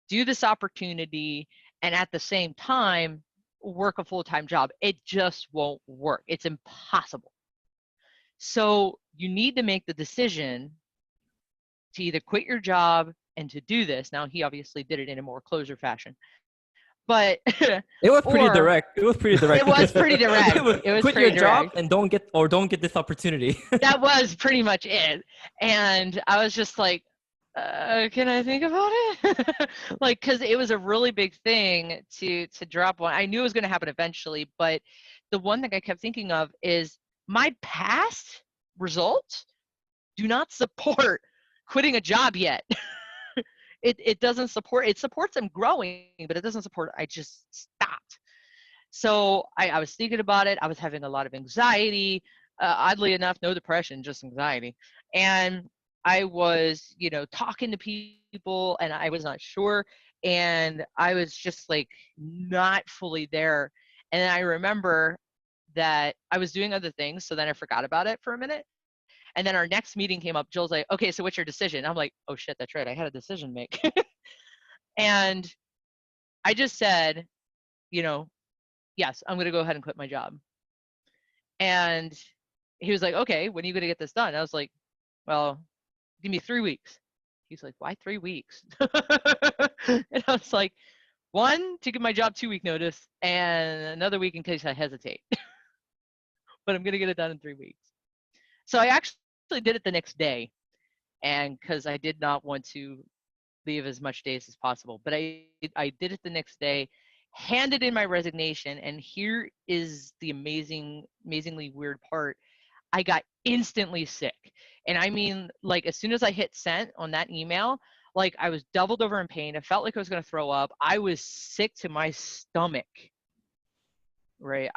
do this opportunity, and at the same time work a full-time job. It just won't work. It's impossible. So you need to make the decision to either quit your job and to do this. Now, he obviously did it in a more closer fashion, but it was pretty direct. It was pretty direct. It was pretty direct. It was quit pretty your job direct. and don't get this opportunity. That was pretty much it. And I was just like, can I think about it? Like, because it was a really big thing to drop one. I knew it was going to happen eventually, but the one thing I kept thinking of is my past results do not support quitting a job yet. It doesn't support, it supports them growing, but it doesn't support, I just stopped. So I was thinking about it. I was having a lot of anxiety. Oddly enough, no depression, just anxiety. And I was, talking to people, and I was not sure. And I was just like not fully there. And then I remember that I was doing other things. So then I forgot about it for a minute. And then our next meeting came up. Joel's like, okay, so what's your decision? I'm like, oh shit, that's right. I had a decision to make. And I just said, yes, I'm going to go ahead and quit my job. And he was like, okay, when are you going to get this done? I was like, well, give me 3 weeks. He's like, why 3 weeks? And I was like, 1, to give my job 2-week notice, and another week in case I hesitate. But I'm going to get it done in 3 weeks. So I actually did it the next day, and because I did not want to leave as much days as possible. But I did it the next day, handed in my resignation, and here is the amazingly weird part. I got instantly sick. And I mean, like, as soon as I hit send on that email, like, I was doubled over in pain. I felt like I was going to throw up. I was sick to my stomach. Right?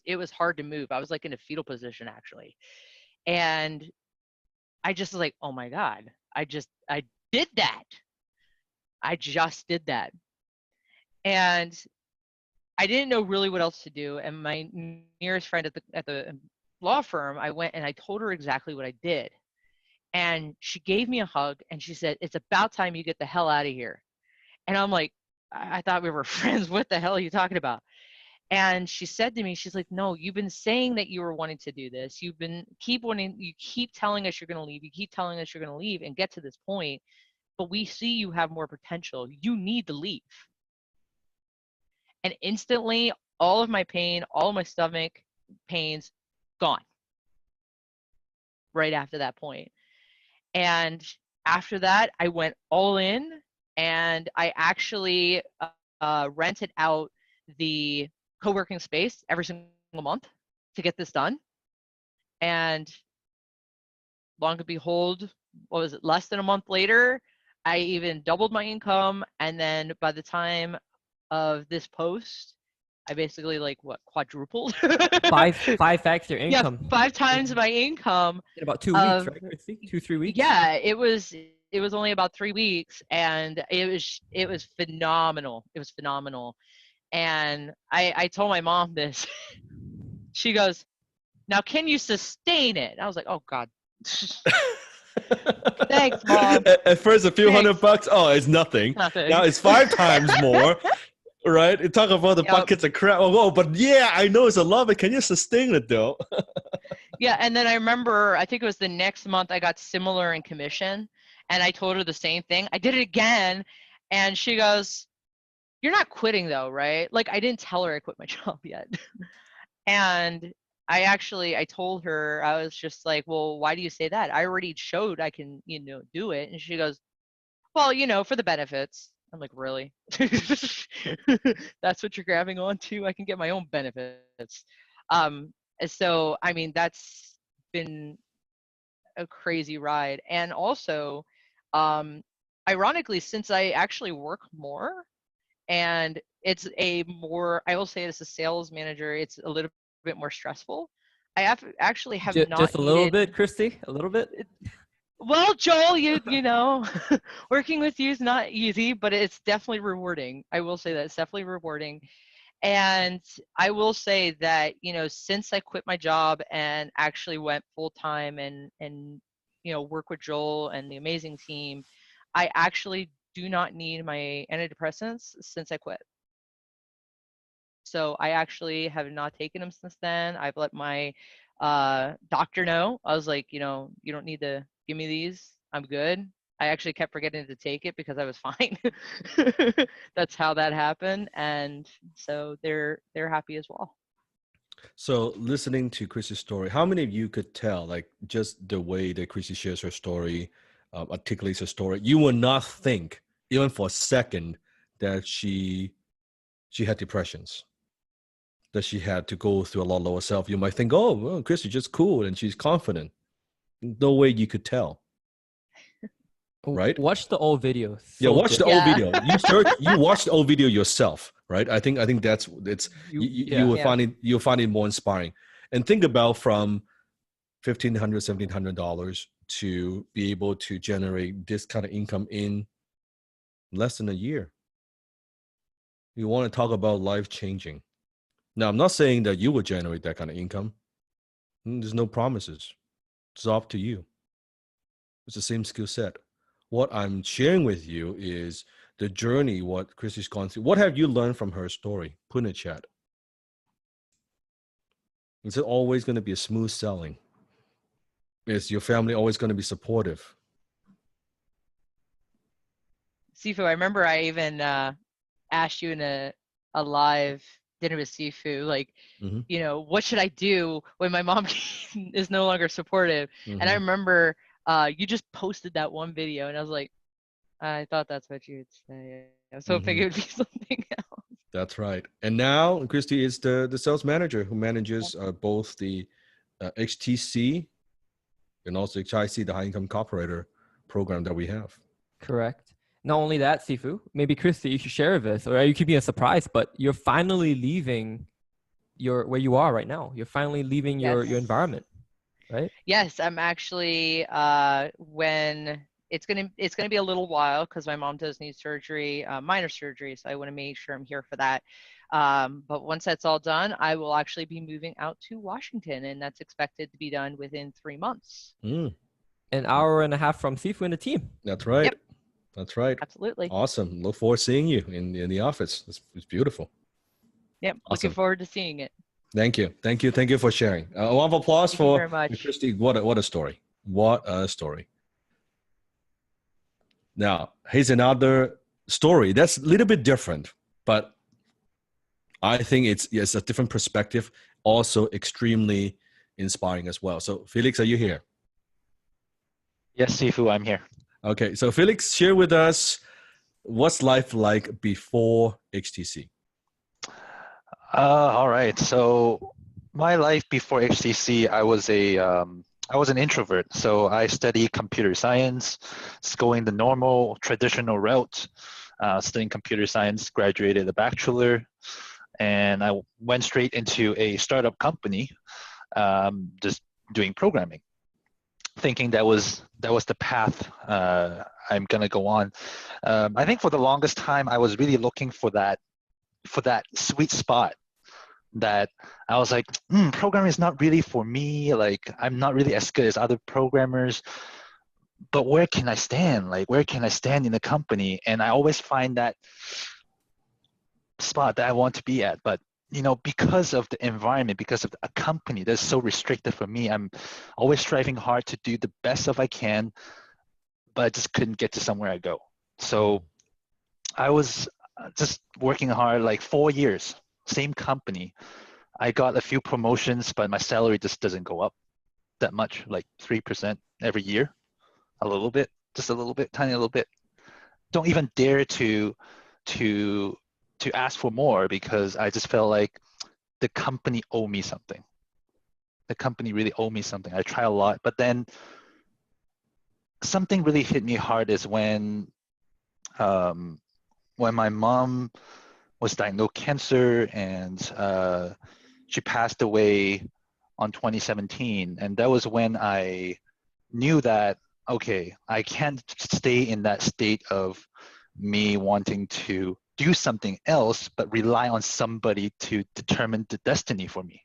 It was hard to move. I was like in a fetal position, actually. And I just was like, oh my God, I did that. I just did that. And I didn't know really what else to do. And my nearest friend at the law firm, I went and I told her exactly what I did. And she gave me a hug and she said, it's about time you get the hell out of here. And I'm like, I thought we were friends. What the hell are you talking about? And she said to me, she's like, no, you've been saying that you were wanting to do this. You keep telling us you're going to leave. You keep telling us you're going to leave and get to this point, but we see you have more potential. You need to leave. And instantly, all of my pain, all of my stomach pains, gone. Right after that point. And after that, I went all in, and I actually rented out the co-working space every single month to get this done. And long and behold, what was it, less than a month later, I even doubled my income, and then by the time of this post, I basically like quadrupled. Five x your Yeah, income 5 times my income in about 2 weeks, of right, Christy? 2-3 weeks. yeah, it was only about 3 weeks, and it was phenomenal. It was phenomenal. And I told my mom this. She goes, "Now can you sustain it?" I was like, "Oh God." Thanks, Mom. At first, a few Thanks. $100. Oh, it's nothing. Nothing. Now it's 5 times more. Right? You talk about the Yep. buckets of crap. Oh, whoa, but yeah, I know it's a lot, but can you sustain it though? Yeah, and then I remember, I think it was the next month I got similar in commission, and I told her the same thing. I did it again, and she goes, "You're not quitting though, right?" Like, I didn't tell her I quit my job yet. And I told her, I was just like, "Well, why do you say that? I already showed I can, do it." And she goes, "Well, for the benefits." I'm like, "Really?" That's what you're grabbing onto? I can get my own benefits. Um, so, I mean, that's been a crazy ride. And also, um, ironically, since I actually work more, and I will say it as a sales manager, it's a little bit more stressful. Actually have not Just a little needed. bit, Christy, a little bit. Well, Joel, you know, working with you is not easy, but it's definitely rewarding. I will say that it's definitely rewarding. And I will say that, since I quit my job and actually went full time and work with Joel and the amazing team, I actually do not need my antidepressants since I quit. So I actually have not taken them since then. I've let my doctor know. I was like, you don't need to give me these. I'm good. I actually kept forgetting to take it because I was fine. That's how that happened, and so they're happy as well. So, listening to Chrissy's story, how many of you could tell, like just the way that Chrissy shares her story, articulates her story, you would not think, even for a second, that she had depressions, that she had to go through a lot lower self. You might think, oh, well, Chrissy's just cool and she's confident. No way you could tell, right? Watch the old video. Yeah, So watch the good. old Yeah. video. You search, you watch the old video yourself, right? I think that's it's you will Yeah. find it more inspiring. And think about from $1,500, $1,700 to be able to generate this kind of income in less than a year. You want to talk about life changing. Now, I'm not saying that you will generate that kind of income. There's no promises. It's up to you. It's the same skill set. What I'm sharing with you is the journey, what Chrissy's gone through. What have you learned from her story? Put in the chat. Is it always going to be a smooth selling? Is your family always going to be supportive? Sifu, I remember I even asked you in a live dinner with Sifu, like, what should I do when my mom is no longer supportive? And I remember you just posted that one video, and I was like, I thought that's what you would say. I was hoping it would be something else. That's right. And now Christy is the sales manager who manages both the HTC and also HIC, the high income cooperator program that we have. Correct. Not only that, Sifu, maybe Christy, you should share this, or you could be a surprise, but you're finally leaving where you are right now. You're finally leaving your environment, right? Yes, I'm actually when it's gonna be a little while because my mom does need surgery, minor surgery, so I want to make sure I'm here for that. But once that's all done, I will actually be moving out to Washington, and that's expected to be done within 3 months. An hour and a half from Sifu and the team. That's right. Yep. That's right. Absolutely. Awesome. Look forward to seeing you in the office. It's beautiful. Yep. Awesome. Looking forward to seeing it. Thank you. Thank you. Thank you for sharing. A round of applause Thank you for very much. Christy. What a story. What a story. Now, here's another story that's a little bit different, but I think it's a different perspective, also extremely inspiring as well. So, Felix, are you here? Yes, Sifu, I'm here. Okay, so Felix, share with us what's life like before HTC. All right. So my life before HTC, I was a I was an introvert, so I studied computer science, just going the normal traditional route, studying computer science, graduated a bachelor, and I went straight into a startup company, just doing programming, thinking that was the path I'm gonna go on. I think for the longest time, I was really looking for that sweet spot that I was like, programming is not really for me. Like, I'm not really as good as other programmers, but where can I stand? Like, where can I stand in the company? And I always find that spot that I want to be at. But, because of the environment, because of a company that's so restricted for me, I'm always striving hard to do the best of I can, but I just couldn't get to somewhere I go. So I was just working hard, like 4 years, same company. I got a few promotions, but my salary just doesn't go up that much, like 3% every year, a little bit, just a little bit, tiny little bit. Don't even dare to ask for more because I just felt like the company owed me something. The company really owed me something. I try a lot, but then something really hit me hard is um, when my mom was diagnosed cancer and she passed away on 2017, and that was when I knew that okay, I can't stay in that state of me wanting to do something else but rely on somebody to determine the destiny for me.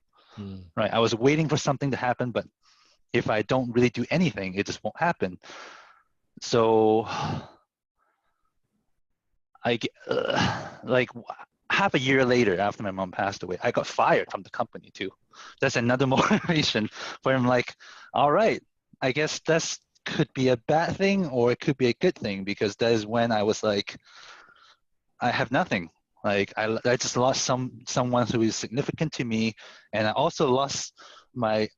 Right, I was waiting for something to happen, but if I don't really do anything, it just won't happen. So like half a year later after my mom passed away, I got fired from the company too. That's another motivation where I'm like, all right, I guess that's could be a bad thing or it could be a good thing, because that is when I was like, I have nothing. Like I just lost someone who is significant to me, and I also lost my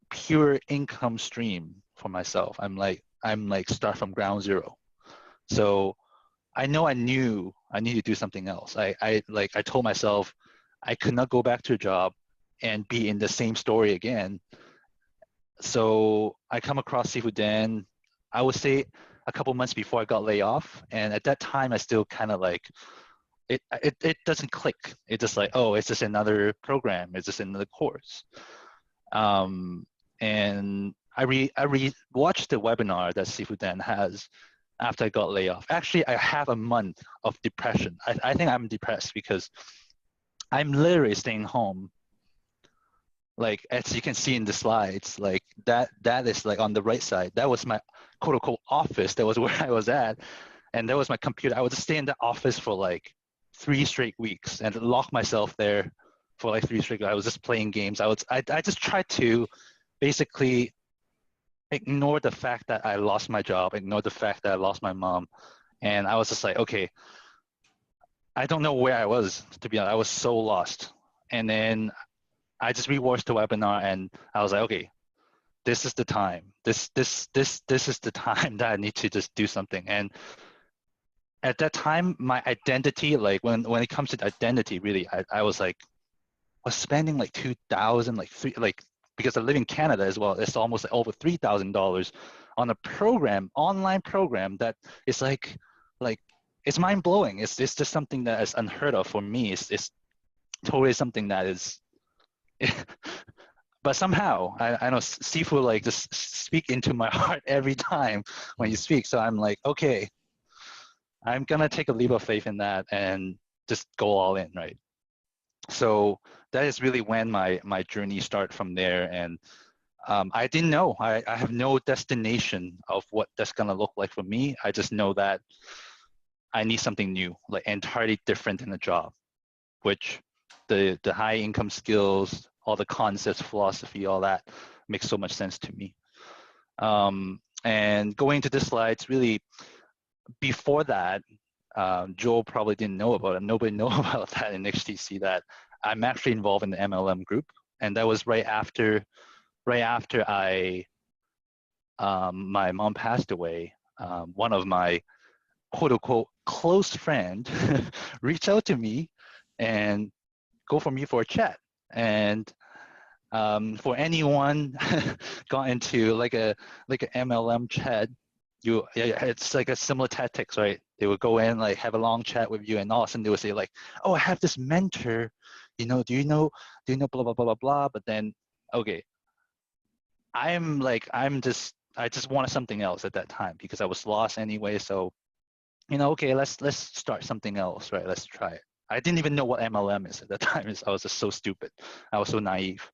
pure income stream for myself. I'm like start from ground zero. So I knew I need to do something else. I told myself I could not go back to a job and be in the same story again. So I come across Seafood Dan, I would say a couple months before I got laid off. And at that time, I still kind of like, it doesn't click. It's just like, oh, it's just another program. It's just another course. Um, and I watched the webinar that Seafood Dan has after I got laid off. Actually, I have a month of depression. I think I'm depressed because I'm literally staying home. Like as you can see in the slides, like that is like on the right side. That was my quote unquote office. That was where I was at. And that was my computer. I would just stay in the office for like 3 straight weeks and lock myself there for like 3 straight weeks. I was just playing games. I just tried to basically ignore the fact that I lost my job, ignore the fact that I lost my mom. And I was just like, okay, I don't know where I was, to be honest. I was so lost. And then I just rewatched the webinar and I was like, okay, this is the time. This is the time that I need to just do something. And at that time, my identity, like when it comes to identity, really, I was like, I was spending like 2,000, like three, like because I live in Canada as well. It's almost like over $3,000 on a program, online program that is like it's mind blowing. It's just something that is unheard of for me. It's totally something that is. But somehow I know Sifu like just speak into my heart every time when you speak. So I'm like, okay, I'm gonna take a leap of faith in that and just go all in, right? So that is really when my journey started from there. And I didn't know. I have no destination of what that's gonna look like for me. I just know that I need something new, like entirely different in a job, which the high income skills, all the concepts, philosophy, all that makes so much sense to me. And going to this slides, really before that, Joel probably didn't know about it. Nobody know about that in HTC, that I'm actually involved in the MLM group. And that was right after I my mom passed away. One of my quote unquote close friend reached out to me and go for me for a chat. And For anyone got into like a MLM chat, it's like a similar tactics, right? They would go in, like have a long chat with you, and all of a sudden they would say like, "Oh, I have this mentor, do you know blah blah blah blah blah." But then, okay, I just wanted something else at that time because I was lost anyway. So okay, let's start something else, right? Let's try it. I didn't even know what MLM is at that time. I was just so stupid. I was so naive.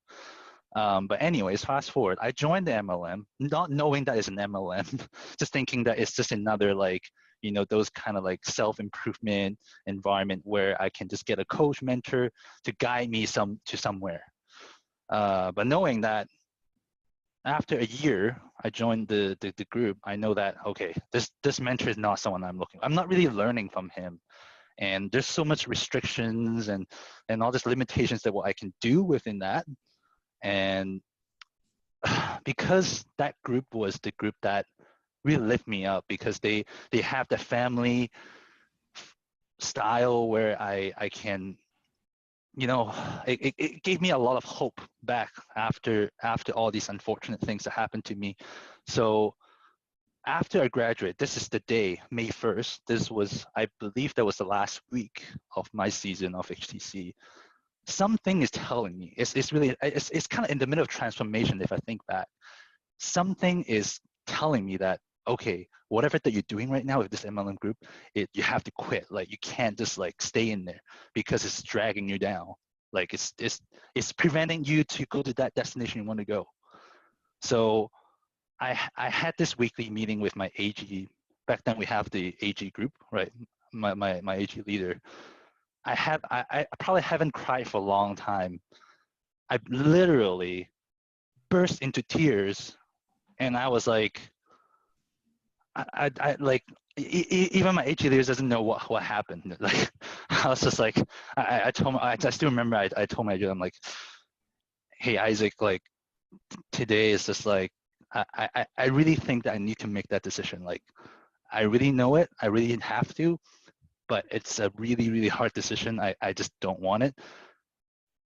But anyways, fast forward, I joined the MLM, not knowing that it's an MLM, just thinking that it's just another like, those kind of like self-improvement environment where I can just get a coach mentor to guide me to somewhere. But knowing that after a year, I joined the group, I know that, okay, this mentor is not someone I'm not really learning from him. And there's so much restrictions and all these limitations that what I can do within that. And because that group was the group that really lift me up because they have the family style where I can it gave me a lot of hope back after all these unfortunate things that happened to me. So after I graduated, this is the day, May 1st. I believe that was the last week of my season of HTC. Something is telling me it's really it's kind of in the middle of transformation. If I think back, something is telling me that, okay, whatever that you're doing right now with this MLM group, you have to quit. Like you can't just like stay in there because it's dragging you down. Like it's preventing you to go to that destination you want to go. So I had this weekly meeting with my AG. Back then we have the AG group, right? My AG leader. I probably haven't cried for a long time. I literally burst into tears, and I was like, I like even my AG leaders doesn't know what happened. Like I was just like, I told I still remember I told my AG, I'm like, hey Isaac, like today is just like I really think that I need to make that decision. Like I really know it, I really have to, but it's a really, really hard decision. I just don't want it.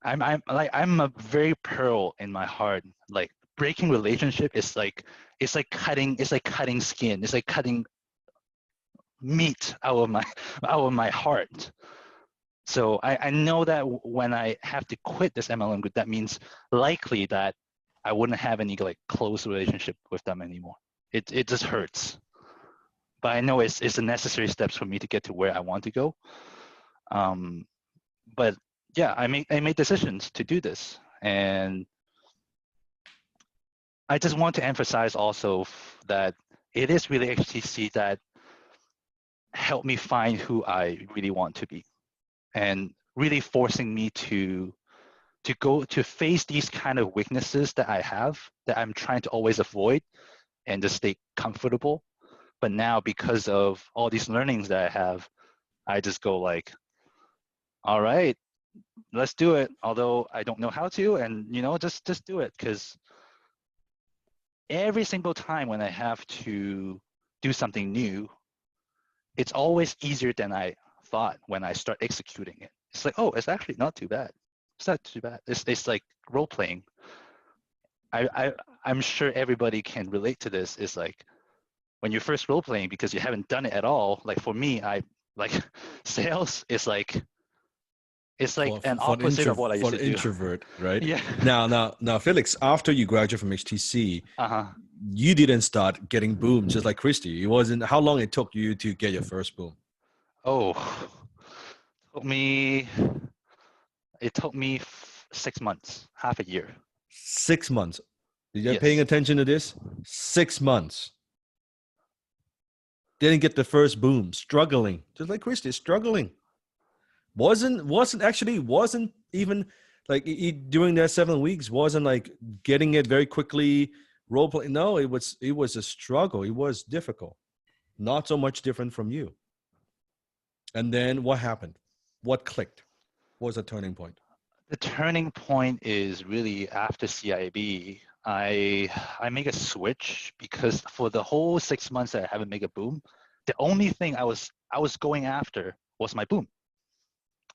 I'm a very pearl in my heart. Like breaking relationship is like cutting skin. It's like cutting meat out of my heart. So I know that when I have to quit this MLM group, that means likely that I wouldn't have any like close relationship with them anymore. It just hurts. But I know it's the necessary steps for me to get to where I want to go. But yeah, I made decisions to do this, and I just want to emphasize also that it is really HTC that helped me find who I really want to be, and really forcing me to go to face these kind of weaknesses that I have that I'm trying to always avoid and just stay comfortable. But now because of all these learnings that I have, I just go like, all right, let's do it. Although I don't know how to, and just do it, because every single time when I have to do something new, it's always easier than I thought when I start executing it. It's like, oh, it's actually not too bad. It's not too bad. It's like role playing. I'm sure everybody can relate to this. Is like when you're first role playing because you haven't done it at all. Like for me, I like sales is like it's like an opposite of what I used to do. Introvert, right? Yeah. Now, Felix, after you graduated from HTC, you didn't start getting boom just like Christy. It wasn't how long it took you to get your first boom. Oh, it took me 6 months, half a year. 6 months. You're Yes. paying attention to this? 6 months. Didn't get the first boom. Struggling, just like Christy, struggling. Wasn't even like during that 7 weeks. Wasn't like getting it very quickly. Role play. No, it was a struggle. It was difficult. Not so much different from you. And then what happened? What clicked? What was the turning point? The turning point is really after CIB. I make a switch because for the whole 6 months that I haven't made a boom, the only thing I was going after was my boom.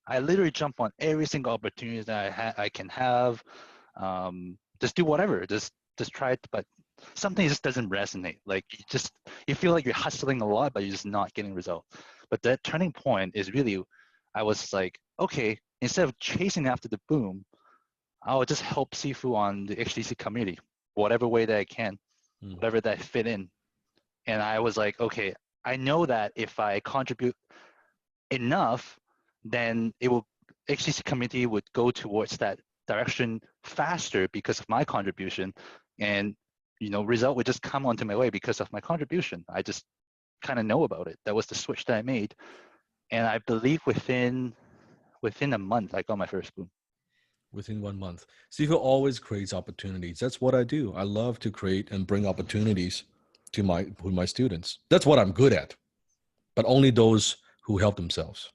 I literally jump on every single opportunity that I can have. Just do whatever. Just try it, but something just doesn't resonate. Like you feel like you're hustling a lot, but you're just not getting results. But that turning point is really, I was like, okay, instead of chasing after the boom, I'll just help Sifu on the HTC community, whatever way that I can, whatever that I fit in. And I was like, okay, I know that if I contribute enough, then HTC community would go towards that direction faster because of my contribution, and result would just come onto my way because of my contribution. I just kind of know about it. That was the switch that I made, and I believe within a month I got my first boom. Within 1 month. Sifu always creates opportunities. That's what I do. I love to create and bring opportunities to my students. That's what I'm good at. But only those who help themselves.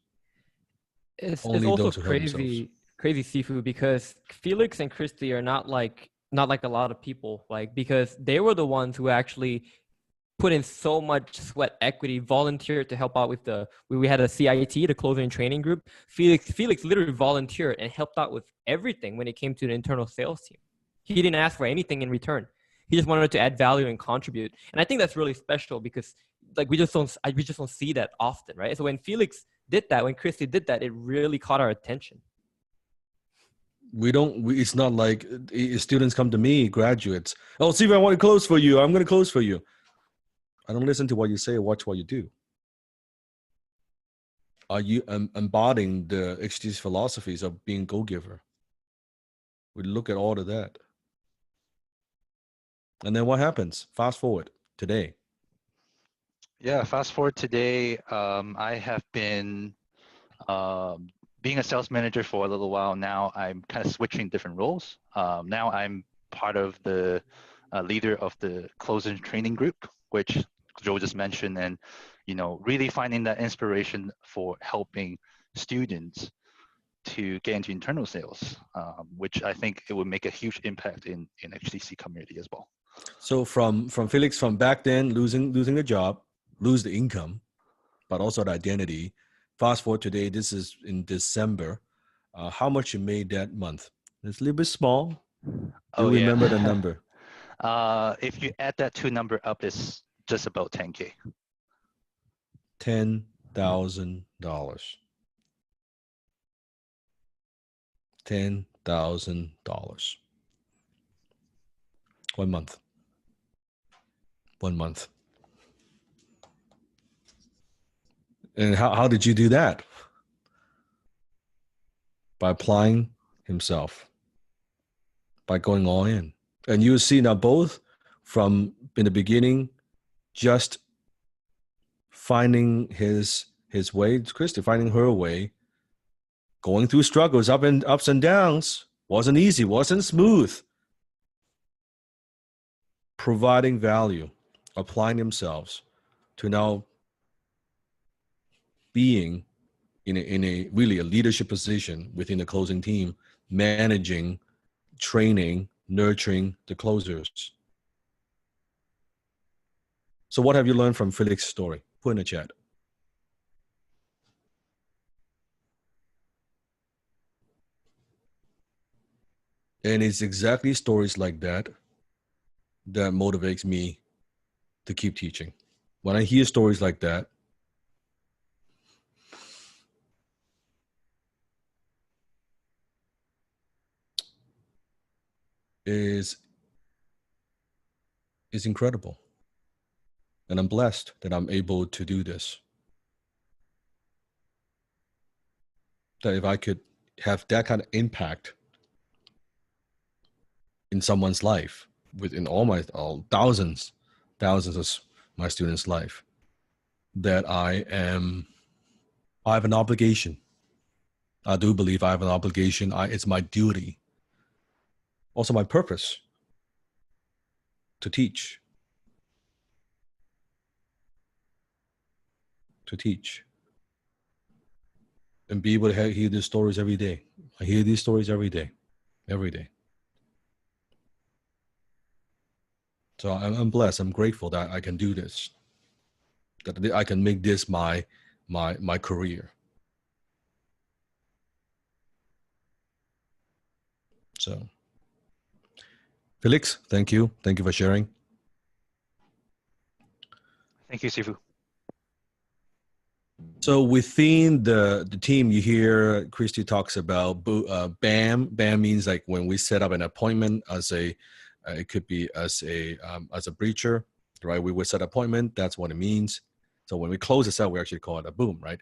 It's Only also those who help themselves. crazy Sifu, because Felix and Christy are not like a lot of people, like, because they were the ones who actually put in so much sweat equity, volunteered to help out with we had a CIT, the closing and training group. Felix literally volunteered and helped out with everything when it came to the internal sales team. He didn't ask for anything in return. He just wanted to add value and contribute. And I think that's really special because like we just don't see that often, right? So when Felix did that, when Christy did that, it really caught our attention. It's not like students come to me, graduates. Oh, Steve, I want to close for you. I'm going to close for you. I don't listen to what you say or watch what you do. Are you embodying the HT's philosophies of being a go-giver? We look at all of that. And then what happens? Fast forward today. Yeah, fast forward today. I have been being a sales manager for a little while now. I'm kind of switching different roles. Now I'm part of the leader of the closing training group, which Joe just mentioned, and really finding that inspiration for helping students to get into internal sales, which I think it would make a huge impact in HTC community as well. So from Felix, from back then, losing the job, lose the income, but also the identity. Fast forward today, this is in December. How much you made that month? It's a little bit small. Do you remember the number? If you add that two number up, it's just about 10K. $10,000. $10,000. 1 month. 1 month. And how did you do that? By applying himself, by going all in. And you see now both from in the beginning, just finding his way, Christy finding her way, going through struggles, ups and downs, wasn't easy, wasn't smooth. Providing value, applying themselves to now being in a really a leadership position within the closing team, managing, training, nurturing the closers. So what have you learned from Felix's story? Put in the chat. And it's exactly stories like that that motivates me to keep teaching. When I hear stories like that, is incredible. And I'm blessed that I'm able to do this. That if I could have that kind of impact in someone's life, within all thousands of my students' life, that I have an obligation. I do believe I have an obligation. It's my duty, also my purpose, to teach. And be able to hear these stories every day. I hear these stories every day. So I'm blessed. I'm grateful that I can do this. That I can make this my career. So Felix, thank you. Thank you for sharing. Thank you, Sifu. So within the team, you hear Christy talks about BAM. BAM means like when we set up an appointment as it could be as a breacher, right? We would set an appointment. That's what it means. So when we close this out, we actually call it a boom, right?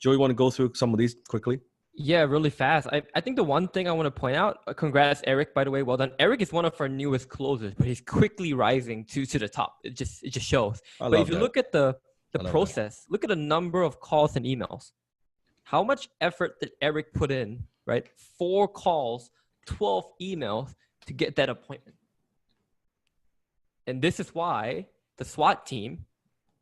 Joe, you want to go through some of these quickly? Yeah, really fast. I think the one thing I want to point out, congrats, Eric, by the way, well done. Eric is one of our newest closers, but he's quickly rising to the top. It just shows. But if you look at the process, look at the number of calls and emails. How much effort did Eric put in, right? 4 calls, 12 emails to get that appointment. And this is why the SWAT team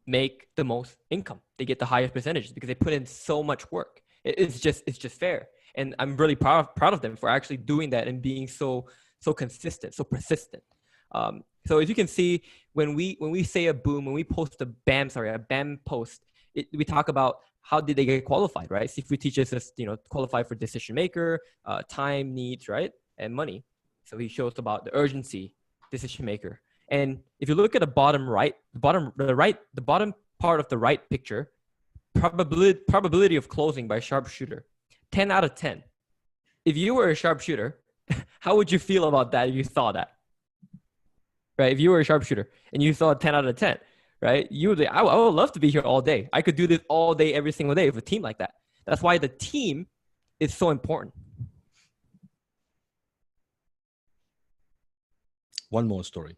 make the most income. They get the highest percentages because they put in so much work. It's just fair. And I'm really proud of them for actually doing that and being so consistent, so persistent. So as you can see, when we say a boom, when we post a BAM post, we talk about how did they get qualified, right? Sifu teaches us, qualify for decision maker, time, needs, right, and money. So he shows about the urgency, decision maker. And if you look at the bottom part of the right picture, probability of closing by sharpshooter, 10 out of 10. If you were a sharpshooter, how would you feel about that if you saw that? Right? If you were a sharpshooter and you saw 10 out of 10, right? You would say, I would love to be here all day. I could do this all day, every single day with a team like that. That's why the team is so important. One more story.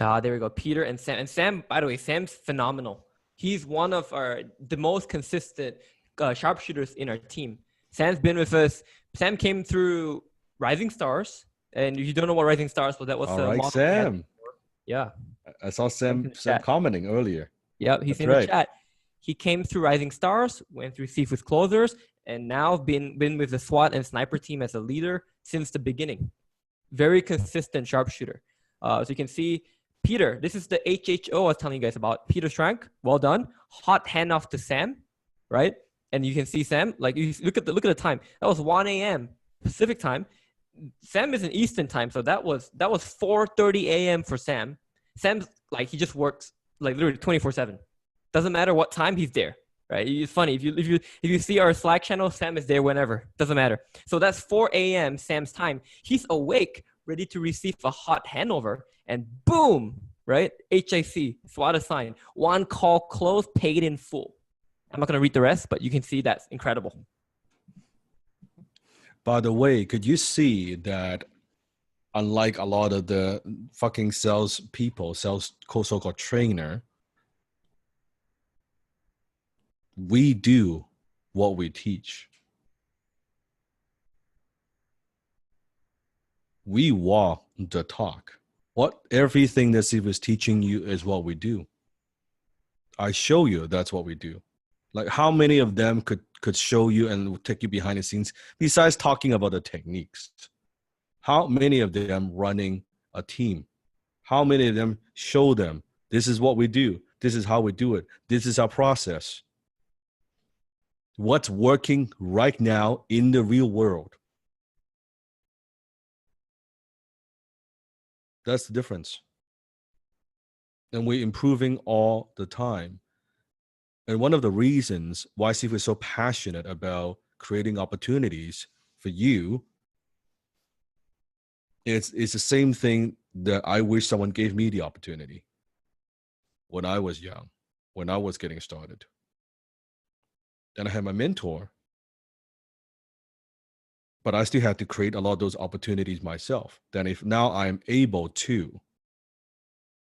There we go. Peter and Sam. And Sam, by the way, Sam's phenomenal. He's one of the most consistent sharpshooters in our team. Sam's been with us. Sam came through Rising Stars. And if you don't know what Rising Stars was, that was all right, Sam. Yeah. I saw Sam commenting earlier. Yeah, he's in the chat. He came through Rising Stars, went through Sifu's Closers, and now been with the SWAT and Sniper team as a leader since the beginning. Very consistent sharpshooter. So you can see Peter, this is the HHO I was telling you guys about. Peter Schrank, well done. Hot handoff to Sam, right? And you can see Sam, like you look at the time. That was 1 a.m. Pacific time. Sam is in Eastern time, so that was 4:30 a.m. for Sam. Sam's like he just works like literally 24/7. Doesn't matter what time he's there, right? It's funny if you see our Slack channel, Sam is there whenever. Doesn't matter. So that's 4 a.m. Sam's time. He's awake, ready to receive a hot handover, and boom, right? HIC, SWAT assigned. 1 call closed, paid in full. I'm not gonna read the rest, but you can see that's incredible. By the way, could you see that unlike a lot of the fucking sales people, so-called trainer, we do what we teach. We walk the talk. Everything that Steve is teaching you is what we do. I show you that's what we do. Like how many of them could show you and take you behind the scenes besides talking about the techniques? How many of them running a team? How many of them show them this is what we do? This is how we do it. This is our process. What's working right now in the real world? That's the difference. And we're improving all the time. And one of the reasons why Sifu is so passionate about creating opportunities for you, it's the same thing that I wish someone gave me the opportunity when I was young, when I was getting started. Then I had my mentor, but I still had to create a lot of those opportunities myself. Then if now I'm able to,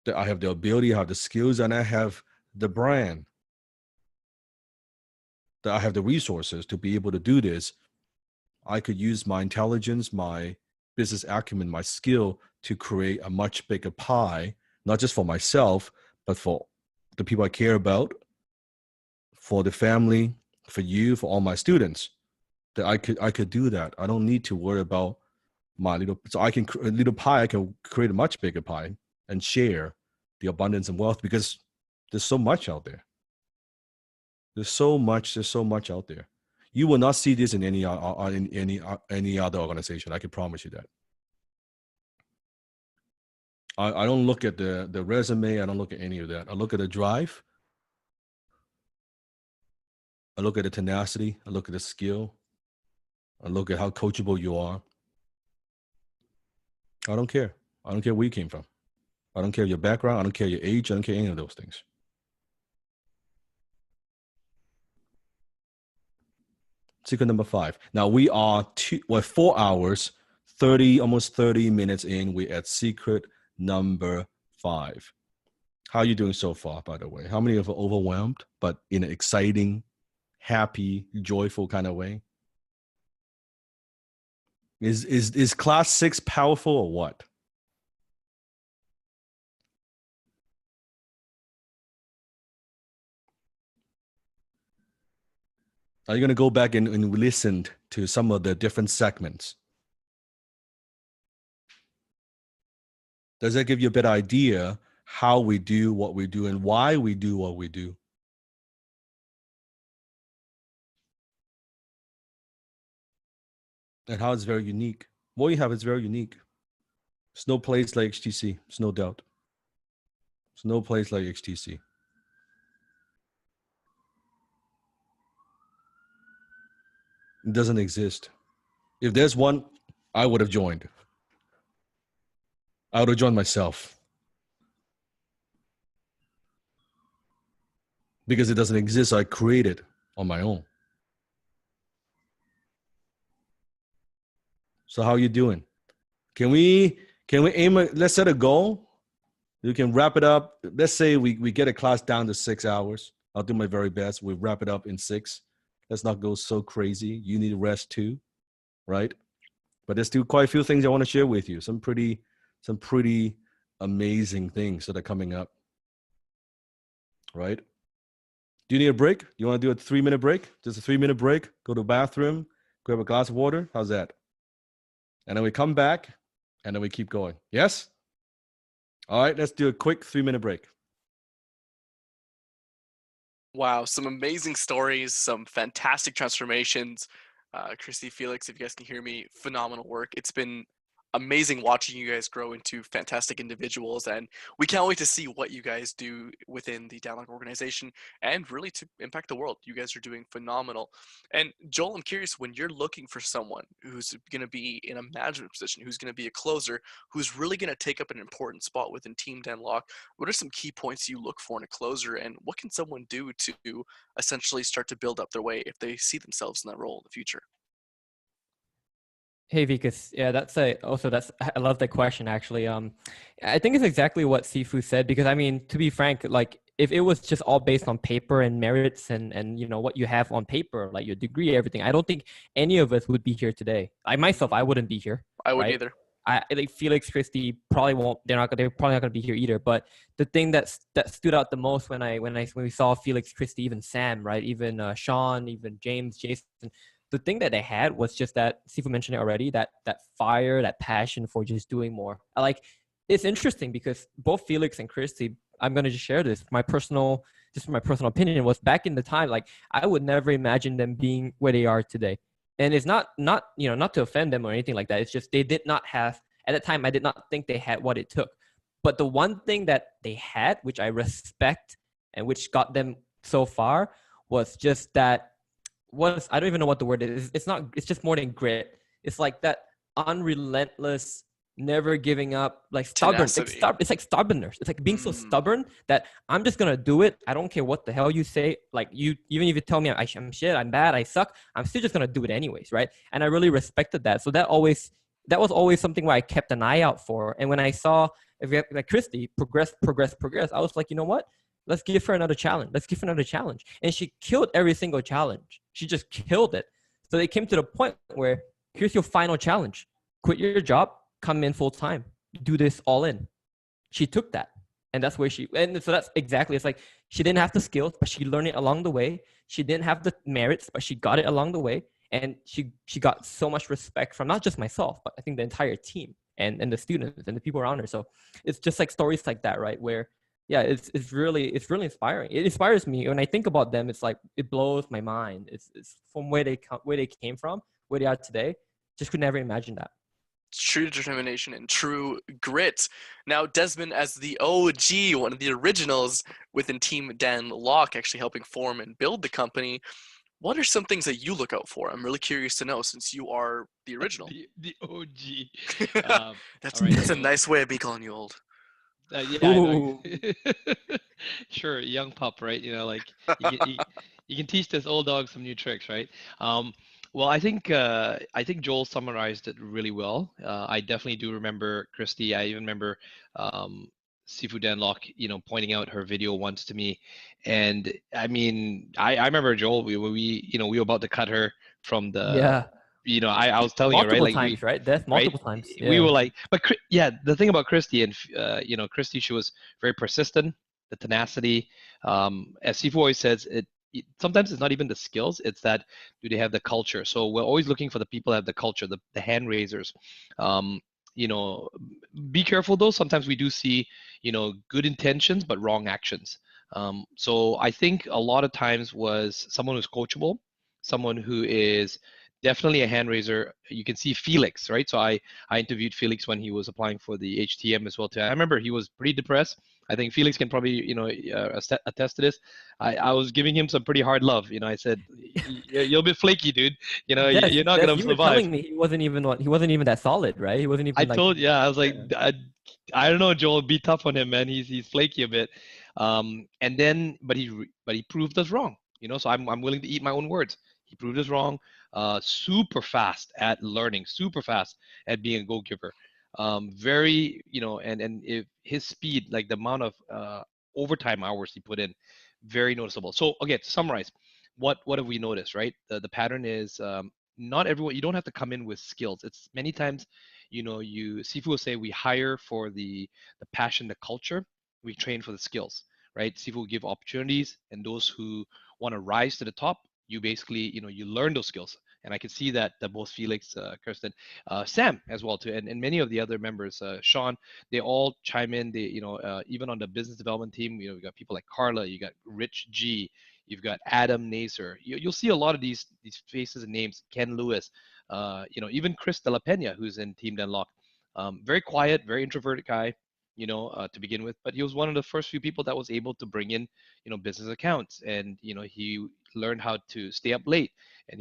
that I have the ability, I have the skills, and I have the brand, that I have the resources to be able to do this, I could use my intelligence, my business acumen, my skill to create a much bigger pie, not just for myself, but for the people I care about, for the family, for you, for all my students. That I could do that. I don't need to worry about my little, so I can a little pie. I can create a much bigger pie and share the abundance and wealth because there's so much out there. There's so much out there. You will not see this in any other organization. I can promise you that. I don't look at the resume. I don't look at any of that. I look at the drive. I look at the tenacity. I look at the skill. I look at how coachable you are. I don't care. I don't care where you came from. I don't care your background. I don't care your age. I don't care any of those things. Secret number 5. Now we are 4 hours, 30, almost 30 minutes in. We're at secret number 5. How are you doing so far, by the way? How many of you are overwhelmed, but in an exciting, happy, joyful kind of way? Is class 6 powerful or what? Are you going to go back and listen to some of the different segments? Does that give you a better idea how we do what we do and why we do what we do? And how it's very unique. What you have is very unique. There's no place like HTC. There's no doubt. There's no place like HTC. It doesn't exist. If there's one, I would have joined. I would have joined myself. Because it doesn't exist, so I create it on my own. So how are you doing? Can we aim let's set a goal? You can wrap it up. Let's say we get a class down to 6 hours. I'll do my very best. We wrap it up in 6. Let's not go so crazy. You need rest too, right? But there's still quite a few things I want to share with you. Some pretty amazing things that are coming up, right? Do you need a break? You want to do a 3-minute break? Just a 3-minute break? Go to the bathroom, grab a glass of water? How's that? And then we come back, and then we keep going. Yes? All right, let's do a quick 3-minute break. Wow, some amazing stories, some fantastic transformations. Christy, Felix, if you guys can hear me, phenomenal work. It's been amazing watching you guys grow into fantastic individuals, and we can't wait to see what you guys do within the Download organization and really to impact the world. You guys are doing phenomenal. And Joel, I'm curious, when you're looking for someone who's going to be in a management position, who's going to be a closer, who's really going to take up an important spot within Team Denlock, what are some key points you look for in a closer, and what can someone do to essentially start to build up their way if they see themselves in that role in the future? Hey Vikas, yeah, I love that question actually. I think it's exactly what Sifu said, because I mean, to be frank, like if it was just all based on paper and merits and you know what you have on paper, like your degree, everything, I don't think any of us would be here today. I myself, I wouldn't be here. I wouldn't right? either. I like Felix, Christie probably won't. They're probably not gonna be here either. But the thing that stood out the most when we saw Felix, Christie, even Sam, right, even Sean, even James, Jason. The thing that they had was just that Sifu mentioned it already. That fire, that passion for just doing more. It's interesting because both Felix and Christy, I'm gonna just share this. My personal opinion was back in the time, like I would never imagine them being where they are today. And it's not to offend them or anything like that. It's just they did not have at that time. I did not think they had what it took. But the one thing that they had, which I respect and which got them so far, was just that I don't even know what the word is. It's just more than grit. It's like that unrelentless, never giving up, like stubborn. It's like stubbornness. It's like being so stubborn that I'm just gonna do it. I don't care what the hell you say. Like even if you tell me I'm shit, I'm bad, I suck, I'm still just gonna do it anyways, right? And I really respected that. So that was always something where I kept an eye out for. And when I saw like Christy progress, I was like, you know what? Let's give her another challenge. And she killed every single challenge. She just killed it. So they came to the point where here's your final challenge. Quit your job, come in full time, do this all in. She took that. And that's where and so that's exactly, it's like she didn't have the skills, but she learned it along the way. She didn't have the merits, but she got it along the way. And she got so much respect from not just myself, but I think the entire team and the students and the people around her. So it's just like stories like that, right? Where yeah, it's really inspiring. It inspires me when I think about them. It's like it blows my mind. It's from where they came from, where they are today. Just could never imagine that. true determination and true grit. Now, Desmond, as the OG, one of the originals within Team Dan Locke, actually helping form and build the company, what are some things that you look out for? I'm really curious to know since you are the original. The OG. That's all right, that's a so nice way of me calling you old. yeah, I know. Ooh. Sure, young pup, right? Like you can teach this old dog some new tricks, right? Well, I think Joel summarized it really well. I definitely do remember Christy. I even remember um, Sifu Danlock, pointing out her video once to me, and I mean, I remember Joel. We were about to cut her from the, Yeah. I was telling you, right? Multiple Like times, right? That's right? multiple times. We Yeah. were like, but yeah, the thing about Christy and Christy, she was very persistent, the tenacity. As Sifu always says, sometimes it's not even the skills; it's that do they have the culture. So we're always looking for the people that have the culture, the hand raisers. Um, you know, be careful though. Sometimes we do see, good intentions but wrong actions. So I think a lot of times was someone who's coachable, someone who is definitely a hand raiser. You can see Felix, right? So I interviewed Felix when he was applying for the HTM as well too. I remember he was pretty depressed. I think Felix can probably attest to this. I was giving him some pretty hard love. I said, You're a bit flaky, dude. You're not Des, gonna you were survive." telling me he wasn't even that solid, right? He wasn't I even like told, yeah, I was like, yeah. I don't know, Joel, be tough on him, man. He's flaky a bit. And then, but he proved us wrong. So I'm willing to eat my own words. He proved us wrong. Super fast at learning, super fast at being a goalkeeper. Very, and if his speed, like the amount of overtime hours he put in, very noticeable. So okay, to summarize, what have we noticed, right? The pattern is not everyone. You don't have to come in with skills. It's many times, Sifu will say we hire for the passion, the culture. We train for the skills, right? Sifu will give opportunities, and those who want to rise to the top, you basically, you learn those skills. And I can see that both Felix, Kirsten, Sam as well too, and many of the other members, Sean, they all chime in. They, even on the business development team, we got people like Carla, you got Rich G, you've got Adam Naser. You'll see a lot of these faces and names. Ken Lewis, even Chris De La Pena, who's in Team Denlock. Very quiet, very introverted guy, to begin with, but he was one of the first few people that was able to bring in, business accounts, and he learned how to stay up late, and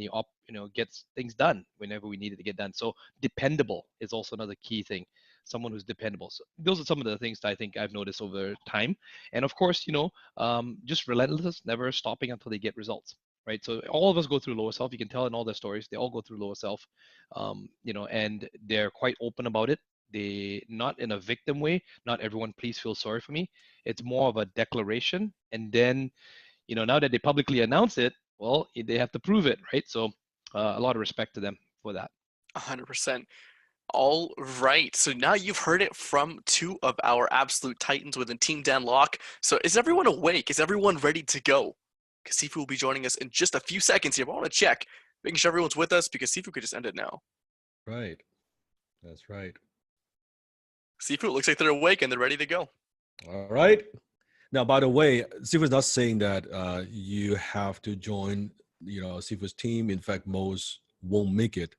gets things done whenever we needed to get done. So dependable is also another key thing. Someone who's dependable. So those are some of the things that I think I've noticed over time, and of course, just relentless, never stopping until they get results. Right. So all of us go through lower self. You can tell in all their stories, they all go through lower self, and they're quite open about it. They not in a victim way. Not everyone, please feel sorry for me. It's more of a declaration, and then now that they publicly announce it, well, they have to prove it, right? So a lot of respect to them for that. 100%. All right. So now you've heard it from two of our absolute titans within Team Dan Locke. So is everyone awake? Is everyone ready to go? Because Sifu will be joining us in just a few seconds here. But I want to check, making sure everyone's with us because Sifu could just end it now. Right. That's right. Sifu, it looks like they're awake and they're ready to go. All right. Now, by the way, Sifu's not saying that you have to join, Sifu's team. In fact, most won't make it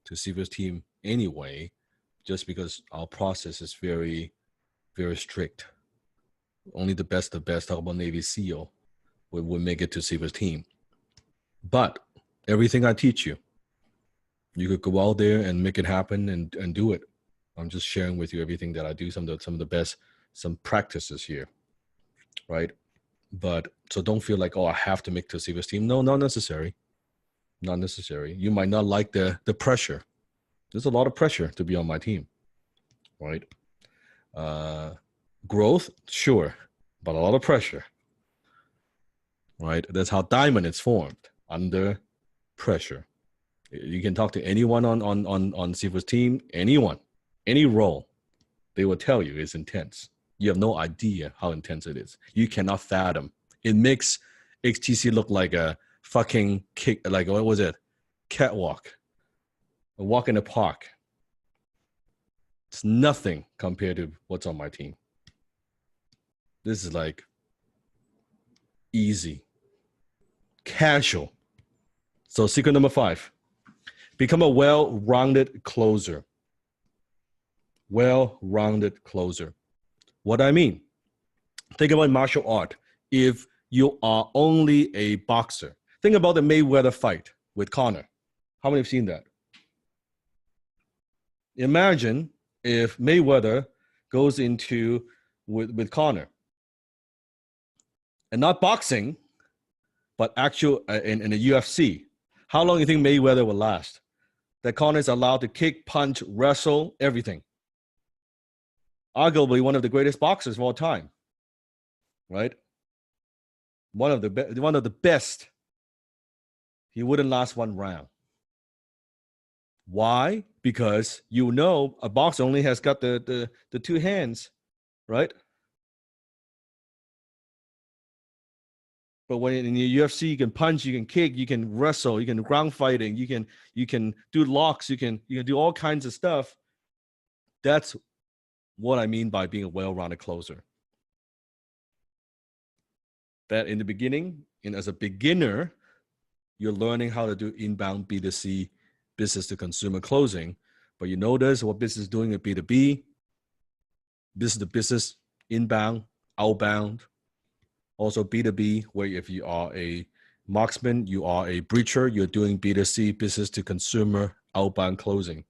to Sifu's team anyway, just because our process is very, very strict. Only the best of best, talk about Navy SEAL, will make it to Sifu's team. But everything I teach you, you could go out there and make it happen and do it. I'm just sharing with you everything that I do, some of the best, some practices here, right? But so don't feel like, oh, I have to make the Sifu's team. No, not necessary. Not necessary. You might not like the pressure. There's a lot of pressure to be on my team, right? Growth, sure, but a lot of pressure, right? That's how diamond is formed, under pressure. You can talk to anyone on Sifu's team, anyone, any role, they will tell you it's intense. You have no idea how intense it is. You cannot fathom. It makes HTC look like a fucking what was it? Catwalk. A walk in the park. It's nothing compared to what's on my team. This is like easy, casual. So secret number 5, become a well-rounded closer. well-rounded closer. What I mean, think about martial art. If you are only a boxer, think about the Mayweather fight with Conor. How many have seen that? Imagine if Mayweather goes into with Conor, and not boxing, but actual in the UFC. How long do you think Mayweather will last? That Conor is allowed to kick, punch, wrestle, everything. Arguably one of the greatest boxers of all time, right? One of the best. He wouldn't last one round. Why? Because a boxer only has got the two hands, right? But when in the UFC, you can punch, you can kick, you can wrestle, you can ground fighting, you can do locks, you can do all kinds of stuff. That's what I mean by being a well-rounded closer. That in the beginning, and as a beginner, you're learning how to do inbound B2C, business to consumer closing. But you notice what business is doing at B2B, business to business, inbound, outbound. Also B2B, where if you are a marksman, you are a breacher, you're doing B2C, business to consumer, outbound closing.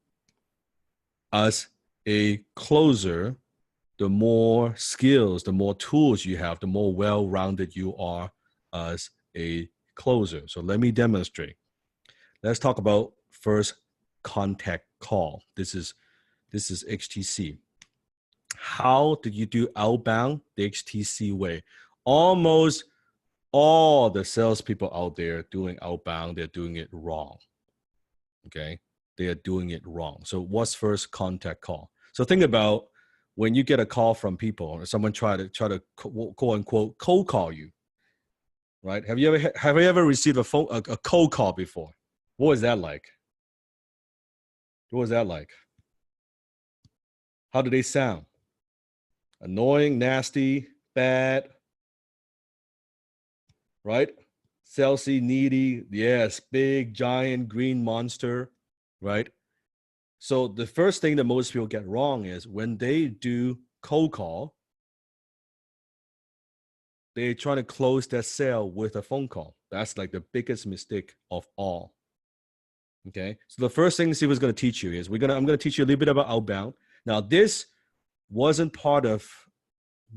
As a closer, the more skills, the more tools you have, the more well-rounded you are as a closer. So let me demonstrate. Let's talk about first contact call. This is HTC. How did you do outbound the HTC way? Almost all the salespeople out there doing outbound, they're doing it wrong. Okay, they are doing it wrong. So what's first contact call? So think about when you get a call from people, or someone try to quote unquote cold call you, right? Have you ever received a cold call before? What was that like? What was that like? How did they sound? Annoying, nasty, bad, right? Salesy, needy, yes, big, giant, green monster, right? So the first thing that most people get wrong is when they do cold call, they're trying to close that sale with a phone call. That's like the biggest mistake of all. Okay, so the first thing Steve is going to teach you is I'm going to teach you a little bit about outbound. Now, this wasn't part of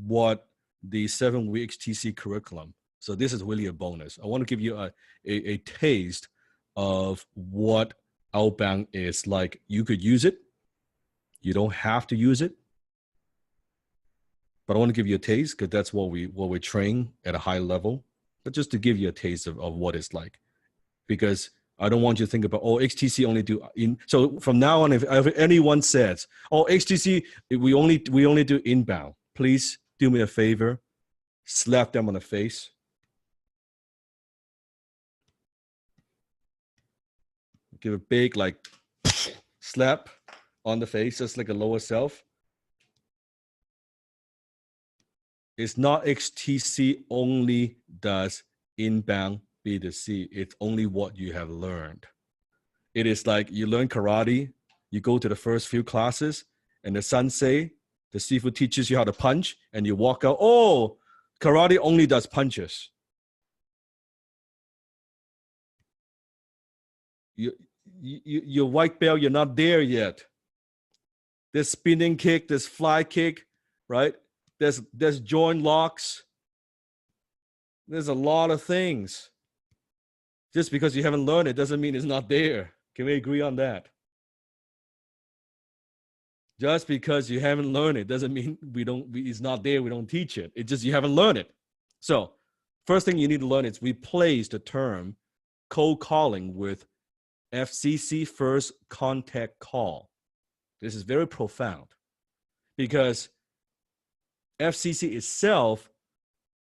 what the 7-week TC curriculum. So this is really a bonus. I want to give you a taste of what outbound is like. You could use it. You don't have to use it. But I want to give you a taste because that's what we train at a high level. But just to give you a taste of what it's like. Because I don't want you to think about, HTC only do in. So from now on, if anyone says, HTC, we only do inbound, please do me a favor, slap them on the face. Give a big slap on the face, just like a lower self. It's not HTC only does inbound B2C. It's only what you have learned. It is like you learn karate, you go to the first few classes, and the sensei, the sifu teaches you how to punch, and you walk out, karate only does punches. You're white belt, you're not there yet. There's spinning kick, there's fly kick, right? There's joint locks. There's a lot of things. Just because you haven't learned it doesn't mean it's not there. Can we agree on that? Just because you haven't learned it doesn't mean it's not there, we don't teach it. It's just you haven't learned it. So first thing you need to learn is replace the term cold calling with FCC, first contact call. This is very profound because FCC itself,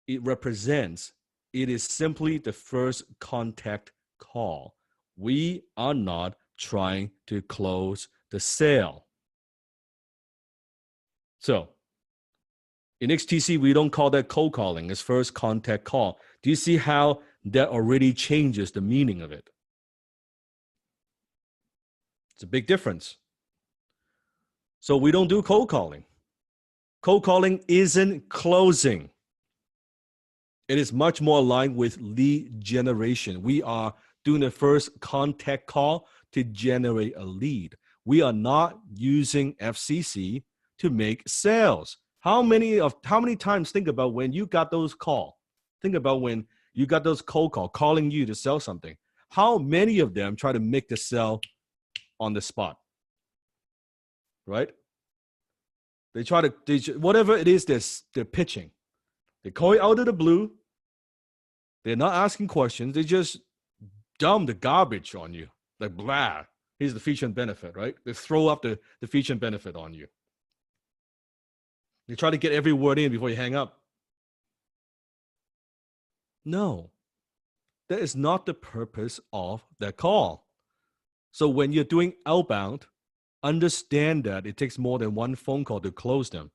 it is simply the first contact call. We are not trying to close the sale. So in XTC, we don't call that cold calling. It's first contact call. Do you see how that already changes the meaning of it? It's a big difference. So we don't do cold calling. Cold calling isn't closing. It is much more aligned with lead generation. We are doing the first contact call to generate a lead. We are not using FCC to make sales. How many times, think about when you got those calls? Think about when you got those cold calls calling you to sell something. How many of them try to make the sell on the spot? Right? They try to, whatever it is they're pitching. They call you out of the blue. They're not asking questions. They just dump the garbage on you. Like, blah, here's the feature and benefit, right? They throw up the feature and benefit on you. They try to get every word in before you hang up. No, that is not the purpose of that call. So when you're doing outbound, understand that it takes more than one phone call to close them.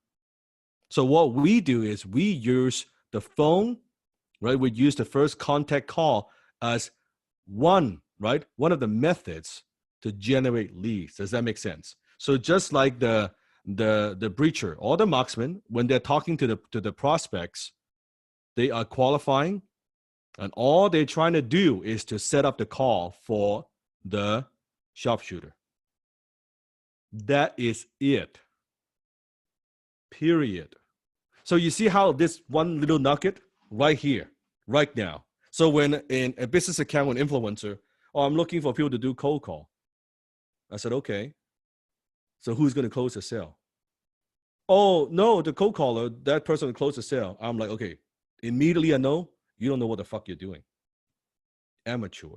So what we do is we use the phone, right? We use the first contact call as one of the methods to generate leads. Does that make sense? So just like the breacher or the marksman, when they're talking to the prospects, they are qualifying, and all they're trying to do is to set up the call for the sharpshooter. That is it. Period. So you see how this one little nugget right here, right now. So when in a business account, an influencer, I'm looking for people to do cold call. I said, okay. So who's going to close the sale? Oh, no, the cold caller, that person will close the sale. I'm like, okay, immediately I know you don't know what the fuck you're doing. Amateur.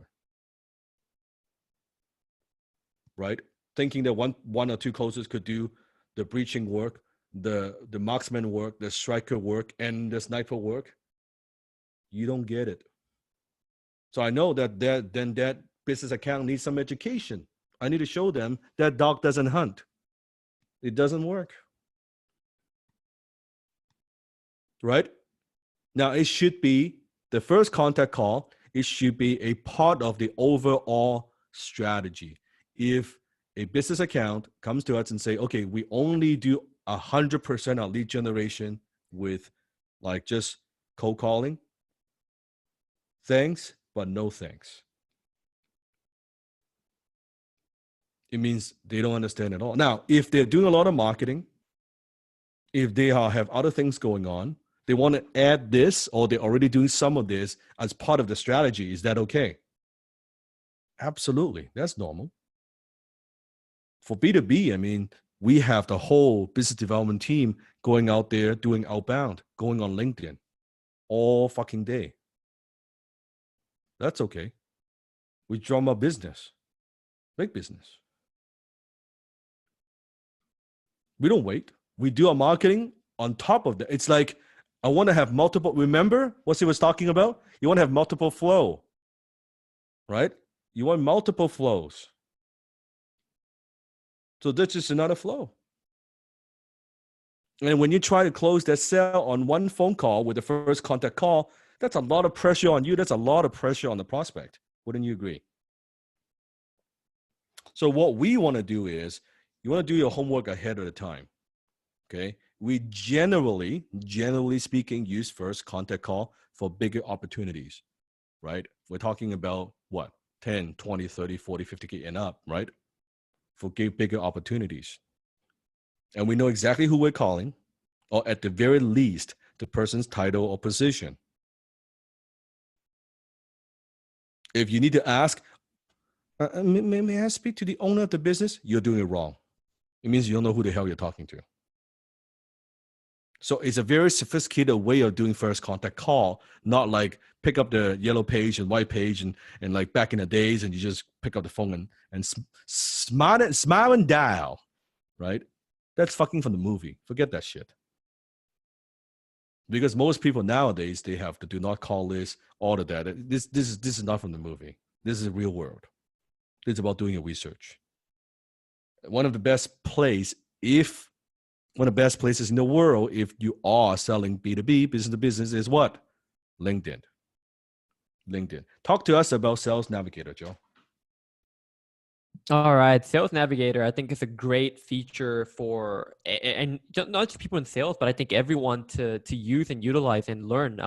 Right? Thinking that one or two closers could do the breaching work, the marksman work, the striker work, and the sniper work. You don't get it. So I know that business account needs some education. I need to show them that dog doesn't hunt. It doesn't work. Right? Now, it should be the first contact call. It should be a part of the overall strategy. If a business account comes to us and say, okay, we only do 100% of lead generation with like just cold calling, thanks, but no thanks. It means they don't understand at all. Now, if they're doing a lot of marketing, if they have other things going on, they want to add this, or they're already doing some of this as part of the strategy, is that okay? Absolutely. That's normal. For B2B, I mean, we have the whole business development team going out there doing outbound, going on LinkedIn all fucking day. That's okay. We drum up business, big business. We don't wait. We do our marketing on top of that. It's like, I want to have multiple, remember what he was talking about? You want to have multiple flow, right? You want multiple flows. So that's just another flow. And when you try to close that sale on one phone call with the first contact call, that's a lot of pressure on you. That's a lot of pressure on the prospect. Wouldn't you agree? So what we want to do is, you want to do your homework ahead of the time. Okay. We generally speaking, use first contact call for bigger opportunities, right? We're talking about what? 10, 20, 30, 40, 50K and up, right? For bigger opportunities. And we know exactly who we're calling, or at the very least, the person's title or position. If you need to ask, may I speak to the owner of the business? You're doing it wrong. It means you don't know who the hell you're talking to. So it's a very sophisticated way of doing first contact call, not like pick up the yellow page and white page and like back in the days and you just pick up the phone and smile and dial, right? That's fucking from the movie. Forget that shit. Because most people nowadays, they have the do not call list, all of that. This is not from the movie. This is the real world. It's about doing your research. One of the best places in the world if you are selling B2B, business to business, is what? LinkedIn. Talk to us about Sales Navigator, Joe. All right, Sales Navigator, I think is a great feature for and not just people in sales, but I think everyone to use and utilize and learn.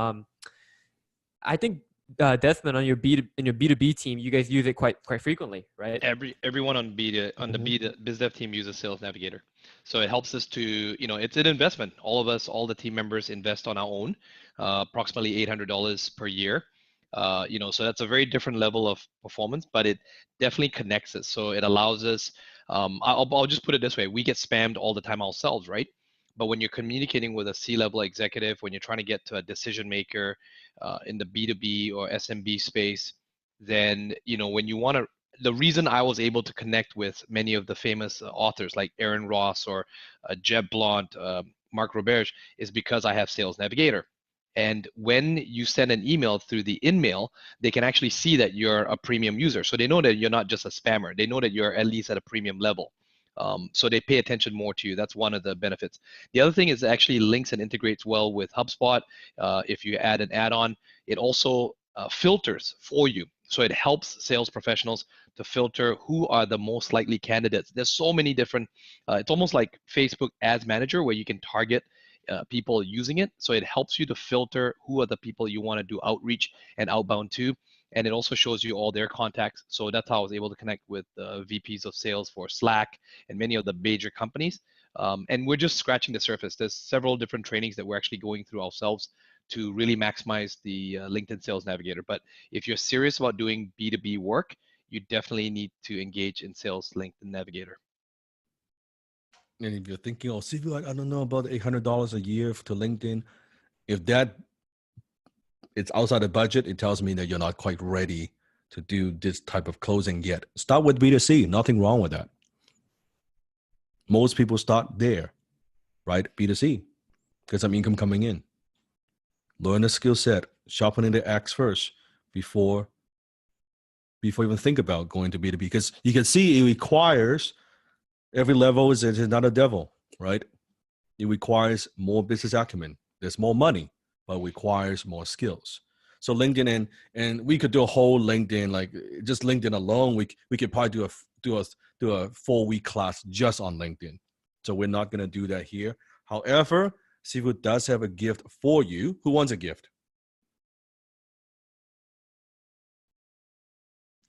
I think Desmond on your in your B2B team, you guys use it quite frequently, right? Everyone on on the Mhm. biz dev team uses Sales Navigator. So it helps us to, it's an investment. All of us, all the team members invest on our own, approximately $800 per year. So that's a very different level of performance, but it definitely connects us. So it allows us, I'll just put it this way, we get spammed all the time ourselves, right? But when you're communicating with a C-level executive, when you're trying to get to a decision maker in the B2B or SMB space, then, when you want to, the reason I was able to connect with many of the famous authors like Aaron Ross or Jeb Blount, Mark Roberge, is because I have Sales Navigator. And when you send an email through the InMail, they can actually see that you're a premium user. So they know that you're not just a spammer. They know that you're at least at a premium level. So they pay attention more to you. That's one of the benefits. The other thing is it actually links and integrates well with HubSpot. If you add an add-on, it also filters for you. So it helps sales professionals to filter who are the most likely candidates. There's so many different, it's almost like Facebook Ads Manager where you can target people using it. So it helps you to filter who are the people you want to do outreach and outbound to. And it also shows you all their contacts. So that's how I was able to connect with VPs of sales for Slack and many of the major companies. And we're just scratching the surface. There's several different trainings that we're actually going through ourselves to really maximize the LinkedIn Sales Navigator. But if you're serious about doing B2B work, you definitely need to engage in Sales LinkedIn Navigator. And if you're thinking, oh, Sifu, I don't know about $800 a year to LinkedIn, if that it's outside the budget, it tells me that you're not quite ready to do this type of closing yet. Start with B2C. Nothing wrong with that. Most people start there, right? B2C, get some income coming in. Learn the skill set, sharpening the axe first before even think about going to B2B. Because you can see it requires every level is not a devil, right? It requires more business acumen. There's more money, but it requires more skills. So LinkedIn and we could do a whole LinkedIn, like just LinkedIn alone. We could probably do a 4-week class just on LinkedIn. So we're not gonna do that here. However, Sifu does have a gift for you. Who wants a gift?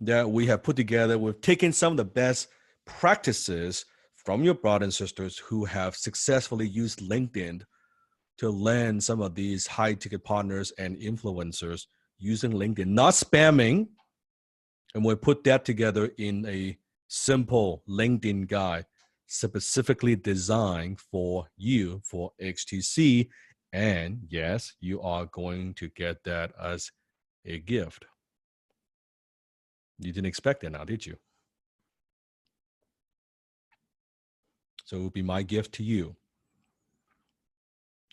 That we have put together. We've taken some of the best practices from your brothers and sisters who have successfully used LinkedIn to land some of these high ticket partners and influencers using LinkedIn, not spamming. And we put that together in a simple LinkedIn guide specifically designed for you for HTC. And yes, you are going to get that as a gift. You didn't expect that now, did you? So it will be my gift to you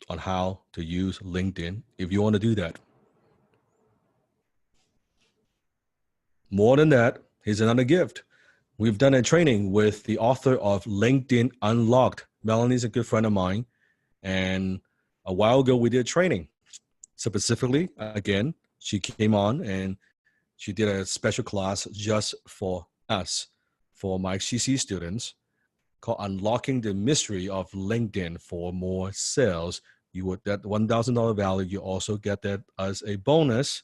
on how to use LinkedIn if you want to do that. More than that, here's another gift. We've done a training with the author of LinkedIn Unlocked. Melanie's a good friend of mine. And a while ago, we did training. Specifically, again, she came on and she did a special class just for us, for my CC students, called Unlocking the Mystery of LinkedIn for More Sales. You would that $1,000 value. You also get that as a bonus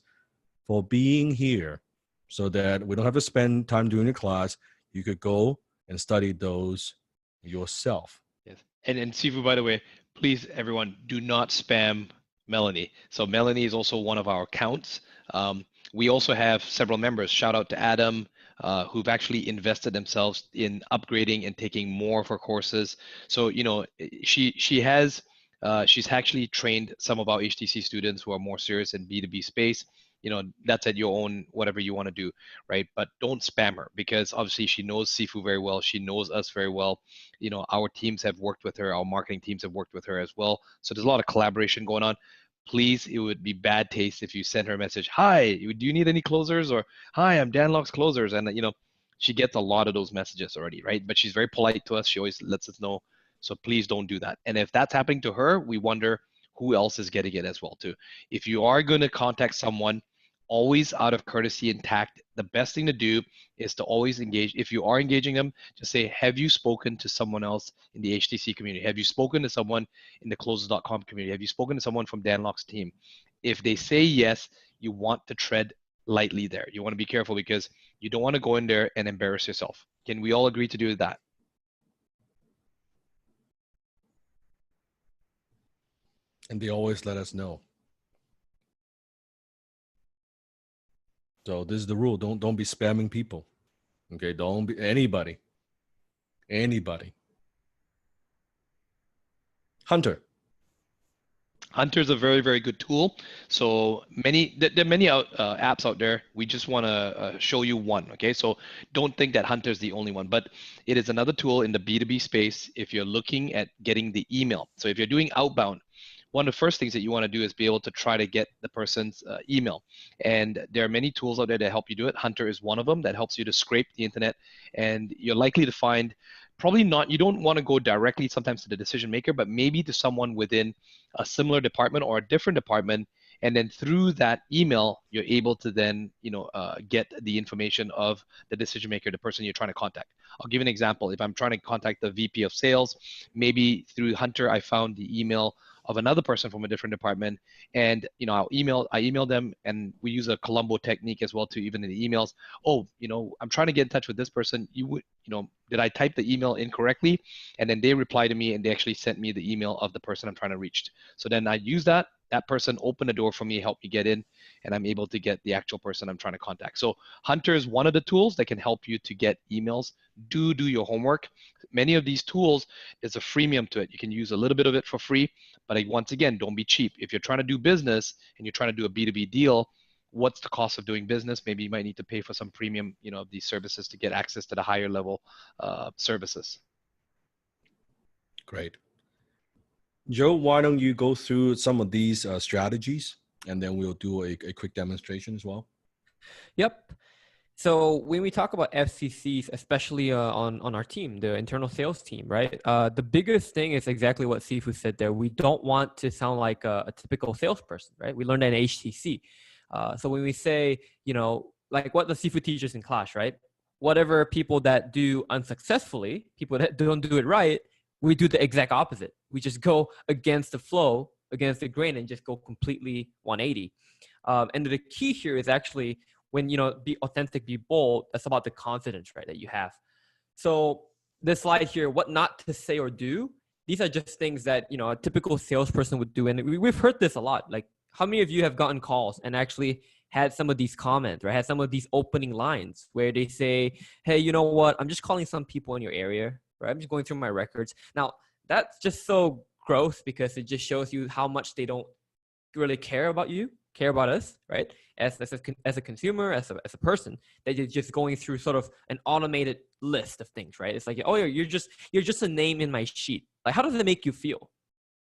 for being here, so that we don't have to spend time doing the class. You could go and study those yourself. Yes. And Sifu, by the way, please, everyone, do not spam Melanie. So Melanie is also one of our accounts. We also have several members. Shout out to Adam, who've actually invested themselves in upgrading and taking more of her courses. So she has she's actually trained some of our HTC students who are more serious in B2B space. That's at your own whatever you want to do, right? But don't spam her, because obviously she knows Sifu very well. She knows us very well. Our teams have worked with her. Our marketing teams have worked with her as well. So there's a lot of collaboration going on. Please, it would be bad taste if you send her a message, hi, do you need any closers? Or, hi, I'm Dan Locke's closers. And she gets a lot of those messages already, right? But she's very polite to us. She always lets us know. So please don't do that. And if that's happening to her, we wonder who else is getting it as well too. If you are going to contact someone, always out of courtesy and tact, the best thing to do is to always engage. If you are engaging them, just say, have you spoken to someone else in the HTC community? Have you spoken to someone in the closes.com community? Have you spoken to someone from Dan Locke's team? If they say yes, you want to tread lightly there. You want to be careful because you don't want to go in there and embarrass yourself. Can we all agree to do that? And they always let us know. So this is the rule. Don't be spamming people. Okay, don't be anybody. Hunter. Hunter's a very, very good tool. So there are many apps out there. We just want to show you one. Okay, so don't think that Hunter's the only one, but it is another tool in the B2B space if you're looking at getting the email. So if you're doing outbound, one of the first things that you want to do is be able to try to get the person's email. And there are many tools out there that help you do it. Hunter is one of them that helps you to scrape the internet, and you're likely to find probably not, you don't want to go directly sometimes to the decision maker, but maybe to someone within a similar department or a different department. And then through that email, you're able to then, get the information of the decision maker, the person you're trying to contact. I'll give you an example. If I'm trying to contact the VP of sales, maybe through Hunter, I found the email of another person from a different department, and I email them, and we use a Columbo technique as well too, even in the emails. Oh, I'm trying to get in touch with this person. Did I type the email incorrectly? And then they reply to me, and they actually sent me the email of the person I'm trying to reach. So then I use that person opened the door for me, helped me get in, and I'm able to get the actual person I'm trying to contact. So Hunter is one of the tools that can help you to get emails. Do your homework. Many of these tools, there's a freemium to it. You can use a little bit of it for free, but once again, don't be cheap. If you're trying to do business and you're trying to do a B2B deal, what's the cost of doing business? Maybe you might need to pay for some premium, of these services to get access to the higher level services. Great. Joe, why don't you go through some of these strategies, and then we'll do a quick demonstration as well. Yep. So when we talk about FCCs, especially on our team, the internal sales team, right? The biggest thing is exactly what Sifu said there. We don't want to sound like a typical salesperson, right? We learned that in HTC. So when we say, like what the Sifu teaches in class, right? Whatever people that do unsuccessfully, people that don't do it right, we do the exact opposite. We just go against the flow, against the grain, and just go completely 180. And the key here is actually when, be authentic, be bold, that's about the confidence, right, that you have. So this slide here, what not to say or do, these are just things that, a typical salesperson would do. And we've heard this a lot. Like, how many of you have gotten calls and actually had some of these comments, right? Had some of these opening lines where they say, hey, you know what? I'm just calling some people in your area, right? I'm just going through my records. Now, that's just so gross because it just shows you how much they don't really care about you, care about us, right? As a consumer, as a person, that you're just going through sort of an automated list of things, right? It's like, oh, you're just a name in my sheet. Like, how does it make you feel?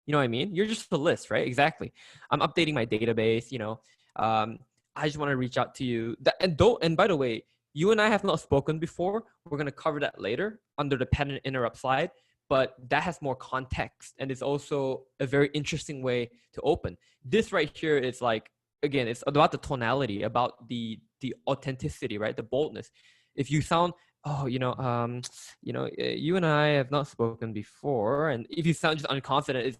You know what I mean? You're just a list, right? Exactly. I'm updating my database. I just want to reach out to you. And by the way, you and I have not spoken before. We're gonna cover that later under the pattern interrupt slide. But that has more context, and it's also a very interesting way to open. This right here is like, again, it's about the tonality, about the authenticity, right? The boldness. If you sound, you and I have not spoken before, and if you sound just unconfident,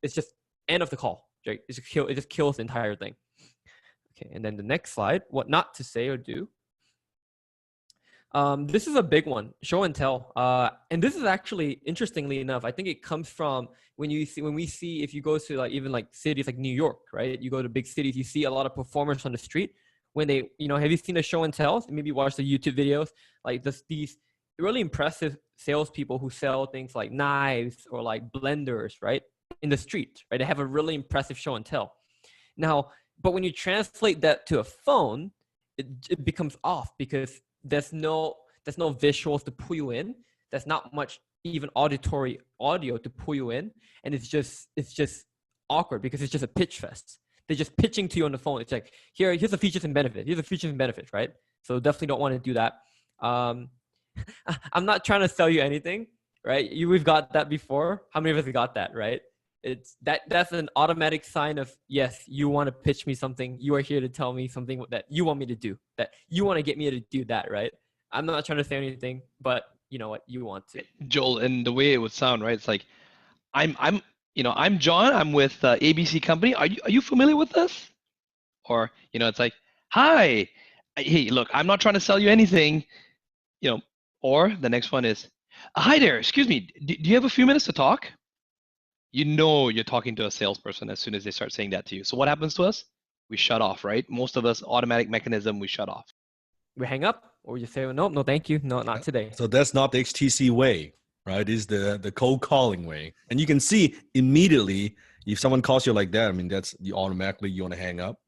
it's just end of the call, right? It just kills the entire thing. Okay, and then the next slide, what not to say or do. This is a big one, show and tell. And this is actually, interestingly enough, I think it comes from when we see, if you go to even cities like New York, right? You go to big cities, you see a lot of performers on the street when they, have you seen the show and tells? Maybe watch the YouTube videos, like these really impressive salespeople who sell things like knives or like blenders, right? In the street, right? They have a really impressive show and tell. Now, but when you translate that to a phone, it becomes off because there's no visuals to pull you in. There's not much even auditory audio to pull you in, and it's just awkward because it's just a pitch fest. They're just pitching to you on the phone. It's like, here's the features and benefits. Here's the features and benefits, right? So definitely don't want to do that. I'm not trying to sell you anything, right? We've got that before. How many of us have got that, right? That's an automatic sign of, yes, you want to pitch me something. You are here to tell me something that you want me to do, that you want to get me to do that, right? I'm not trying to say anything, but you know what? You want to. Joel, and the way it would sound, right? It's like, I'm I'm John. I'm with ABC Company. Are you familiar with this? Or it's like, hi, hey, look, I'm not trying to sell you anything. Or the next one is, hi there, excuse me, do you have a few minutes to talk? You're talking to a salesperson as soon as they start saying that to you. So what happens to us? We shut off, right? Most of us, automatic mechanism, we shut off. We hang up, or we just say, no, no, thank you, no, not today. So that's not the HTC way, right? It's the cold calling way. And you can see immediately if someone calls you like that, I mean, that's you automatically you want to hang up.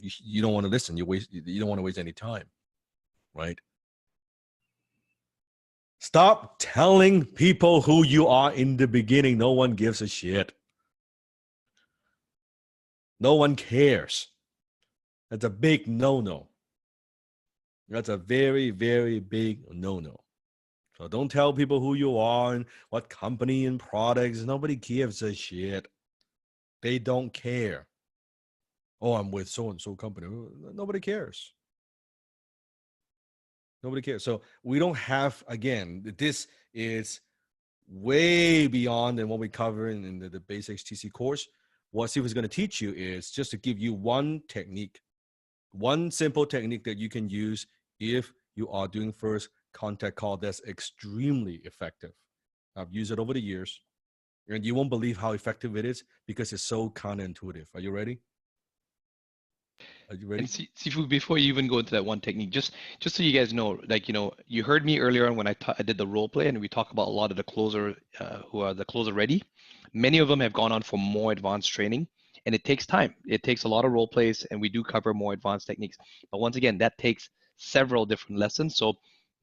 You don't want to listen. You don't want to waste any time, right? Stop telling people who you are in the beginning. No one gives a shit. No one cares. That's a big no-no. That's a very, very big no-no. So don't tell people who you are and what company and products. Nobody gives a shit. They don't care. Oh, I'm with so-and-so company. Nobody cares. Nobody cares. So we don't have, again, this is way beyond than what we cover in the basic HTC course. What Steve is going to teach you is just to give you one technique, one simple technique that you can use if you are doing first contact call that's extremely effective. I've used it over the years, and you won't believe how effective it is because it's so counterintuitive. Are you ready? Are you ready? And Sifu, before you even go into that one technique, just so you guys know, like, you heard me earlier on when I did the role play, and we talk about a lot of the closer who are the closer ready. Many of them have gone on for more advanced training, and it takes time. It takes a lot of role plays, and we do cover more advanced techniques. But once again, that takes several different lessons. So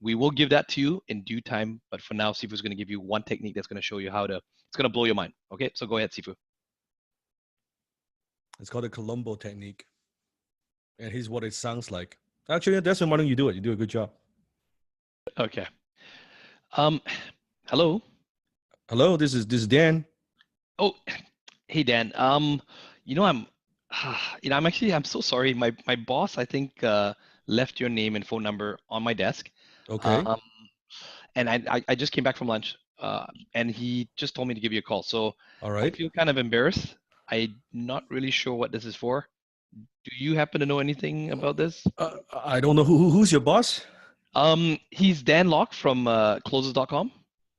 we will give that to you in due time. But for now, Sifu is going to give you one technique that's going to show you it's going to blow your mind. Okay, so go ahead, Sifu. It's called the Colombo technique. And here's what it sounds like. Actually, Desmond, why don't you do it? You do a good job. Okay. Hello. Hello, this is Dan. Oh, hey Dan. I'm I'm so sorry. My boss, I think, left your name and phone number on my desk. Okay. And I just came back from lunch. And he just told me to give you a call. So All I right. feel kind of embarrassed. I'm not really sure what this is for. Do you happen to know anything about this? I don't know who's your boss. He's Dan Locke from closes.com.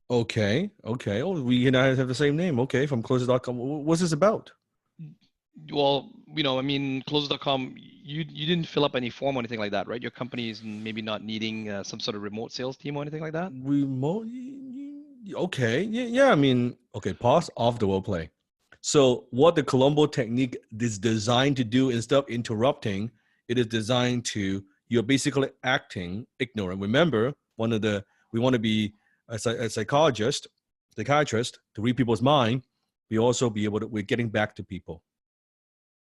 Okay. Oh, we and I have the same name. Okay, from closes.com. What's this about? Well, I mean, closes.com, you didn't fill up any form or anything like that, right? Your company is maybe not needing some sort of remote sales team or anything like that? Remote. Okay. Yeah. I mean, okay. Pause. Off the role play. So, what the Colombo technique is designed to do, instead of interrupting, it is designed to you're basically acting ignorant. Remember, we want to be a psychiatrist to read people's mind. We also be able to. We're getting back to people.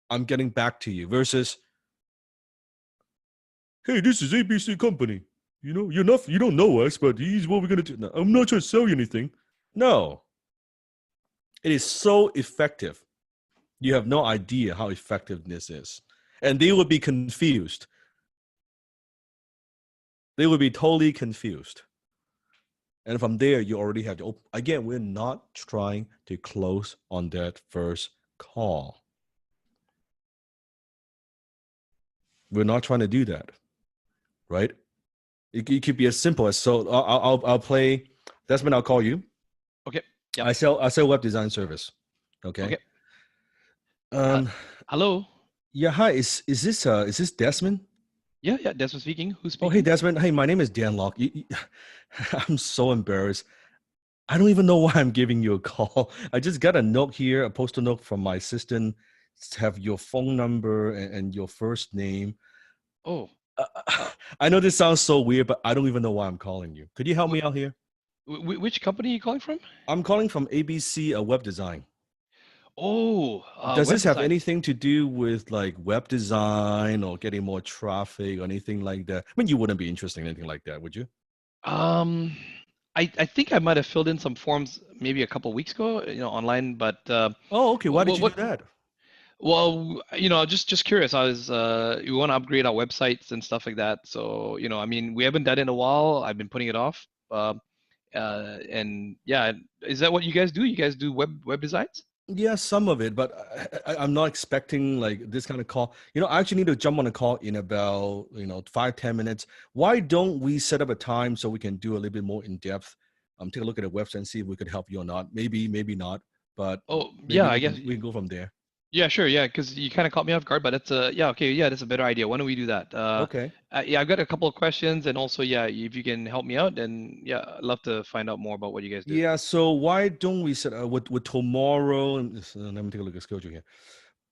I'm getting back to you versus, hey, this is ABC Company. You don't know us, but here's what we're gonna do. No, I'm not trying to sell you anything. No, it is so effective. You have no idea how effective this is, and they would be confused. They would be totally confused. And from there, you already have to. Again, we're not trying to close on that first call. We're not trying to do that, right? It could be as simple as I'll play. Desmond, I'll call you. Okay. Yeah. I sell web design service. Okay. Hello. Yeah. Hi. Is this Desmond? Yeah. Desmond speaking. Who's speaking? Oh, hey, Desmond. Hey, my name is Dan Locke. I'm so embarrassed. I don't even know why I'm giving you a call. I just got a note here, a postal note from my assistant. Have your phone number and your first name. Oh. I know this sounds so weird, but I don't even know why I'm calling you. Could you help me out here? Which company are you calling from? I'm calling from ABC Web Design. Oh, does this have anything to do with like web design or getting more traffic or anything like that? I mean, you wouldn't be interested in anything like that, would you? I I think I might have filled in some forms maybe a couple weeks ago, online. But Oh, okay. Why did you do what? that? Well, just curious. We want to upgrade our websites and stuff like that. So, I mean, we haven't done it in a while. I've been putting it off. And yeah, is that what you guys do? You guys do web designs? Yeah, some of it, but I'm not expecting like this kind of call. I actually need to jump on a call in about 5-10 minutes. Why don't we set up a time so we can do a little bit more in depth? Take a look at the website and see if we could help you or not. Maybe not, but Oh, maybe yeah, I we guess. can we can go from there. Yeah, sure. Yeah, because you kind of caught me off guard, but yeah, okay, yeah, that's a better idea. Why don't we do that? Okay. Yeah, I've got a couple of questions, and also, yeah, if you can help me out, then yeah, I'd love to find out more about what you guys do. Yeah. So why don't we set with tomorrow? Let me take a look at the schedule here.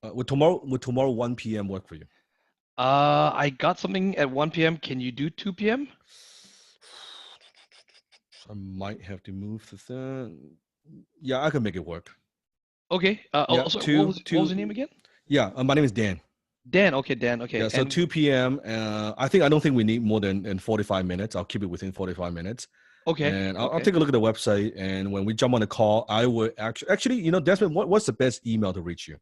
Would tomorrow 1 p.m. work for you? I got something at 1 p.m. Can you do 2 p.m.? I might have to move the thing. Yeah, I can make it work. Okay. Yeah, Also, two, what was two. your name again? Yeah, my name is Dan. Dan. Okay, Dan. Okay. Yeah, so And 2 p.m. I don't think we need more than 45 minutes. I'll keep it within 45 minutes. okay, And I'll okay. take a look at the website. And when we jump on the call, I would actually, Desmond, what's the best email to reach you?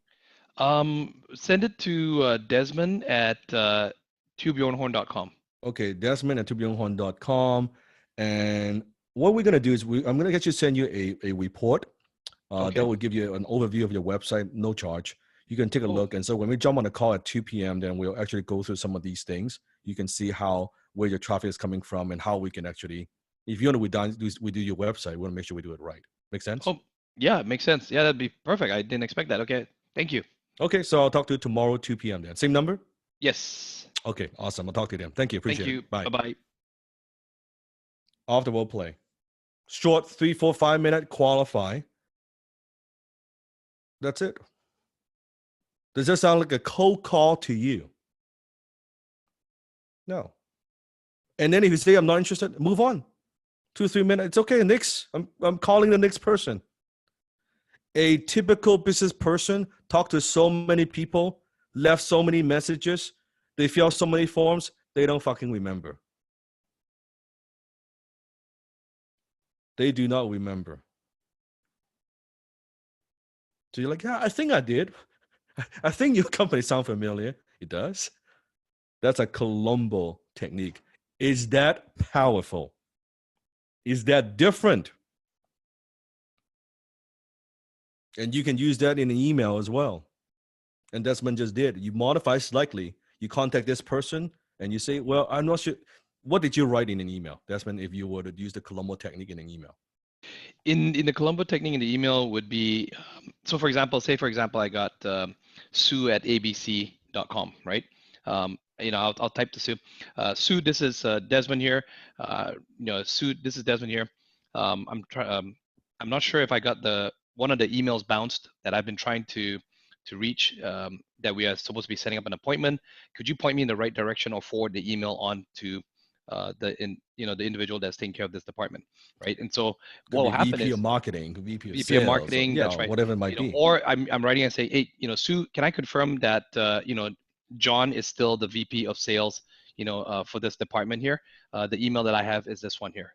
Send it to Desmond at tubeyonhorn.com. Okay, Desmond at tubyonghorn.com. And what we're gonna do is I'm gonna get you send you a report. That Okay. will give you an overview of your website, no charge. You can take a Oh, look. And so when we jump on the call at 2 p.m., then we'll actually go through some of these things. You can see where your traffic is coming from and how we can actually, if you want to we do your website, we want to make sure we do it right. Make sense? oh, yeah, it makes sense. Yeah, that'd be perfect. I didn't expect that. Okay. Thank you. Okay, so I'll talk to you tomorrow, 2 p.m. then. Same number? Yes. Okay, awesome. I'll talk to you then. Thank you. Thank Appreciate you. it. Bye. Bye-bye. Off the role play. Short 3, 4, 5 minute qualify. That's it. Does that sound like a cold call to you? No. And then if you say I'm not interested, move on. 2, 3 minutes. It's okay. Next, I'm calling the next person. A typical business person talked to so many people, left so many messages, they fill out so many forms, they don't fucking remember. They do not remember. So you're like, yeah, I think I did. I think your company sounds familiar. It does. That's a Colombo technique. Is that powerful? Is that different? And you can use that in an email as well. And Desmond just did. You modify slightly. You contact this person and you say, well, I'm not sure. What did you write in an email, Desmond, if you were to use the Colombo technique in an email? In the Colombo technique in the email would be, so for example, I got Sue at abc.com, right? I'll type to Sue. Sue, this is Desmond here. Sue, this is Desmond here. I'm not sure if I got one of the emails bounced that I've been trying to reach, that we are supposed to be setting up an appointment. Could you point me in the right direction or forward the email on to the individual that's taking care of this department, right? And so Could what be will happen VP of is marketing, VP of VP of sales, or, marketing, yeah, that's right. whatever it might be. Or I'm writing and say, hey, Sue, can I confirm that John is still the VP of sales, for this department here? The email that I have is this one here.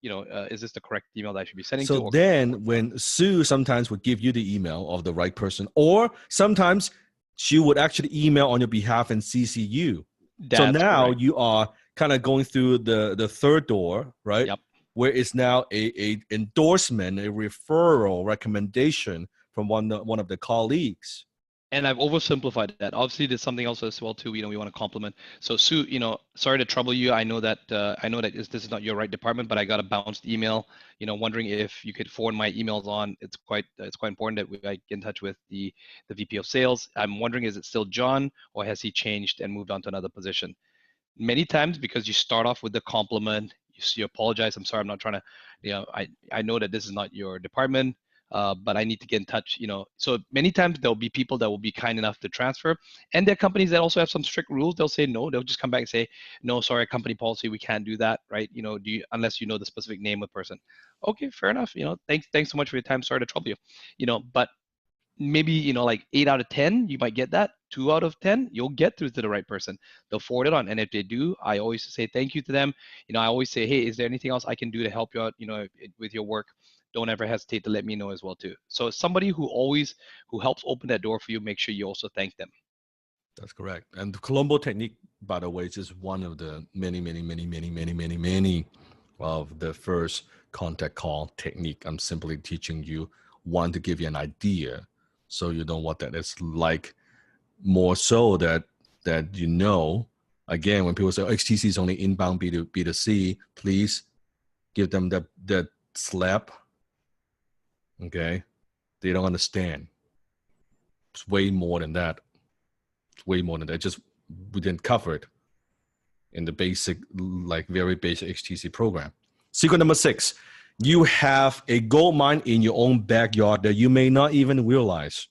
Is this the correct email that I should be sending So to? Or then when Sue sometimes would give you the email of the right person, or sometimes she would actually email on your behalf and CC you. So that's now correct. you are kind of going through the third door, right? Yep. Where it's now a endorsement, a referral recommendation from one of the colleagues. And I've oversimplified that. Obviously, there's something else as well too. We want to compliment. So Sue, sorry to trouble you. I know that this is not your right department, but I got a bounced email. Wondering if you could forward my emails on. It's quite important that I get in touch with the VP of sales. I'm wondering, is it still John, or has he changed and moved on to another position? Many times, because you start off with the compliment, you apologize. I'm sorry, I'm not trying to. I know that this is not your department. But I need to get in touch, So many times there'll be people that will be kind enough to transfer, and there are companies that also have some strict rules. They'll say no. They'll just come back and say, no, sorry, company policy, we can't do that, right? Unless you know the specific name of the person. Okay, fair enough. Thanks so much for your time. Sorry to trouble you. But maybe like 8 out of 10, you might get that. 2 out of 10, you'll get through to the right person. They'll forward it on. And if they do, I always say thank you to them. I always say, hey, is there anything else I can do to help you out, with your work? Don't ever hesitate to let me know as well too. So somebody who helps open that door for you, make sure you also thank them. That's correct. And the Colombo technique, by the way, is just one of the many of the first contact call technique. I'm simply teaching you one to give you an idea, so you know what that is like. More so that again, when people say HTC is only inbound B2C, please give them that slap. Okay, they don't understand. It's way more than that. Way more than that. Just we didn't cover it in the basic, very basic HTC program. Secret number 6, you have a gold mine in your own backyard that you may not even realize.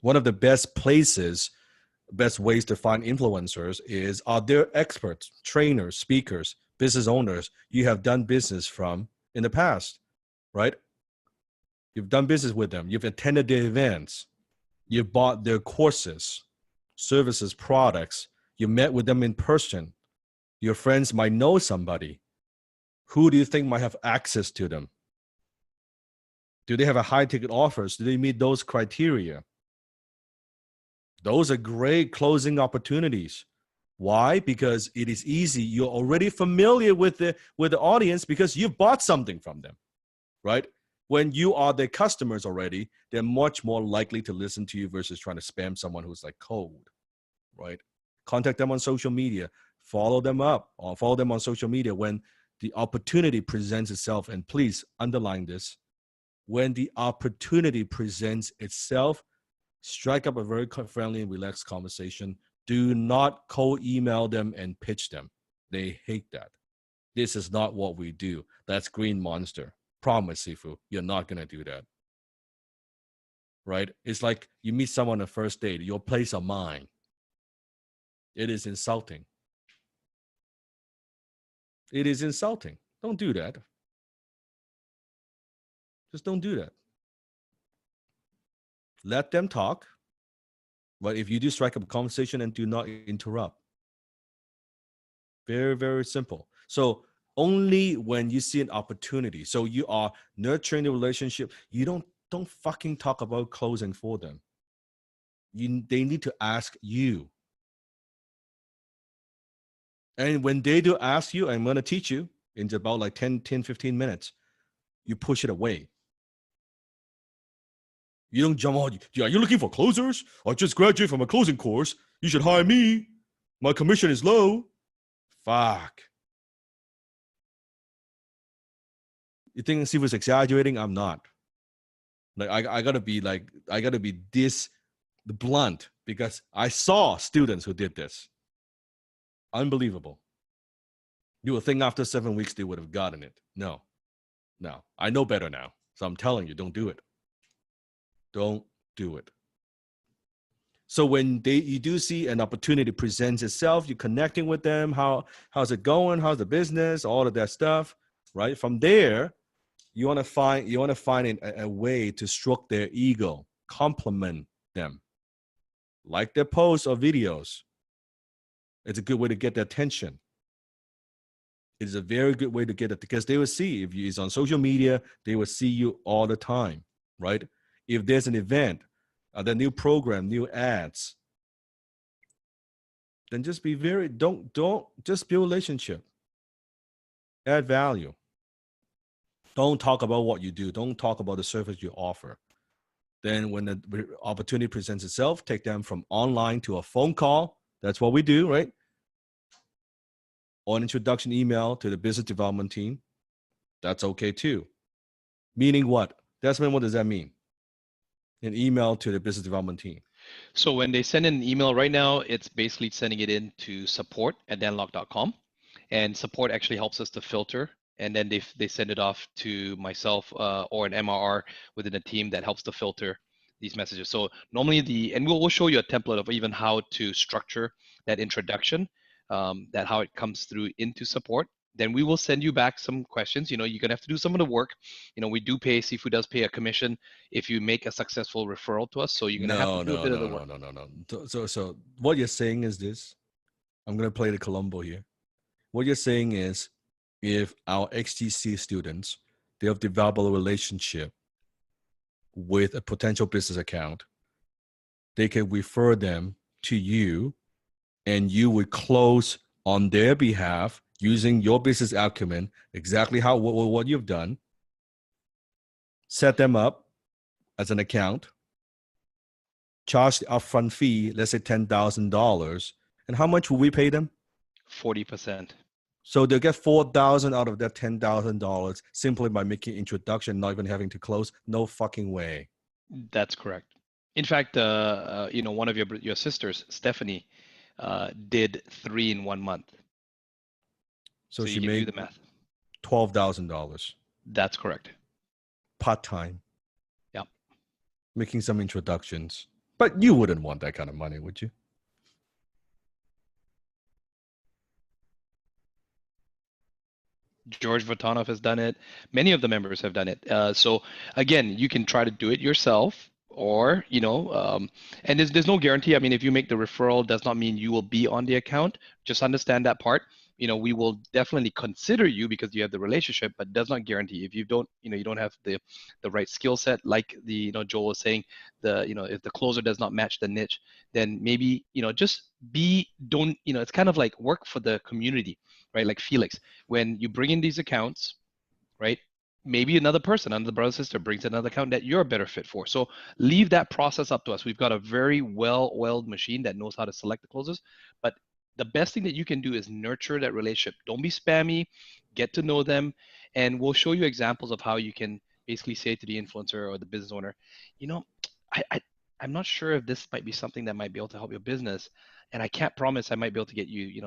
One of the best ways to find influencers are there experts, trainers, speakers, business owners you have done business from in the past, right? You've done business with them. You've attended their events. You bought their courses, services, products. You met with them in person. Your friends might know somebody. Who do you think might have access to them? Do they have a high ticket offers? Do they meet those criteria? Those are great closing opportunities. Why? Because it is easy. You're already familiar with the audience because you've bought something from them, right? When you are their customers already, they're much more likely to listen to you versus trying to spam someone who's like cold, right? Contact them on social media, follow them up, or follow them on social media when the opportunity presents itself. And please underline this: when the opportunity presents itself, strike up a very friendly and relaxed conversation. Do not cold email them and pitch them. They hate that. This is not what we do. That's green monster. Promise, Sifu, you're not going to do that. Right? It's like you meet someone on the first date, your place of mine. It is insulting. It is insulting. Don't do that. Just don't do that. Let them talk. But if you do strike up a conversation, and do not interrupt. Very, very simple. So only when you see an opportunity. So you are nurturing the relationship. You don't fucking talk about closing for them. They need to ask you. And when they do ask you, I'm going to teach you in about like 10, 15 minutes, you push it away. You don't jump on, yeah, you're looking for closers? I just graduated from a closing course. You should hire me. My commission is low. Fuck. You think Sifu's exaggerating? I'm not. I gotta be this blunt because I saw students who did this. Unbelievable. You would think after 7 weeks they would have gotten it. No. I know better now. So I'm telling you, don't do it. Don't do it. So when you do see an opportunity presents itself, you're connecting with them. How's it going? How's the business? All of that stuff, right? From there, you want to find a way to stroke their ego, compliment them, like their posts or videos. It's a good way to get their attention. It is a very good way to get it because they will see if it's on social media, they will see you all the time, right? If there's an event, the new program, new ads, then just be don't just build relationship. Add value. Don't talk about what you do. Don't talk about the service you offer. Then when the opportunity presents itself, take them from online to a phone call. That's what we do, right? Or an introduction email to the business development team. That's okay too. Meaning what? Desmond, what does that mean? An email to the business development team. So when they send in an email right now, it's basically sending it in to support@danlock.com. And support actually helps us to filter. And then they send it off to myself or an MRR within a team that helps to filter these messages. So normally and we'll show you a template of even how to structure that introduction, that how it comes through into support. then we will send you back some questions. You're going to have to do some of the work. We do pay, Seafood does pay a commission if you make a successful referral to us. So you're going to have to do a bit of the work. No. So what you're saying is this. I'm going to play the Columbo here. What you're saying is, if our XTC students, they have developed a relationship with a potential business account, they can refer them to you, and you would close on their behalf using your business acumen, exactly what you've done. Set them up as an account, charge the upfront fee, let's say $10,000, and how much will we pay them? 40%. So they'll get $4,000 out of that $10,000 simply by making introduction, not even having to close. No fucking way. That's correct. In fact, one of your sisters, Stephanie, did 3 in 1 month. So you she can made do the math. $12,000 That's correct. part-time. Yeah. Making some introductions. But you wouldn't want that kind of money, would you? George Vatanov has done it. Many of the members have done it. So again, you can try to do it yourself, or and there's no guarantee. I mean, if you make the referral, does not mean you will be on the account. Just understand that part. We will definitely consider you because you have the relationship, but does not guarantee. If you don't, you don't have the right skill set, like Joel was saying, if the closer does not match the niche, then maybe it's kind of like work for the community, right? Like Felix, when you bring in these accounts, right? Maybe another person, another brother or sister brings another account that you're a better fit for. So leave that process up to us. We've got a very well-oiled machine that knows how to select the closers, but the best thing that you can do is nurture that relationship. Don't be spammy, get to know them, and we'll show you examples of how you can basically say to the influencer or the business owner, I'm not sure if this might be something that might be able to help your business, and I can't promise I might be able to get you,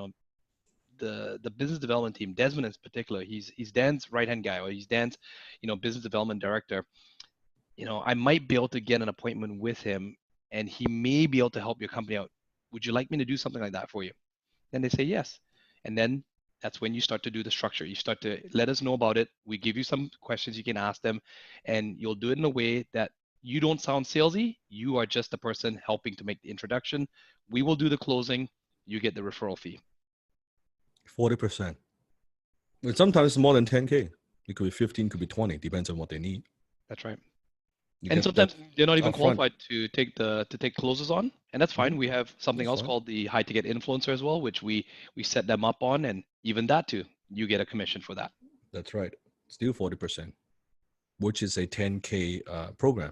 the business development team, Desmond in particular, he's Dan's right-hand guy, or he's Dan's, business development director. I might be able to get an appointment with him, and he may be able to help your company out. Would you like me to do something like that for you? Then they say yes. And then that's when you start to do the structure. You start to let us know about it. We give you some questions you can ask them, and you'll do it in a way that you don't sound salesy. You are just the person helping to make the introduction. We will do the closing. You get the referral fee. 40%. But sometimes it's more than 10K. It could be 15, could be 20, depends on what they need. That's right. And sometimes they're not even qualified to take closes on, and that's fine. We have something else called the high ticket influencer as well, which we set them up on, and even that too, you get a commission for that. That's right. Still 40%, which is a 10K program.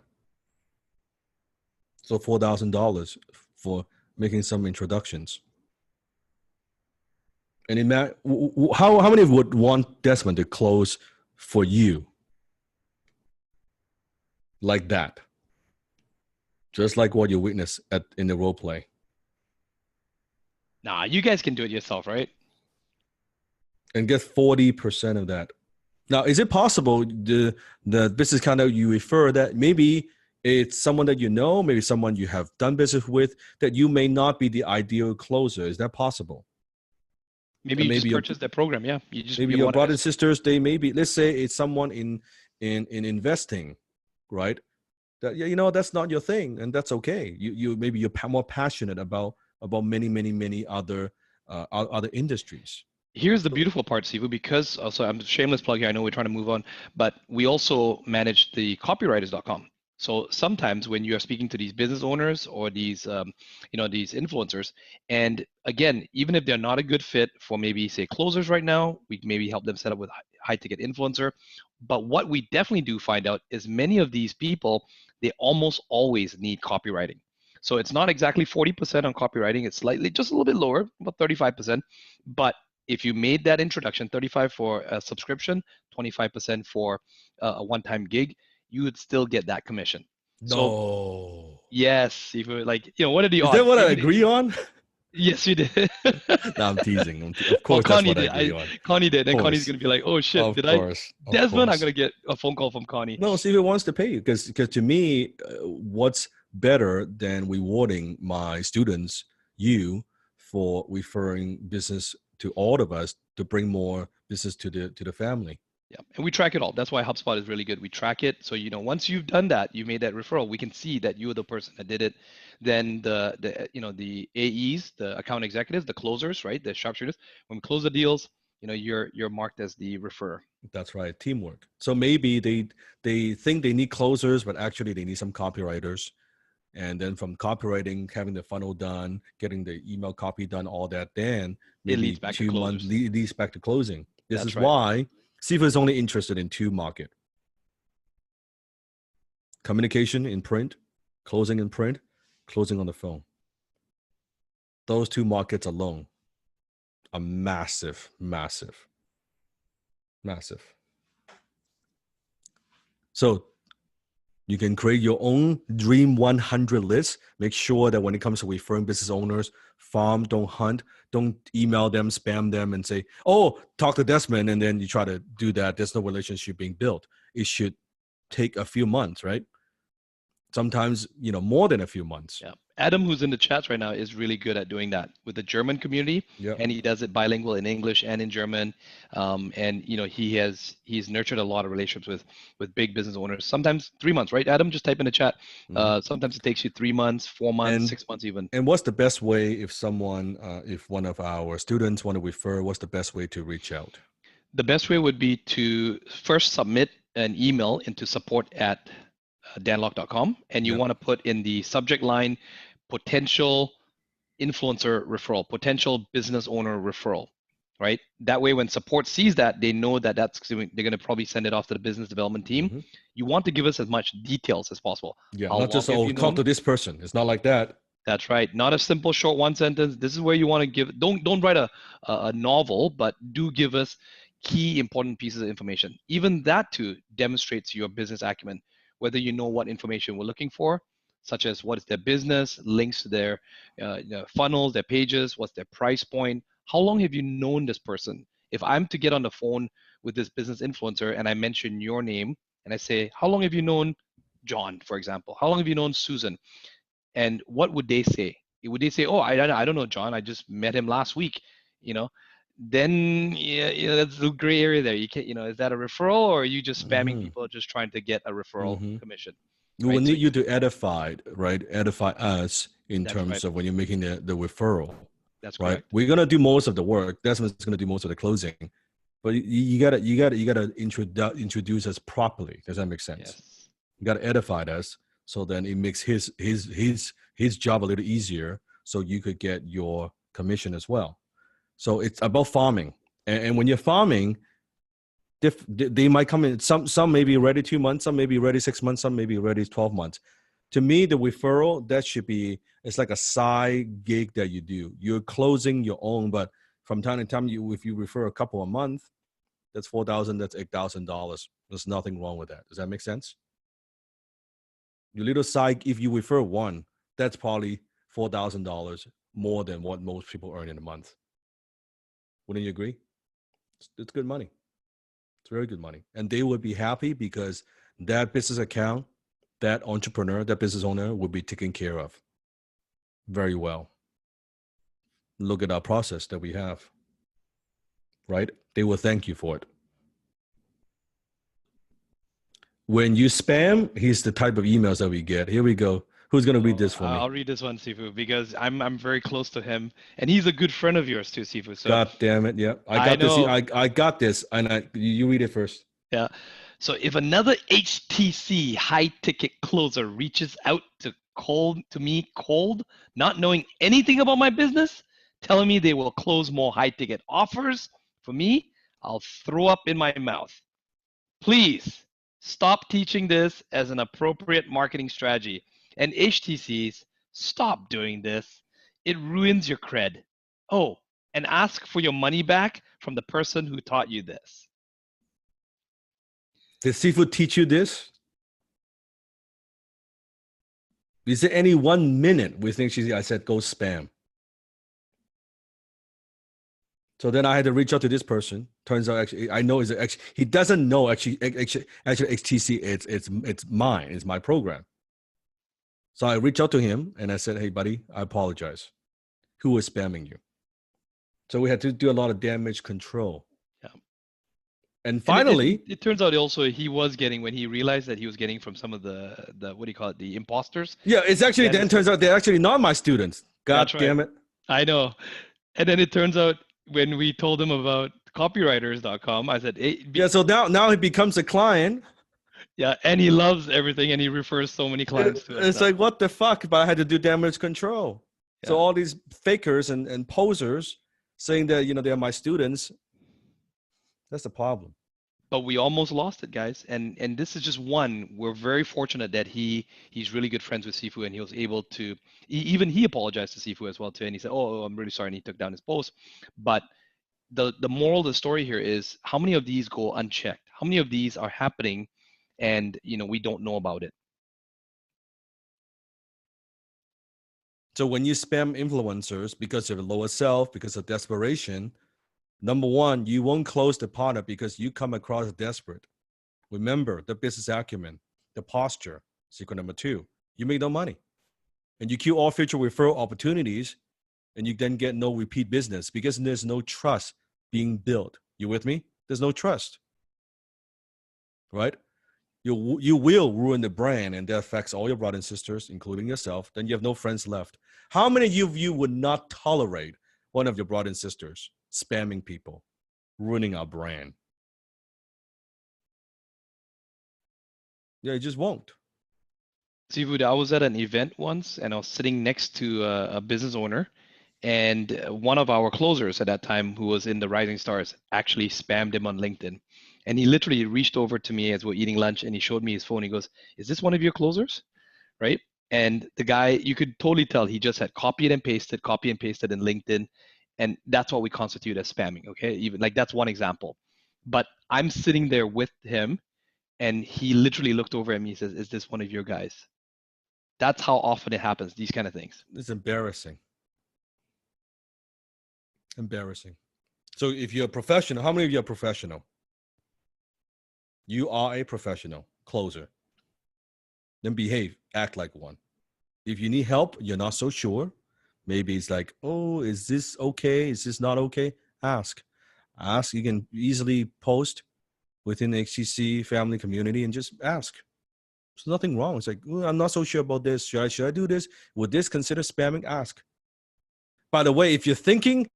So $4,000 for making some introductions. And how many would want Desmond to close for you? Like that, just like what you witnessed in the role play. Nah, you guys can do it yourself, right? And get 40% of that. Now, is it possible the business kind of you refer that maybe it's someone that you know, maybe someone you have done business with, that you may not be the ideal closer? Is that possible? Maybe you just purchase that program, yeah. Maybe your brothers and sisters, they may be. Let's say it's someone in investing. Right, that that's not your thing, and that's okay. You maybe you're more passionate about many other industries. Here's the beautiful part, Sivu, because also I'm a shameless plug here. I know we're trying to move on, but we also manage the copywriters.com. So sometimes when you are speaking to these business owners or these these influencers, and again, even if they're not a good fit for maybe say closers right now, we maybe help them set up with high ticket influencer. But what we definitely do find out is many of these people, they almost always need copywriting. So it's not exactly 40% on copywriting. It's slightly just a little bit lower, about 35%. But if you made that introduction, 35 for a subscription, 25% for a one-time gig, you would still get that commission. No. So, yes, if you what are the odds? Is that what I agree on? Yes, you did. No, I'm teasing. Of course, that's what I agree on. Connie did, and Connie's gonna be like, "Oh shit, Desmond, I'm gonna get a phone call from Connie." No, see if he wants to pay you, because to me, what's better than rewarding my students, you, for referring business to all of us to bring more business to the family. Yeah, and we track it all. That's why HubSpot is really good. We track it, so once you've done that, you made that referral, we can see that you were the person that did it. Then the AEs, the account executives, the closers, right, the sharpshooters, when we close the deals, you're marked as the referrer. That's right, teamwork. So maybe they think they need closers, but actually they need some copywriters. And then from copywriting, having the funnel done, getting the email copy done, all that, then It maybe leads back to 2 months closers. leads back to closing. This That's is right. why Sifu is only interested in 2 market: communication in print, closing in print, closing on the phone. Those 2 markets alone are massive, massive, massive. So you can create your own dream 100 list. Make sure that when it comes to referring business owners, farm, don't hunt, don't email them, spam them, and say, oh, talk to Desmond, and then you try to do that. There's no relationship being built. It should take a few months, right? Sometimes, more than a few months. Yeah. Adam, who's in the chats right now, is really good at doing that with the German community, Yep. and he does it bilingual in English and in German. And he's nurtured a lot of relationships with big business owners. Sometimes 3 months, right? Adam, just type in the chat. Sometimes it takes you 3 months, 4 months, And- 6 months even. And what's the best way if one of our students want to refer, what's the best way to reach out? The best way would be to first submit an email into support@danlock.com, and you Yep. want to put in the subject line potential influencer referral, potential business owner referral, right? That way, when support sees that, they know that they're going to probably send it off to the business development team. Mhm. You want to give us as much details as possible. Yeah, How not just, long have you talk known? to this person. It's not like that. That's right. Not a simple short one sentence. This is where you want to give. Don't write a novel, but do give us key important pieces of information. Even that too demonstrates your business acumen. Whether you know what information we're looking for, such as what is their business, links to their funnels, their pages, what's their price point. How long have you known this person? If I'm to get on the phone with this business influencer and I mention your name and I say, how long have you known John, for example? How long have you known Susan? And what would they say? Would they say, "Oh, I don't know John. I just met him last week," you know? Then that's the gray area there. You can't, is that a referral or are you just spamming Mhm. people just trying to get a referral Mhm. commission? We will Right, so need you to edify, right? Edify us in That's terms right. of when you're making the referral, That's right? correct. We're gonna do most of the work. Desmond's gonna do most of the closing, but you gotta introduce us properly. Does that make sense? Yes. You gotta edify us, so then it makes his job a little easier, so you could get your commission as well. So it's about farming, and when you're farming, they might come in. Some may be ready 2 months, some may be ready 6 months, some may be ready 12 months. To me, the referral, that should be, it's like a side gig that you do. You're closing your own, but from time to time, if you refer a couple a month, that's $4,000, that's $8,000. There's nothing wrong with that. Does that make sense? Your little side, if you refer one, that's probably $4,000 more than what most people earn in a month. Wouldn't you agree? It's good money. It's very good money. And they would be happy because that business account, that entrepreneur, that business owner will be taken care of very well. Look at our process that we have, right? They will thank you for it. When you spam, here's the type of emails that we get. Here we go. Who's going to read this for me? I'll read this one, Sifu, because I'm very close to him, and he's a good friend of yours too, Sifu. So God damn it. Yeah. I I got this. know. I got this. And you read it first. Yeah. So if another HTC high ticket closer reaches out to me cold, not knowing anything about my business, telling me they will close more high ticket offers for me, I'll throw up in my mouth. Please stop teaching this as an appropriate marketing strategy. And HTCs, stop doing this. It ruins your cred. Oh, and ask for your money back from the person who taught you this. Did Seafood teach you this? Is there any 1 minute we think I said go spam? So then I had to reach out to this person. Turns out, actually, I know he doesn't know actually HTC. It's mine. It's my program. So I reached out to him and I said, "Hey, buddy, I apologize. Who was spamming you?" So we had to do a lot of damage control. Yeah. And And finally, it turns out also he was getting, when he realized that he was getting from some of the what do you call it, the imposters. yeah, it's actually then turns out they're actually not my students. God That's right. damn it. I know. And then it turns out when we told him about copywriters.com, I said, hey, Yeah, so now he becomes a client. yeah, and he loves everything and he refers so many clients to us. It's like, what the fuck? But I had to do damage control. So Yeah. all these fakers and posers saying that, they're my students, that's the problem. But we almost lost it, guys. And this is just one. We're very fortunate that he's really good friends with Sifu, and he was able to even he apologized to Sifu as well too, and he said, "Oh, I'm really sorry," and he took down his post. But the moral of the story here is how many of these go unchecked? How many of these are happening, and we don't know about it? So when you spam influencers because of lower self, because of desperation, number one, you won't close the partner because you come across desperate. Remember the business acumen, the posture. Secret number two, you make no money. And you kill all future referral opportunities, and you then get no repeat business because there's no trust being built. You with me? There's no trust, right? You will ruin the brand, and that affects all your brothers and sisters, including yourself. Then you have no friends left. How many of you would not tolerate one of your brothers and sisters spamming people, ruining our brand? Yeah, you just won't. Sifu, I was at an event once, and I was sitting next to a business owner, and one of our closers at that time, who was in the Rising Stars, actually spammed him on LinkedIn. And he literally reached over to me as we're eating lunch, and he showed me his phone. He goes, "Is this one of your closers?" Right? And the guy, you could totally tell he just had copied and pasted in LinkedIn, and that's what we constitute as spamming. Okay, even like that's one example. But I'm sitting there with him, and he literally looked over at me. He says, "Is this one of your guys?" That's how often it happens. These kind of things. It's embarrassing. Embarrassing. So if you're a professional, how many of you are professional? You are a professional closer. Then behave, act like one. If you need help, you're not so sure. Maybe it's like, oh, is this okay? Is this not okay? Ask. Ask. You can easily post within the HTC family community and just ask. There's nothing wrong. It's like, oh, I'm not so sure about this. Should I do this? Would this consider spamming? Ask. By the way, if you're thinking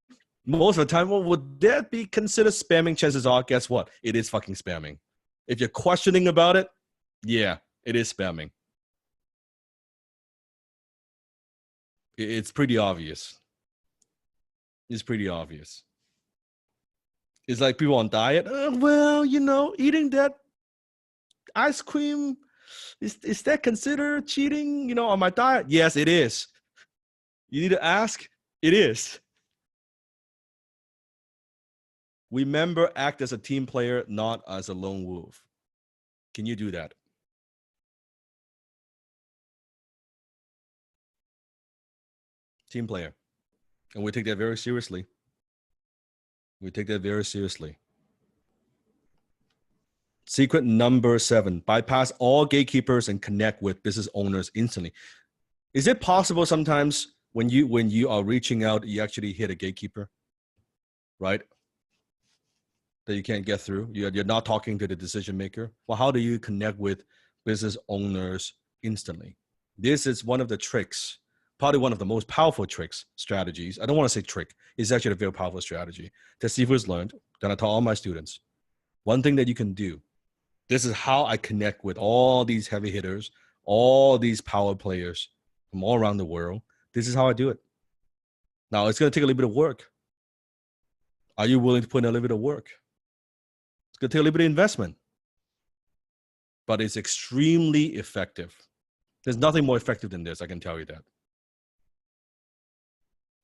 most of the time, well, would that be considered spamming? Chances are, guess what? It is fucking spamming. If you're questioning about it, yeah, it is spamming. It's pretty obvious. It's pretty obvious. It's like people on diet. Well, eating that ice cream, is that considered cheating, on my diet? Yes, it is. You need to ask. It is. Remember, act as a team player, not as a lone wolf. Can you do that? Team player. And we take that very seriously. We take that very seriously. Secret number 7, bypass all gatekeepers and connect with business owners instantly. Is it possible sometimes when you are reaching out, you actually hit a gatekeeper, right? That you can't get through. You're not talking to the decision maker. Well, how do you connect with business owners instantly? This is one of the tricks, probably one of the most powerful tricks, strategies. I don't want to say trick. It's actually a very powerful strategy that Sifu has learned, that I taught all my students. One thing that you can do, this is how I connect with all these heavy hitters, all these power players from all around the world. This is how I do it. Now, it's going to take a little bit of work. Are you willing to put in a little bit of work? It's going to take a little bit of investment, but it's extremely effective. There's nothing more effective than this, I can tell you that.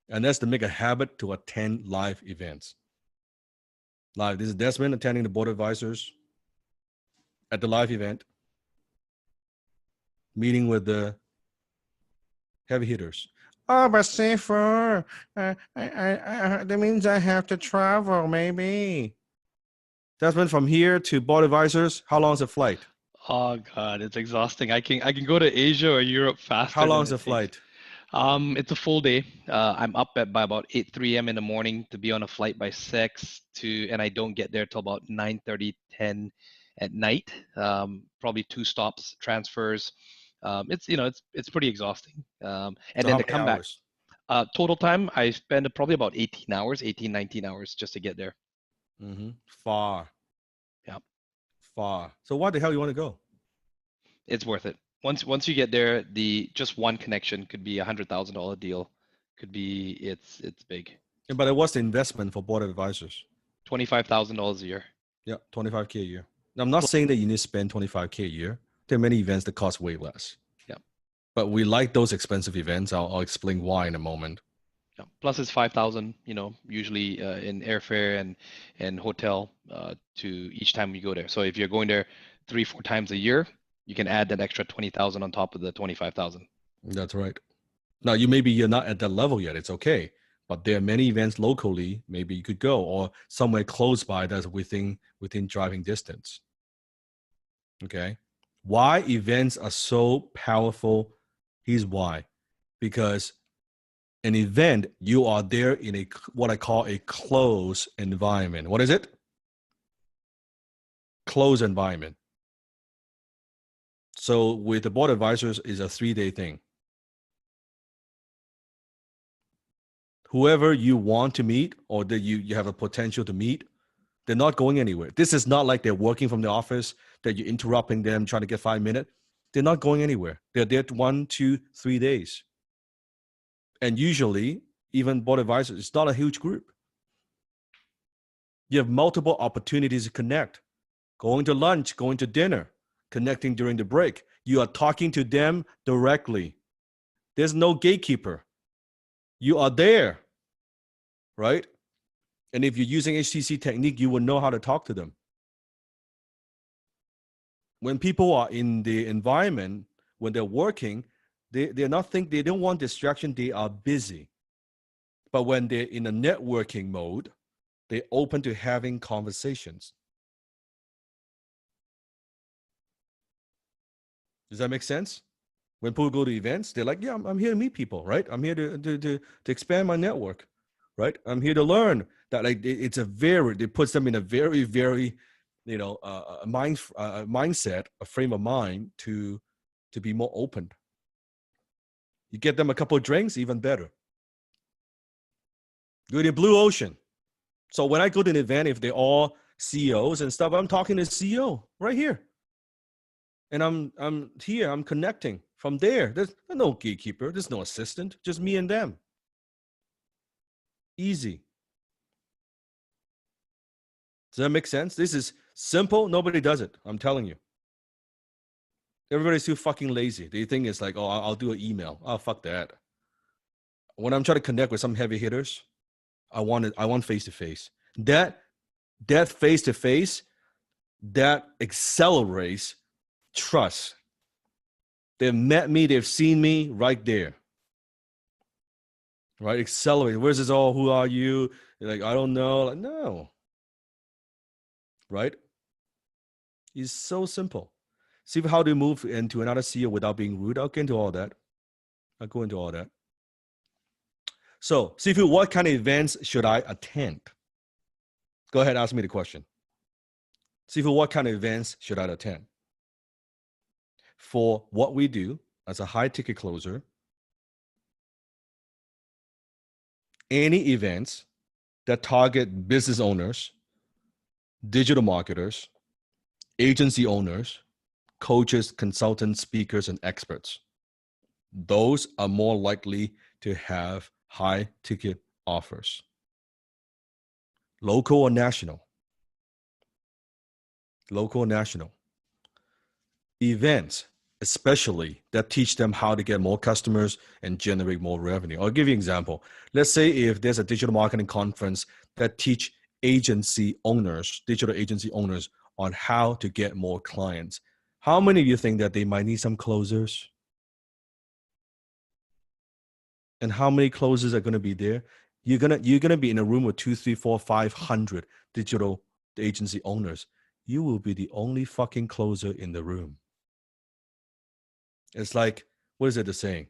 And that's to make a habit to attend live events. Live. This is Desmond attending the board of advisors at the live event, meeting with the heavy hitters. Oh, but safer. That means I have to travel, maybe. Desmond, from here to board advisors, how long is the flight? Oh God, it's exhausting. I can go to Asia or Europe faster. How long is the flight? It's a full day. I'm up by about 3 a.m. in the morning to be on a flight by 6 and I don't get there till about 9:30, 10 at night. Probably 2 stops, transfers. It's pretty exhausting. And So then how to many come back, hours? total time I spend probably about 18 hours, 18, 19 hours just to get there. Far. Yeah. Far. So why the hell you want to go? It's worth it. Once you get there, the just one connection could be $100,000 deal. Could be it's big. Yeah, but what's the investment for board advisors? $25,000 a year. Yeah, 25K a year. Now, I'm not saying that you need to spend 25K a year. There are many events that cost way less. Yeah. But we like those expensive events. I'll explain why in a moment. Yeah. Plus it's 5,000, usually in airfare and hotel to each time you go there. So if you're going there 3-4 times a year, you can add that extra 20,000 on top of the 25,000. That's right. Now, you're not at that level yet. It's okay. But there are many events locally. Maybe you could go, or somewhere close by that's within driving distance. Okay. Why events are so powerful? Here's why. Because an event, you are there in what I call a closed environment. What is it? Closed environment. So with the board advisors is a 3-day thing. Whoever you want to meet or that you have a potential to meet, they're not going anywhere. This is not like they're working from the office, that you're interrupting them, trying to get 5 minutes. They're not going anywhere. They're there 1, 2, 3 days. And usually, even board advisors, it's not a huge group. You have multiple opportunities to connect. Going to lunch, going to dinner, connecting during the break. You are talking to them directly. There's no gatekeeper. You are there, right? And if you're using HTC technique, you will know how to talk to them. When people are in the environment, when they're working, they don't want distraction, they are busy. But when they're in a networking mode, they're open to having conversations. Does that make sense? When people go to events, they're like, yeah, I'm here to meet people, right? I'm here to expand my network, right? I'm here to learn. That like it puts them in a very, very, mindset, a frame of mind to be more open. You get them a couple of drinks, even better. Go to Blue Ocean. So when I go to an event, if they're all CEOs and stuff, I'm talking to CEO right here. And I'm here, I'm connecting from there. There's no gatekeeper, there's no assistant, just me and them. Easy. Does that make sense? This is simple. Nobody does it. I'm telling you. Everybody's too fucking lazy. They think it's like, oh, I'll do an email. Oh, fuck that. When I'm trying to connect with some heavy hitters, I want face to face. That face to face, that accelerates trust. They've met me, they've seen me right there. Right? Accelerate. Where's this all? Who are you? You're like, I don't know. Like, no. Right? It's so simple. See how to move into another CEO without being rude. I'll go into all that. So, Sifu, what kind of events should I attend? Go ahead, ask me the question. Sifu, what kind of events should I attend? For what we do as a high ticket closer, any events that target business owners, digital marketers, agency owners, coaches, consultants, speakers, and experts. Those are more likely to have high ticket offers. Local or national. Events, especially that teach them how to get more customers and generate more revenue. I'll give you an example. Let's say if there's a digital marketing conference that teach digital agency owners on how to get more clients. How many of you think that they might need some closers? And how many closers are going to be there? You're gonna be in a room with 2, 3, 4, 500 digital agency owners. You will be the only fucking closer in the room. It's like, what is it the saying?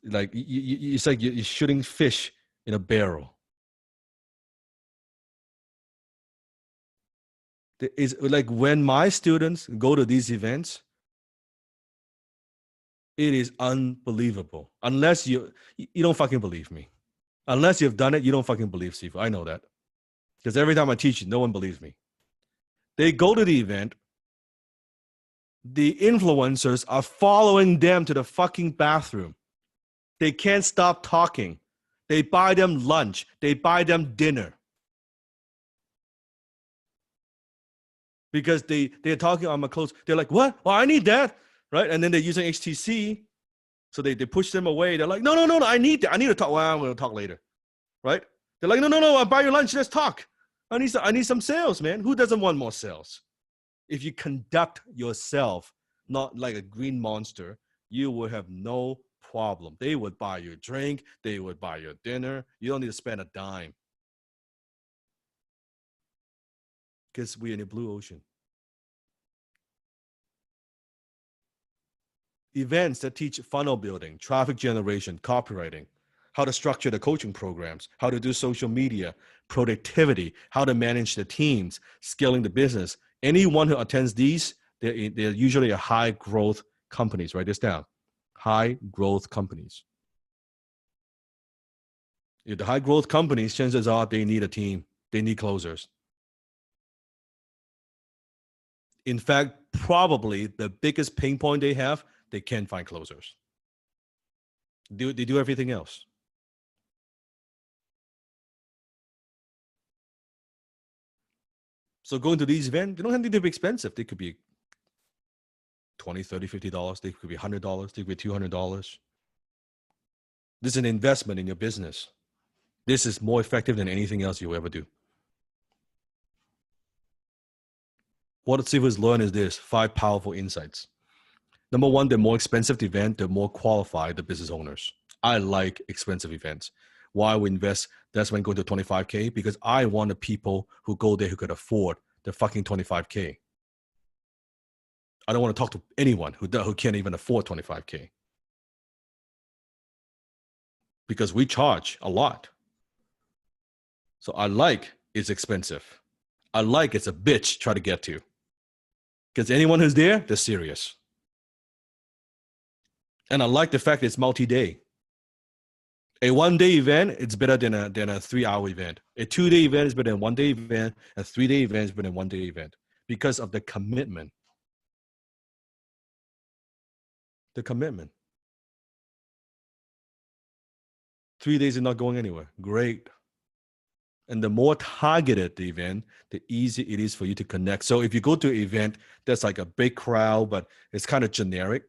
like it's like you're shooting fish in a barrel. Is like when my students go to these events, it is unbelievable. Unless you don't fucking believe me. Unless you've done it, you don't fucking believe Sifu. I know that. Because every time I teach it, no one believes me. They go to the event, the influencers are following them to the fucking bathroom. They can't stop talking. They buy them lunch. They buy them dinner. Because they're talking on my clothes. They're like, what? Oh, I need that. Right? And then they're using HTC. So they push them away. They're like, no, I need that. I need to talk. Well, I'm going to talk later. Right? They're like, no, I'll buy your lunch. Let's talk. I need some sales, man. Who doesn't want more sales? If you conduct yourself not like a green monster, you will have no problem. They would buy you a drink. They would buy you dinner. You don't need to spend a dime. Because we're in a blue ocean. Events that teach funnel building, traffic generation, copywriting, how to structure the coaching programs, how to do social media, productivity, how to manage the teams, scaling the business. Anyone who attends these, they're usually a high growth companies. Write this down. High growth companies. If the high growth companies, chances are they need a team. They need closers. In fact, probably the biggest pain point they have, they can't find closers. They do everything else. So going to these events, they don't have to be expensive. They could be $20, $30, $50. They could be $100. They could be $200. This is an investment in your business. This is more effective than anything else you'll ever do. What Sifu has learned is this: 5 powerful insights. Number one, the more expensive the event, the more qualified the business owners. I like expensive events. Why I would invest, that's when I go to 25K, because I want the people who go there who could afford the fucking 25K. I don't want to talk to anyone who can't even afford 25K. Because we charge a lot. So I like it's expensive. I like it's a bitch try to get to. Because anyone who's there, they're serious. And I like the fact that it's multi-day. A 1-day event, it's better than a 3-hour event. A 2-day event is better than a 1-day event. A 3-day event is better than a 1-day event because of the commitment. The commitment. 3 days is not going anywhere. Great. And the more targeted the event, the easier it is for you to connect. So if you go to an event that's like a big crowd, but it's kind of generic.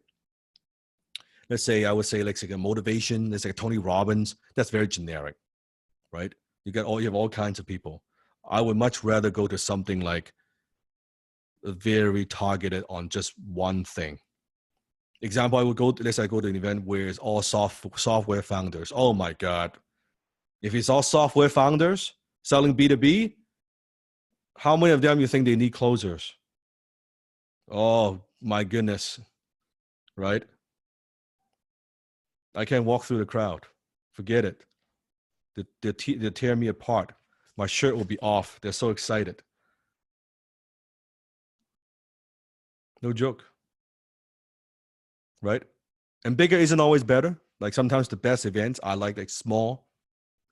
Let's say, I would say like a motivation, there's like Tony Robbins, that's very generic, right? You have all kinds of people. I would much rather go to something like very targeted on just one thing. Example, let's say I go to an event where it's all software founders. Oh my God. If it's all software founders selling B2B, how many of them you think they need closers? Oh my goodness, right? I can't walk through the crowd. Forget it. They tear me apart. My shirt will be off. They're so excited. No joke. Right? And bigger isn't always better. Like sometimes the best events are like small,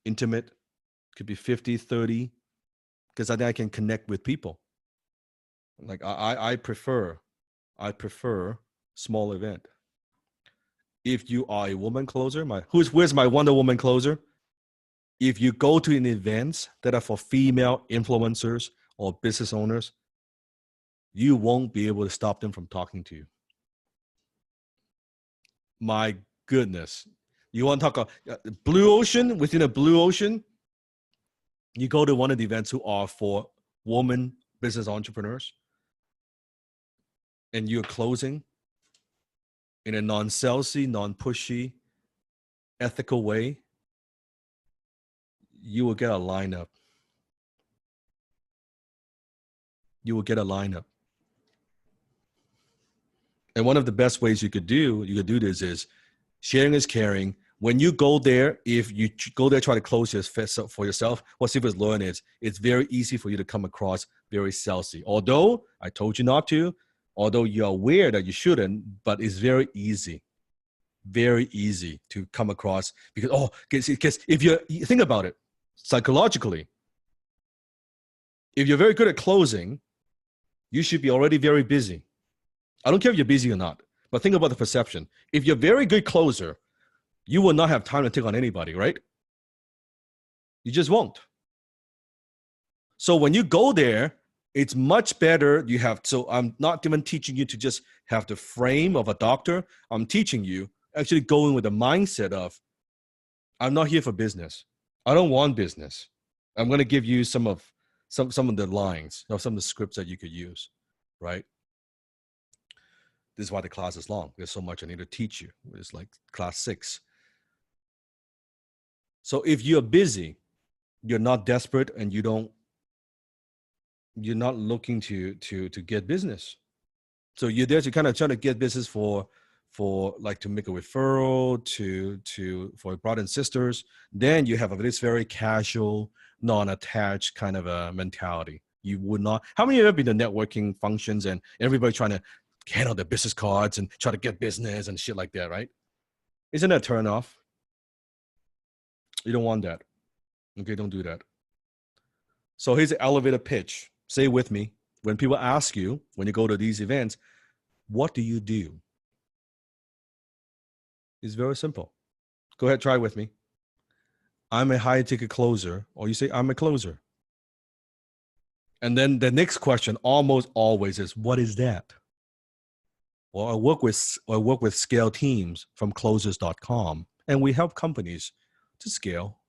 intimate. Could be 50, 30. Because I think I can connect with people. Like I prefer small event. If you are a woman closer, where's my Wonder Woman closer? If you go to an events that are for female influencers or business owners, you won't be able to stop them from talking to you. My goodness. You want to talk about blue ocean? Within a blue ocean, you go to one of the events who are for women business entrepreneurs, and you're closing in a non-salesy, non-pushy, ethical way, you will get a lineup. You will get a lineup. And one of the best ways you could do this is Sharing is caring. When you go there, if you go there try to close your for yourself, what Steve has learned is it's very easy for you to come across very salesy. Although I told you not to, although you're aware that you shouldn't, but it's very easy to come across because if you think about it psychologically, if you're very good at closing, you should be already very busy. I don't care if you're busy or not, but think about the perception. If you're a very good closer, you will not have time to take on anybody, right? You just won't. So when you go there, it's much better. So I'm not even teaching you to just have the frame of a doctor. I'm teaching you actually going with the mindset of, I'm not here for business. I don't want business. I'm going to give you some of the lines or some of the scripts that you could use, right? This is why the class is long. There's so much I need to teach you. It's like class 6. So if you're busy, you're not desperate, and you're not looking to get business. So you're there to kind of try to get business for like to make a referral for brothers and sisters. Then you have this very casual, non-attached kind of a mentality. You would not. How many of you have been to networking functions and everybody trying to hand out their business cards and try to get business and shit like that, right? Isn't that a turn off? You don't want that. Okay, don't do that. So here's the elevator pitch. Say it with me. When people ask you, when you go to these events, what do you do? It's very simple. Go ahead, try it with me. I'm a high ticket closer, or you say, I'm a closer. And then the next question almost always is, what is that? Well, I work with scale teams from closers.com, and we help companies to scale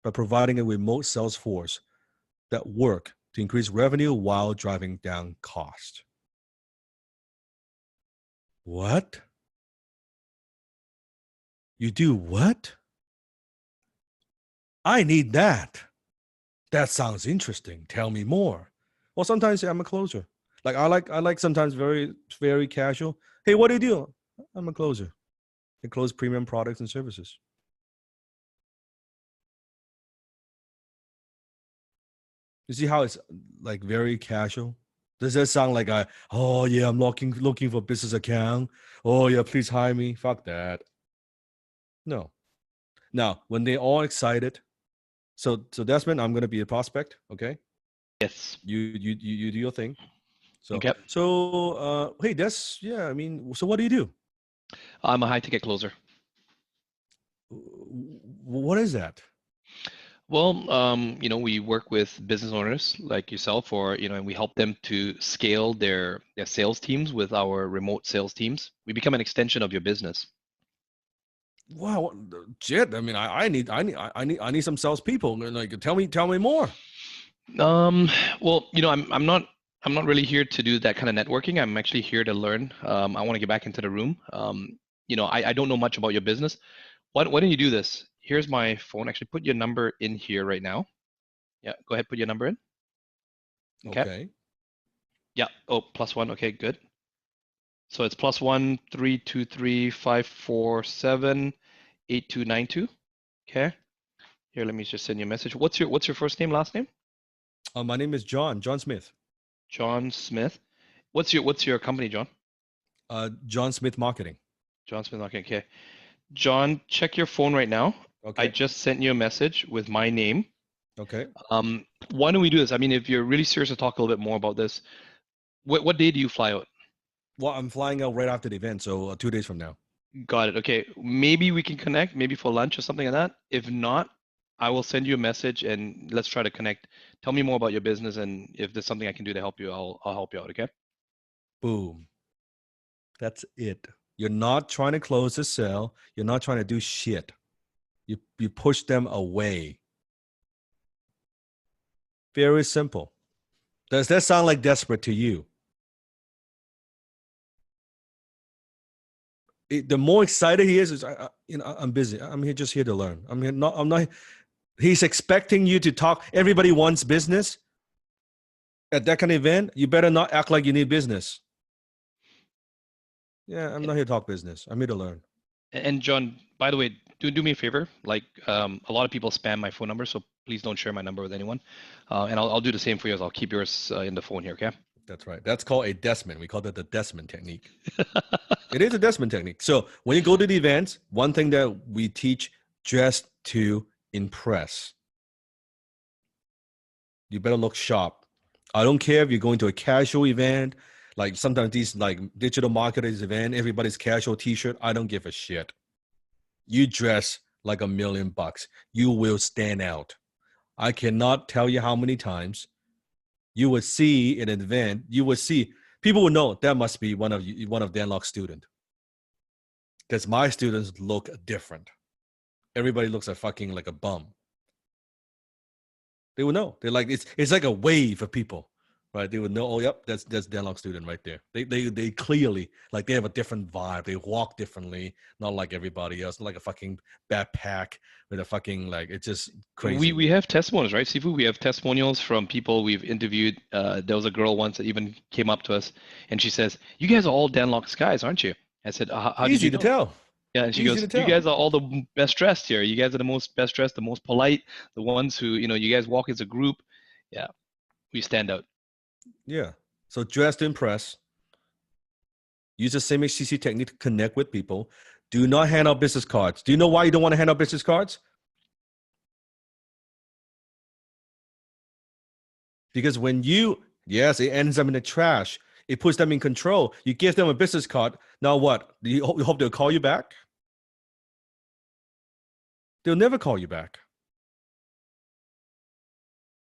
by providing a remote sales force that work to increase revenue while driving down cost. What? You do what? I need that. That sounds interesting. Tell me more. Well, sometimes I'm a closer. Like I like sometimes very, very casual. Hey, what do you do? I'm a closer. I close premium products and services. You see how it's like very casual? Does that sound like oh yeah, I'm looking for business account. Oh yeah, please hire me. Fuck that. No. Now, when they're all excited, so Desmond, I'm gonna be a prospect, okay? Yes. You do your thing. So Okay. Hey Des, yeah, I mean, so what do you do? I'm a high ticket closer. What is that? Well, we work with business owners like yourself, or and we help them to scale their sales teams with our remote sales teams. We become an extension of your business. Wow, shit. I mean, I need some salespeople. Like, tell me more. Well, I'm not really here to do that kind of networking. I'm actually here to learn. I want to get back into the room. I don't know much about your business. Why don't you do this? Here's my phone. Actually, put your number in here right now. Yeah, go ahead, put your number in. Okay. Yeah. Oh, +1. Okay, good. So it's +1 323 547 8292. Okay. Here, let me just send you a message. What's your first name, last name? My name is John Smith. John Smith. What's your company, John? John Smith Marketing. John Smith Marketing. Okay. John, check your phone right now. Okay. I just sent you a message with my name. Okay. Why don't we do this? I mean, if you're really serious to talk a little bit more about this, what day do you fly out? Well, I'm flying out right after the event, so 2 days from now. Got it. Okay. Maybe we can connect, maybe for lunch or something like that. If not, I will send you a message and let's try to connect. Tell me more about your business, and if there's something I can do to help you, I'll help you out. Okay. Boom. That's it. You're not trying to close the sale. You're not trying to do shit. You push them away. Very simple. Does that sound like desperate to you? The more excited he is I'm busy. I'm just here to learn. I'm not. He's expecting you to talk. Everybody wants business. At that kind of event, you better not act like you need business. Yeah, I'm not here to talk business. I'm here to learn. And John, by the way, do me a favor. Like a lot of people spam my phone number, so please don't share my number with anyone. And I'll do the same for you. I'll keep yours in the phone here. Okay. That's right. That's called a Desmond. We call that the Desmond technique. It is a Desmond technique. So when you go to the events, one thing that we teach, dress to impress. You better look sharp. I don't care if you're going to a casual event, like sometimes these like digital marketers event, everybody's casual t-shirt. I don't give a shit. You dress like $1,000,000. You will stand out. I cannot tell you how many times you would see an event, you would see people would know that must be one of Danlock's student. Because my students look different. Everybody looks like a bum. They would know. They're like it's like a wave of people, right? They would know. Oh, yep, that's Danlock student right there. They clearly like they have a different vibe. They walk differently, not like everybody else. Not like a fucking backpack with a fucking like it's just crazy. We have testimonials, right, Sifu? We have testimonials from people we've interviewed. There was a girl once that even came up to us, and she says, "You guys are all Danlock's guys, aren't you?" I said, "How did Easy you to know?" tell. Yeah, and she Easy goes, to "You tell. guys are all the best dressed here. You guys are the most best dressed, the most polite, the ones who, you guys walk as a group. Yeah, we stand out." Yeah. So dress to impress. Use the same HTC technique to connect with people. Do not hand out business cards. Do you know why you don't want to hand out business cards? Because when yes, it ends up in the trash. It puts them in control. You give them a business card. Now what? Do you hope they'll call you back? They'll never call you back.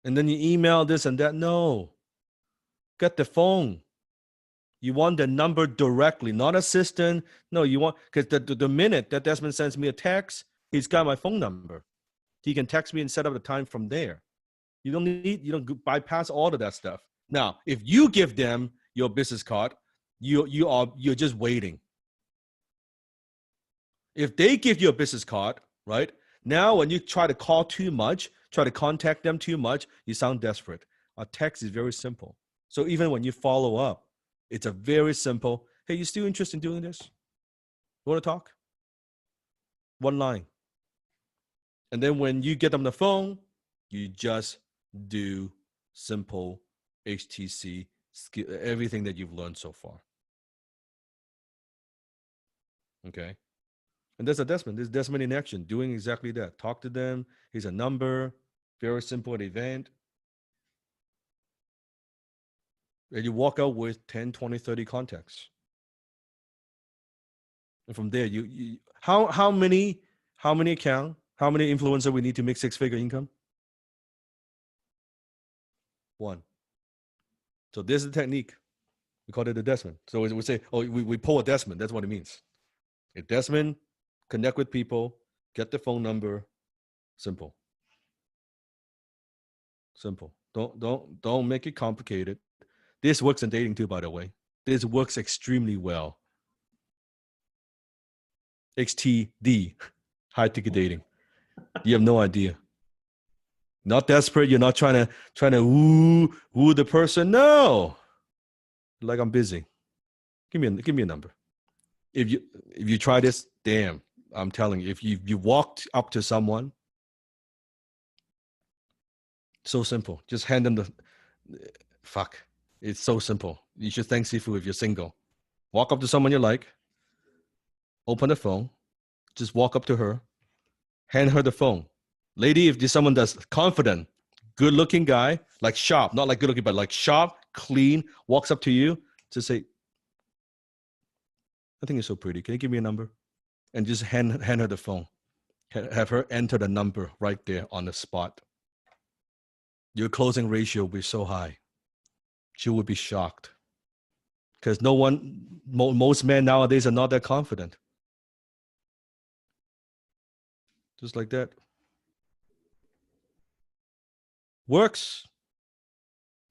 And then you email this and that. No. Get the phone. You want the number directly, not assistant. No, you want, because the minute that Desmond sends me a text, he's got my phone number. He can text me and set up the time from there. You don't bypass all of that stuff. Now, if you give them your business card, you're just waiting. If they give you a business card, right? Now, when you try to call too much, try to contact them too much, you sound desperate. A text is very simple. So even when you follow up, it's a very simple, hey, you still interested in doing this? You want to talk? One line. And then when you get them the phone, you just do simple HTC skill, everything that you've learned so far. Okay. And there's a Desmond. There's Desmond in action, doing exactly that. Talk to them. Here's a number. Very simple event. And you walk out with 10, 20, 30 contacts. And from there, how many account, how many influencer we need to make 6-figure income? One. So this is the technique. We call it a Desmond. So we say, oh, we pull a Desmond. That's what it means. A Desmond, connect with people, get the phone number. Simple. Simple. Don't make it complicated. This works in dating too, by the way. This works extremely well. XTD, high ticket dating. You have no idea. Not desperate. You're not trying to woo the person. No. Like, I'm busy. Give me a number. If you try this, damn, I'm telling you, if you walked up to someone, so simple. Just hand them the fuck. It's so simple. You should thank Sifu if you're single. Walk up to someone you like, open the phone, just walk up to her, hand her the phone. Lady, if there's someone that's confident, good looking guy, like sharp, not like good looking, but like sharp, clean, walks up to you to say, I think you're so pretty. Can you give me a number? And just hand her the phone. Have her enter the number right there on the spot. Your closing ratio will be so high. She would be shocked. Because most men nowadays are not that confident. Just like that. Works.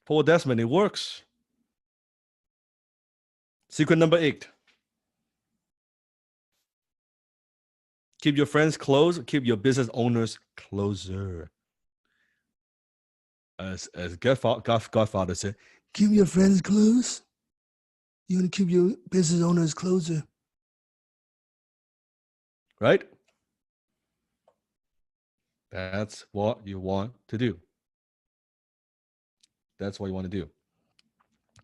Paul Desmond, it works. Secret number 8. Keep your friends close. Keep your business owners closer. As Godfather said, keep your friends close. You want to keep your business owners closer. right? That's what you want to do. That's what you want to do.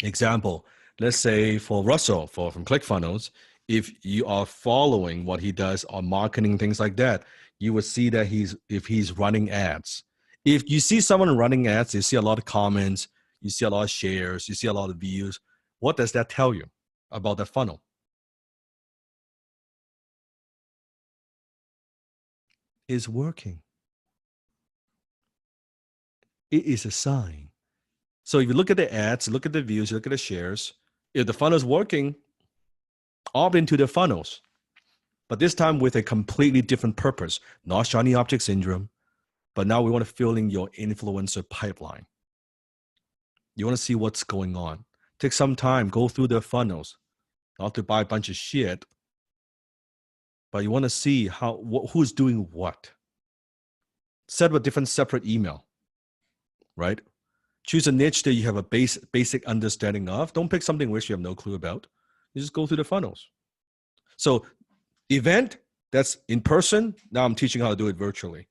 Example, let's say for Russell from ClickFunnels, if you are following what he does on marketing, things like that, you will see that if he's running ads. If you see someone running ads, you see a lot of comments, you see a lot of shares, you see a lot of views. What does that tell you about the funnel? It's working. It is a sign. So if you look at the ads, look at the views, look at the shares, if the funnel is working, opt into the funnels. But this time with a completely different purpose, not shiny object syndrome, but now we want to fill in your influencer pipeline. You want to see what's going on. Take some time, go through the funnels, not to buy a bunch of shit, but you want to see who's doing what. Set up a different separate email, right? Choose a niche that you have a basic understanding of. Don't pick something which you have no clue about. You just go through the funnels. So event, that's in person. Now I'm teaching how to do it virtually.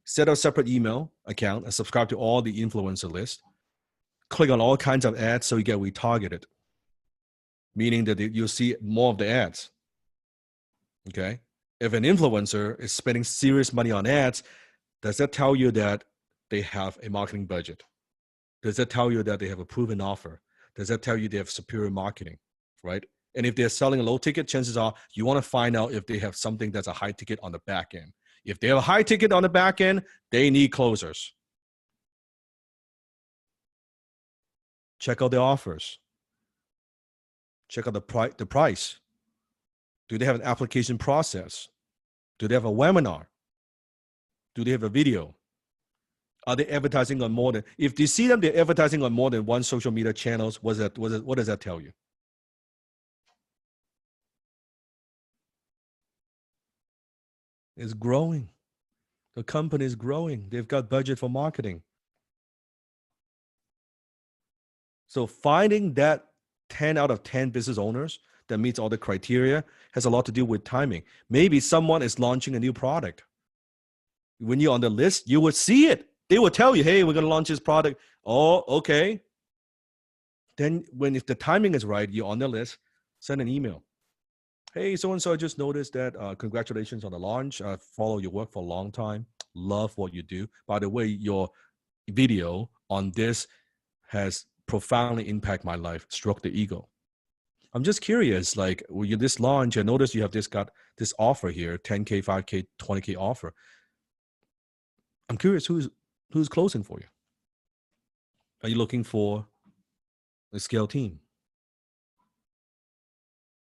Set up a separate email account and subscribe to all the influencer list. Click on all kinds of ads so you get retargeted, meaning that you'll see more of the ads. Okay. If an influencer is spending serious money on ads, does that tell you that they have a marketing budget? Does that tell you that they have a proven offer? Does that tell you they have superior marketing, right? And if they're selling a low ticket, chances are you want to find out if they have something that's a high ticket on the back end. If they have a high ticket on the back end, they need closers. Check out the offers. Check out the price. Do they have an application process? Do they have a webinar? Do they have a video? Are they advertising on more than, if you see them, they're advertising on more than one social media channels, what does that tell you? It's growing. The company is growing. They've got budget for marketing. So finding that 10 out of 10 business owners that meets all the criteria has a lot to do with timing. Maybe someone is launching a new product. When you're on the list, you will see it. They will tell you, hey, we're going to launch this product. Oh, okay. Then if the timing is right, you're on the list, send an email. Hey, so-and-so, I just noticed that congratulations on the launch. I follow your work for a long time. Love what you do. By the way, your video on this has profoundly impacted my life. Stroke the ego. I'm just curious, like, when you this launch, I noticed you have got this offer here, 10K, 5K, 20K offer. I'm curious who's closing for you. Are you looking for a scale team?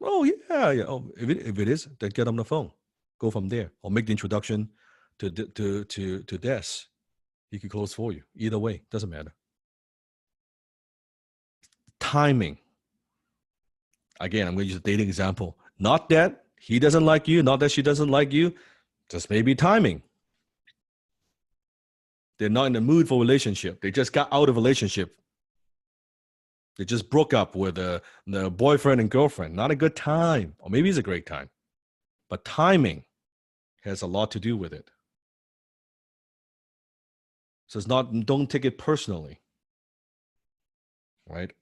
Oh, yeah. Oh, if it is, then get on the phone. Go from there. Or make the introduction to Des. He can close for you. Either way, doesn't matter. Timing. Again, I'm going to use a dating example. Not that he doesn't like you, not that she doesn't like you, just maybe timing. They're not in the mood for relationship. They just got out of a relationship. They just broke up with the boyfriend and girlfriend. Not a good time. Or maybe it's a great time. But timing has a lot to do with it. So it's not, don't take it personally. Right?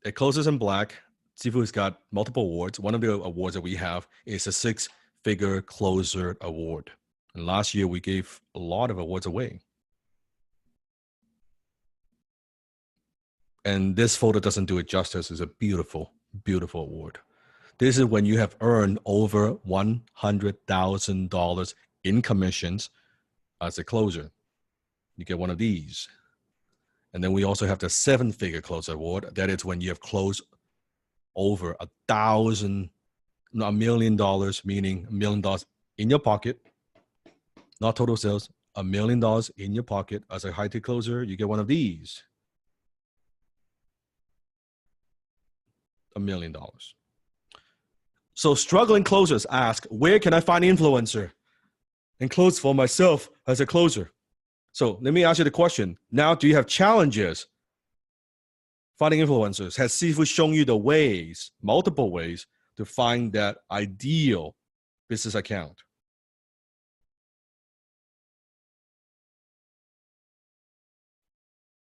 It closes in black. Sifu's got multiple awards. One of the awards that we have is a 6-figure closer award. And last year we gave a lot of awards away. And this photo doesn't do it justice. It's a beautiful, beautiful award. This is when you have earned over $100,000 in commissions as a closer. You get one of these. And then we also have the 7-figure closer award. That is when you have closed over $1 million, meaning $1 million in your pocket, not total sales, $1 million in your pocket. As a high-tech closer, you get one of these. $1 million. So struggling closers ask, where can I find influencer and close for myself as a closer? So let me ask you the question. Now, do you have challenges finding influencers? Has Sifu shown you the ways, multiple ways, to find that ideal business account?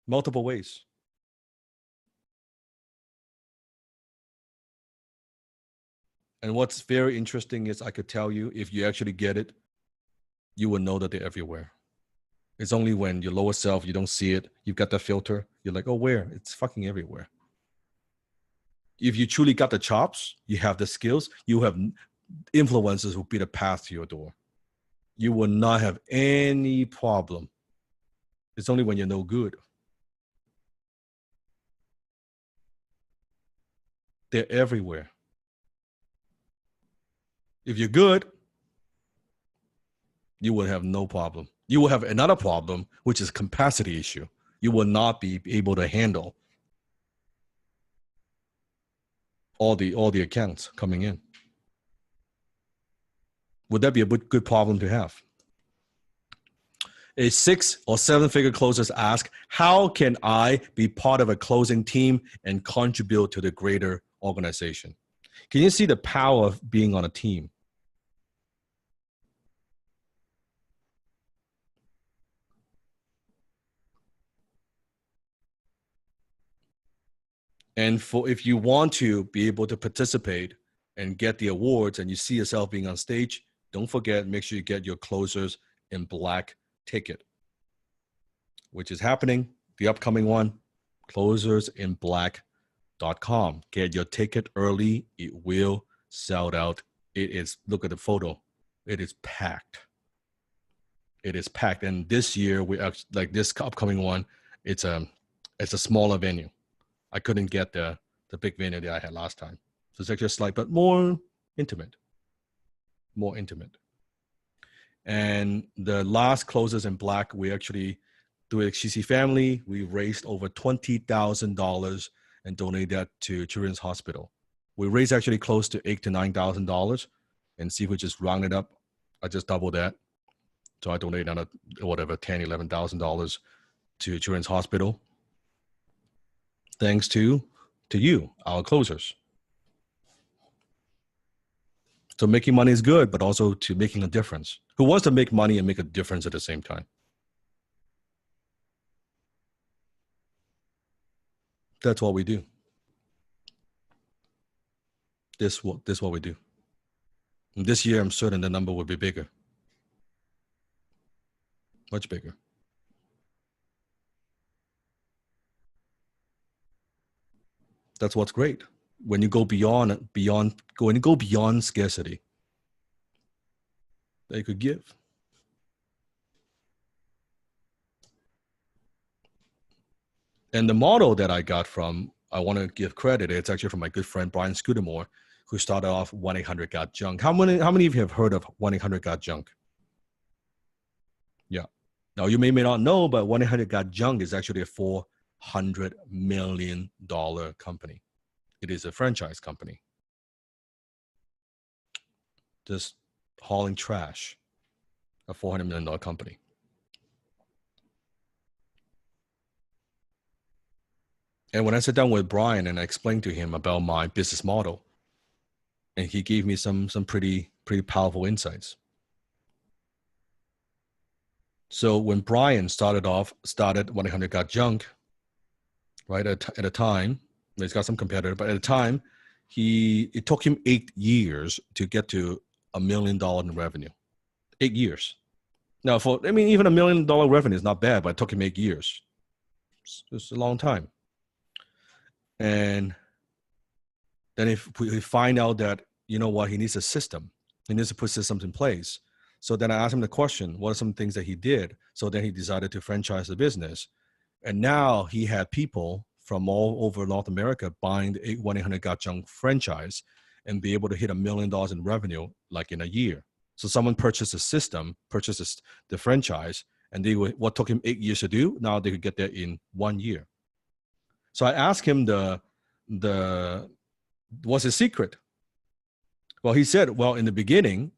Multiple ways. And what's very interesting is I could tell you, if you actually get it, you will know that they're everywhere. It's only when your lower self, you don't see it, you've got that filter, you're like, oh, where? It's fucking everywhere. If you truly got the chops, you have the skills, you have influencers who be the path to your door. You will not have any problem. It's only when you're no good. They're everywhere. If you're good, you will have no problem. You will have another problem, which is capacity issue. You will not be able to handle all the accounts coming in. Would that be a good problem to have? A 6 or 7 figure closers ask, how can I be part of a closing team and contribute to the greater organization? Can you see the power of being on a team? And if you want to be able to participate and get the awards and you see yourself being on stage, don't forget, make sure you get your closers in black ticket, which is happening. The upcoming one, closersinblack.com. Get your ticket early. It will sell out. It is, look at the photo. It is packed. It is packed. And this year, we actually, like this upcoming one, it's a smaller venue. I couldn't get the big venue that I had last time. So it's actually slight, but more intimate. More intimate. And the last Closers in Black, we actually, through HCC family, we raised over $20,000 and donated that to Children's Hospital. We raised actually close to $8,000 to $9,000, and see if we just round it up. I just doubled that. So I donated another, whatever, $10,000, $11,000 to Children's Hospital. Thanks to you, our closers. So making money is good, but also to making a difference. Who wants to make money and make a difference at the same time? That's what we do. This what we do. And this year, I'm certain the number will be bigger. Much bigger. That's what's great. When you go beyond scarcity, they could give. And the model that I got from, I want to give credit, it's actually from my good friend Brian Scudamore, who started off 1-800-GOT-JUNK. How many of you have heard of 1-800-GOT-JUNK? Yeah. Now you may not know, but 1-800-GOT-JUNK is actually a $400 million company. It is a franchise company. Just hauling trash. A $400 million company. And when I sat down with Brian and I explained to him about my business model, and he gave me some pretty powerful insights. So when Brian started 1-800-GOT-JUNK, right, at a time, he's got some competitor, but at a time, it took him 8 years to get to $1 million in revenue. 8 years. Now, even $1 million revenue is not bad, but it took him 8 years. It's a long time. And then if we find out that, you know what, he needs a system. He needs to put systems in place. So then I asked him the question, what are some things that he did? So then he decided to franchise the business. And now he had people from all over North America buying the 1-800-GOT-JUNK franchise and be able to hit $1 million in revenue like in a year. So someone purchased a system, purchases the franchise, and what took him 8 years to do, now they could get there in 1 year. So I asked him what's his secret? Well, he said, well, in the beginning,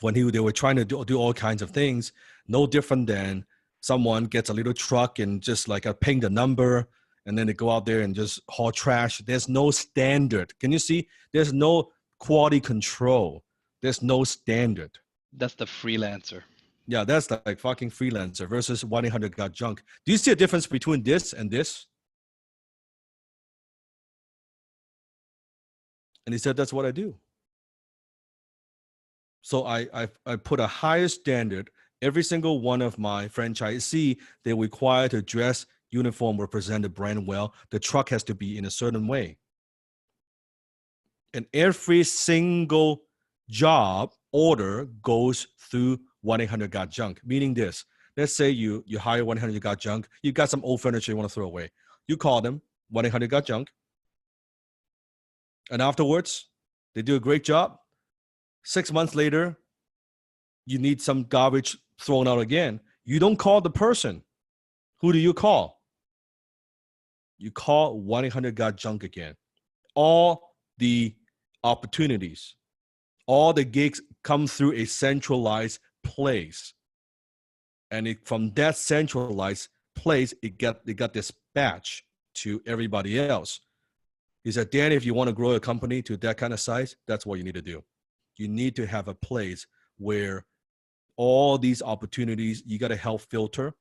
when they were trying to do all kinds of things, no different than someone gets a little truck and just like ping the number, and then they go out there and just haul trash. There's no standard. Can you see? There's no quality control. There's no standard. That's the freelancer. Yeah, that's like fucking freelancer versus 1-800 Got Junk. Do you see a difference between this and this? And he said, that's what I do. So I put a higher standard. Every single one of my franchisee, they're required to dress uniform, represent the brand well. The truck has to be in a certain way. And every single job order goes through 1-800 Got Junk, meaning this. Let's say you hire 1-800 Got Junk. You got some old furniture you want to throw away. You call them, 1-800 Got Junk. And afterwards, they do a great job. 6 months later, you need some garbage thrown out again. You don't call the person. Who do you call? You call 1-800 Got Junk again. All the opportunities, all the gigs come through a centralized place. And from that centralized place, it got dispatched to everybody else. He said, Dan, if you want to grow a company to that kind of size, that's what you need to do. You need to have a place where all these opportunities, you got to help filter.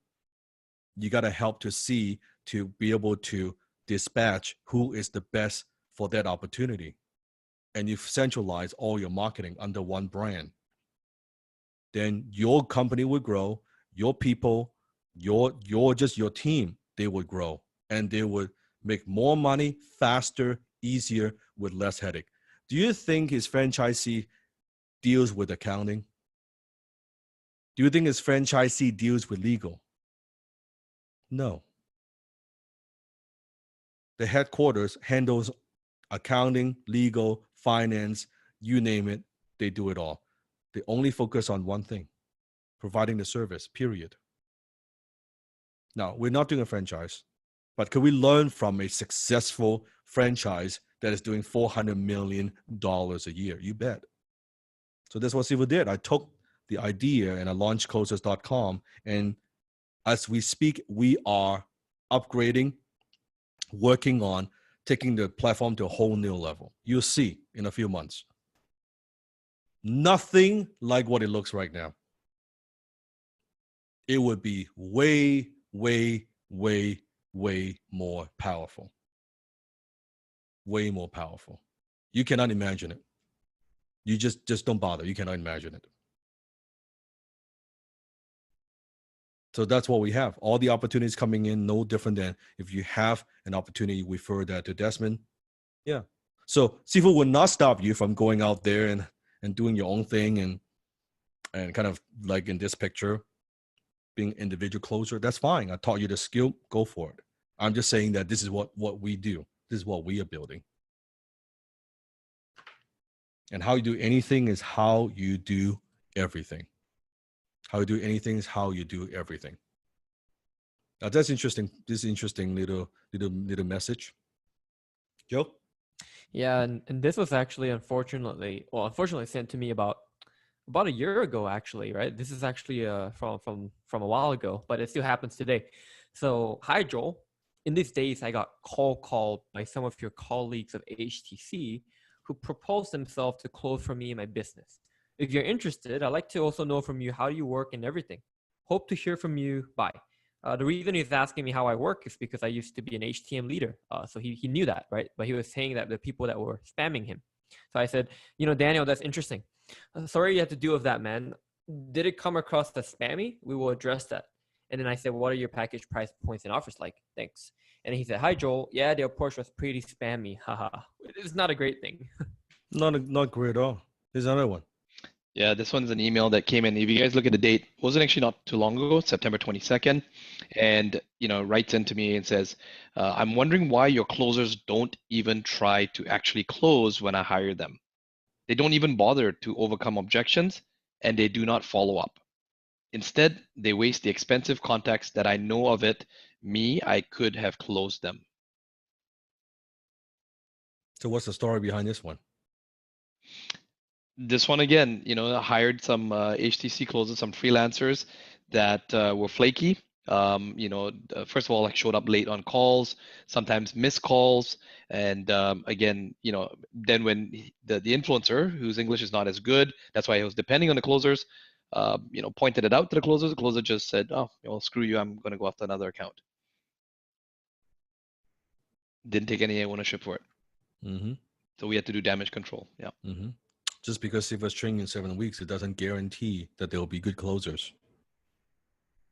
You got to help to see, to be able to dispatch who is the best for that opportunity. And you centralize all your marketing under one brand. Then your company will grow, your people, your team, they would grow, and they would make more money faster, easier, with less headache. Do you think his franchisee deals with accounting? Do you think his franchisee deals with legal? No. The headquarters handles accounting, legal, finance, you name it, they do it all. They only focus on one thing, providing the service, period. Now, we're not doing a franchise, but can we learn from a successful franchise that is doing $400 million a year? You bet. So that's what Sifu did. I took the idea and I launched closers.com. And as we speak, we are upgrading, working on taking the platform to a whole new level. You'll see in a few months. Nothing like what it looks right now. It would be way, way, way, way more powerful. Way more powerful. You cannot imagine it. You just don't bother. You cannot imagine it. So that's what we have. All the opportunities coming in, no different than if you have an opportunity, refer that to Desmond. Yeah. So Sifu will not stop you from going out there and doing your own thing and kind of like in this picture, being individual closer. That's fine. I taught you the skill. Go for it. I'm just saying that this is what we do. This is what we are building. And how you do anything is how you do everything. How you do anything is how you do everything. Now that's interesting. This interesting little message. Joe? Yeah, and this was actually unfortunately sent to me about a year ago, actually, right? This is actually from a while ago, but it still happens today. So, hi Joel. In these days, I got called by some of your colleagues of HTC who proposed themselves to close for me in my business. If you're interested, I'd like to also know from you how you work and everything. Hope to hear from you. Bye. The reason he's asking me how I work is because I used to be an HTM leader. So he knew that, right? But he was saying that the people that were spamming him. So I said, Daniel, that's interesting. Sorry you had to deal with that, man. Did it come across as spammy? We will address that. And then I said, what are your package price points and offers like? Thanks. And he said, hi, Joel. Yeah, the approach was pretty spammy. Haha. It's not a great thing. Not great at all. There's another one. Yeah, this one's an email that came in. If you guys look at the date, it wasn't actually not too long ago, September 22nd. And, writes into me and says, I'm wondering why your closers don't even try to actually close when I hire them. They don't even bother to overcome objections, and they do not follow up. Instead, they waste the expensive contacts that I know of it. I could have closed them. So what's the story behind this one? This one again, I hired some HTC closers, some freelancers that were flaky. First of all, like showed up late on calls, sometimes missed calls, and again, then when the influencer, whose English is not as good, that's why he was depending on the closers, pointed it out to the closer just said, oh, well, screw you, I'm going to go after another account. Didn't take any ownership for it. Mm-hmm. So we had to do damage control. Yeah. Mm-hmm. Just because it was training in 7 weeks, it doesn't guarantee that they will be good closers.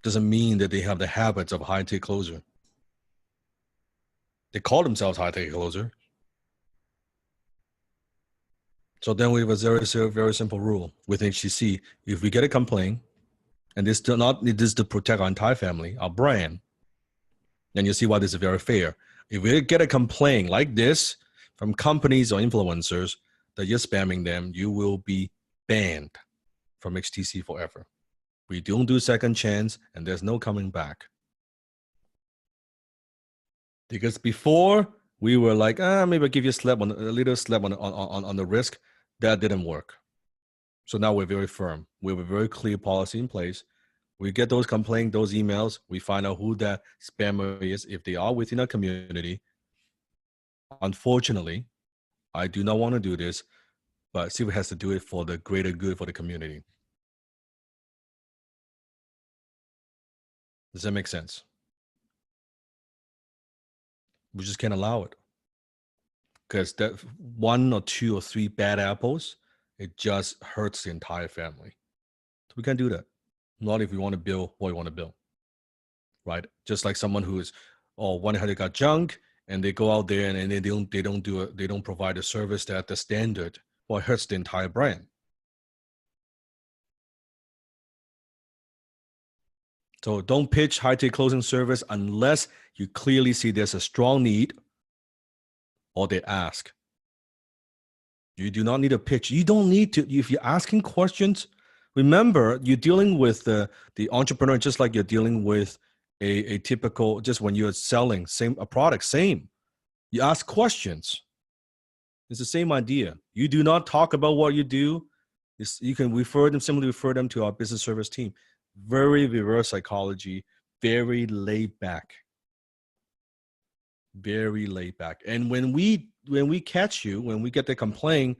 Doesn't mean that they have the habits of high-tech closer. They call themselves high-tech closer. So then we have a very simple rule with HTC. If we get a complaint, and this is to protect our entire family, our brand, then you see why this is very fair. If we get a complaint like this from companies or influencers that you're spamming them, you will be banned from HTC forever. We don't do second chance, and there's no coming back. Because before we were like, maybe I'll give you a little slap on the wrist. That didn't work. So now we're very firm. We have a very clear policy in place. We get those complaints, those emails. We find out who that spammer is. If they are within our community, unfortunately, I do not want to do this, but Sifu has to do it for the greater good for the community. Does that make sense? We just can't allow it. Because that 1 or 2 or 3 bad apples, it just hurts the entire family. So we can't do that. Not if we want to build what we want to build. Right? Just like someone who is, one how they got junk and they go out there and they don't provide a service that the standard, well, it hurts the entire brand. So don't pitch high-tech closing service unless you clearly see there's a strong need or they ask. You do not need a pitch. You don't need to. If you're asking questions, remember, you're dealing with the entrepreneur just like you're dealing with a typical, just when you're selling a product, same. You ask questions. It's the same idea. You do not talk about what you do. You can simply refer them to our business service team. Very reverse psychology, very laid back. Very laid back. And when we catch you, when we get the complaint,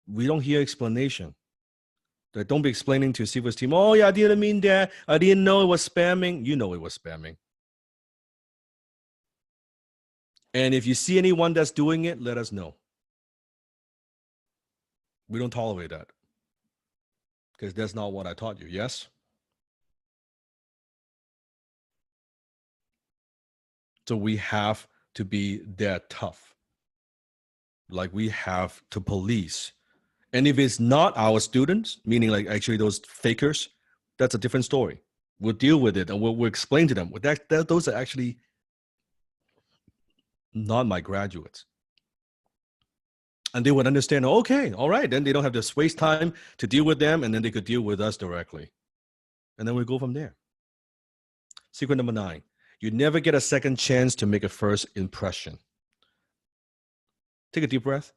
we don't hear explanation. Don't be explaining to Sifu's team, oh yeah, I didn't mean that. I didn't know it was spamming. You know it was spamming. And if you see anyone that's doing it, let us know. We don't tolerate that. Because that's not what I taught you, yes? So we have to be that tough. Like we have to police. And if it's not our students, meaning like actually those fakers, that's a different story. We'll deal with it and we'll explain to them. Those are actually not my graduates. And they would understand, okay, all right, then they don't have to waste time to deal with them, and then they could deal with us directly. And then we go from there. Secret number 9, you never get a second chance to make a first impression. Take a deep breath.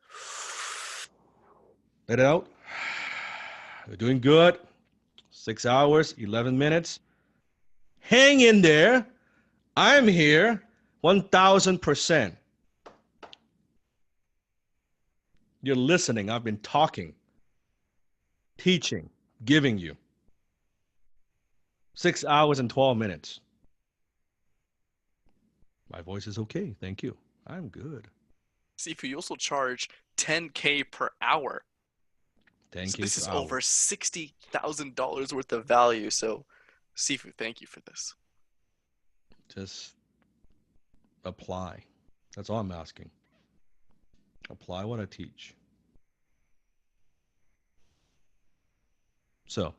Let it out. You're doing good. 6 hours, 11 minutes. Hang in there. I'm here 1,000%. You're listening. I've been talking, teaching, giving you. 6 hours and 12 minutes. My voice is okay. Thank you. I'm good. Sifu, you also charge $10K per hour. Thank So you. this is over $60,000 worth of value. So, Sifu, thank you for this. Just apply. That's all I'm asking. Apply what I teach. So,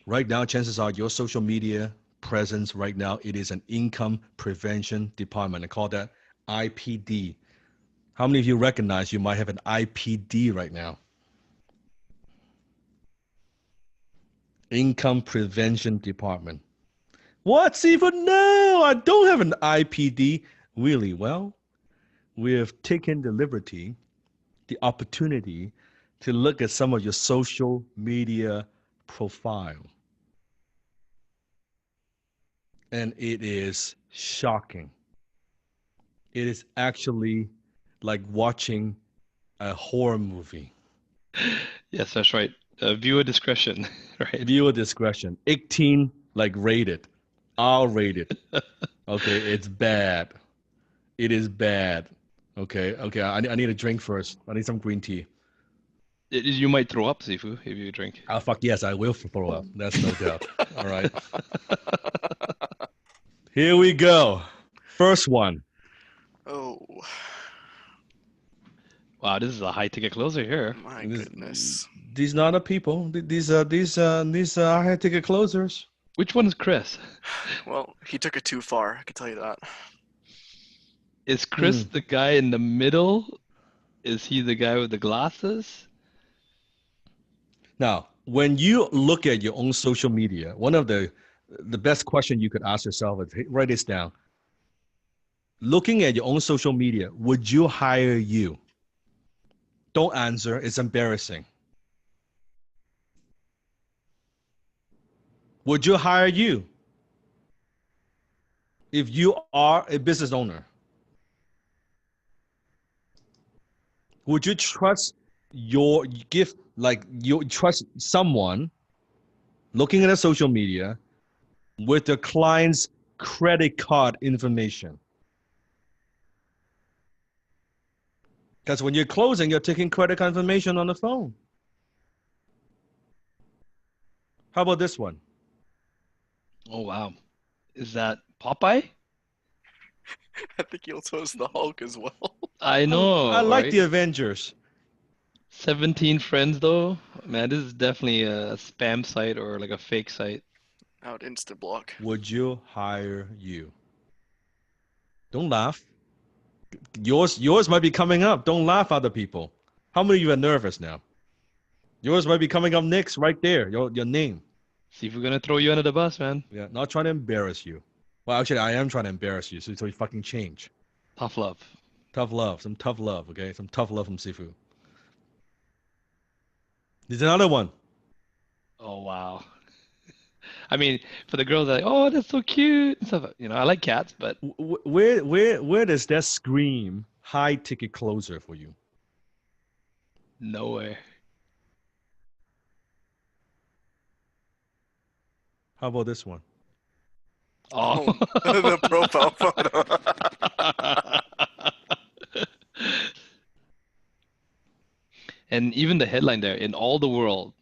right now, chances are your social media presence right now, it is an income prevention department. I call that IPD. How many of you recognize you might have an IPD right now? Income prevention department. What, Stephen? No, I don't have an IPD. Really? Well, we have taken the liberty, the opportunity to look at some of your social media profile. and it is shocking. It is actually like watching a horror movie. Yes, that's right. Viewer discretion, right? Viewer discretion. 18, like rated, R rated. Okay, it's bad. It is bad. Okay, okay. I need a drink first. I need some green tea. You might throw up, Sifu, if you drink. Oh fuck yes, I will throw up. That's no doubt. All right, here we go. First one. Oh Wow, this is a high ticket closer here. my This, goodness. these not the people. These are high ticket closers. Which one is Chris? Well, he took it too far. I can tell you that. Is Chris the guy in the middle? Is he the guy with the glasses? Now, when you look at your own social media, one of the best question you could ask yourself is write this down. Looking at your own social media, would you hire you? Don't answer. It's embarrassing. Would you hire you if you are a business owner? Would you trust your gift, like you trust someone looking at a social media with the client's credit card information? Because when you're closing, you're taking credit card information on the phone. How about this one? Oh, wow. Is that Popeye? I think he also has the Hulk as well. I know, I like right? the Avengers. 17 friends, though. Man, this is definitely a spam site or like a fake site. Out instant block. Would you hire you? Don't laugh. Yours might be coming up. Don't laugh, other people. How many of you are nervous now? Yours might be coming up next, right there. Your name. See if we're gonna throw you under the bus, man. Yeah, not trying to embarrass you. Well, actually, I am trying to embarrass you, so you fucking change. Tough love. Tough love, some tough love, okay? Some tough love from Sifu. There's another one. Oh, wow. I mean, for the girls, like, oh, that's so cute and stuff. You know, I like cats, but Where does that scream high ticket closer for you? nowhere. How about this one? Oh. The profile photo. And even the headline there, in all the world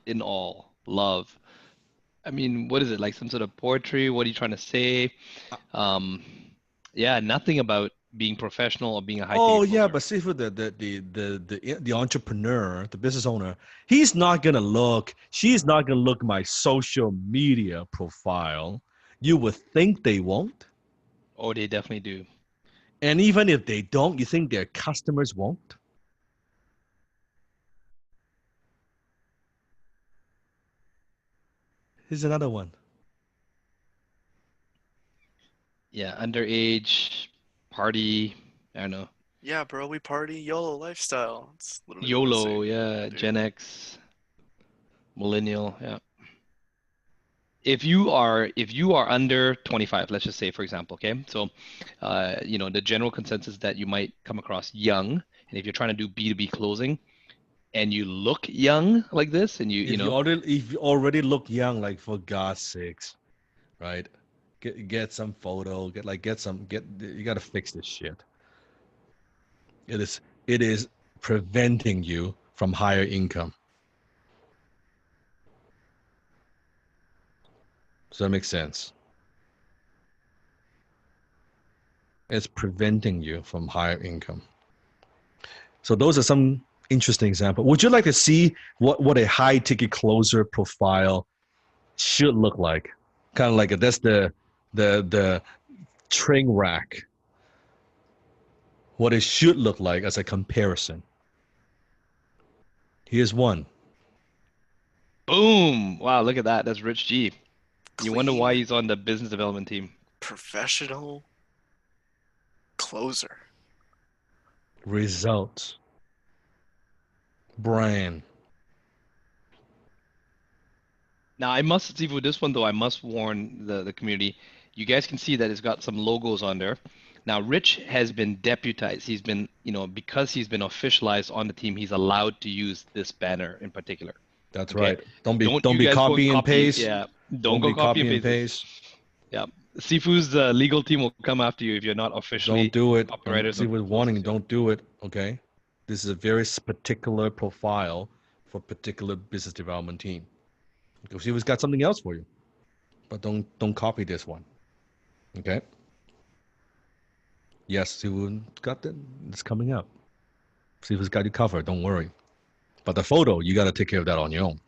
in all, love. I mean, what is it? Like some sort of poetry? What are you trying to say? Um, yeah, nothing about being professional or being a high Oh ticket yeah, closer. but see for the entrepreneur, the business owner, he's not gonna look. She's not gonna look my social media profile. You would think they won't, Oh, they definitely do. and even if they don't, you think their customers won't? Here's another one. Yeah, underage, party, I don't know. Yeah, bro, we party YOLO lifestyle. It's literally what it's YOLO, saying, yeah, dude. Gen X, millennial, yeah. If you are under 25, let's just say, for example, okay? So, you know, the general consensus that you might come across young, and if you're trying to do B2B closing and you look young like this, and you know, If you already look young, like for God's sakes, right? Get some photo. Get. You gotta fix this shit. It is preventing you from higher income. Does that make sense? It's preventing you from higher income. So those are some interesting examples. Would you like to see what a high ticket closer profile should look like? Kind of like that's the train rack. What it should look like as a comparison. Here's one. boom! Wow, look at that. That's Rich G. You wonder why Clean, he's on the business development team. professional closer. Results. Brand. Now I must see for this one though, I must warn the community. You guys can see that it's got some logos on there. Now Rich has been deputized. He's been, because he's been officialized on the team, he's allowed to use this banner in particular. That's Okay. right. Don't be Don't don't you be guys go and copy and copy. paste. Yeah. Don't Don't go be copy and copy and paste this. paste. Yeah. Sifu's legal team will come after you if you're not officially Don't do it. copywriters See of with the warning. closing. Don't do it. Okay. This is a very particular profile for particular business development team. Because he was got something else for you, but don't copy this one. Okay. Yes, he got that. It's coming up. See if it's got you covered. Don't worry. But the photo, you got to take care of that on your own.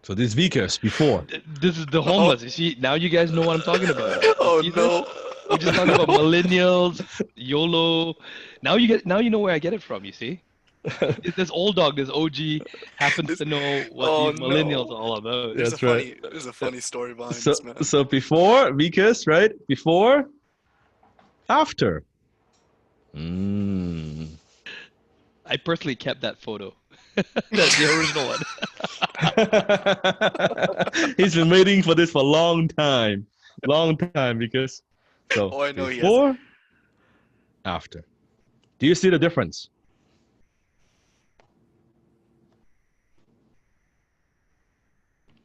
So this Vickers before. This is the homeless. You see, now you guys know what I'm talking about. You Oh see this? no. We just talked about millennials, YOLO. Now you know where I get it from, you see? This old dog, this OG happens This- to know what oh these millennials no. are all about. That's right. There's a funny story behind So this, man. so before Vickers, right? Before, after. Mm. I personally kept that photo. That's the original one. He's been waiting for this for a long time. Long time because so Oh, I know he has. before, after. Do you see the difference?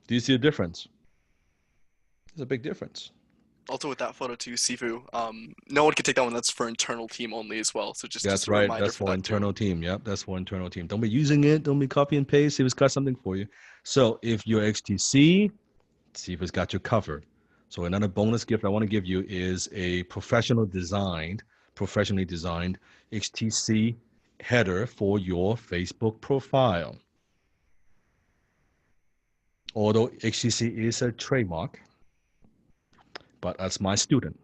Do you see the difference? There's a big difference. Also with that photo too, Sifu. No one can take that one. That's for internal team only as well. So just That's a right. reminder That's for for that internal team. Yep, that's for internal team. Don't be using it. Don't be copy and paste. See if it's got something for you. So if you're XTC, see if it's got you covered. So another bonus gift I want to give you is a professionally designed HTC header for your Facebook profile. Although HTC is a trademark, but as my student,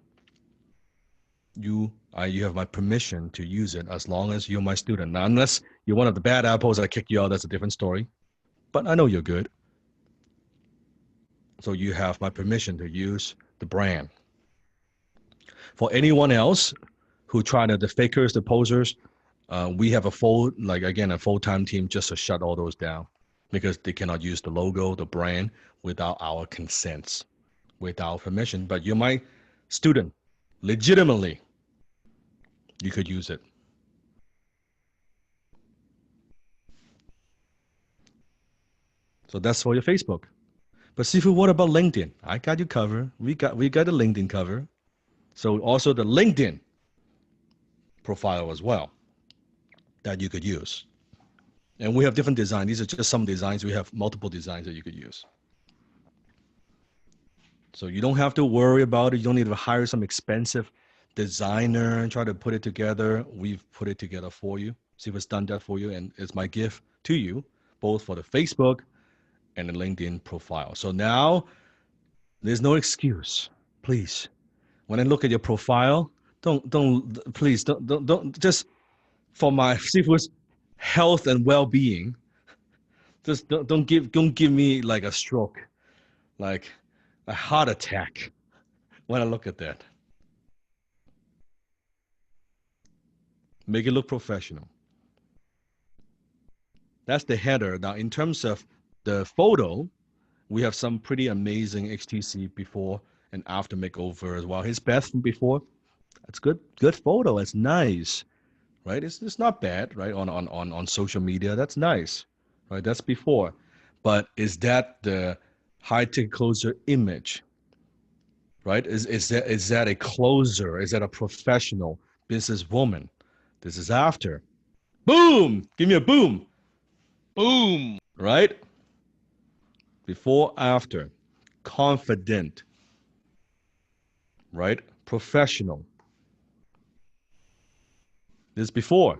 you have my permission to use it as long as you're my student. Now, unless you're one of the bad apples, I kick you out. That's a different story. But I know you're good. So you have my permission to use the brand. For anyone else who try to, the fakers, the posers, we have a full-time team just to shut all those down because they cannot use the logo, the brand without our consents, without permission. But you're my student. Legitimately, you could use it. So that's for your Facebook. But Sifu, what about LinkedIn? I got you covered. We got the LinkedIn cover. So also the LinkedIn profile as well that you could use. And we have different designs. These are just some designs. We have multiple designs that you could use. So you don't have to worry about it. You don't need to hire some expensive designer and try to put it together. We've put it together for you. See if it's done that for you. And it's my gift to you, both for the Facebook and the LinkedIn profile. So now there's no excuse. Please, when I look at your profile, please don't just for my Sifu's health and well-being, just don't give me like a stroke, like a heart attack when I look at that. Make it look professional. That's the header. Now, in terms of the photo, we have some pretty amazing HTC before and after makeover as well. His best from before, that's good photo. It's nice, right? It's not bad, right? On social media, that's nice, right? That's before, but is that the high ticket closer image, right? Is that a closer? Is that a professional businesswoman? This is after. Boom! Give me a boom, Boom! right? Before, after, confident, right? Professional. This before.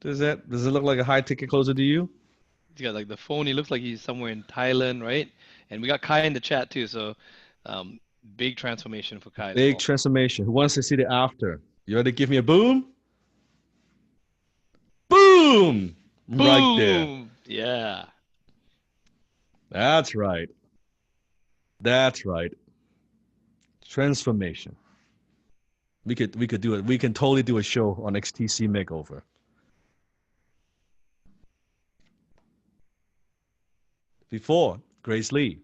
Does it look like a high ticket closer to you? He's got like the phone. He looks like he's somewhere in Thailand, right? And we got Kai in the chat too. So big transformation for Kai as Big well. transformation. Who wants to see the after? You ready to give me a boom? Boom! Right there. Boom! Yeah. That's right. That's right. Transformation. We could do it. We can totally do a show on XTC Makeover. Before, Grace Lee.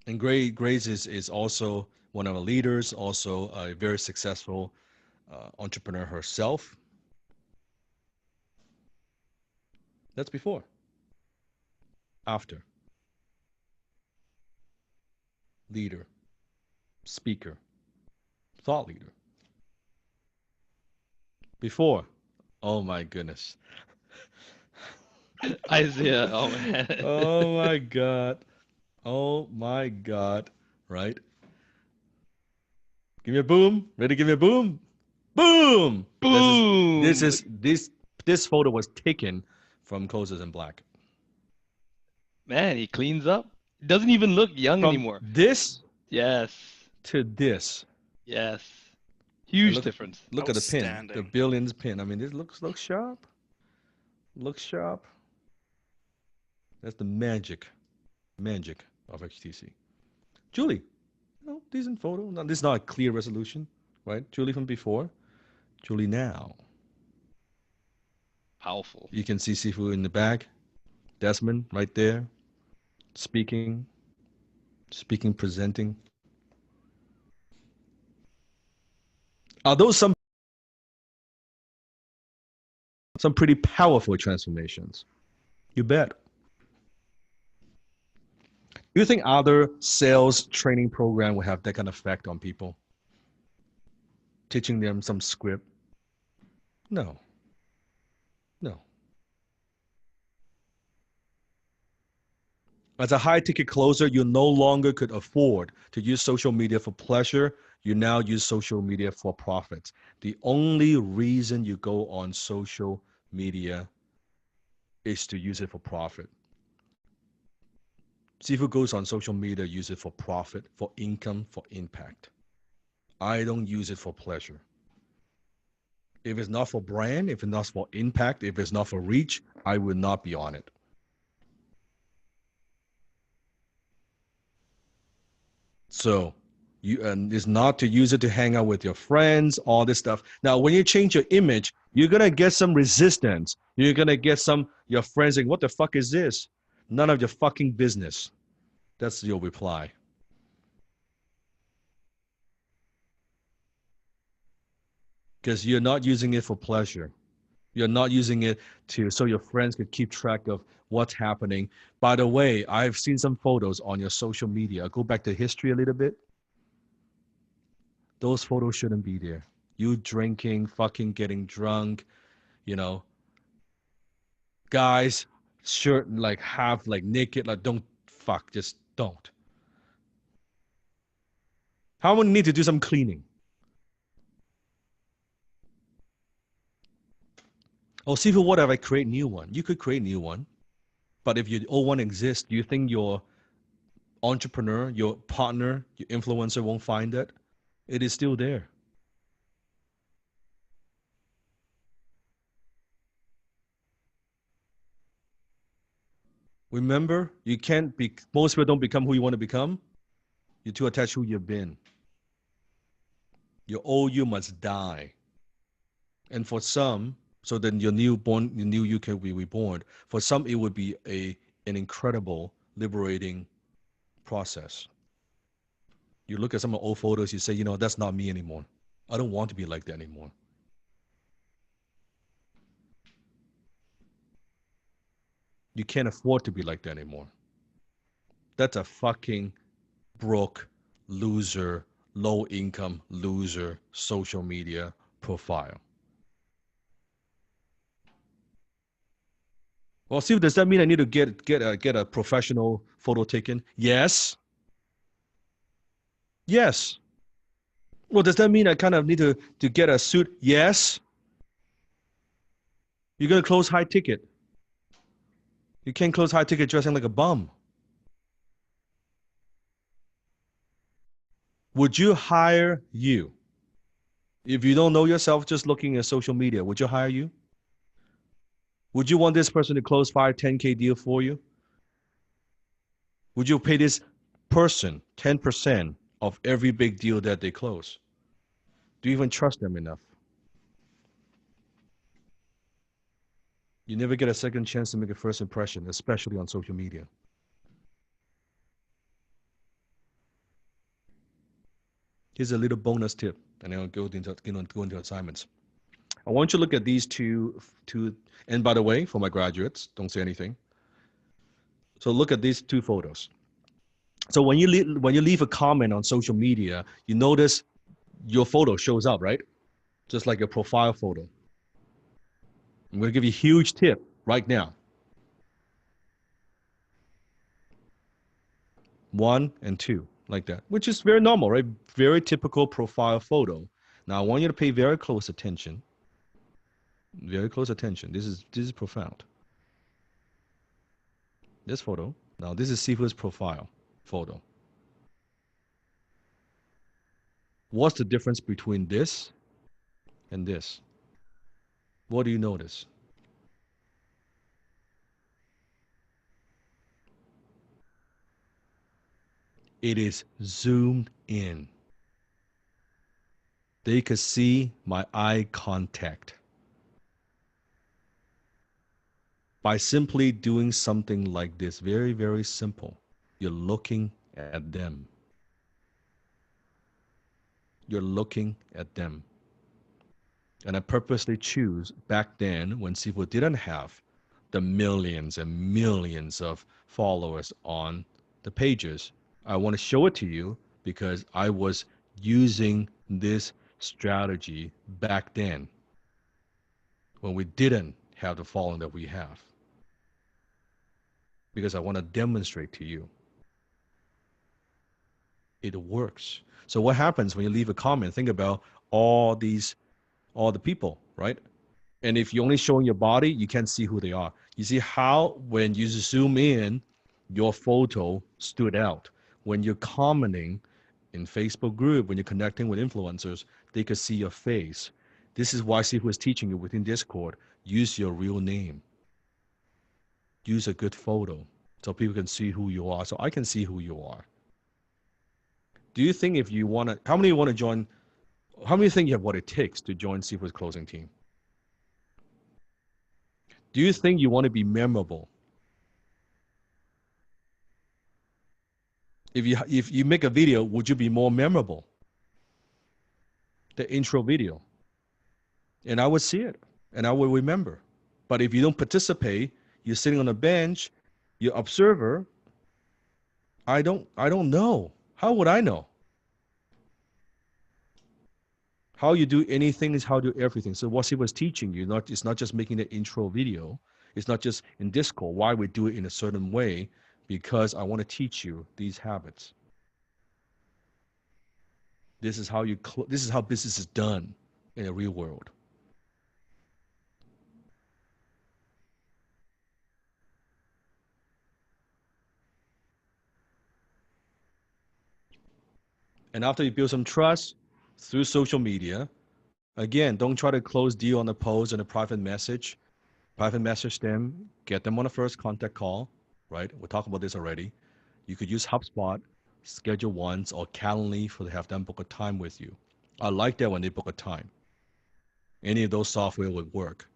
And Grace is also one of our leaders, also a very successful entrepreneur herself. That's before. After. Leader. Speaker. Thought leader. Before. Oh my goodness. Isaiah, oh man. Oh my God. Oh my God. Right? Give me a boom. Ready? Give me a boom. Boom. Boom. This photo was taken from Closers in Black. Man, he cleans up. Doesn't even look young From anymore. this Yes. to this. Yes. And Huge difference. Look at the pin. The Outstanding. billions pin. I mean, this looks sharp. Looks sharp. That's the magic of HTC. Julie, decent photo. Now, this is not a clear resolution, right? Julie from before, Julie now. Powerful. You can see Sifu in the back. Desmond right there, speaking, presenting. Are those some pretty powerful transformations? You bet. Do you think other sales training program will have that kind of effect on people? Teaching them some script? No. No. As a high ticket closer, you no longer could afford to use social media for pleasure. You now use social media for profits. The only reason you go on social media is to use it for profit. Sifu goes on social media, use it for profit, for income, for impact. I don't use it for pleasure. If it's not for brand, if it's not for impact, if it's not for reach, I will not be on it. So it's not to use it to hang out with your friends, all this stuff. Now, when you change your image, you're going to get some resistance. You're going to get your friends saying, what the fuck is this? None of your fucking business. That's your reply. Because you're not using it for pleasure. You're not using it so your friends could keep track of what's happening. By the way, I've seen some photos on your social media. I'll go back to history a little bit. Those photos shouldn't be there. You drinking, fucking getting drunk, guys, shirt like half like naked, like don't fuck, just don't. How many need to do some cleaning? Oh, see for what if I create new one? You could create new one. But if your old one exists, do you think your entrepreneur, your partner, your influencer won't find it? It is still there. Remember, most people don't become who you want to become. You're too attached to who you've been. Your old you must die. And for some, so then your new you can be reborn. For some, it would be an incredible, liberating process. You look at some of old photos, you say, that's not me anymore. I don't want to be like that anymore. You can't afford to be like that anymore. That's a fucking broke, loser, low income, loser social media profile. Well, Steve, does that mean I need to get a professional photo taken? Yes. Yes. Well, does that mean I kind of need to get a suit? Yes. You're going to close high ticket. You can't close high ticket dressing like a bum. Would you hire you? If you don't know yourself, just looking at social media, would you hire you? Would you want this person to close 5, 10K deal for you? Would you pay this person 10% of every big deal that they close? Do you even trust them enough? You never get a second chance to make a first impression, especially on social media. Here's a little bonus tip, and then I'll go into assignments. I want you to look at these two, and by the way, for my graduates, don't say anything. So look at these two photos. So when you leave a comment on social media, you notice your photo shows up, right? Just like your profile photo. I'm going to give you a huge tip right now. 1 and 2, like that, which is very normal, right? Very typical profile photo. Now I want you to pay very close attention. Very close attention. This is profound. This photo. Now this is Sifu's profile photo. What's the difference between this and this? What do you notice? It is zoomed in. They could see my eye contact. By simply doing something like this, very, very simple, you're looking at them. You're looking at them. And I purposely choose back then when Sifu didn't have the millions and millions of followers on the pages. I want to show it to you because I was using this strategy back then when we didn't have the following that we have. Because I want to demonstrate to you it works. So what happens when you leave a comment? Think about all the people, right? And if you're only showing your body, you can't see who they are. You see how when you zoom in, your photo stood out. When you're commenting in Facebook group, when you're connecting with influencers, they could see your face. This is why Sifu is teaching you within Discord, use your real name. Use a good photo so people can see who you are, so I can see who you are. Do you think if you want to, how many want to join, how many think you have what it takes to join Sifu's closing team? Do you think you want to be memorable? If you make a video, would you be more memorable? The intro video. And I would see it and I will remember. But if you don't participate, you're sitting on a bench, you're observer, I don't know. How would I know? How you do anything is how you do everything. So what he was teaching you, it's not just making the intro video. It's not just in Discord, why we do it in a certain way, because I want to teach you these habits. This is how business is done in the real world. And after you build some trust through social media, again, don't try to close deal on a post and a private message. Private message them, get them on a first contact call, right? We'll talk about this already. You could use HubSpot, schedule once, or Calendly to have them book a time with you. I like that when they book a time. Any of those software would work.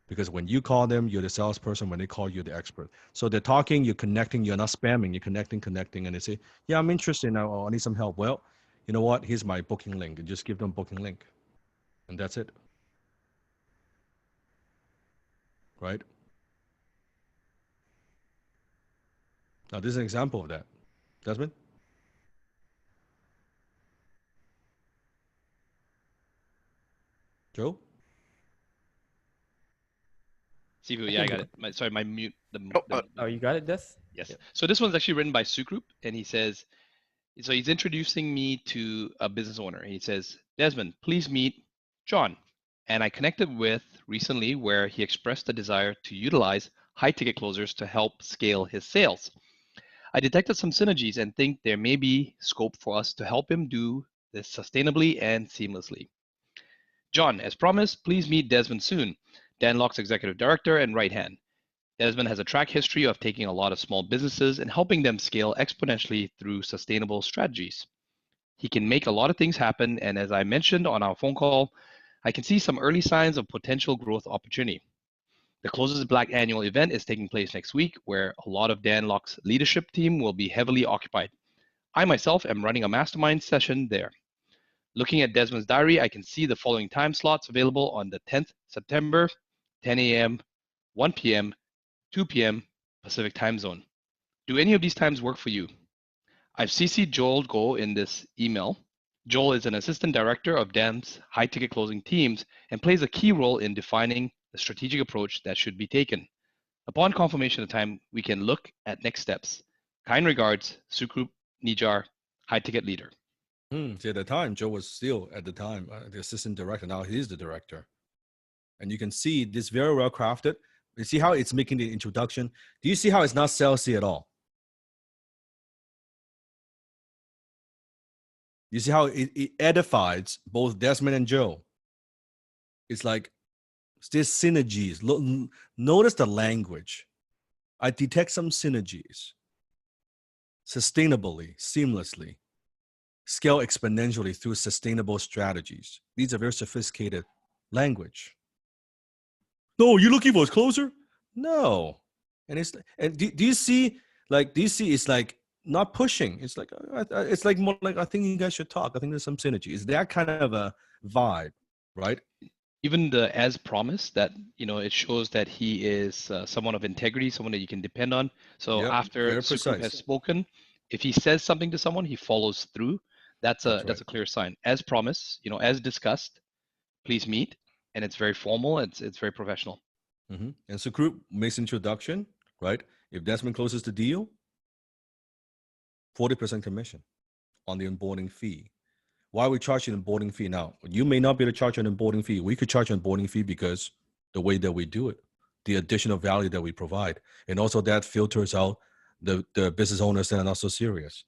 Because when you call them, you're the salesperson. When they call you, the expert. So they're talking, you're connecting, you're not spamming, you're connecting, and they say, yeah, I'm interested now, or I need some help. Well, you know what? Here's my booking link. And just give them booking link. And that's it. Right? Now, this is an example of that. Desmond? Joe? Sifu, yeah, I got it. My mute. Oh, you got it, Des? Yes. Yep. So this one's actually written by Sugroup, and he says, so he's introducing me to a business owner. He says, Desmond, please meet John. And I connected with recently where he expressed a desire to utilize high ticket closers to help scale his sales. I detected some synergies and think there may be scope for us to help him do this sustainably and seamlessly. John, as promised, please meet Desmond soon, Danlock's executive director and right hand. Desmond has a track history of taking a lot of small businesses and helping them scale exponentially through sustainable strategies. He can make a lot of things happen, and as I mentioned on our phone call, I can see some early signs of potential growth opportunity. The Closes Black annual event is taking place next week, where a lot of Dan Locke's leadership team will be heavily occupied. I myself am running a mastermind session there. Looking at Desmond's diary, I can see the following time slots available on the 10th September, 10 a.m., 1 p.m., 2 p.m. Pacific time zone. Do any of these times work for you? I've CC'd Joel Go in this email. Joel is an assistant director of DAM's high ticket closing teams and plays a key role in defining the strategic approach that should be taken. Upon confirmation of time, we can look at next steps. Kind regards, Sukrup Nijar, high ticket leader. See, at the time, Joe was still at the time the assistant director. Now he's the director, and you can see this very well crafted. You see how it's making the introduction. Do you see how it's not salesy at all? You see how it edifies both Desmond and Joe. It's like there's synergies. Notice the language. I detect some synergies. Sustainably, seamlessly, scale exponentially through sustainable strategies. These are very sophisticated language. No, you're looking for a closer? No. And do you see it's like not pushing. It's like more like I think you guys should talk. I think there's some synergy. It's that kind of a vibe, right? Even the as promised that it shows that he is someone of integrity, someone that you can depend on. So Yep, after very Sukrup precise. has spoken, if he says something to someone, he follows through. That's That's a clear sign. As promised, as discussed, please meet, and it's very formal. It's very professional. Mm-hmm. And Sukrup makes introduction, right? If Desmond closes the deal, 40% commission on the onboarding fee. Why are we charging an onboarding fee now? You may not be able to charge an onboarding fee. We could charge an onboarding fee because the way that we do it, the additional value that we provide, and also that filters out the business owners that are not so serious.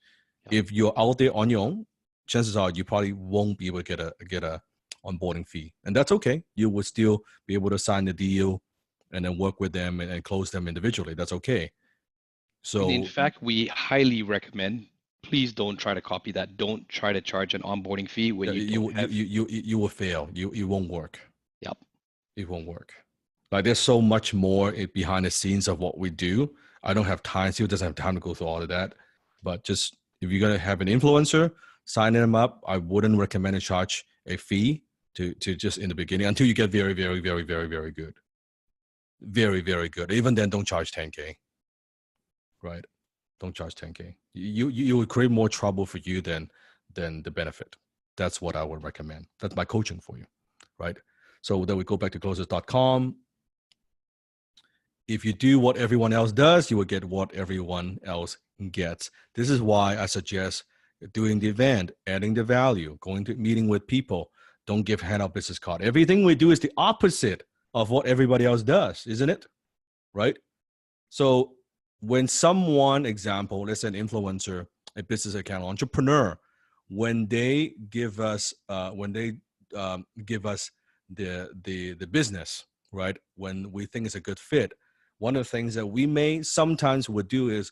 Yeah. If you're out there on your own, chances are you probably won't be able to get a onboarding fee, and that's okay. You would still be able to sign the deal and then work with them and close them individually. That's okay. So in fact, we highly recommend. Please don't try to copy that. Don't try to charge an onboarding fee when you will fail. You won't work. Yep. It won't work. Like there's so much more behind the scenes of what we do. I don't have time. Steve doesn't have time to go through all of that. But just if you're gonna have an influencer, signing them up, I wouldn't recommend to charge a fee to just in the beginning until you get very, very, very, very, very good. Very, very good. Even then, don't charge 10K. Right? Don't charge 10K. You would create more trouble for you than the benefit. That's what I would recommend. That's my coaching for you, right? So then we go back to closers.com. If you do what everyone else does, you will get what everyone else gets. This is why I suggest doing the event, adding the value, going to meeting with people. Don't give handout business card. Everything we do is the opposite of what everybody else does, isn't it? Right? So when someone, example, let's say an influencer, a business account entrepreneur, when they give us the business, right? When we think it's a good fit, one of the things that we may sometimes would do is,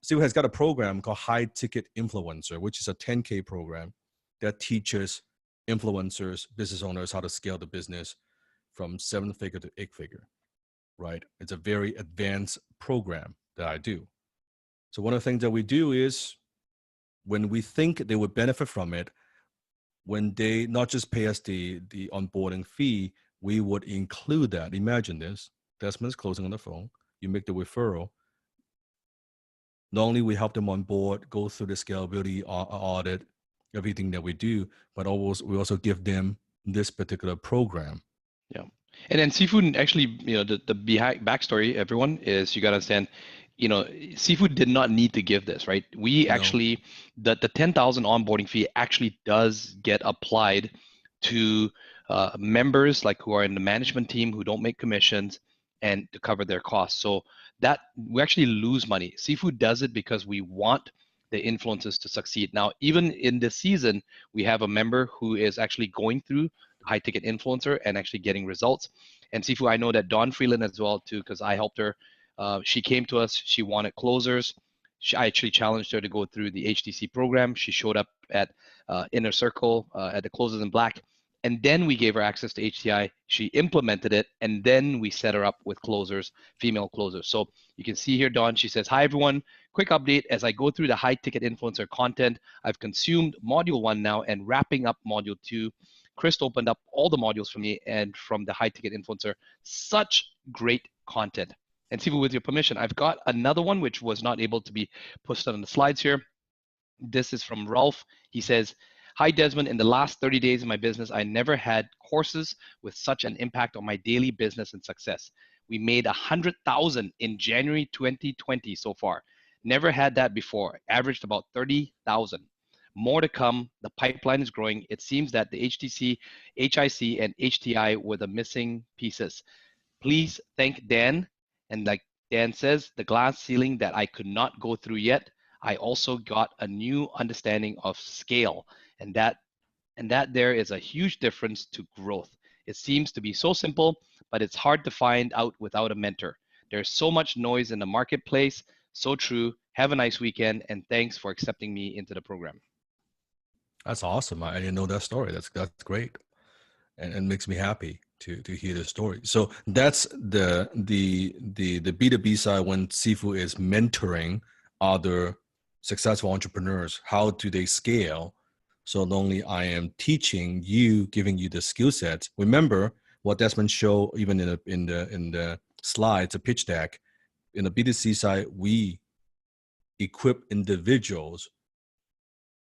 Steve has got a program called High Ticket Influencer, which is a 10K program that teaches influencers, business owners how to scale the business from 7-figure to 8-figure, right? It's a very advanced program that I do. So one of the things that we do is when we think they would benefit from it, when they not just pay us the onboarding fee, we would include that. Imagine this, Desmond's closing on the phone, you make the referral. Not only we help them on board, go through the scalability audit, everything that we do, but we also give them this particular program. Yeah. And then Seafood, actually, the backstory, everyone, is you got to understand, Seafood did not need to give this, right? We actually, the 10,000 onboarding fee actually does get applied to members like who are in the management team who don't make commissions and to cover their costs. So that we actually lose money. Seafood does it because we want the influencers to succeed. Now, even in this season, we have a member who is actually going through high ticket influencer and actually getting results. And Sifu, I know that Dawn Freeland as well too, because I helped her. She came to us, she wanted closers. I actually challenged her to go through the HTC program. She showed up at Inner Circle at the Closers in Black, and then we gave her access to HTI. She implemented it, and then we set her up with closers, female closers. So you can see here, Dawn, she says, hi, everyone. Quick update. As I go through the high-ticket influencer content, I've consumed Module 1 now and wrapping up Module 2. Chris opened up all the modules for me and from the high-ticket influencer. Such great content. And Sifu, with your permission, I've got another one which was not able to be posted on the slides here. This is from Ralph. He says, hi, Desmond. In the last 30 days of my business, I never had courses with such an impact on my daily business and success. We made 100,000 in January 2020 so far. Never had that before. Averaged about 30,000. More to come. The pipeline is growing. It seems that the HTC, HIC, and HTI were the missing pieces. Please thank Dan. And like Dan says, the glass ceiling that I could not go through yet, I also got a new understanding of scale, and that there is a huge difference to growth. It seems to be so simple, but it's hard to find out without a mentor. There's so much noise in the marketplace. So true. Have a nice weekend, and thanks for accepting me into the program. That's awesome. I didn't know that story. That's great, and makes me happy to hear the story. So that's the B2B side when Sifu is mentoring other successful entrepreneurs. How do they scale? So not only I am teaching you, giving you the skill sets. Remember what Desmond showed even in the slides, the pitch deck. In the B2C side, we equip individuals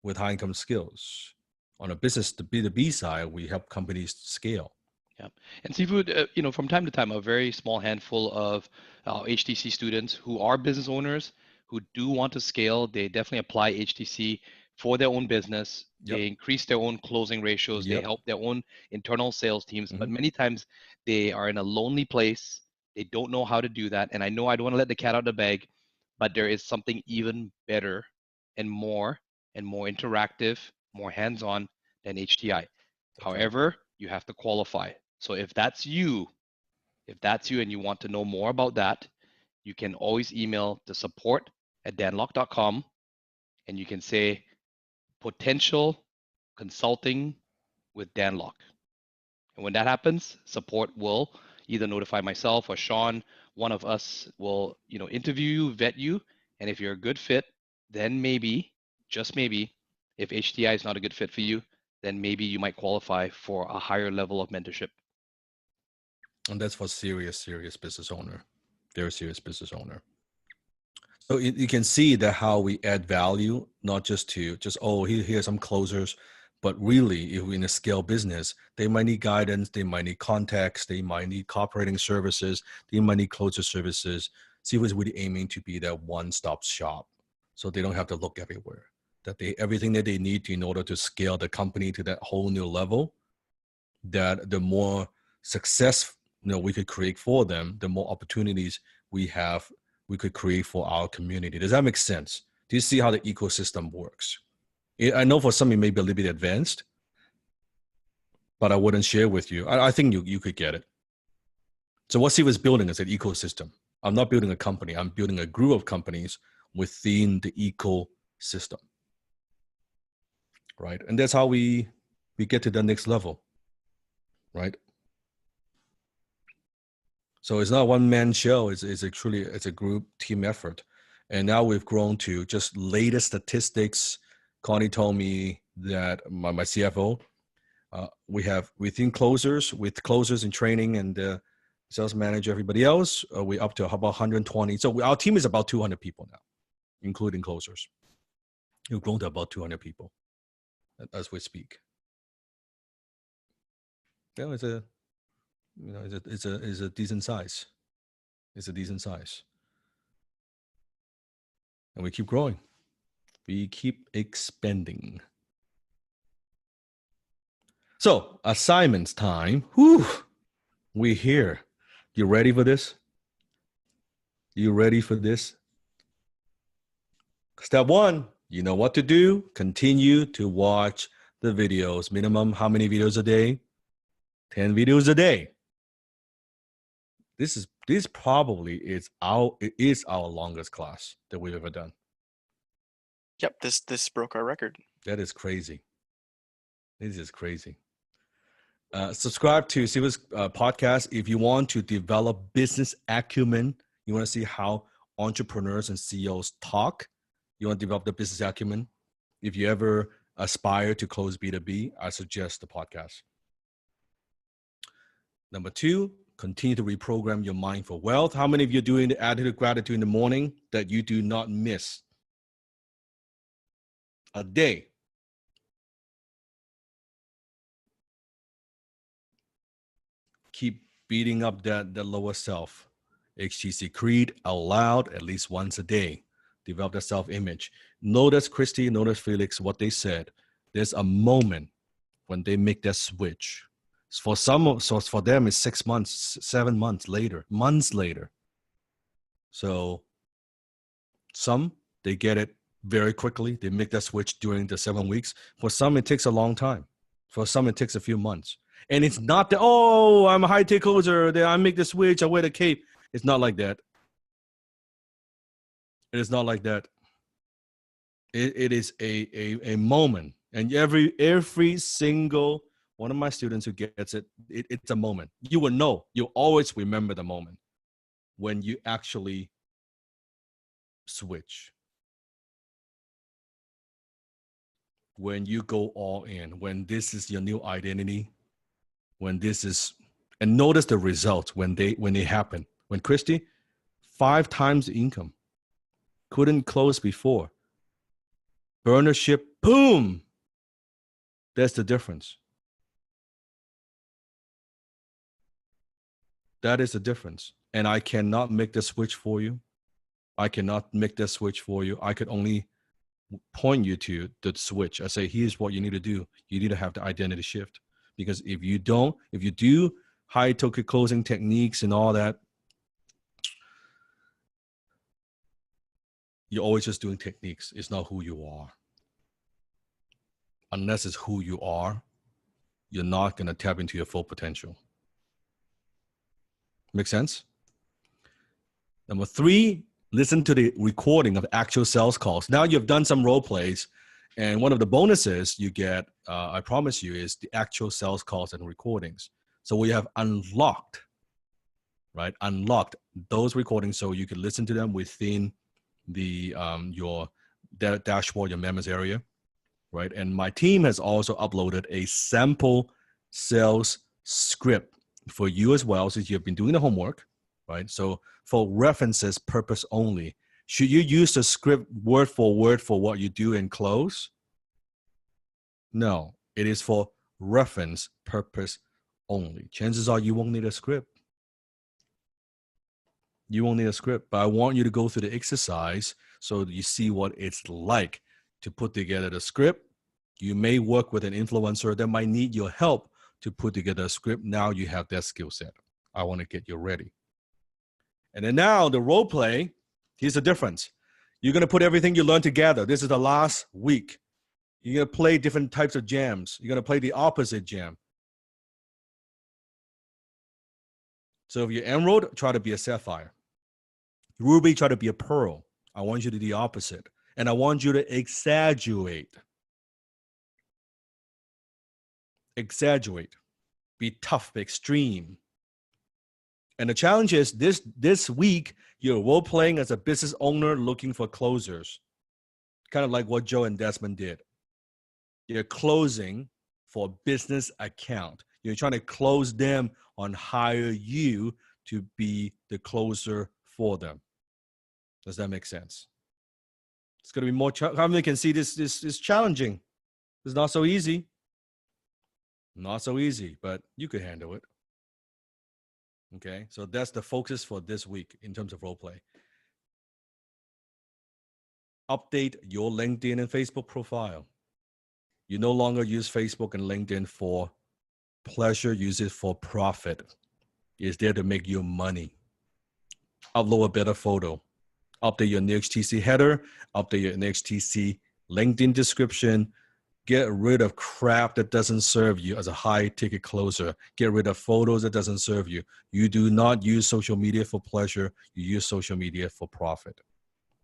with high income skills. On a business, the B2B side, we help companies scale. Yeah, and Seafood, from time to time, a very small handful of HTC students who are business owners who do want to scale, they definitely apply HTC for their own business. Yep. They increase their own closing ratios. They Yep. help their own internal sales teams. But many times they are in a lonely place. They don't know how to do that. And I know I don't want to let the cat out of the bag, but there is something even better and more interactive, more hands-on than HTI. However, you have to qualify. So if that's you and you want to know more about that, you can always email to support@danlock.com and you can say potential consulting with Danlock. And when that happens, support will either notify myself or Sean. One of us will, interview you, vet you, and if you're a good fit, then maybe, just maybe, if HTI is not a good fit for you, then maybe you might qualify for a higher level of mentorship. And that's for serious business owner, very serious business owner. So you can see that how we add value, not just here's some closers, but really if we're in a scale business, they might need guidance, they might need context, they might need cooperating services, they might need closer services. Sifu is really aiming to be that one-stop shop. So they don't have to look everywhere. That everything that they need in order to scale the company to that whole new level, that the more success we could create for them, the more opportunities we could create for our community. Does that make sense? Do you see how the ecosystem works? I know for some it may be a little bit advanced, but I wouldn't share with you. I think you could get it. So what Steve is building is an ecosystem. I'm not building a company. I'm building a group of companies within the ecosystem, right? And that's how we get to the next level, right? So it's not a one-man show. It's a group team effort. And now we've grown to just latest statistics. Connie told me that my CFO, we have within closers, with closers in training and sales manager, everybody else, we're up to about 120. So our team is about 200 people now, including closers. We've grown to about 200 people as we speak. It's a decent size. It's a decent size. And we keep growing. We keep expanding. So assignments time. Whew. We're here. You ready for this? You ready for this? Step one, you know what to do. Continue to watch the videos. Minimum how many videos a day? 10 videos a day. This probably is our longest class that we've ever done. Yep, this broke our record. That is crazy. This is crazy. Subscribe to Siva's podcast if you want to develop business acumen. You want to see how entrepreneurs and CEOs talk. You want to develop the business acumen. If you ever aspire to close B2B, I suggest the podcast. Number 2, continue to reprogram your mind for wealth. How many of you are doing the attitude of gratitude in the morning that you do not miss a day? Keep beating up that lower self. HTC Creed out loud at least once a day. Develop that self-image. Notice Christy, notice Felix, what they said. There's a moment when they make that switch. For some, so for them, it's 6 months, 7 months later, months later. So some, they get it very quickly. They make that switch during the 7 weeks. For some, it takes a long time. For some, it takes a few months. And it's not that, oh, I'm a high-tech closer, then I make the switch, I wear the cape. It's not like that. It is not like that. It is a moment. And every single one of my students who gets it, it's a moment. You will know. You'll always remember the moment when you actually switch. When you go all in, when this is your new identity, when this is, and notice the results when they happen. When Christy, 5 times the income, couldn't close before. Burner ship, boom. That's the difference. That is the difference. And I cannot make the switch for you. I cannot make that switch for you. I could only point you to the switch. I say, here's what you need to do. You need to have the identity shift. Because if you do high token closing techniques and all that, you're always just doing techniques. It's not who you are. Unless it's who you are, you're not going to tap into your full potential. Make sense? Number 3, listen to the recording of actual sales calls. Now you've done some role plays, and one of the bonuses you get, I promise you, is the actual sales calls and recordings. So we have unlocked, right? Unlocked those recordings so you can listen to them within the your dashboard, your members area, right? And my team has also uploaded a sample sales script for you as well, since you've been doing the homework, right? So for references purpose only, should you use the script word for what you do in close? No, it is for reference purpose only. Chances are you won't need a script. You won't need a script, but I want you to go through the exercise so that you see what it's like to put together the script. You may work with an influencer that might need your help to put together a script. Now you have that skill set. I want to get you ready. And then now the role play, here's the difference. You're going to put everything you learned together. This is the last week. You're going to play different types of jams. You're going to play the opposite jam. So if you're emerald, try to be a sapphire. Ruby, try to be a pearl. I want you to do the opposite. And I want you to exaggerate. Exaggerate. Be tough, be extreme. And the challenge is this week, you're role-playing as a business owner looking for closers. Kind of like what Joe and Desmond did. You're closing for a business account. You're trying to close them on hire you to be the closer for them. Does that make sense? It's going to be more, how many can see this is challenging? It's not so easy. Not so easy, but you could handle it. Okay, so that's the focus for this week in terms of role play. Update your LinkedIn and Facebook profile. You no longer use Facebook and LinkedIn for pleasure, use it for profit. It's there to make you money. Upload a better photo. Update your NXTC header. Update your NXTC LinkedIn description. Get rid of crap that doesn't serve you as a high ticket closer. Get rid of photos that doesn't serve you. You do not use social media for pleasure. You use social media for profit.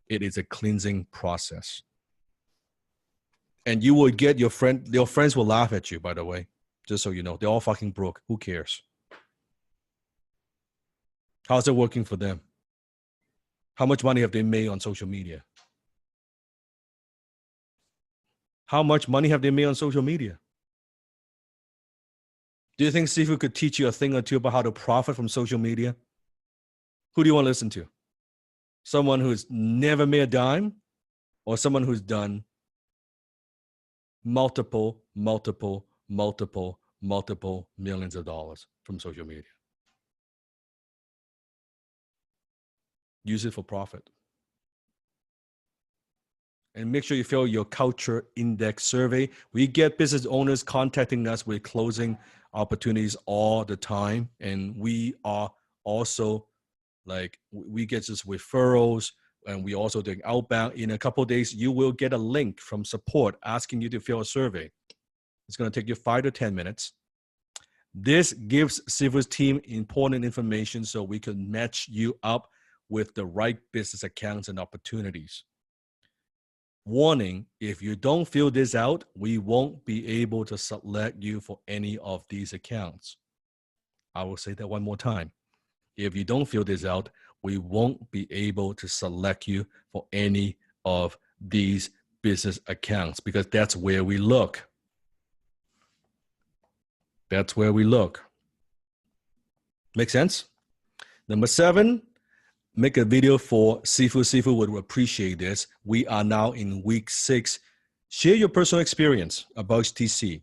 It is a cleansing process. And you will get your friends will laugh at you, by the way. Just so you know, they're all fucking broke. Who cares? How's it working for them? How much money have they made on social media? How much money have they made on social media? Do you think Sifu could teach you a thing or two about how to profit from social media? Who do you want to listen to? Someone who's never made a dime, or someone who's done multiple millions of dollars from social media? Use it for profit. And make sure you fill your culture index survey. We get business owners contacting us with closing opportunities all the time. And we are also we get just referrals, and we also doing outbound. In a couple of days, you will get a link from support asking you to fill a survey. It's going to take you 5 to 10 minutes. This gives Sifu's team important information so we can match you up with the right business accounts and opportunities. Warning, if you don't fill this out, we won't be able to select you for any of these accounts. I will say that one more time. If you don't fill this out, we won't be able to select you for any of these business accounts, because that's where we look. That's where we look. Make sense? Number 7, make a video for Sifu. Sifu would appreciate this. We are now in week 6. Share your personal experience about HTC.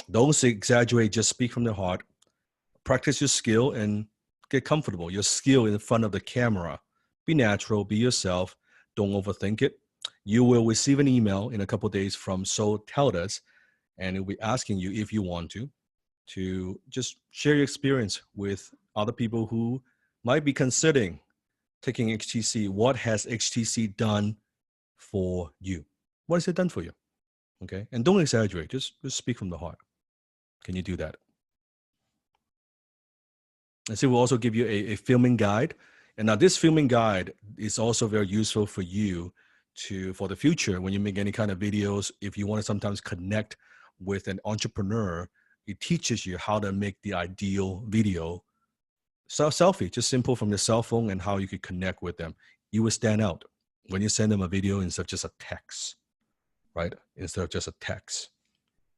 Don't exaggerate, just speak from the heart. Practice your skill and get comfortable. Your skill in front of the camera. Be natural, be yourself. Don't overthink it. You will receive an email in a couple of days from So Tell Us, and it'll be asking you, if you want to just share your experience with other people who might be considering taking HTC. What has HTC done for you? What has it done for you? Okay, and don't exaggerate. Just speak from the heart. Can you do that? And so we'll also give you a filming guide. And now this filming guide is also very useful for you for the future when you make any kind of videos. If you want to sometimes connect with an entrepreneur, it teaches you how to make the ideal video. Selfie, just simple from your cell phone, and how you could connect with them. You will stand out when you send them a video instead of just a text, right? Instead of just a text.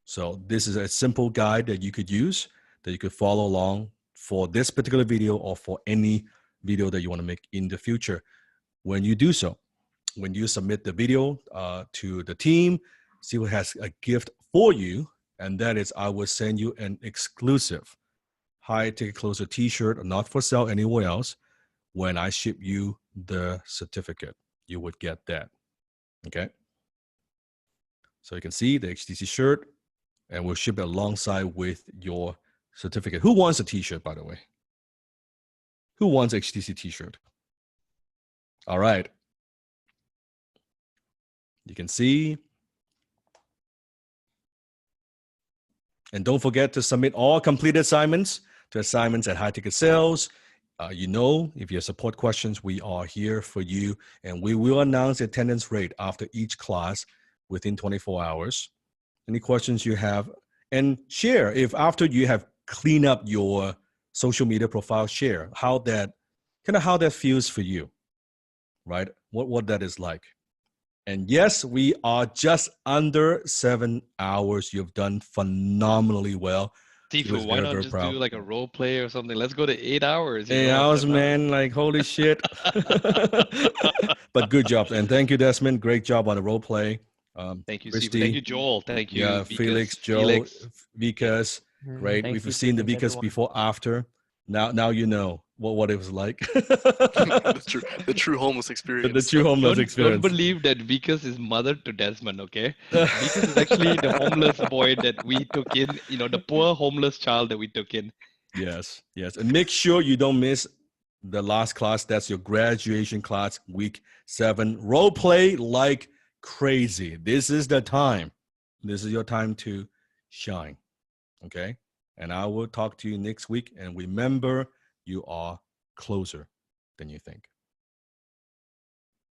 So this is a simple guide that you could use, that you could follow along for this particular video or for any video that you want to make in the future. When you do so, when you submit the video to the team, Sifu has a gift for you, and that is I will send you an exclusive High Ticket Closer t-shirt, not for sale anywhere else. When I ship you the certificate, you would get that. Okay. So you can see the HTC shirt, and we'll ship it alongside with your certificate. Who wants a t-shirt, by the way? Who wants HTC t-shirt? All right. You can see. And don't forget to submit all completed assignments to assignments at High Ticket Sales. If you have support questions, we are here for you. And we will announce the attendance rate after each class within 24 hours. Any questions you have, and share. If after you have cleaned up your social media profile, share how that feels for you, right? What that is like. And yes, we are just under 7 hours. You've done phenomenally well. Sifu, why not just do like a role play or something? Let's go to 8 hours. 8 hours, man. Like, holy shit. But good job. And thank you, Desmond. Great job on the role play. Thank you, Christy. Sifu. Thank you, Joel. Thank you. Yeah, Vikas, Felix, Joe, Vikas. Great. Thanks, We've Sifu. seen the Thanks, Vikas everyone. before, after. Now you know what it was like. the true homeless experience. The true homeless experience. Don't believe that Vikas is mother to Desmond, okay? Vikas is actually the homeless boy that we took in, the poor homeless child that we took in. Yes. And make sure you don't miss the last class. That's your graduation class, week 7. Role play like crazy. This is the time. This is your time to shine. Okay? And I will talk to you next week. And remember, you are closer than you think.